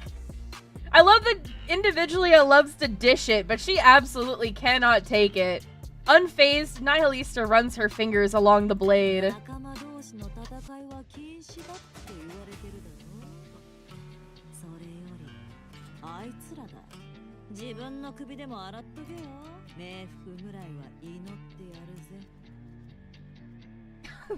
I love that Individualia loves to dish it, but she absolutely cannot take it. Unfazed, Nihil Easter runs her fingers along the blade. 仲間同士の戦いは禁止だって言われてるだろ。それよりあいつらだ。自分の首でも洗っとけよ。冥福ぐらいは祈ってやるぜ。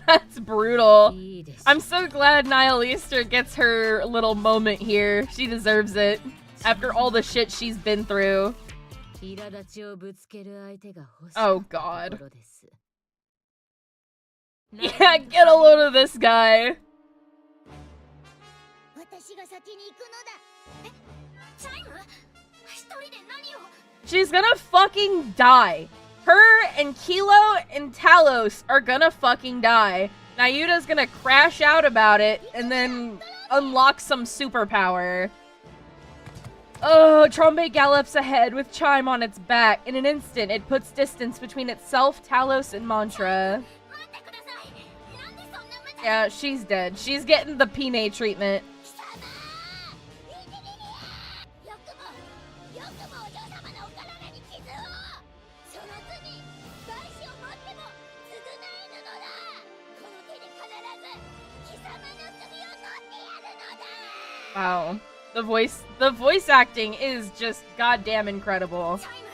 That's brutal. いいです。 I'm so glad Nihil Easter gets her little moment here. She deserves it. After all the shit she's been through. 苛立ちをぶつける相手が欲し Oh かったと god. ころです。 Yeah, get a load of this guy. 私が先に行くのだ。え、チャイム？一人で何を？ She's gonna fucking die. Her and Kilo and Talos are gonna fucking die. Nayuta's gonna crash out about it and then unlock some superpower. Oh, Trombe gallops ahead with Chime on its back. In an instant, it puts distance between itself, Talos, and Mantra. 待ってください。なんでそんな無茶。 Yeah, she's dead. She's getting the Pine treatment. 貴様！インディビリア！よくもお嬢様のお体に傷を！その罪、賠償を持っても償えぬのだ！この手で必ず貴様の首を取って Wow. The voice acting is just goddamn incredible. チャイム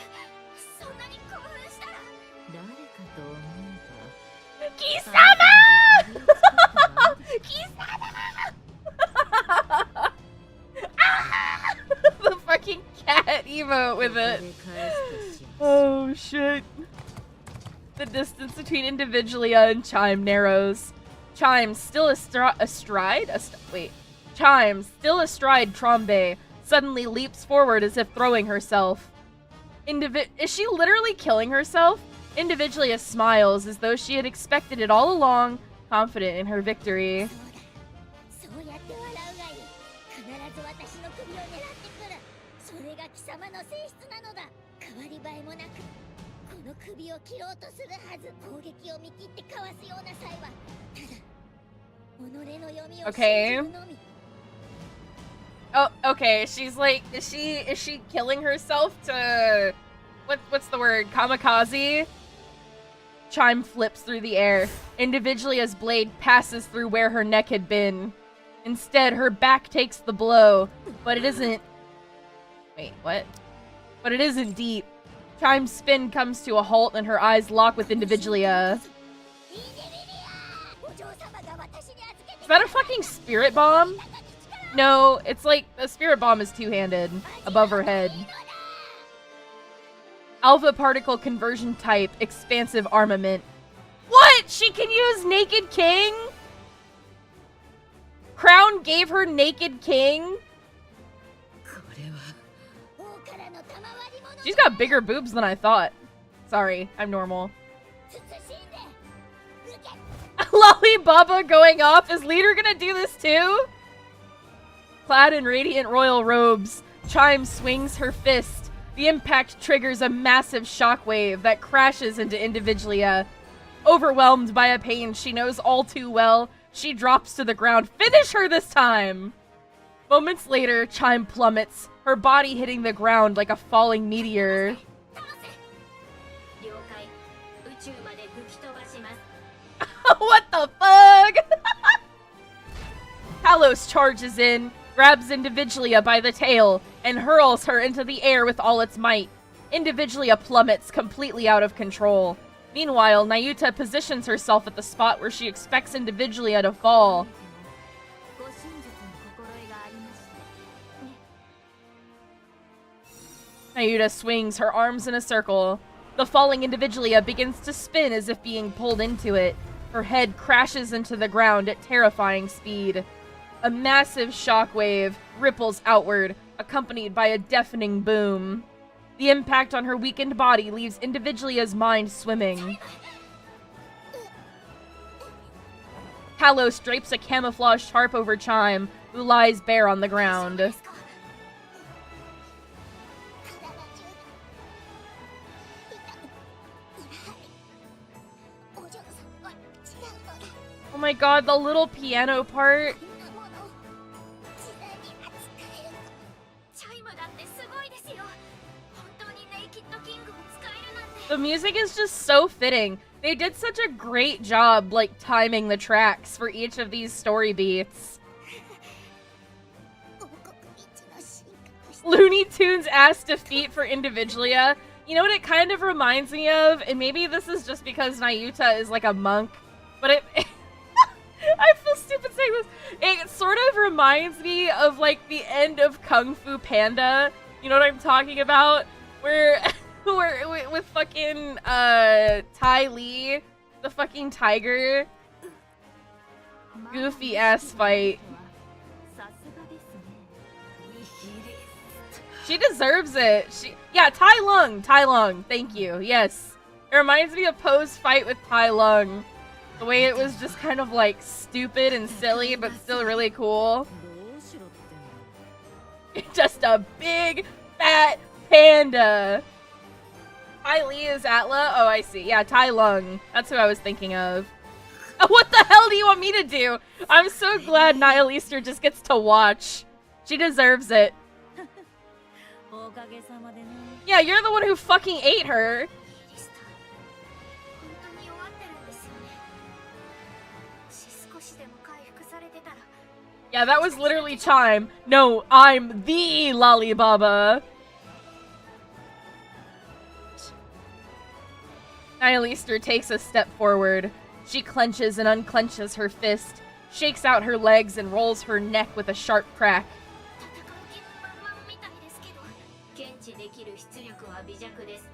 そんなに興奮したら誰かと思えば Kisama! The fucking cat emote with it. ここで返すとしましょう Oh shit. The distance between Individualia and Chime narrows. Chime still Chime still astride Trombe suddenly leaps forward as if throwing herself. Is she literally killing herself? Individualia smiles as though she had expected it all along, confident in her victory. そうやって笑うがいい必ず私の首を狙ってくるそれが貴様の性質なのだ変わり映えもなくこの首を切ろうとするはず攻撃を見切ってかわすような際はただ己の読みを信じるのみ Oh, okay. She's like, is she killing herself to, what's the word? Kamikaze? Chime flips through the air. Individualia's blade passes through where her neck had been. Instead, her back takes the blow, but it isn't. Wait, what? But it isn't deep. Chime's spin comes to a halt, and her eyes lock with Individualia. Is that a fucking spirit bomb? No, it's like a spirit bomb is two-handed above her head. Alpha particle conversion type, expansive armament. What? She can use Naked King? Crown gave her Naked King? これは She's got bigger boobs than I thought. Sorry, I'm normal. Lolly Baba going off? Is Leader gonna do this too? Clad in radiant royal robes, Chime swings her fist. The impact triggers a massive shockwave that crashes into Individualia. Overwhelmed by a pain she knows all too well, she drops to the ground. Finish her this time! Moments later, Chime plummets, her body hitting the ground like a falling meteor. 了解宇宙まで吹き飛ばします What the fuck? Talos charges in, grabs Individualia by the tail, and hurls her into the air with all its might. Individualia plummets, completely out of control. Meanwhile, Nayuta positions herself at the spot where she expects Individualia to fall. ご真実の心得がありまして Nayuta swings her arms in a circle. The falling Individualia begins to spin as if being pulled into it. Her head crashes into the ground at terrifying speed. A massive shockwave ripples outward, accompanied by a deafening boom. The impact on her weakened body leaves Individualia's mind swimming. Talos drapes a camouflaged harp over Chime, who lies bare on the ground. Oh my god, the little piano part. 時代に扱えるチャイムだってすごいですよ本当にネイキッドキングを使えるなんて The music is just so fitting. They did such a great job, like, timing the tracks for each of these story beats. 王国一の進化として Looney Tunes ass defeat for Individualia. You know what it kind of reminds me of? And maybe this is just because Nayuta is like a monk, but it... I feel stupid saying this. It sort of reminds me of like the end of Kung Fu Panda. You know what I'm talking about? Where with fucking Tai Lee, the fucking tiger. Goofy ass fight. さすがですね She deserves it. Yeah, Tai Lung. Thank you. Yes. It reminds me of Poe's fight with Tai Lung. The way it was just kind of like stupid and silly, but still really cool. どうしろってんの Just a big fat panda. Tai Lee is Atla? Oh, I see. Yeah, Tai Lung. That's who I was thinking of. Oh, what the hell do you want me to do? I'm so glad Nihilister just gets to watch. She deserves it. おかげさまでね Yeah, you're the one who fucking ate her. イリスタ本当に弱ってるんですよねもし少しでも回復されてたら Yeah, that was literally Chime. No, I'm the Lollibaba. Nihilister takes a step forward. She clenches and unclenches her fist, shakes out her legs, and rolls her neck with a sharp crack. 戦う気満々みたいですけど、検知できる出力は微弱です。よ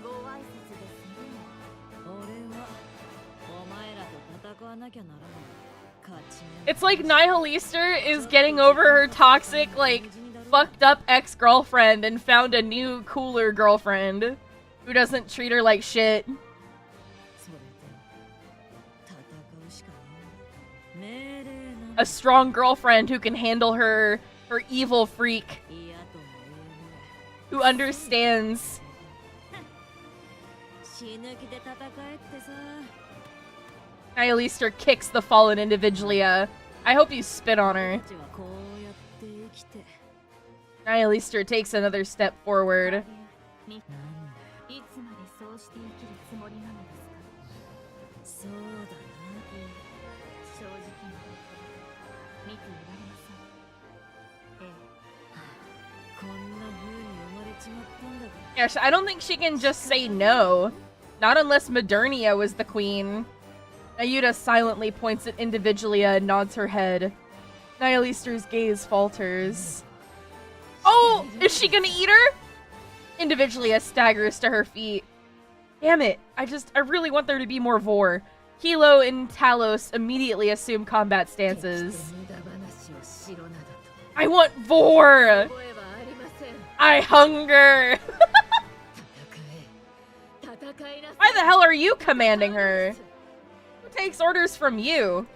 うご挨拶ですね。俺はお前らと戦わなきゃならない。勝ち目 It's like Nihilister is getting over her toxic, like, fucked up ex-girlfriend and found a new, cooler girlfriend who doesn't treat her like shit. それで戦うしかない。命令なん A strong girlfriend who can handle her evil freak, 嫌とも言えない。 who understands. 死ぬ気で戦えってさ。 Nihilister kicks the fallen Individualia. I hope you spit on her. こっちはこうやって生きて。 Nihilister takes another step forward. なんだ。いつまでそうして生きるつもりなのですか。そうだな。正直に見ていられません。ええ。こんな風に生まれちまったんだから。 Yeah, I don't think she can just say no. Not unless Modernia was the queen. Nayuta silently points at Individualia and nods her head. Nihilister's gaze falters. Oh! Is she gonna eat her? Individualia staggers to her feet. Damn it. I really want there to be more Vor. Kilo and Talos immediately assume combat stances. I want Vor! I hunger! Why the hell are you commanding her? Who takes orders from you?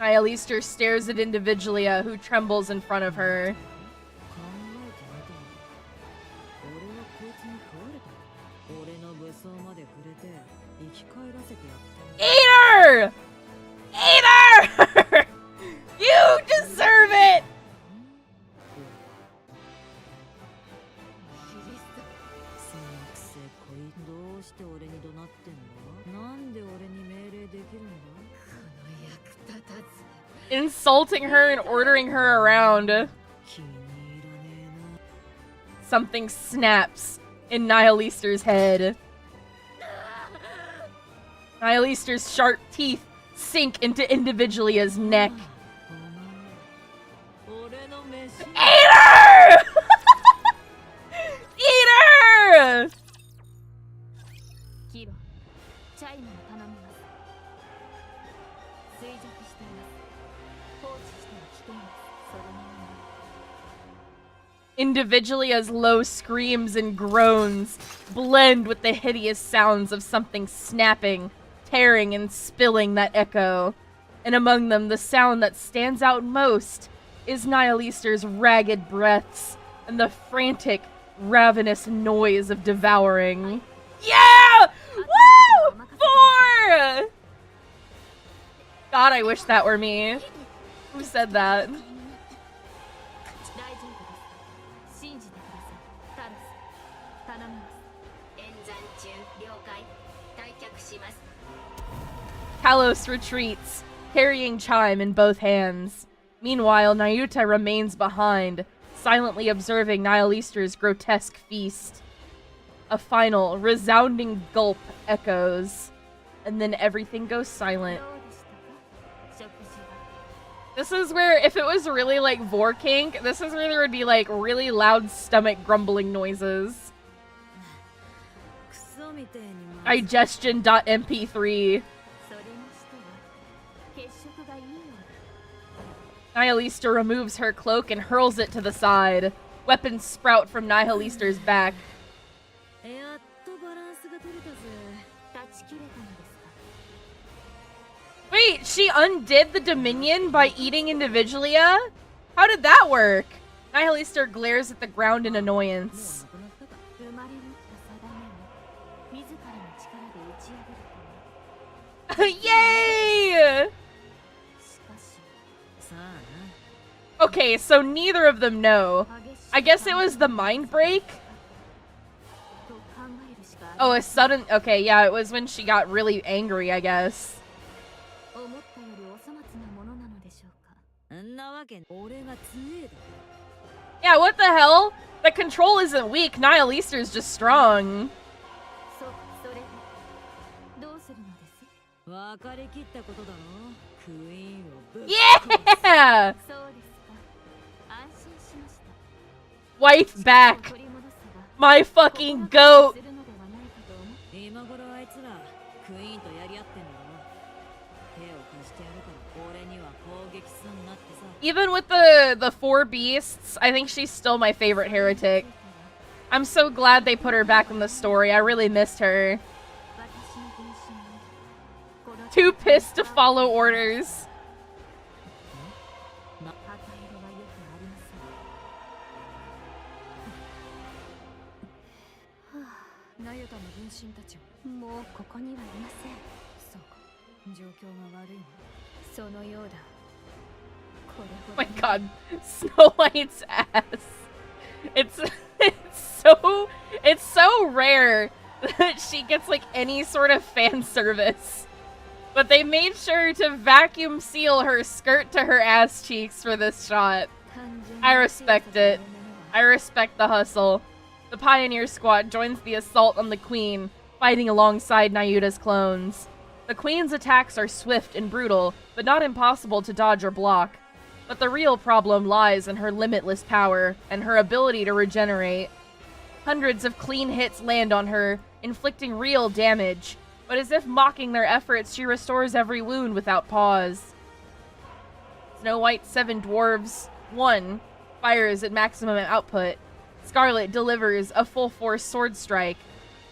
Nihilister stares at Individualia, who trembles in front of her. 考えてみたら俺はこいつに食われた。俺の武装までくれて生き返らせてやったんだ。 Eat her! Eat her! You deserve it! そのくせこいつどうして俺に怒鳴ってんの？なんで俺に命令できるんだ？ Insulting her and ordering her around. 気に入らねえな。 Something snaps in Nihilister's head. Nihilister's sharp teeth sink into Individualia's neck. 俺の飯 Eat her! Eat her! キロ、チャイムを頼みます。衰弱しています。放置しては危険です。それに Individualia's low screams and groans blend with the hideous sounds of something snapping, tearing, and spilling that echo. And among them, the sound that stands out most is Nihilister's ragged breaths and the frantic, ravenous noise of devouring. Yeah! Woo! 4! God, I wish that were me. Who said that? 大丈夫です。信じてください。タロス、頼みます。演算中、了解。退却します。 Talos retreats, carrying Chime in both hands. Meanwhile, Nayuta remains behind, silently observing Nihilister's grotesque feast. A final, resounding gulp echoes, and then everything goes silent. どうでしたか？食事は。 This is where, if it was really like Vorkink, this is where there would be like really loud stomach grumbling noises. クソみてえにまず Digestion.mp3. それにしては血色がいいようで。 Nihilister removes her cloak and hurls it to the side. Weapons sprout from Nihilister's back. やっとバランスが取れたぜ。断ち切れたのですか？ Wait, she undid the Dominion by eating Individualia? How did that work? Nihilister glares at the ground in もう annoyance. なくなったか。生まれ持った定めを自らの力で打ち破るとは。 Yay! しかし、さあな。 Okay, so neither of them know. 激しい I guess it was the mind break? と考えるしかあ Oh, a sudden... Okay, yeah, it was when she got really angry, I guess. 思ったよりお粗末なものなのでしょうか。んなわけ俺が強えだ。 Yeah, what the hell? The control isn't weak. Niall Easter's just strong. そう、それでどうするのです？別れ切ったことだろ。クイーンをぶっ Yeah! そうですか。安心しました。 Wife back. 取り戻せば My fucking goat. するのではないかと思う。今頃あいつらクイーンとやり合ってんだろ。手を貸してやるから俺には攻撃すんなってさ。 Even with the four beasts, I think she's still my favorite heretic. I'm so glad they put her back in the story. I really missed her. Too pissed to follow orders. ナユタの分身たちはもうここにはいません。そうか、状況が悪いの。そのようだ。これほど Oh my god, Snow White's ass. It's so rare that she gets like any sort of fan service. But they made sure to vacuum seal her skirt to her ass cheeks for this shot. I respect it. I respect the hustle. The Pioneer Squad joins the assault on the Queen, fighting alongside Nayuta's clones. The Queen's attacks are swift and brutal, but not impossible to dodge or block. But the real problem lies in her limitless power and her ability to regenerate. Hundreds of clean hits land on her, inflicting real damage, but as if mocking their efforts, she restores every wound without pause. Snow White's 7 dwarves, 1, fires at maximum output. Scarlet delivers a full-force sword strike.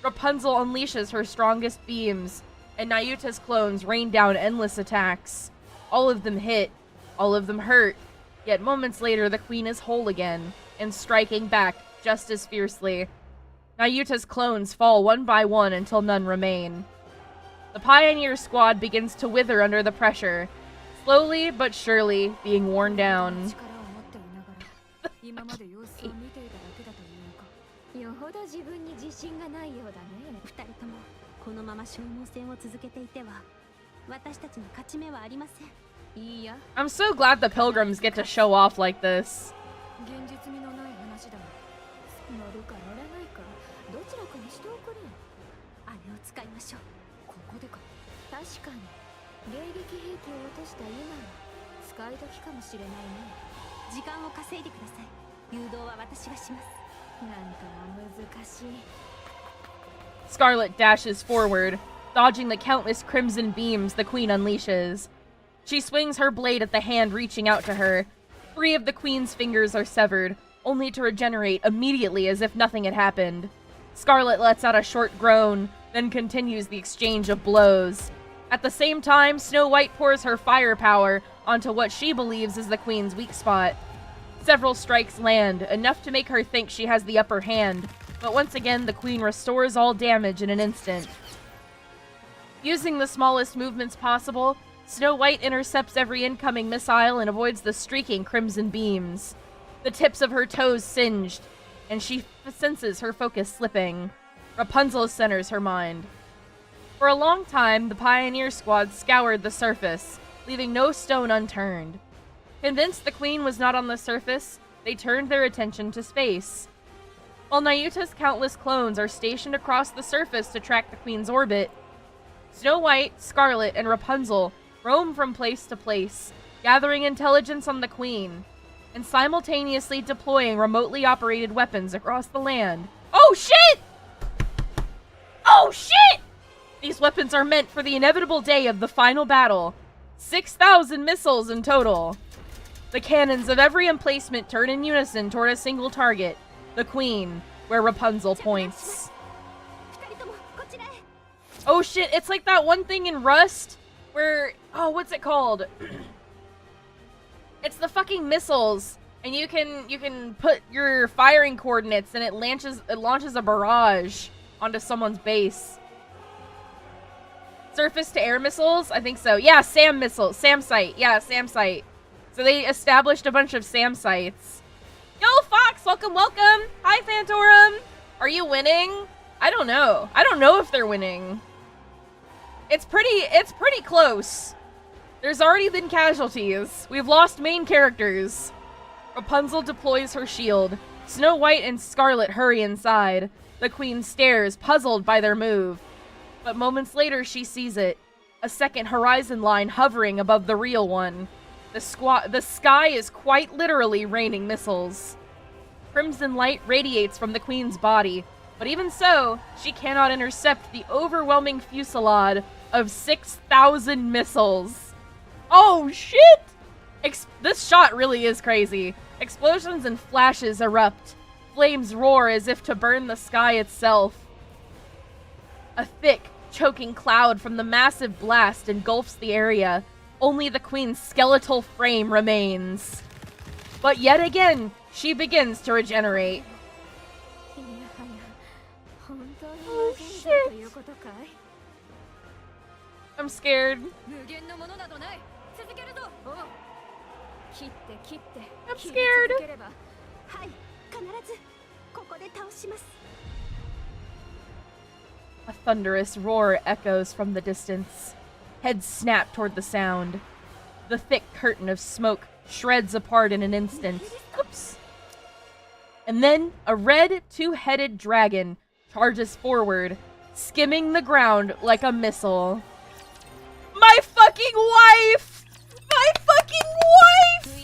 Rapunzel unleashes her strongest beams, and Nayuta's clones rain down endless attacks. All of them hit, all of them hurt, yet moments later the Queen is whole again, and striking back just as fiercely. Nayuta's clones fall one by one until none remain. The Pioneer Squad begins to wither under the pressure, slowly but surely being worn down. 今まで様子を見ていただけだというか。よほど自分に自信がないようだね。二人ともこのまま消耗戦を続けていては私たちに勝ち目はありません。いいや、 I'm so glad the pilgrims get to show off like this. 現実味のない話だ。乗るか乗らないか、どちらかにしておくれ。あれを使いましょう。ここでか。確かに迎撃兵器を落とした今は使い時かもしれないね。時間を稼いでください。誘導は私がします。なんか難しい。 Scarlet dashes forward, dodging the countless crimson beams the Queen unleashes. She swings her blade at the hand reaching out to her. 3 of the Queen's fingers are severed, only to regenerate immediately as if nothing had happened. Scarlet lets out a short groan, then continues the exchange of blows. At the same time, Snow White pours her firepower onto what she believes is the Queen's weak spot. Several strikes land, enough to make her think she has the upper hand, but once again the Queen restores all damage in an instant. Using the smallest movements possible, Snow White intercepts every incoming missile and avoids the streaking crimson beams. The tips of her toes singed, and she senses her focus slipping. Rapunzel centers her mind. For a long time, the Pioneer Squad scoured the surface, leaving no stone unturned. Convinced the Queen was not on the surface, they turned their attention to space. While Nayuta's countless clones are stationed across the surface to track the Queen's orbit, Snow White, Scarlet, and Rapunzel roam from place to place, gathering intelligence on the Queen, and simultaneously deploying remotely operated weapons across the land. Oh shit! Oh shit! These weapons are meant for the inevitable day of the final battle. 6,000 missiles in total. The cannons of every emplacement turn in unison toward a single target, the Queen, where Rapunzel points. Oh shit, it's like that one thing in Rust where, oh, what's it called? It's the fucking missiles, and you can put your firing coordinates and it launches a barrage onto someone's base. Surface to air missiles? I think so. Yeah, SAM missiles. SAM site. Yeah, SAM site. So they established a bunch of SAM sites. Yo, Fox, welcome, welcome. Hi, Phantorum. Are you winning? I don't know. I don't know if they're winning. It's pretty close. There's already been casualties. We've lost main characters. Rapunzel deploys her shield. Snow White and Scarlet hurry inside. The queen stares, puzzled by their move. But moments later, she sees it. A second horizon line hovering above the real one. The sky is quite literally raining missiles. Crimson light radiates from the queen's body, but even so, she cannot intercept the overwhelming fusillade of 6,000 missiles. Oh shit! This shot really is crazy. Explosions and flashes erupt. Flames roar as if to burn the sky itself. A thick, choking cloud from the massive blast engulfs the area. Only the queen's skeletal frame remains. But yet again, she begins to regenerate. Oh shit! I'm scared. I'm scared. A thunderous roar echoes from the distance. Heads snap toward the sound. The thick curtain of smoke shreds apart in an instant. Oops. And then a red two-headed dragon charges forward, skimming the ground like a missile. My fucking wife! My fucking wife!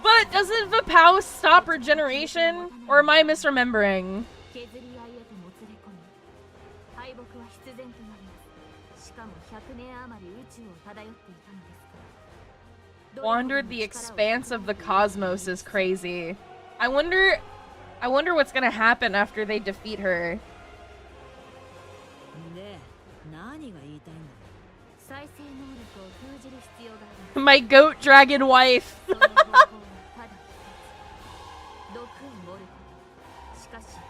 But doesn't Vapow stop regeneration? Or am I misremembering? Wandered the expanse of the cosmos is crazy. I wonder what's gonna happen after they defeat her. My goat dragon wife.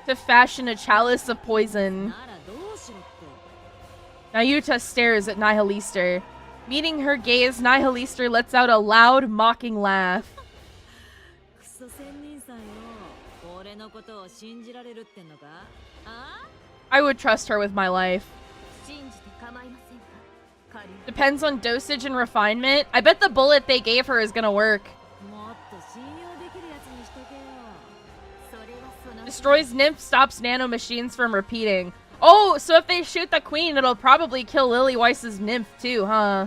To fashion a chalice of poison. Nayuta stares at Nihilister. Meeting her gaze, Nihilister lets out a loud, mocking laugh. I would trust her with my life. Depends on dosage and refinement. I bet the bullet they gave her is gonna work. Destroys nymph, stops nanomachines from repeating. Oh, so if they shoot the queen, it'll probably kill Lily Weiss's nymph too, huh?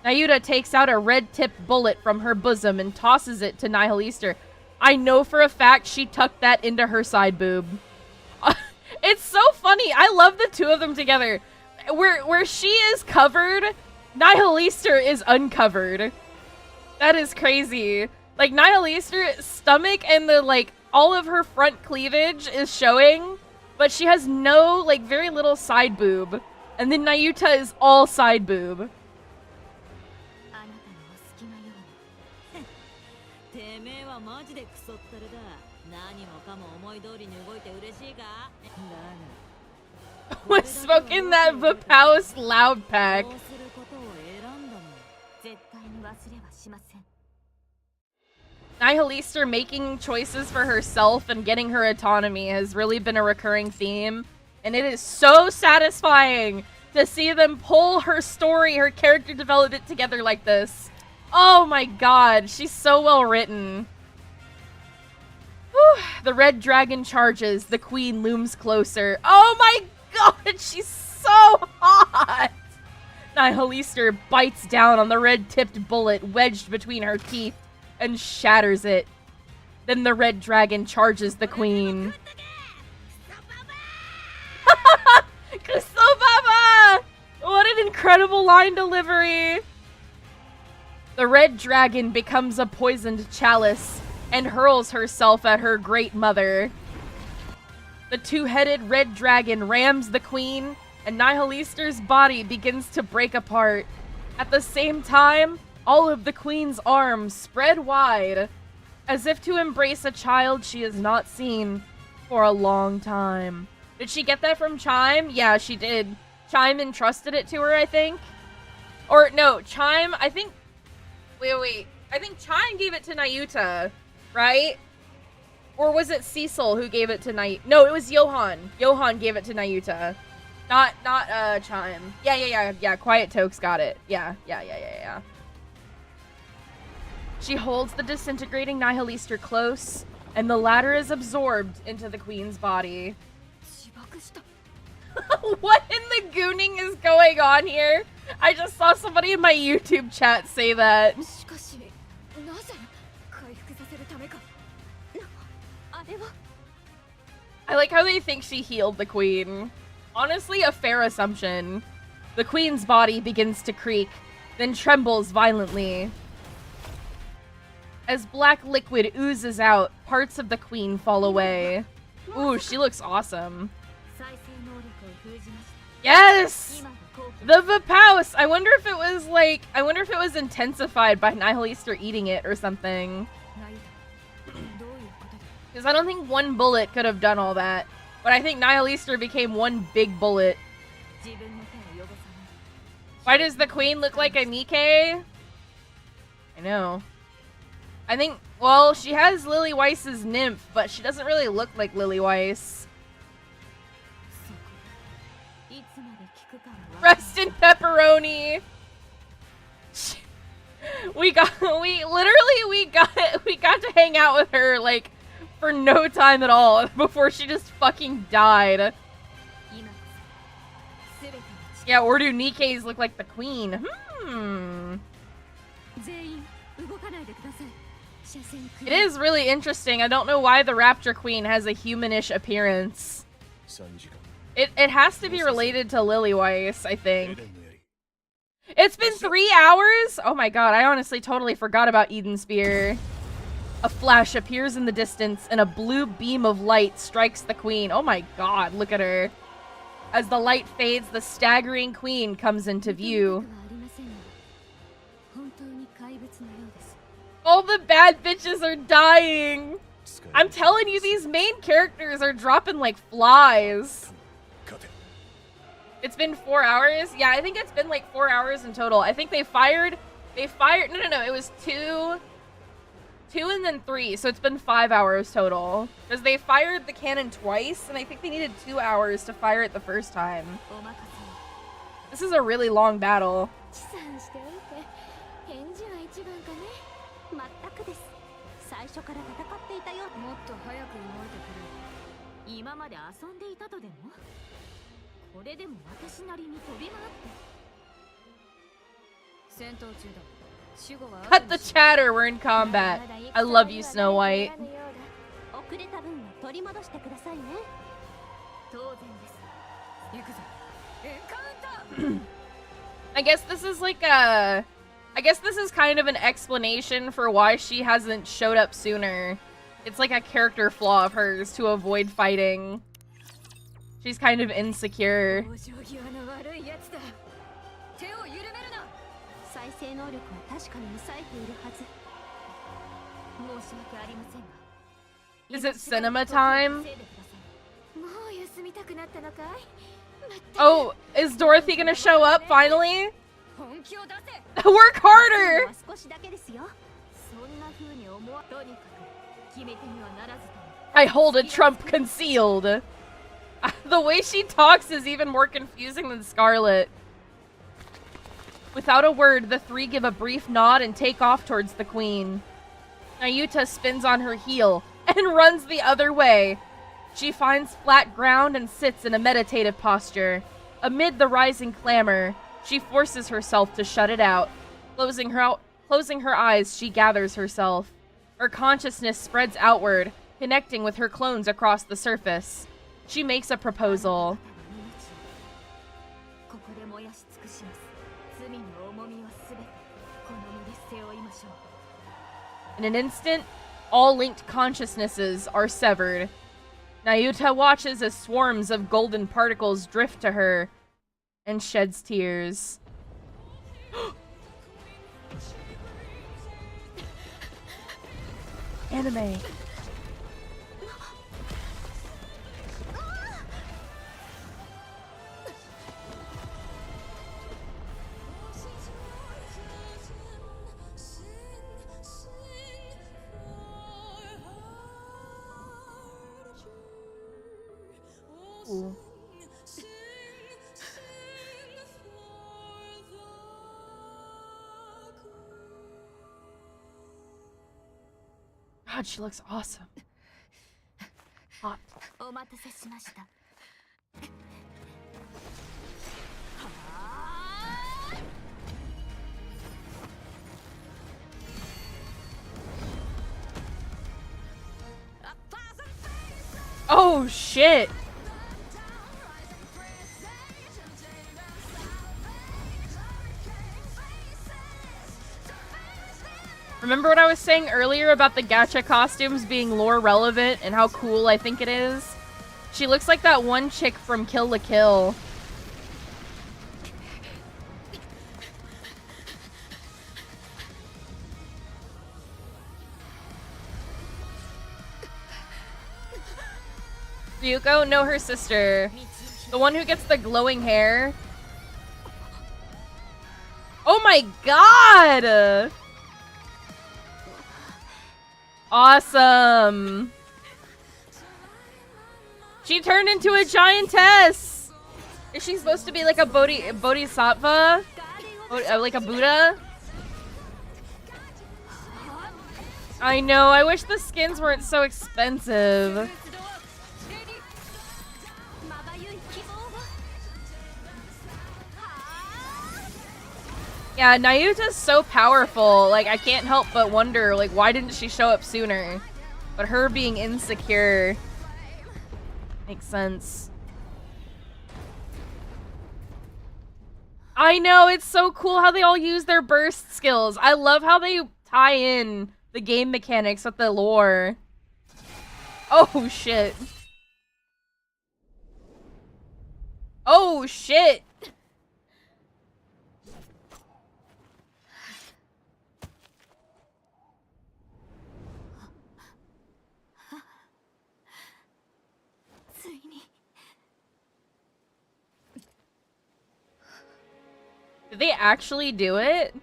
Nayuta takes out a red-tipped bullet from her bosom and tosses it to Nihilister. I know for a fact she tucked that into her side boob. It's so funny. I love the two of them together. Where she is covered, Nihilister is uncovered. That is crazy. Like, Nihilister's stomach and the, like, all of her front cleavage is showing, but she has no, like, very little side boob. And then Nayuta is all side boob. Was smoking that Vapouse loud pack. Nihilister making choices for herself and getting her autonomy has really been a recurring theme. And it is so satisfying to see them pull her story, her character development together like this. Oh my god, she's so well written. Whew. The red dragon charges, the queen looms closer. Oh my god, she's so hot! Nihilister bites down on the red-tipped bullet wedged between her teeth and shatters it. Then the red dragon charges the queen. Kusobaba! What an incredible line delivery! The red dragon becomes a poisoned chalice and hurls herself at her great mother. The two-headed red dragon rams the queen, and Nihilister's body begins to break apart. At the same time, all of the queen's arms spread wide, as if to embrace a child she has not seen for a long time. Did she get that from Chime? Yeah, she did. Chime entrusted it to her, I think. Or, no, Chime, I think... Wait. I think Chime gave it to Nayuta, right? Or was it Cecil who gave it to Nayuta? No, it was Johan. Johan gave it to Nayuta. Not Chime. Yeah. Quiet Toke's got it. Yeah. She holds the disintegrating Nihilister close, and the latter is absorbed into the queen's body. What in the gooning is going on here? I just saw somebody in my YouTube chat say that. I like how they think she healed the queen. Honestly, a fair assumption. The queen's body begins to creak, then trembles violently. As black liquid oozes out, parts of the queen fall away. Ooh, she looks awesome. Yes! The Vapouse! I wonder if it was intensified by Nihilister eating it or something. Because I don't think one bullet could have done all that. But I think Nihilister became one big bullet. Why does the queen look like a Nikkei? I know. I think, well, she has Lily Weiss's nymph, but she doesn't really look like Lily Weiss. Rest in pepperoni. We got to hang out with her like for no time at all before she just fucking died. Yeah, or do Nikkeis look like the queen? It is really interesting. I don't know why the Rapture Queen has a humanish appearance. It has to be related to Lily Weiss, I think. It's been 3 hours? Oh my god, I honestly totally forgot about Eden Spear. A flash appears in the distance, and a blue beam of light strikes the queen. Oh my god, look at her. As the light fades, the staggering queen comes into view. All the bad bitches are dying. I'm telling you, these main characters are dropping like flies. It's been 4 hours? Yeah, I think it's been like 4 hours in total. I think they fired, no, it was two and then 3, so it's been 5 hours total. Because they fired the cannon twice, and I think they needed 2 hours to fire it the first time. This is a really long battle. Cut the chatter, we're in combat. I love you, Snow White. I guess this is like a... I guess this is kind of an explanation for why she hasn't showed up sooner. It's like a character flaw of hers to avoid fighting. She's kind of insecure. Is it cinema time? Oh, is Dorothy gonna show up finally? Work harder! I hold a trump concealed. The way she talks is even more confusing than Scarlet. Without a word, the three give a brief nod and take off towards the queen. Nayuta spins on her heel and runs the other way. She finds flat ground and sits in a meditative posture. Amid the rising clamor, she forces herself to shut it out. Closing her eyes, she gathers herself. Her consciousness spreads outward, connecting with her clones across the surface. She makes a proposal. In an instant, all linked consciousnesses are severed. Nayuta watches as swarms of golden particles drift to her and sheds tears. Anime. Ooh. God, she looks awesome. Hot. お待たせしました。 Oh shit! Remember what I was saying earlier about the gacha costumes being lore relevant and how cool I think it is? She looks like that one chick from Kill la Kill. Ryuko? No, her sister. The one who gets the glowing hair. Oh my god! Awesome! She turned into a giantess! Is she supposed to be like a bodhisattva? Like a Buddha? I know, I wish the skins weren't so expensive. Yeah, Nayuta's so powerful. Like, I can't help but wonder, like, why didn't she show up sooner? But her being insecure makes sense. I know, it's so cool how they all use their burst skills. I love how they tie in the game mechanics with the lore. Oh, shit. Oh, shit. Did they actually do it?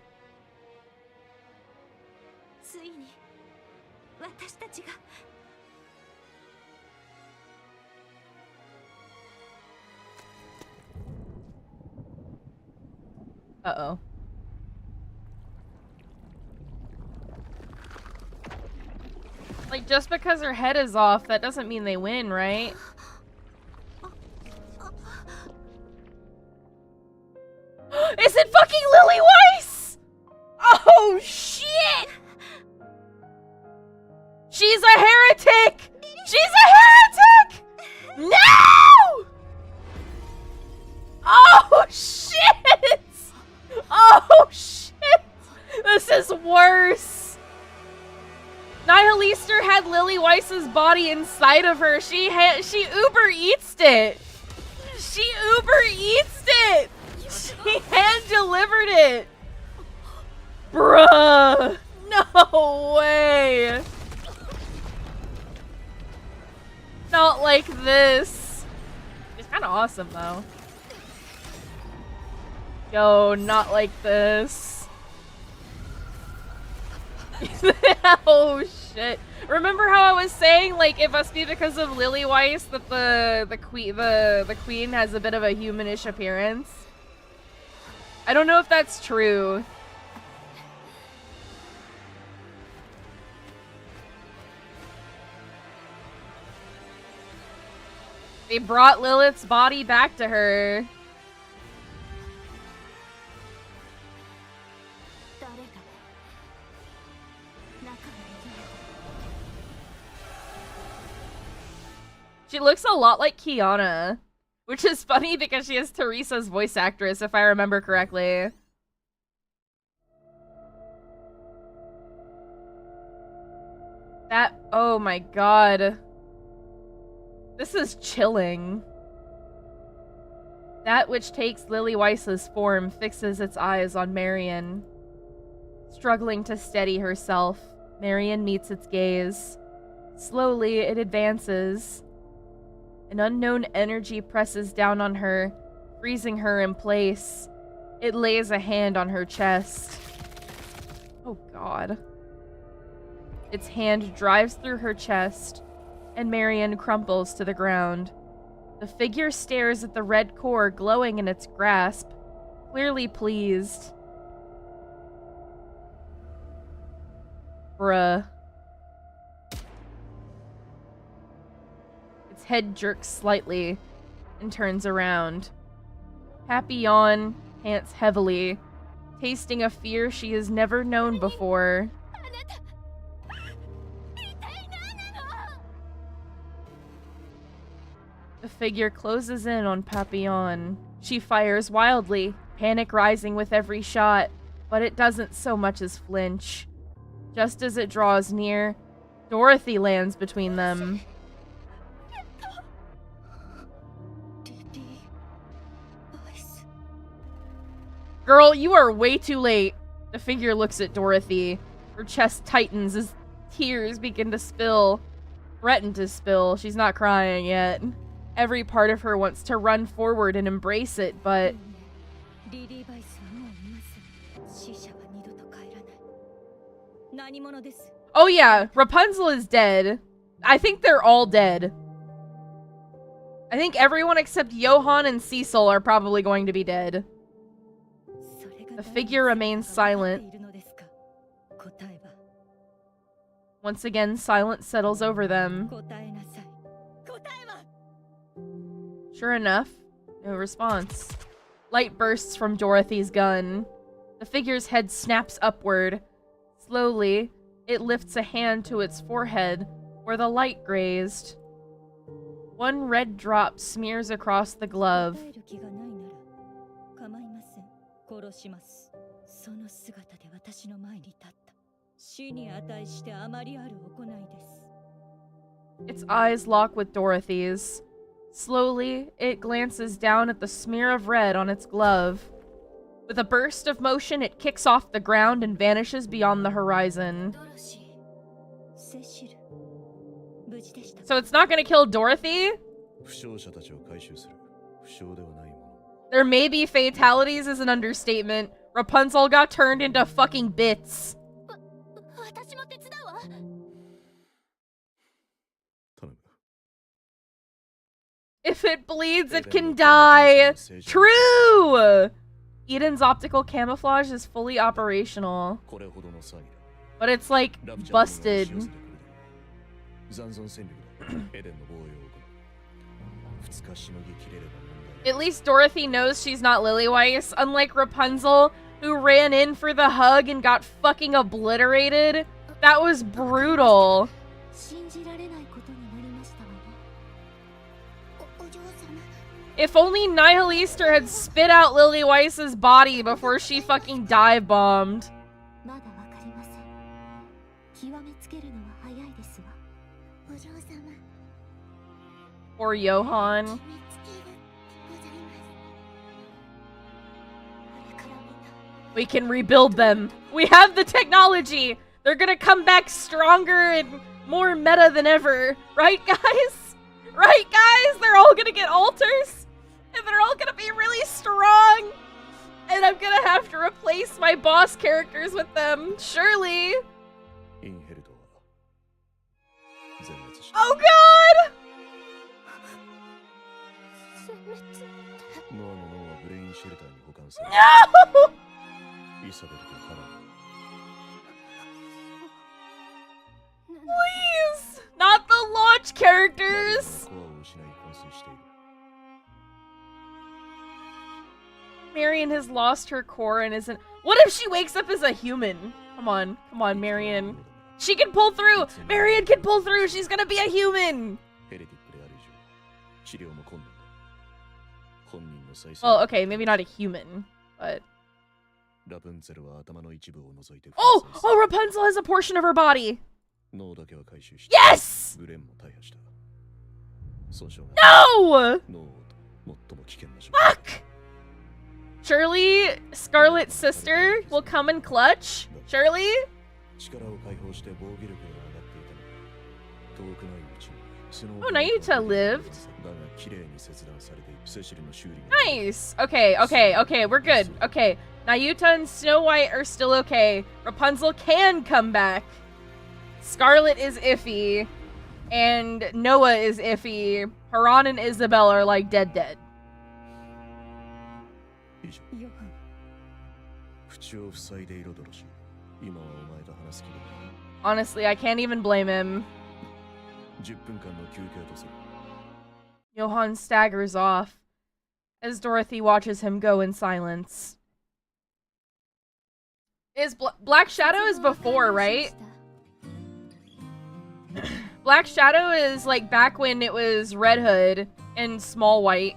Uh-oh. Like, just because her head is off, that doesn't mean they win, right? Is it fucking Lily Weiss? Oh, shit! She's a heretic! She's a heretic! No! Oh, shit! Oh, shit! This is worse. Nihilister had Lily Weiss's body inside of her. She Uber Eats it. She Uber Eats it. She hand delivered it. Bruh. No way. Not like this. It's kind of awesome though. Yo, not like this. Oh shit. Remember how I was saying, like, it must be because of Lily Weiss that the queen has a bit of a humanish appearance? I don't know if that's true. They brought Lilith's body back to her. She looks a lot like Kiana, which is funny because she is Teresa's voice actress, if I remember correctly. That, oh my god. This is chilling. That which takes Lily Weiss's form fixes its eyes on Marion. Struggling to steady herself, Marion meets its gaze. Slowly, it advances. An unknown energy presses down on her, freezing her in place. It lays a hand on her chest. Oh god. Its hand drives through her chest, and Marion crumples to the ground. The figure stares at the red core glowing in its grasp, clearly pleased. Bruh. Its head jerks slightly and turns around. Papillon pants heavily, tasting a fear she has never known before. The figure closes in on Papillon. She fires wildly, panic rising with every shot, but it doesn't so much as flinch. Just as it draws near, Dorothy lands between them. Girl, you are way too late. The figure looks at Dorothy. Her chest tightens as tears begin to spill. Threaten to spill. She's not crying yet. Every part of her wants to run forward and embrace it, but... Oh yeah, Rapunzel is dead. I think they're all dead. I think everyone except Johann and Cecil are probably going to be dead. The figure remains silent. Once again, silence settles over them. Sure enough, no response. Light bursts from Dorothy's gun. The figure's head snaps upward. Slowly, it lifts a hand to its forehead, where the light grazed. One red drop smears across the glove. Its eyes lock with Dorothy's. Slowly, it glances down at the smear of red on its glove. With a burst of motion, it kicks off the ground and vanishes beyond the horizon. So it's not gonna kill Dorothy? There may be fatalities is an understatement. Rapunzel got turned into fucking bits. If it bleeds, it can die. True! Eden's optical camouflage is fully operational. But it's like busted. At least Dorothy knows she's not Lillyweiss, unlike Rapunzel, who ran in for the hug and got fucking obliterated. That was brutal. If only Nihilister had spit out Lillyweiss's body before she fucking dive bombed. Or Johann. We can rebuild them. We have the technology. They're gonna come back stronger and more meta than ever. Right, guys? Right, guys? They're all gonna get alters. And they're all gonna be really strong. And I'm gonna have to replace my boss characters with them. Surely. Oh god! No! Please! Not the launch characters! Marion has lost her core and isn't... What if she wakes up as a human? Come on, Marion. She can pull through! Marion can pull through! She's gonna be a human! Well, okay, maybe not a human, but... Oh, Rapunzel has a portion of her body! Yes! No! Fuck! Surely Scarlet's sister will come in clutch? Surely? Oh, Nayuta lived. Nice! Okay, we're good. Okay, Nayuta and Snow White are still okay. Rapunzel can come back. Scarlet is iffy. And Noah is iffy. Haran and Isabel are like dead. 以上口を塞いでいろドロシ今はお前と話す気だ Honestly, I can't even blame him. 10分間の休憩とする Johann staggers off as Dorothy watches him go in silence. Is Black Shadow is before, right? Black Shadow is like back when it was Red Hood and Small White.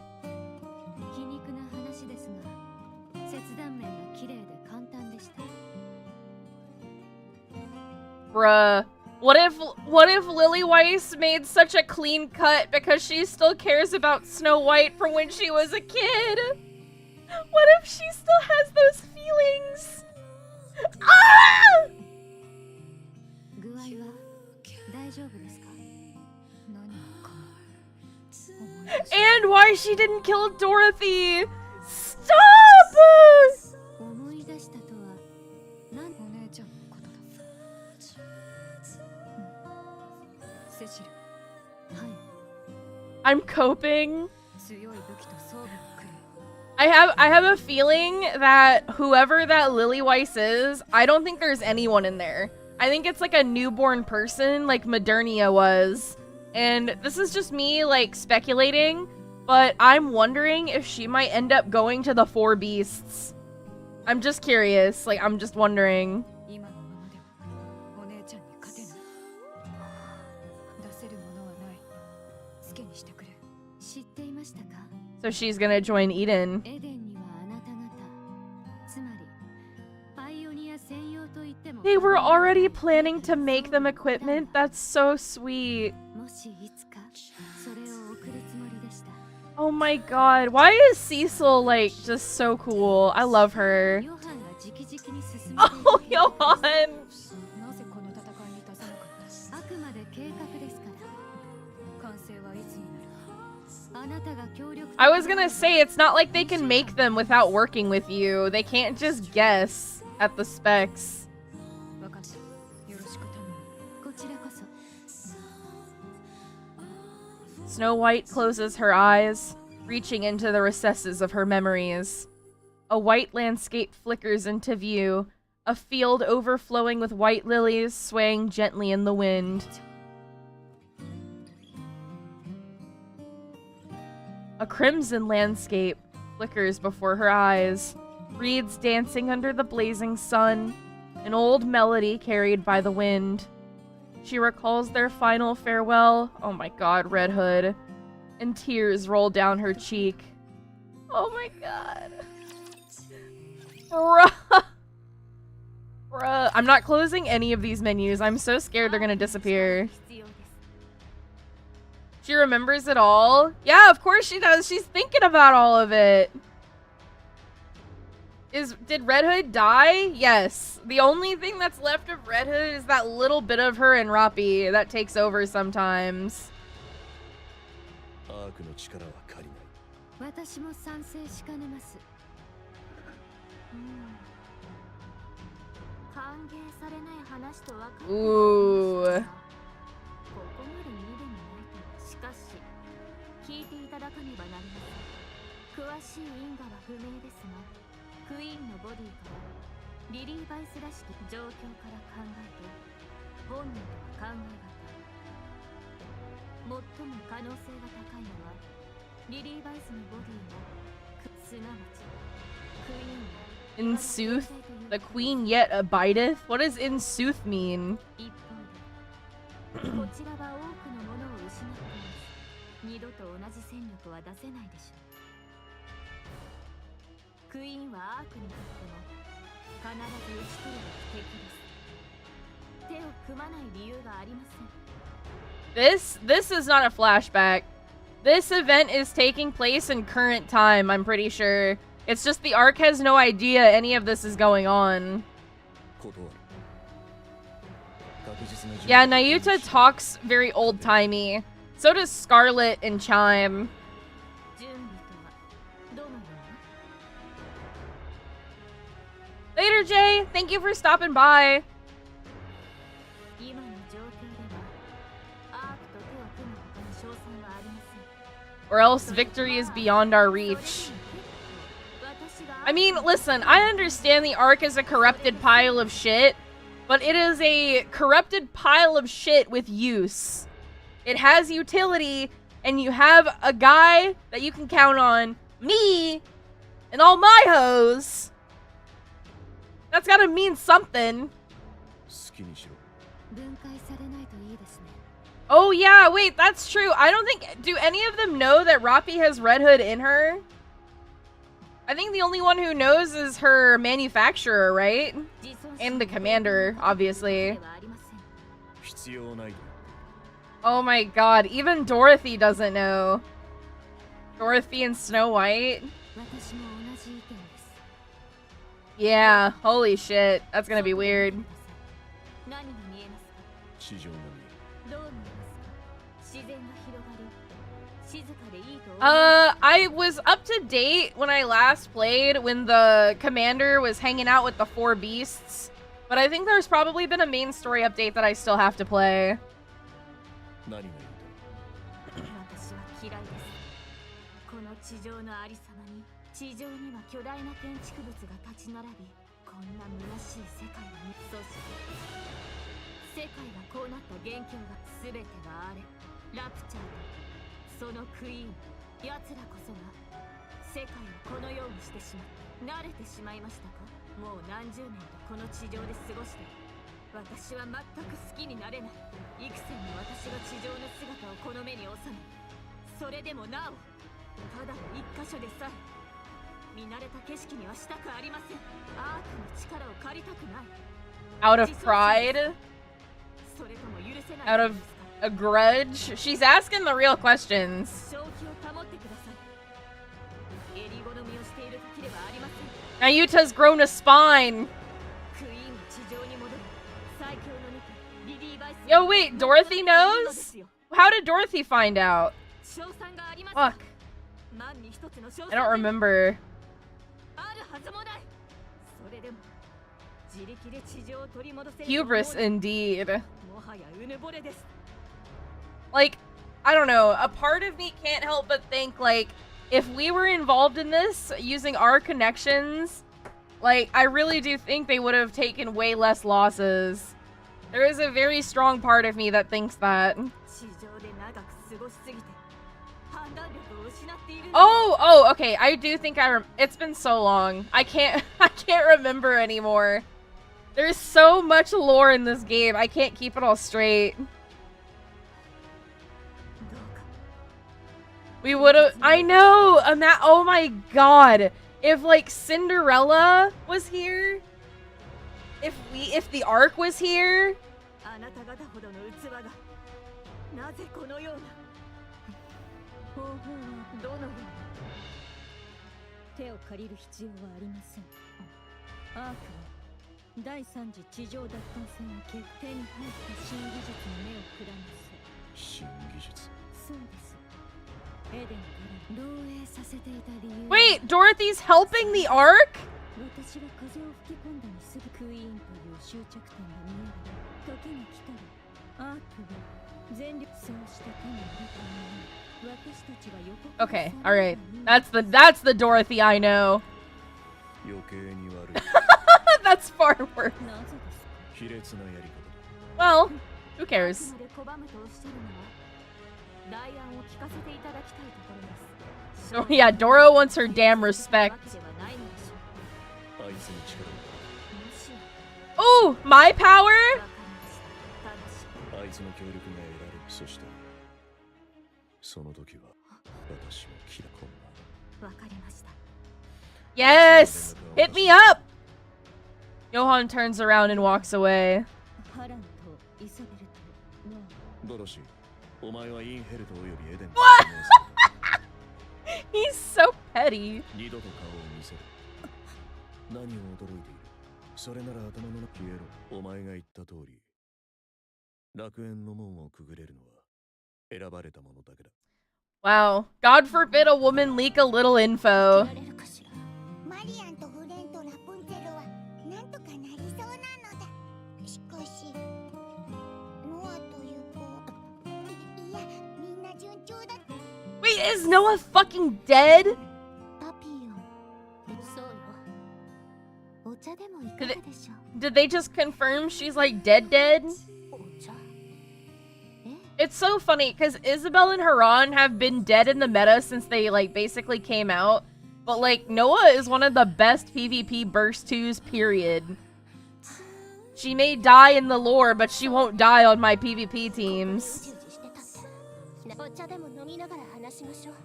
皮肉な話ですが、切断面が綺麗で簡単でした。 Bruh. What if Lily Weiss made such a clean cut because she still cares about Snow White from when she was a kid? What if she still has those feelings? Ah! 具合は大丈夫ですか？何もかも思い出し And why she didn't kill Dorothy? Stop! 思い出したとは、なんお姉ちゃんのことだ。セシル。はい。 I'm coping. 強い武器と装備をくれ。 I have a feeling that whoever that Lily Weiss is, I don't think there's anyone in there. I think it's like a newborn person like Modernia was. And this is just me like speculating, but I'm wondering if she might end up going to the Four Beasts. I'm just curious, like I'm just wondering. 今のままではお姉ちゃんに勝てない。出せるものはない。好きにしてくれ。知っていましたか？ So she's gonna join Eden. エデンにはあなた方、つまりパイオニア専用と言っても They were already planning to make them equipment? That's so sweet. もしいつかそれを送るつもりでした。 Oh my god, why is Cecil like just so cool? I love her. ヨハンが直々に進めている Oh, 計画 Johan! なぜこの戦いに出さなかった？あくまで計画ですから。完成はいつになる？あなたが協力 I was gonna say, it's not like they can make them without working with you. They can't just guess at the specs. わかった。よろしく頼む。こちらこそ。 Snow White closes her eyes, reaching into the recesses of her memories. A white landscape flickers into view, a field overflowing with white lilies swaying gently in the wind. A crimson landscape flickers before her eyes, reeds dancing under the blazing sun, an old melody carried by the wind. She recalls their final farewell, oh my god, Red Hood, and tears roll down her cheek. Oh my god. Bruh. Bruh. I'm not closing any of these menus. I'm so scared they're gonna disappear. She remembers it all? Yeah, of course she does. She's thinking about all of it. Did Red Hood die? Yes. The only thing that's left of Red Hood is that little bit of her and Rappi that takes over sometimes. アークの力は借りない 私も賛成しかねます。歓迎されない話と分かっています。 Ooh. ここまで見でもないと。しかし、聞いていただかねばなりません。詳しい因果は不明ですが、クイーンのボディからリリー・バイスらしき状況から考えて、本人とは考え方。最も可能性が高いのは、リリー・バイスのボディが、すなわち、クイーンが In sooth, the queen yet abideth? What does in sooth mean? 一方で、こちらは多くのものを失っています。二度と同じ戦力は出せないでしょう。クイーンはアークにとっても必ず打ち取るべき敵です。手を組まない理由がありません。 This is not a flashback. This event is taking place in current time, I'm pretty sure. It's just the arc has no idea any of this is going on. 断る確実な準備 Yeah, Nayuta talks very old-timey. So does Scarlet and Chime. 準備とはどのような？ Later, Jay. Thank you for stopping by. 今の状況ではアークと or else victory is beyond our reach. I mean, listen, I understand the Ark is a corrupted pile of shit, but it is a corrupted pile of shit with use. It has utility, and you have a guy that you can count on, me, and all my hoes. That's gotta mean something. Oh yeah, wait, that's true. I don't think... Do any of them know that Rappi has Red Hood in her? I think the only one who knows is her manufacturer, right? And the commander, obviously. Oh my god, even Dorothy doesn't know. Dorothy and Snow White? Yeah, holy shit. That's gonna be weird. I was up to date when I last played when the commander was hanging out with the 4 beasts, but I think there's probably been a main story update that I still have to play. Out of pride? Out of a grudge? She's asking the real questions. Nayuta's grown a spine. Yo, wait, Dorothy knows? How did Dorothy find out? Fuck. I don't remember. Hubris indeed. Like, I don't know, a part of me can't help but think, like, if we were involved in this, using our connections, like, I really do think they would have taken way less losses. There is a very strong part of me that thinks that. Oh, okay, I do think it's been so long. I can't remember anymore. There's so much lore in this game, I can't keep it all straight. We would've... I know! Oh my god! If, like, Cinderella was here... If the Ark was here... Wait, Dorothy's helping the Ark? Okay, alright. That's the Dorothy I know. That's far worse. Well, who cares? Oh yeah, Doro wants her damn respect. Oh, my power? Yes! Hit me up! Johan turns around and walks away. What? He's so petty. Wow. God forbid a woman leak a little info. Wait, Is Noah fucking dead? パピヨンそうよお茶でもいかがでしょう Did they just confirm she's like dead? お茶 It's so funny because Isabel and Haran have been dead in the meta since they like basically came out. But like Noah is one of the best PvP burst 2s, period. She may die in the lore, but she won't die on my PvP teams. お茶でも飲みながら話しましょう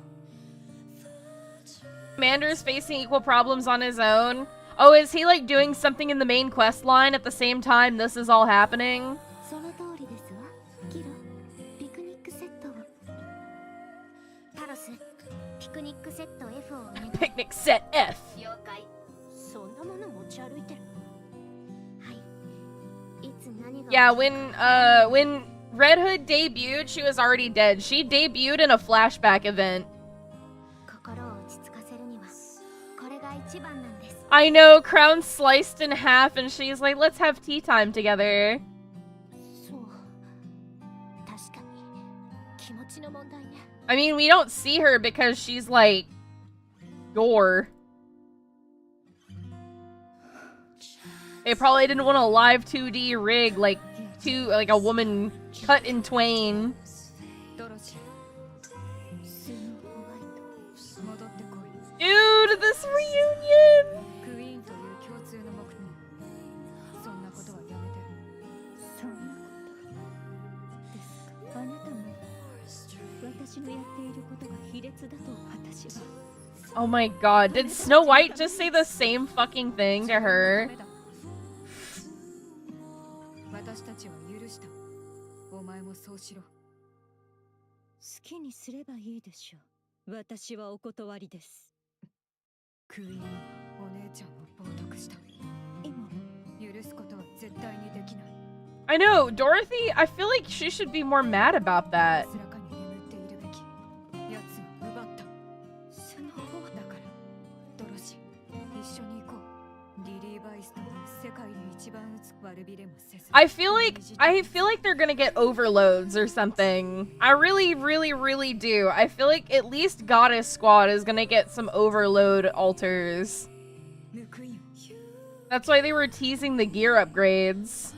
Commander's facing equal problems on his own. Oh, is he like doing something in the main quest line at the same time this is all happening? その通りですわキロピクニックセットをタロスピクニックセット F をお願い Picnic set F. 了解そんなもの持ち歩いてるはいいつ何が Yeah, when Red Hood debuted, she was already dead. She debuted in a flashback event. 心を落ち着かせるにはこれが一番なんです I know, Crown sliced in half, and she's like, let's have tea time together. そう確かに気持ちの問題ね I mean, we don't see her because she's like gore. They probably didn't want a live 2D rig like a woman cut in twain. ドロシースノーホワイト戻ってこい Dude, this reunion! クイーンという共通の目的そんなことはやめてそんなことですかあなたも私のやっていることが卑劣だと私は Oh my god, did Snow White just say the same fucking thing to her? 私たちは許したお前もそうしろ好きにすればいいでしょう私はお断りですクイーンはお姉ちゃんを冒涜した今許すことは絶対にできない I know, Dorothy, I feel like she should be more mad about that. 安らかに眠っているべき奴が奪ったスノーだからドロシ一緒に行こうリリー・バイスという世界で一番打つ悪びれもせず I feel like they're gonna get overloads or something. I really, really, really do. I feel like at least Goddess Squad is gonna get some overload altars. 報いよ That's why they were teasing the gear upgrades.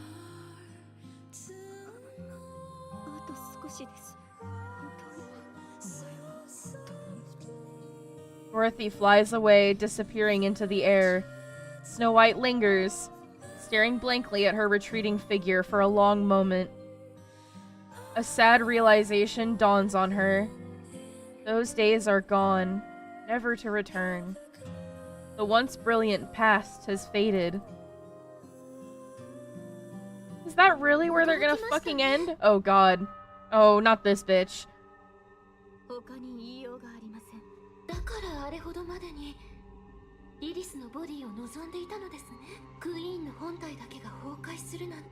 あと少しです本当に Dorothy flies away, disappearing into the air. Snow White lingers, staring blankly at her retreating figure for a long moment. A sad realization dawns on her. Those days are gone, never to return. The once brilliant past has faded. Is that really where they're gonna fucking end? Oh god. Oh, not this bitch. 他に言いようがありませんだからあれほどまでにイリスのボディを望んでいたのですねクイーンの本体だけが崩壊するなんて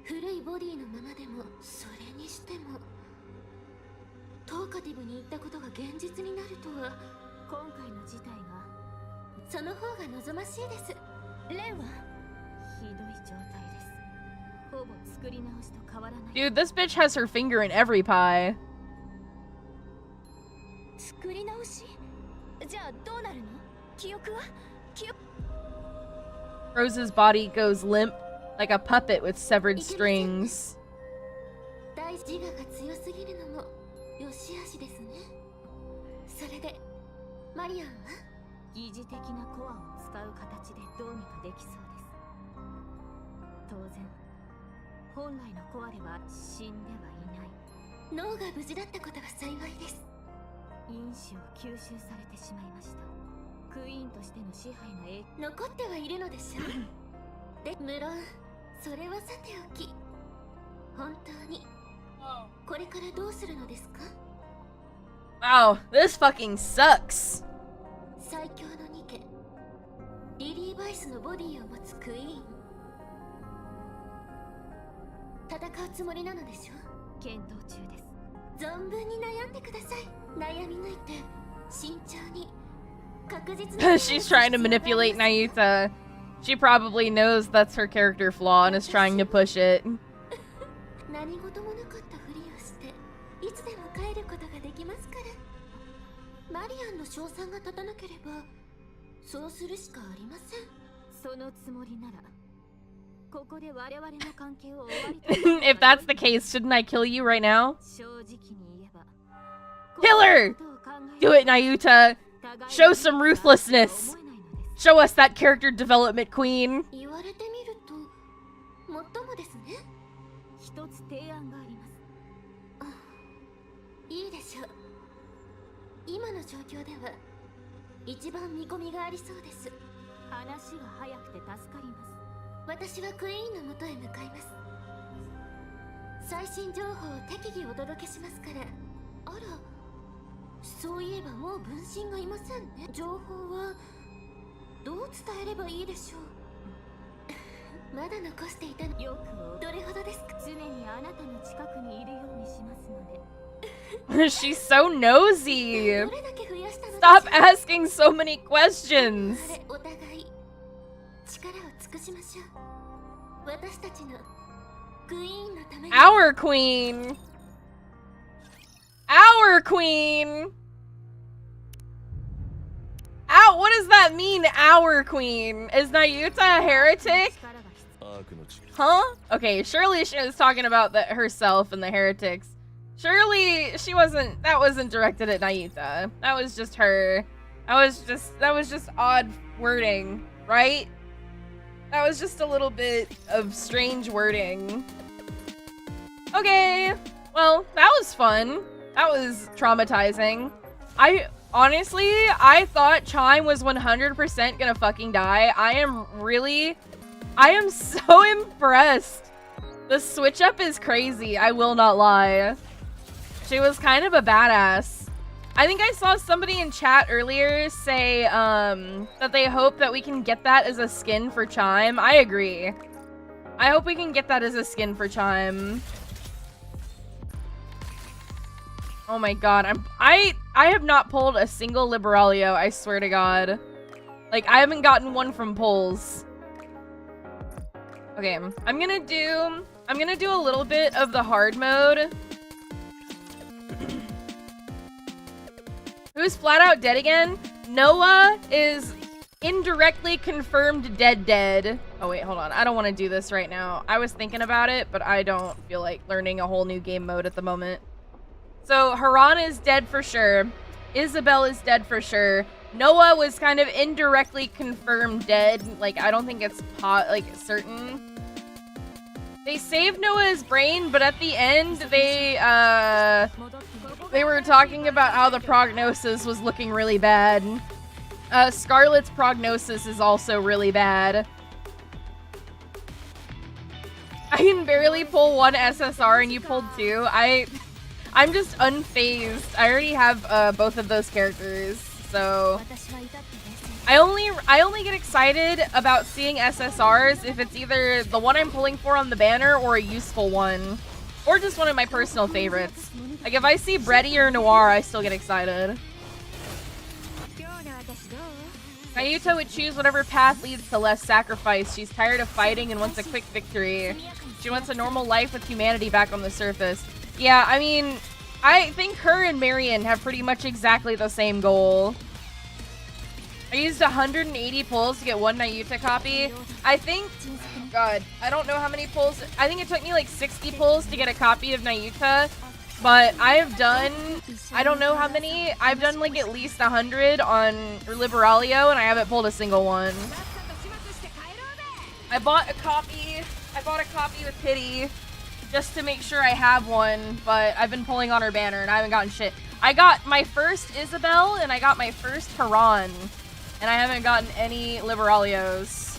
古いボディのままでもそれにしてもトーカティブに行ったことが現実になるとは今回の事態がその方が望ましいですレンはひどい状態ですほぼ作り直しと変わらない Dude, this bitch has her finger in every pie. 作り直しじゃあどうなるの記憶は Rose's body goes limp, like a puppet with severed strings. 大自我が強すぎるのも良し悪しですねそれでマリアンは疑似的なコアを使う形でどうにかできそうです当然本来のコアでは死んではいない脳が無事だったことが幸いです因子を吸収されてしまいましたクイーンとしての支配の影響残ってはいるのでしょうで無論それはさておき本当にこれからどうするのですか Wow, this fucking sucks. 最強のニケリリー・バイスのボディを持つクイーン戦うつもりなのでしょ検討中です存分に悩んでください悩み抜いて慎重に確実に She's trying to manipulate Nayuta. She probably knows that's her character flaw and is trying to push it. 何事もなかったふりをしていつでも帰ることができますマリアンの称賛が立たなければそうするしかありません。そのつもりならここで我々の関係を終わり If that's the case, shouldn't I kill you right now? 正直に言えば Kill her! Do it, Nayuta! Show some ruthlessness! Show us that character development, queen! 言われてみるともっともですね。一つ提案があります。いいでしょう。今の状況では一番見込みがありそうです。話が早くて助かります。私はクイーンの元へ向かいます。最新情報を適宜お届けしますから。あら、そういえばもう分身がいませんね。情報はどう伝えればいいでしょう。まだ残していたの。よくどれほどですか。常にあなたの近くにいるようにしますので。She's so nosy! どれだけ増やしたのでしょう。 Stop asking so many questions! お互い力を尽くしましょう。私たちのクイーンのために。 Our queen! Our queen! Ow, what does that mean, our queen? Is Nayuta a heretic? Huh? Okay, surely she was talking about herself and the heretics. Surely she wasn't, that wasn't directed at Nayuta. That was just her. That was just odd wording, right? That was just a little bit of strange wording. Okay, well, that was fun. That was traumatizing. Honestly, I thought Chime was 100% gonna fucking die. I am so impressed. The switch up is crazy, I will not lie. She was kind of a badass. I think I saw somebody in chat earlier say that they hope that we can get that as a skin for Chime. I agree. I hope we can get that as a skin for Chime. Oh my god, I have not pulled a single Liberalio, I swear to god. Like, I haven't gotten one from polls. Okay, I'm gonna do a little bit of the hard mode. Who's flat out dead again? Noah is indirectly confirmed dead. Oh wait, hold on. I don't want to do this right now. I was thinking about it, but I don't feel like learning a whole new game mode at the moment. So Haran is dead for sure. Isabel is dead for sure. Noah was kind of indirectly confirmed dead. Like, I don't think it's certain. They saved Noah's brain, but at the end they were talking about how the prognosis was looking really bad. Scarlet's prognosis is also really bad. I can barely pull one SSR and you pulled two. I'm just unfazed. I already have both of those characters, so I only get excited about seeing SSRs if it's either the one I'm pulling for on the banner or a useful one, or just one of my personal favorites. Like if I see Breddy or Noir, I still get excited. Nayuta would choose whatever path leads to less sacrifice. She's tired of fighting and wants a quick victory. She wants a normal life with humanity back on the surface. Yeah, I mean, I think her and Marion have pretty much exactly the same goal. I used 180 pulls to get one Nayuta copy. I think, god, I don't know how many pulls. I think it took me like 60 pulls to get a copy of Nayuta. But I have done, I don't know how many. I've done like at least 100 on Liberalio and I haven't pulled a single one. I bought a copy with Pity just to make sure I have one, but I've been pulling on her banner and I haven't gotten shit. I got my first Isabel and I got my first Haran, and I haven't gotten any Liberalios.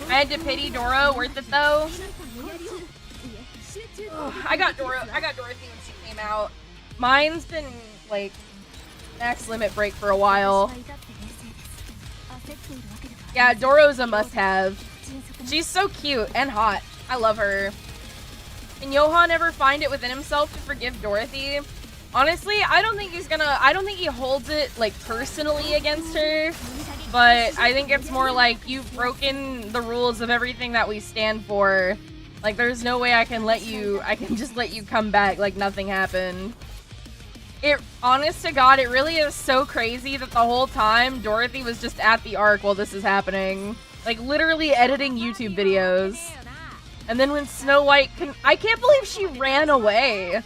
I had to Pity Dora, worth it though. I got Dorothy when she came out. Mine's been like max limit break for a while. Yeah, Doro's a must-have. She's so cute and hot. I love her. Can Johan ever find it within himself to forgive Dorothy? Honestly, I don't think he holds it like personally against her, but I think it's more like you've broken the rules of everything that we stand for. Like, there's no way I can just let you come back like nothing happened. Honest to God, it really is so crazy that the whole time Dorothy was just at the Ark while this is happening. Like, literally editing YouTube videos. And then when Snow White I can't believe she ran away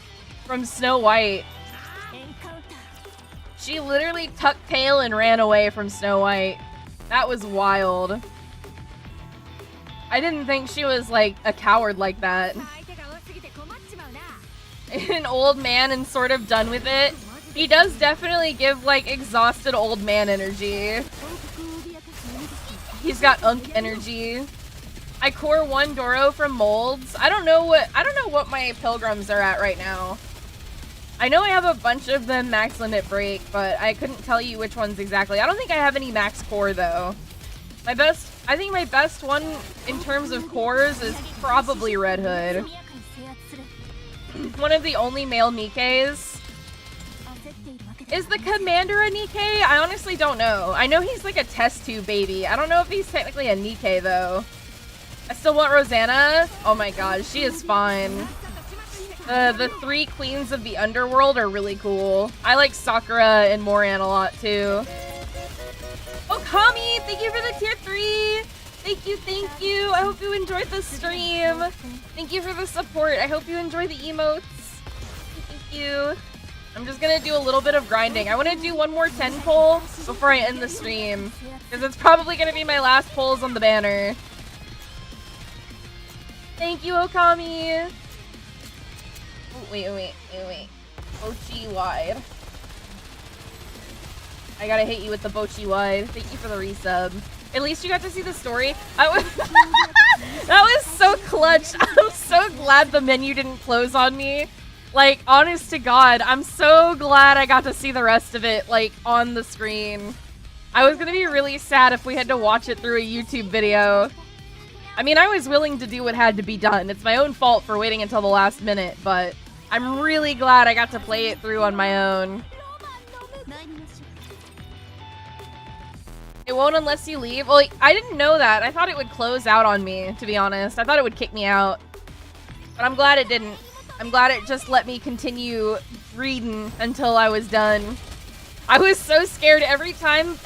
from Snow White. She literally tucked tail and ran away from Snow White. That was wild. I didn't think she was, like, a coward like that. An old man and sort of done with it. He does definitely give, like, exhausted old man energy. He's got unk energy. I core 1 Doro from molds. I don't know what my pilgrims are at right now. I know I have a bunch of them max limit break, but I couldn't tell you which ones exactly. I don't think I have any max core though. I think my best one in terms of cores is probably Red Hood. One of the only male Nikes. Is the Commander a Nikkei? I honestly don't know. I know he's like a test tube baby. I don't know if he's technically a Nikkei though. I still want Rosanna. Oh my god, she is fine. The 3 queens of the underworld are really cool. I like Sakura and Moran a lot too. Oh, Kami, thank you for the tier 3. Thank you. I hope you enjoyed the stream. Thank you for the support. I hope you enjoy the emotes. Thank you. I'm just gonna do a little bit of grinding. I want to do one more 10 pull before I end the stream, because it's probably gonna be my last pulls on the banner. Thank you, Okami. Oh, wait. Bochi wide. I gotta hit you with the Bochi wide. Thank you for the resub. At least you got to see the story. That was so clutch. I'm so glad the menu didn't close on me. Like, honest to God, I'm so glad I got to see the rest of it, like, on the screen. I was gonna be really sad if we had to watch it through a YouTube video. I mean, I was willing to do what had to be done. It's my own fault for waiting until the last minute, but I'm really glad I got to play it through on my own. It won't unless you leave? Well, I didn't know that. I thought it would close out on me, to be honest. I thought it would kick me out. But I'm glad it didn't. I'm glad it just let me continue reading until I was done. I was so scared every time...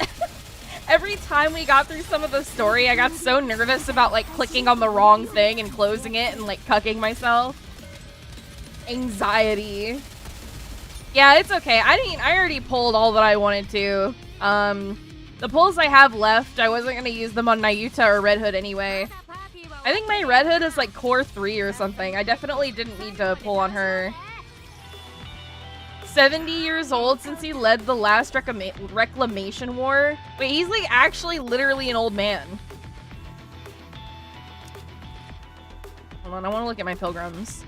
every time we got through some of the story, I got so nervous about, like, clicking on the wrong thing and closing it and, like, cucking myself. Anxiety. Yeah, it's okay. I already pulled all that I wanted to. The pulls I have left, I wasn't going to use them on Nayuta or Red Hood anyway. I think my Red Hood is like core 3 or something. I definitely didn't need to pull on her. 70 years old since he led the last reclamation war. Wait, he's like actually literally an old man. Hold on, I want to look at my pilgrims.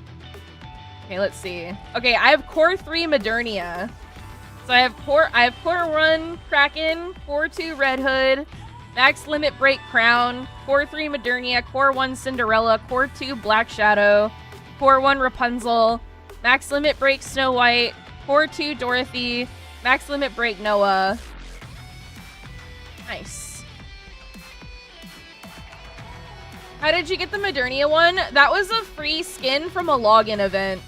Okay, let's see. Okay, I have core 3 Modernia. So I have core 1 Kraken, core 2 Red Hood, max limit break Crown, core 3 Modernia, core 1 Cinderella, core 2 Black Shadow, core 1 Rapunzel, max limit break Snow White, core 2 Dorothy, max limit break Noah. Nice. How did you get the Modernia one? That was a free skin from a login event.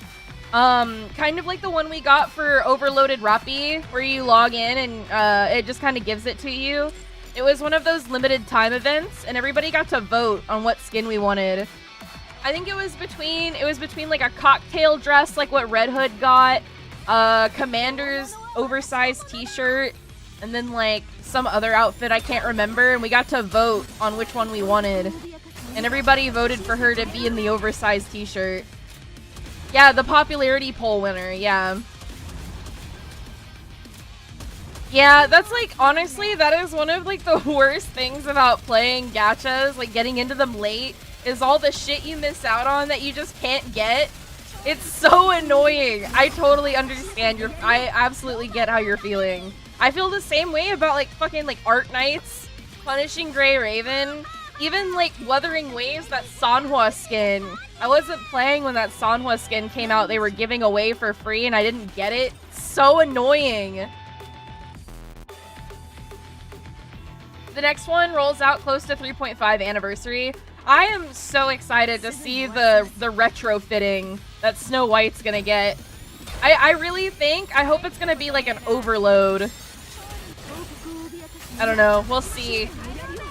Kind of like the one we got for Overloaded Rappi, where you log in and it just kind of gives it to you. It was one of those limited time events, and everybody got to vote on what skin we wanted. I think it was between like a cocktail dress, like what Red Hood got, Commander's oversized t-shirt, and then like some other outfit I can't remember, and we got to vote on which one we wanted. And everybody voted for her to be in the oversized t-shirt. Yeah, the popularity poll winner, yeah. Yeah, that's like, honestly, that is one of like the worst things about playing gachas, like getting into them late, is all the shit you miss out on that you just can't get. It's so annoying. I totally understand I absolutely get how you're feeling. I feel the same way about like fucking like Art Knights, Punishing Grey Raven, even like Wuthering Waves, that Sanhua skin. I wasn't playing when that Sanhua skin came out. They were giving away for free and I didn't get it. So annoying. The next one rolls out close to 3.5 anniversary. I am so excited to see the retrofitting that Snow White's gonna get. I really think, I hope it's gonna be like an overload. I don't know, we'll see.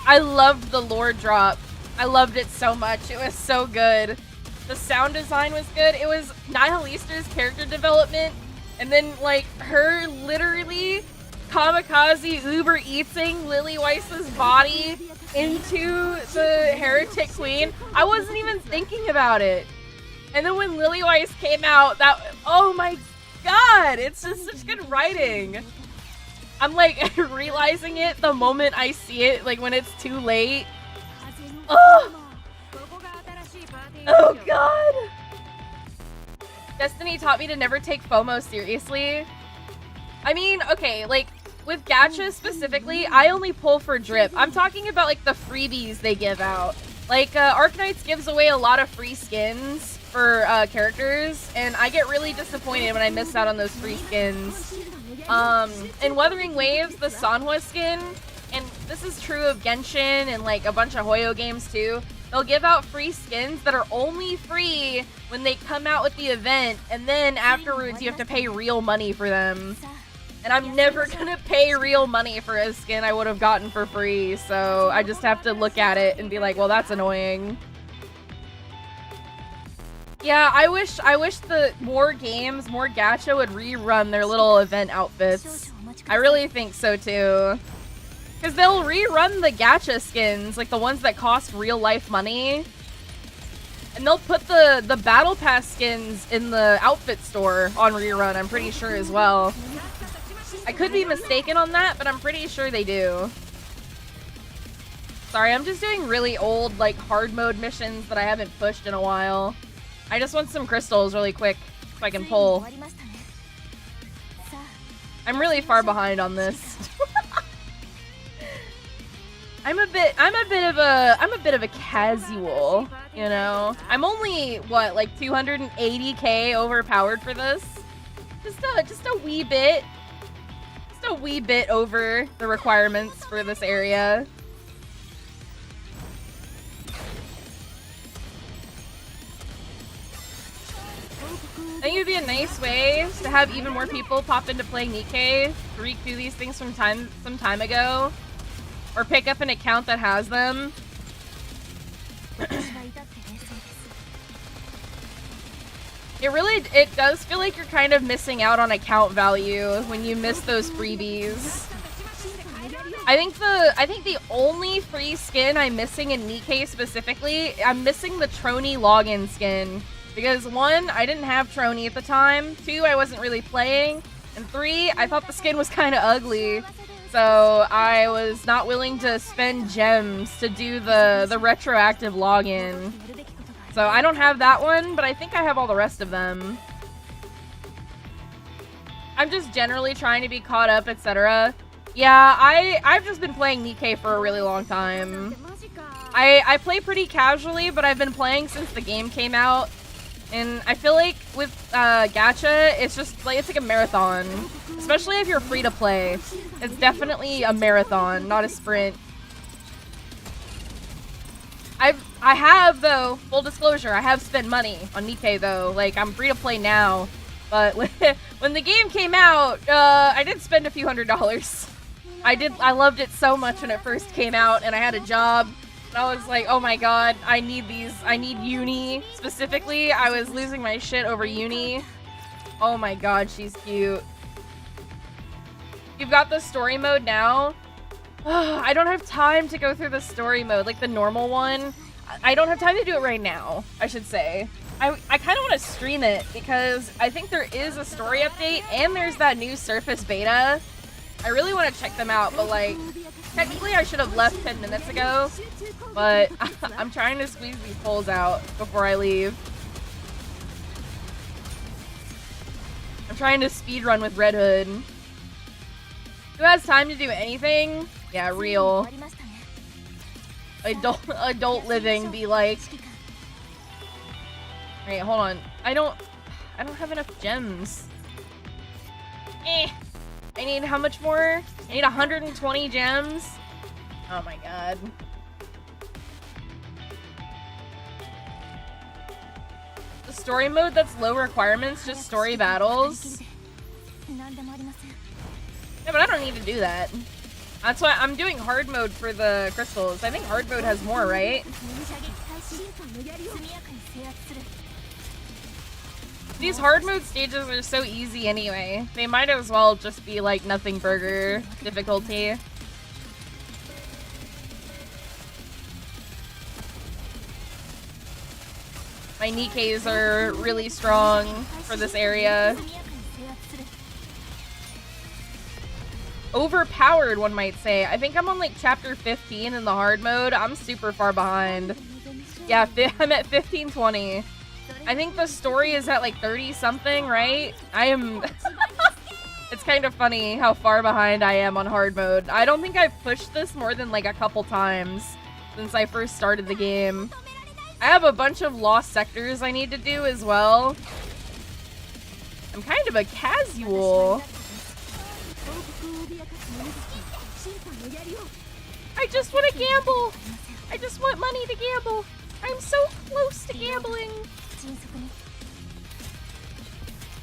I loved the lore drop. I loved it so much. It was so good. The sound design was good. It was Nihilista's character development. And then, like, her literally kamikaze Uber Eatsing Lily Weiss's body into the Heretic Queen. I wasn't even thinking about it. And then when Lily Weiss came out, oh my god, it's just such good writing. I'm like realizing it the moment I see it, like when it's too late. Oh god! Destiny taught me to never take FOMO seriously. I mean, okay, like with gacha specifically, I only pull for drip. I'm talking about like the freebies they give out. Like Arknights gives away a lot of free skins for characters, and I get really disappointed when I miss out on those free skins. In Wuthering Waves, the Sanhua skin, and this is true of Genshin and like a bunch of Hoyo games too, they'll give out free skins that are only free when they come out with the event, and then afterwards you have to pay real money for them. And I'm never gonna pay real money for a skin I would have gotten for free, so I just have to look at it and be like, well, that's annoying. Yeah, I wish the more games, more gacha would rerun their little event outfits. I really think so too. Because they'll rerun the gacha skins, like the ones that cost real life money. And they'll put the battle pass skins in the outfit store on rerun, I'm pretty sure as well. I could be mistaken on that, but I'm pretty sure they do. Sorry, I'm just doing really old, like, hard mode missions that I haven't pushed in a while. I just want some crystals really quick so I can pull. I'm really far behind on this. I'm a bit of a casual, you know. I'm only what, like 280k overpowered for this. Just a wee bit. Just a wee bit over the requirements for this area. I think it would be a nice way to have even more people pop into playing Nikkei, redo these things from some time ago, or pick up an account that has them. It does feel like you're kind of missing out on account value when you miss those freebies. I think the only free skin I'm missing in Nikkei specifically, I'm missing the Trony login skin. Because 1, I didn't have Trony at the time, 2, I wasn't really playing, and 3, I thought the skin was kind of ugly. So I was not willing to spend gems to do the retroactive login. So I don't have that one, but I think I have all the rest of them. I'm just generally trying to be caught up, etc. Yeah, I've just been playing Nikkei for a really long time. I play pretty casually, but I've been playing since the game came out. And I feel like with gacha, it's just like, it's like a marathon. Especially if you're free to play. It's definitely a marathon, not a sprint. I have, though, full disclosure, I have spent money on Nikkei, though. Like, I'm free to play now. But when the game came out, I did spend a few $100s. I loved it so much when it first came out, and I had a job. I was like, oh my god, I need these. I need Uni. Specifically, I was losing my shit over Uni. Oh my god, she's cute. You've got the story mode now? I don't have time to go through the story mode, like the normal one. I don't have time to do it right now, I should say. I kind of want to stream it because I think there is a story update and there's that new Surface beta. I really want to check them out, but like, technically I should have left 10 minutes ago, but I'm trying to squeeze these polls out before I leave. I'm trying to speedrun with Red Hood. Who has time to do anything? Yeah, real. Adult living be like. Wait, hold on. I don't have enough gems. I need how much more? I need 120 gems. Oh my god. story mode that's low requirements, just story battles. Yeah, but I don't need to do that. That's why I'm doing hard mode for the crystals. I think hard mode has more, right? These hard mode stages are so easy anyway. They might as well just be like nothing burger difficulty. My Nikes are really strong for this area. Overpowered, one might say. I think I'm on like chapter 15 in the hard mode. I'm super far behind. Yeah, I'm at 1520. I think the story is at like 30 something, right? I am... It's kind of funny how far behind I am on hard mode. I don't think I've pushed this more than like a couple times since I first started the game. I have a bunch of lost sectors I need to do as well. I'm kind of a casual. I just want to gamble. I just want money to gamble. I'm so close to gambling.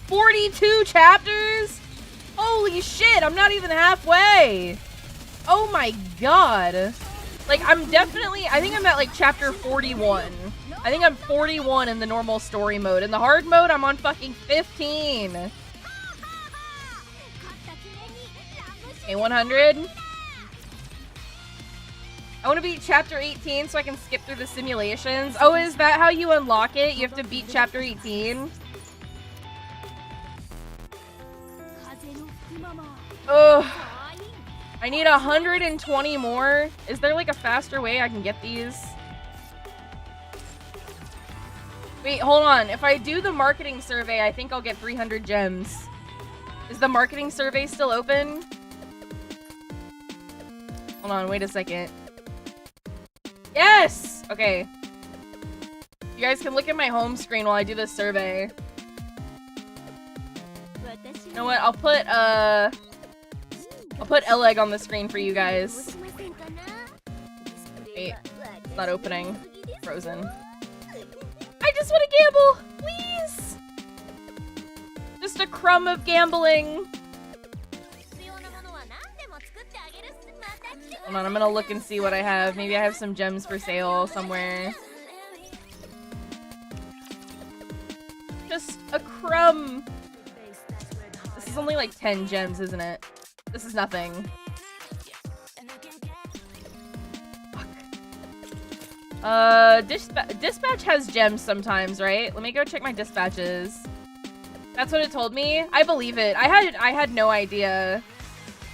42 chapters? Holy shit, I'm not even halfway. Oh my god. Like, I'm definitely, I think I'm at like chapter 41. I think I'm 41 in the normal story mode. In the hard mode, I'm on fucking 15. Okay, 100. I want to beat chapter 18 so I can skip through the simulations. Oh, is that how you unlock it? You have to beat chapter 18? Ugh. I need 120 more. Is there like a faster way I can get these? Wait, hold on. If I do the marketing survey, I think I'll get 300 gems. Is the marketing survey still open? Hold on, wait a second. Yes! Okay. You guys can look at my home screen while I do this survey. You know what? I'll put Eleg on the screen for you guys. Wait, it's not opening. Frozen. I just want to gamble! Please! Just a crumb of gambling. Hold on, I'm gonna look and see what I have. Maybe I have some gems for sale somewhere. Just a crumb. This is only like 10 gems, isn't it? This is nothing. Fuck. Dispatch has gems sometimes, right? Let me go check my dispatches. That's what it told me. I believe it. I had no idea.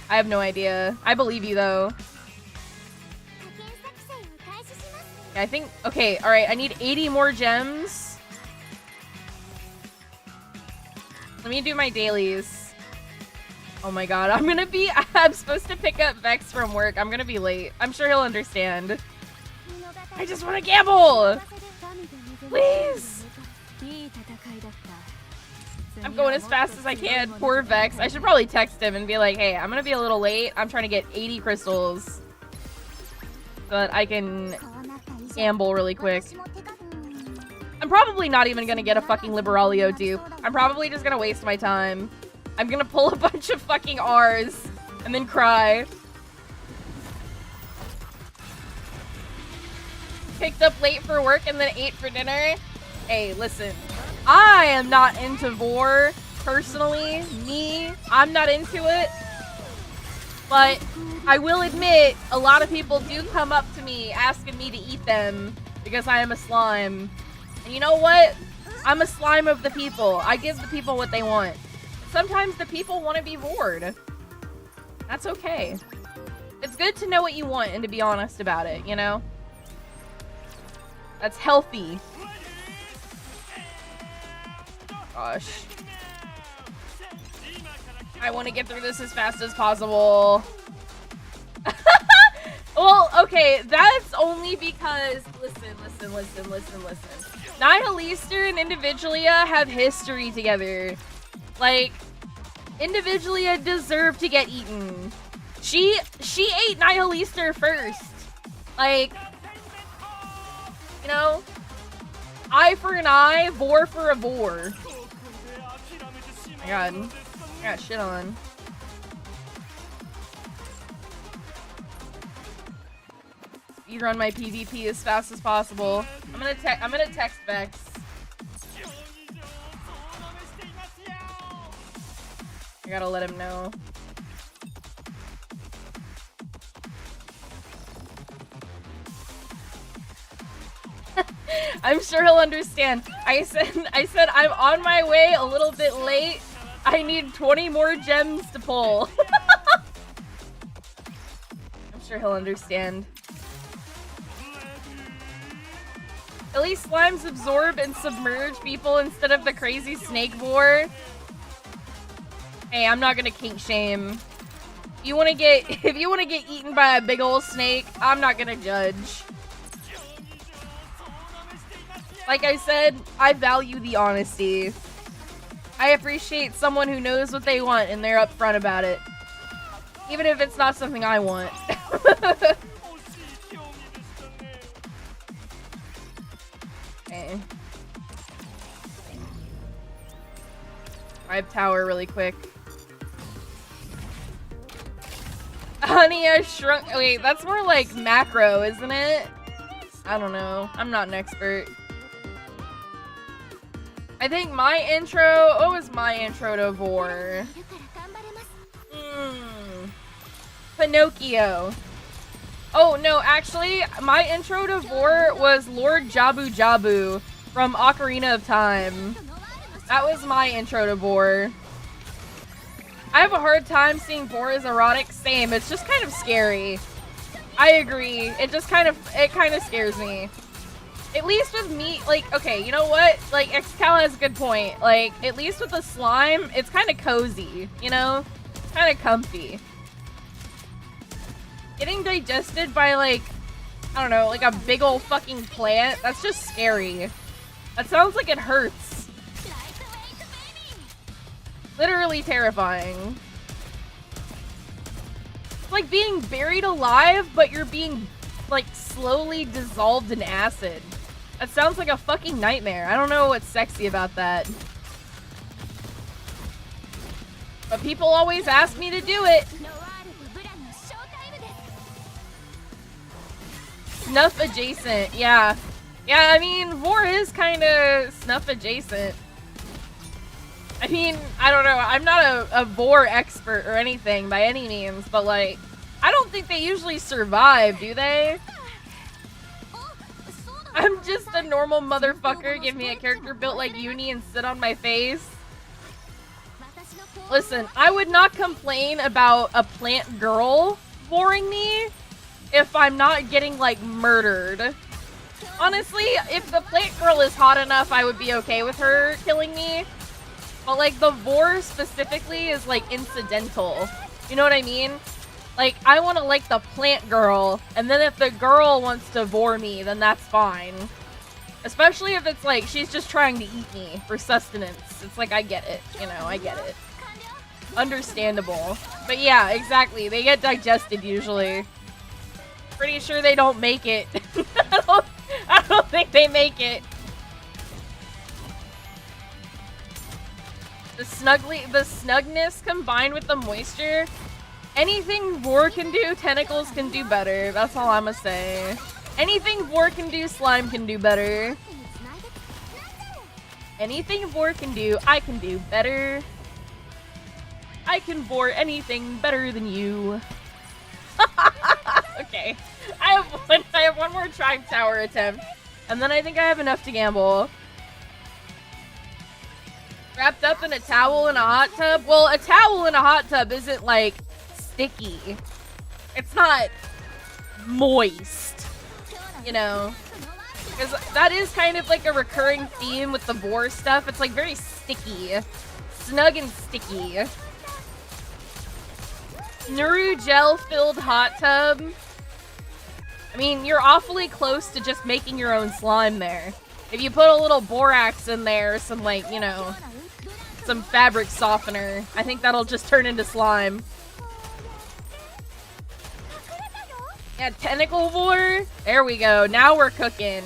I have no idea. I believe you though. I think, okay, alright, I need 80 more gems. Let me do my dailies. Oh my god, I'm supposed to pick up Vex from work. I'm gonna be late. I'm sure he'll understand. I just want to gamble! Please! I'm going as fast as I can. Poor Vex. I should probably text him and be like, hey, I'm gonna be a little late. I'm trying to get 80 crystals. So that I can gamble really quick. I'm probably not even gonna get a fucking Liberalio dupe. I'm probably just gonna waste my time. I'm gonna pull a bunch of fucking R's and then cry. Picked up late for work and then ate for dinner. Hey, listen. I am not into vor, personally. I'm not into it. But I will admit, a lot of people do come up to me asking me to eat them because I am a slime. And you know what? I'm a slime of the people. I give the people what they want. Sometimes the people want to be vored. That's okay. It's good to know what you want and to be honest about it, you know? That's healthy. Gosh. I want to get through this as fast as possible. Well, okay, that's only because, listen. Nihilister and Individualia have history together. Like, Individualia deserved to get eaten. She ate Nihilister first. Like, you know? Eye for an eye, vor for a vor. My god. I got shit on. You run my PvP as fast as possible. I'm gonna text Vex. I gotta let him know. I'm sure he'll understand. I said I'm on my way a little bit late. I need 20 more gems to pull. I'm sure he'll understand. At least slimes absorb and submerge people instead of the crazy snake vor. Hey, I'm not gonna kink shame. If you wanna get eaten by a big old snake, I'm not gonna judge. Like I said, I value the honesty. I appreciate someone who knows what they want and they're upfront about it. Even if it's not something I want. Okay. I have tower really quick. Honey, I shrunk. Wait, that's more like macro, isn't it? I don't know. I'm not an expert. I think my intro. What was my intro to Vor? Pinocchio. Oh no, actually, my intro to Vor was Lord Jabu Jabu from Ocarina of Time. That was my intro to Vor. I have a hard time seeing Vor as erotic. Same. It's just kind of scary. I agree. It kind of scares me. At least with me, like, okay, you know what? Like, Excal has a good point. Like, at least with the slime, it's kind of cozy, you know? Kind of comfy. Getting digested by, like, I don't know, like a big old fucking plant, that's just scary. That sounds like it hurts. Literally terrifying. It's like being buried alive, but you're being, like, slowly dissolved in acid. That sounds like a fucking nightmare. I don't know what's sexy about that. But people always ask me to do it. Snuff adjacent, yeah. Yeah, I mean, Vor is kind of snuff adjacent. I mean, I don't know. I'm not a Vor expert or anything by any means, but like, I don't think they usually survive, do they? I'm just a normal motherfucker. Give me a character built like Uni and sit on my face. Listen, I would not complain about a plant girl boring me if I'm not getting, like, murdered. Honestly, if the plant girl is hot enough, I would be okay with her killing me. But, like, the Vor specifically is, like, incidental. You know what I mean? Like, I want to like the plant girl, and then if the girl wants to Vor me, then that's fine. Especially if it's, like, she's just trying to eat me for sustenance. It's like, I get it. You know, I get it. Understandable. But yeah, exactly. They get digested, usually. Pretty sure they don't make it. I don't think they make it. The snugness combined with the moisture. Anything Vor can do, tentacles can do better. That's all I'ma say. Anything Vor can do, slime can do better. Anything Vor can do, I can do better. I can Vor anything better than you. Okay. I have one more tribe tower attempt. And then I think I have enough to gamble. Wrapped up in a towel in a hot tub? Well, a towel in a hot tub isn't, like, sticky. It's not moist. You know? Because that is kind of like a recurring theme with the Vor stuff. It's, like, very sticky. Snug and sticky. Nuru gel-filled hot tub. I mean, you're awfully close to just making your own slime there. If you put a little borax in there, some, like, you know, some fabric softener, I think that'll just turn into slime. Yeah, tentacle Vor. There we go. Now we're cooking.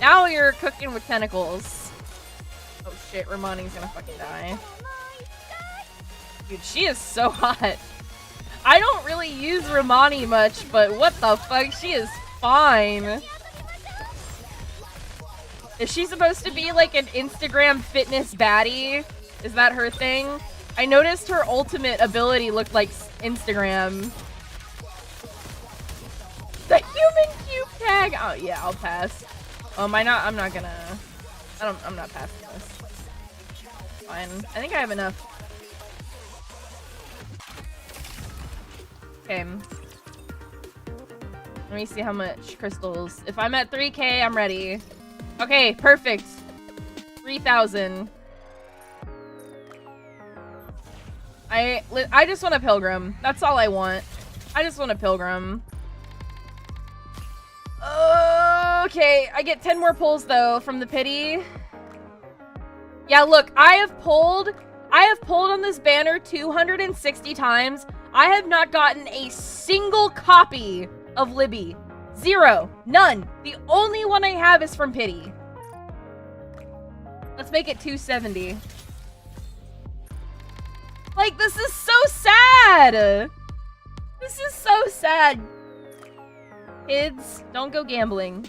Now you're cooking with tentacles. Oh shit, Ramani's gonna fucking die. Dude, she is so hot. I don't really use Ramani much, but what the fuck? She is fine. Is she supposed to be like an Instagram fitness baddie? Is that her thing? I noticed her ultimate ability looked like Instagram. The human cube tag! Oh yeah, I'll pass. I'm not gonna... I'm not passing this. Fine. I think I have enough. Okay. Let me see how much crystals. If I'm at 3K, I'm ready. Okay, perfect. 3,000. I just want a pilgrim. That's all I want. I just want a pilgrim. Okay, I get 10 more pulls though from the pity. Yeah, look, I have pulled on this banner 260 times. I have not gotten a single copy of Libby. 0. None. The only one I have is from pity. Let's make it 270. Like, this is so sad. This is so sad. Kids, don't go gambling.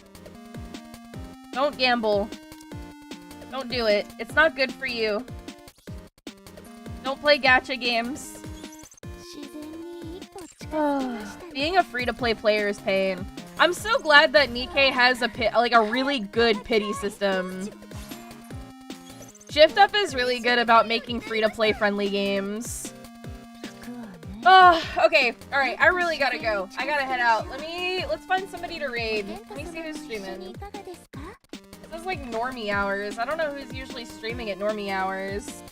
Don't gamble. Don't do it. It's not good for you. Don't play gacha games. Being a free-to-play player is pain. I'm so glad that Nikkei has a really good pity system. Shift Up is really good about making free-to-play friendly games. Oh, okay. Alright, I really gotta go. I gotta head out. Let's find somebody to raid. Let me see who's streaming. This is like normie hours. I don't know who's usually streaming at normie hours.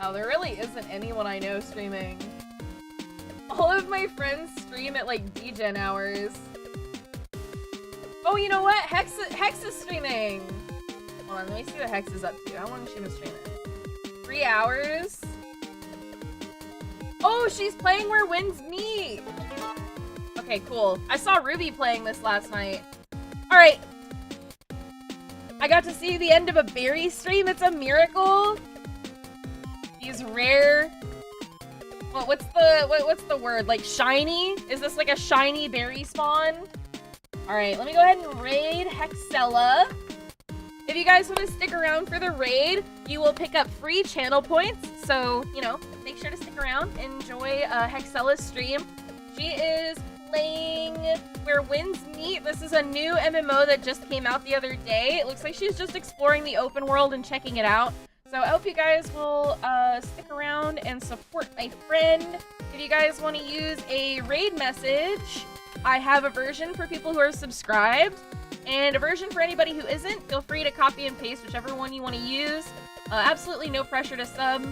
Oh, there really isn't anyone I know streaming. All of my friends stream at like DGen hours. Oh, you know what? Hex is streaming. Hold on, let me see what Hex is up to. I want to see him stream it. 3 hours? Oh, she's playing Where Winds Meet. Okay, cool. I saw Ruby playing this last night. Alright. I got to see the end of a berry stream. It's a miracle. These rare... What's the word? Like shiny? Is this like a shiny berry spawn? Alright, let me go ahead and raid Hexella. If you guys want to stick around for the raid, you will pick up free channel points. So, you know, make sure to stick around and enjoy Hexella's stream. She is playing Where Winds Meet. This is a new MMO that just came out the other day. It looks like she's just exploring the open world and checking it out. So I hope you guys will stick around and support my friend. If you guys want to use a raid message, I have a version for people who are subscribed. And a version for anybody who isn't. Feel free to copy and paste whichever one you want to use. Absolutely no pressure to sub.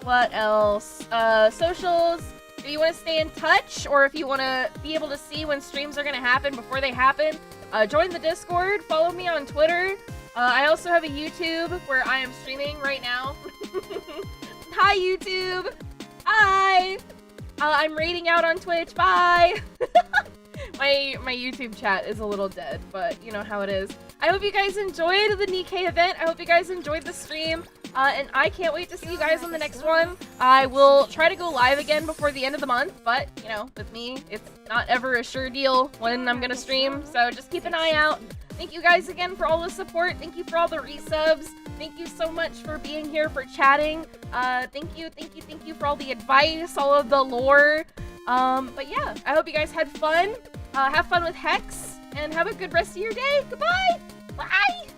What else? Socials. If you want to stay in touch, or if you want to be able to see when streams are going to happen before they happen, join the Discord. Follow me on Twitter. I also have a YouTube where I am streaming right now. Hi, YouTube. Hi. I'm raiding out on Twitch. Bye. My YouTube chat is a little dead, but you know how it is. I hope you guys enjoyed the Nikkei event. I hope you guys enjoyed the stream. And I can't wait to see you guys on the next one. I will try to go live again before the end of the month, but, you know, with me, it's not ever a sure deal when I'm gonna stream, so just keep an eye out. Thank you guys again for all the support. Thank you for all the resubs. Thank you so much for being here, for chatting. Thank you for all the advice, all of the lore. But yeah, I hope you guys had fun. Have fun with Hex, and have a good rest of your day. Goodbye! Bye!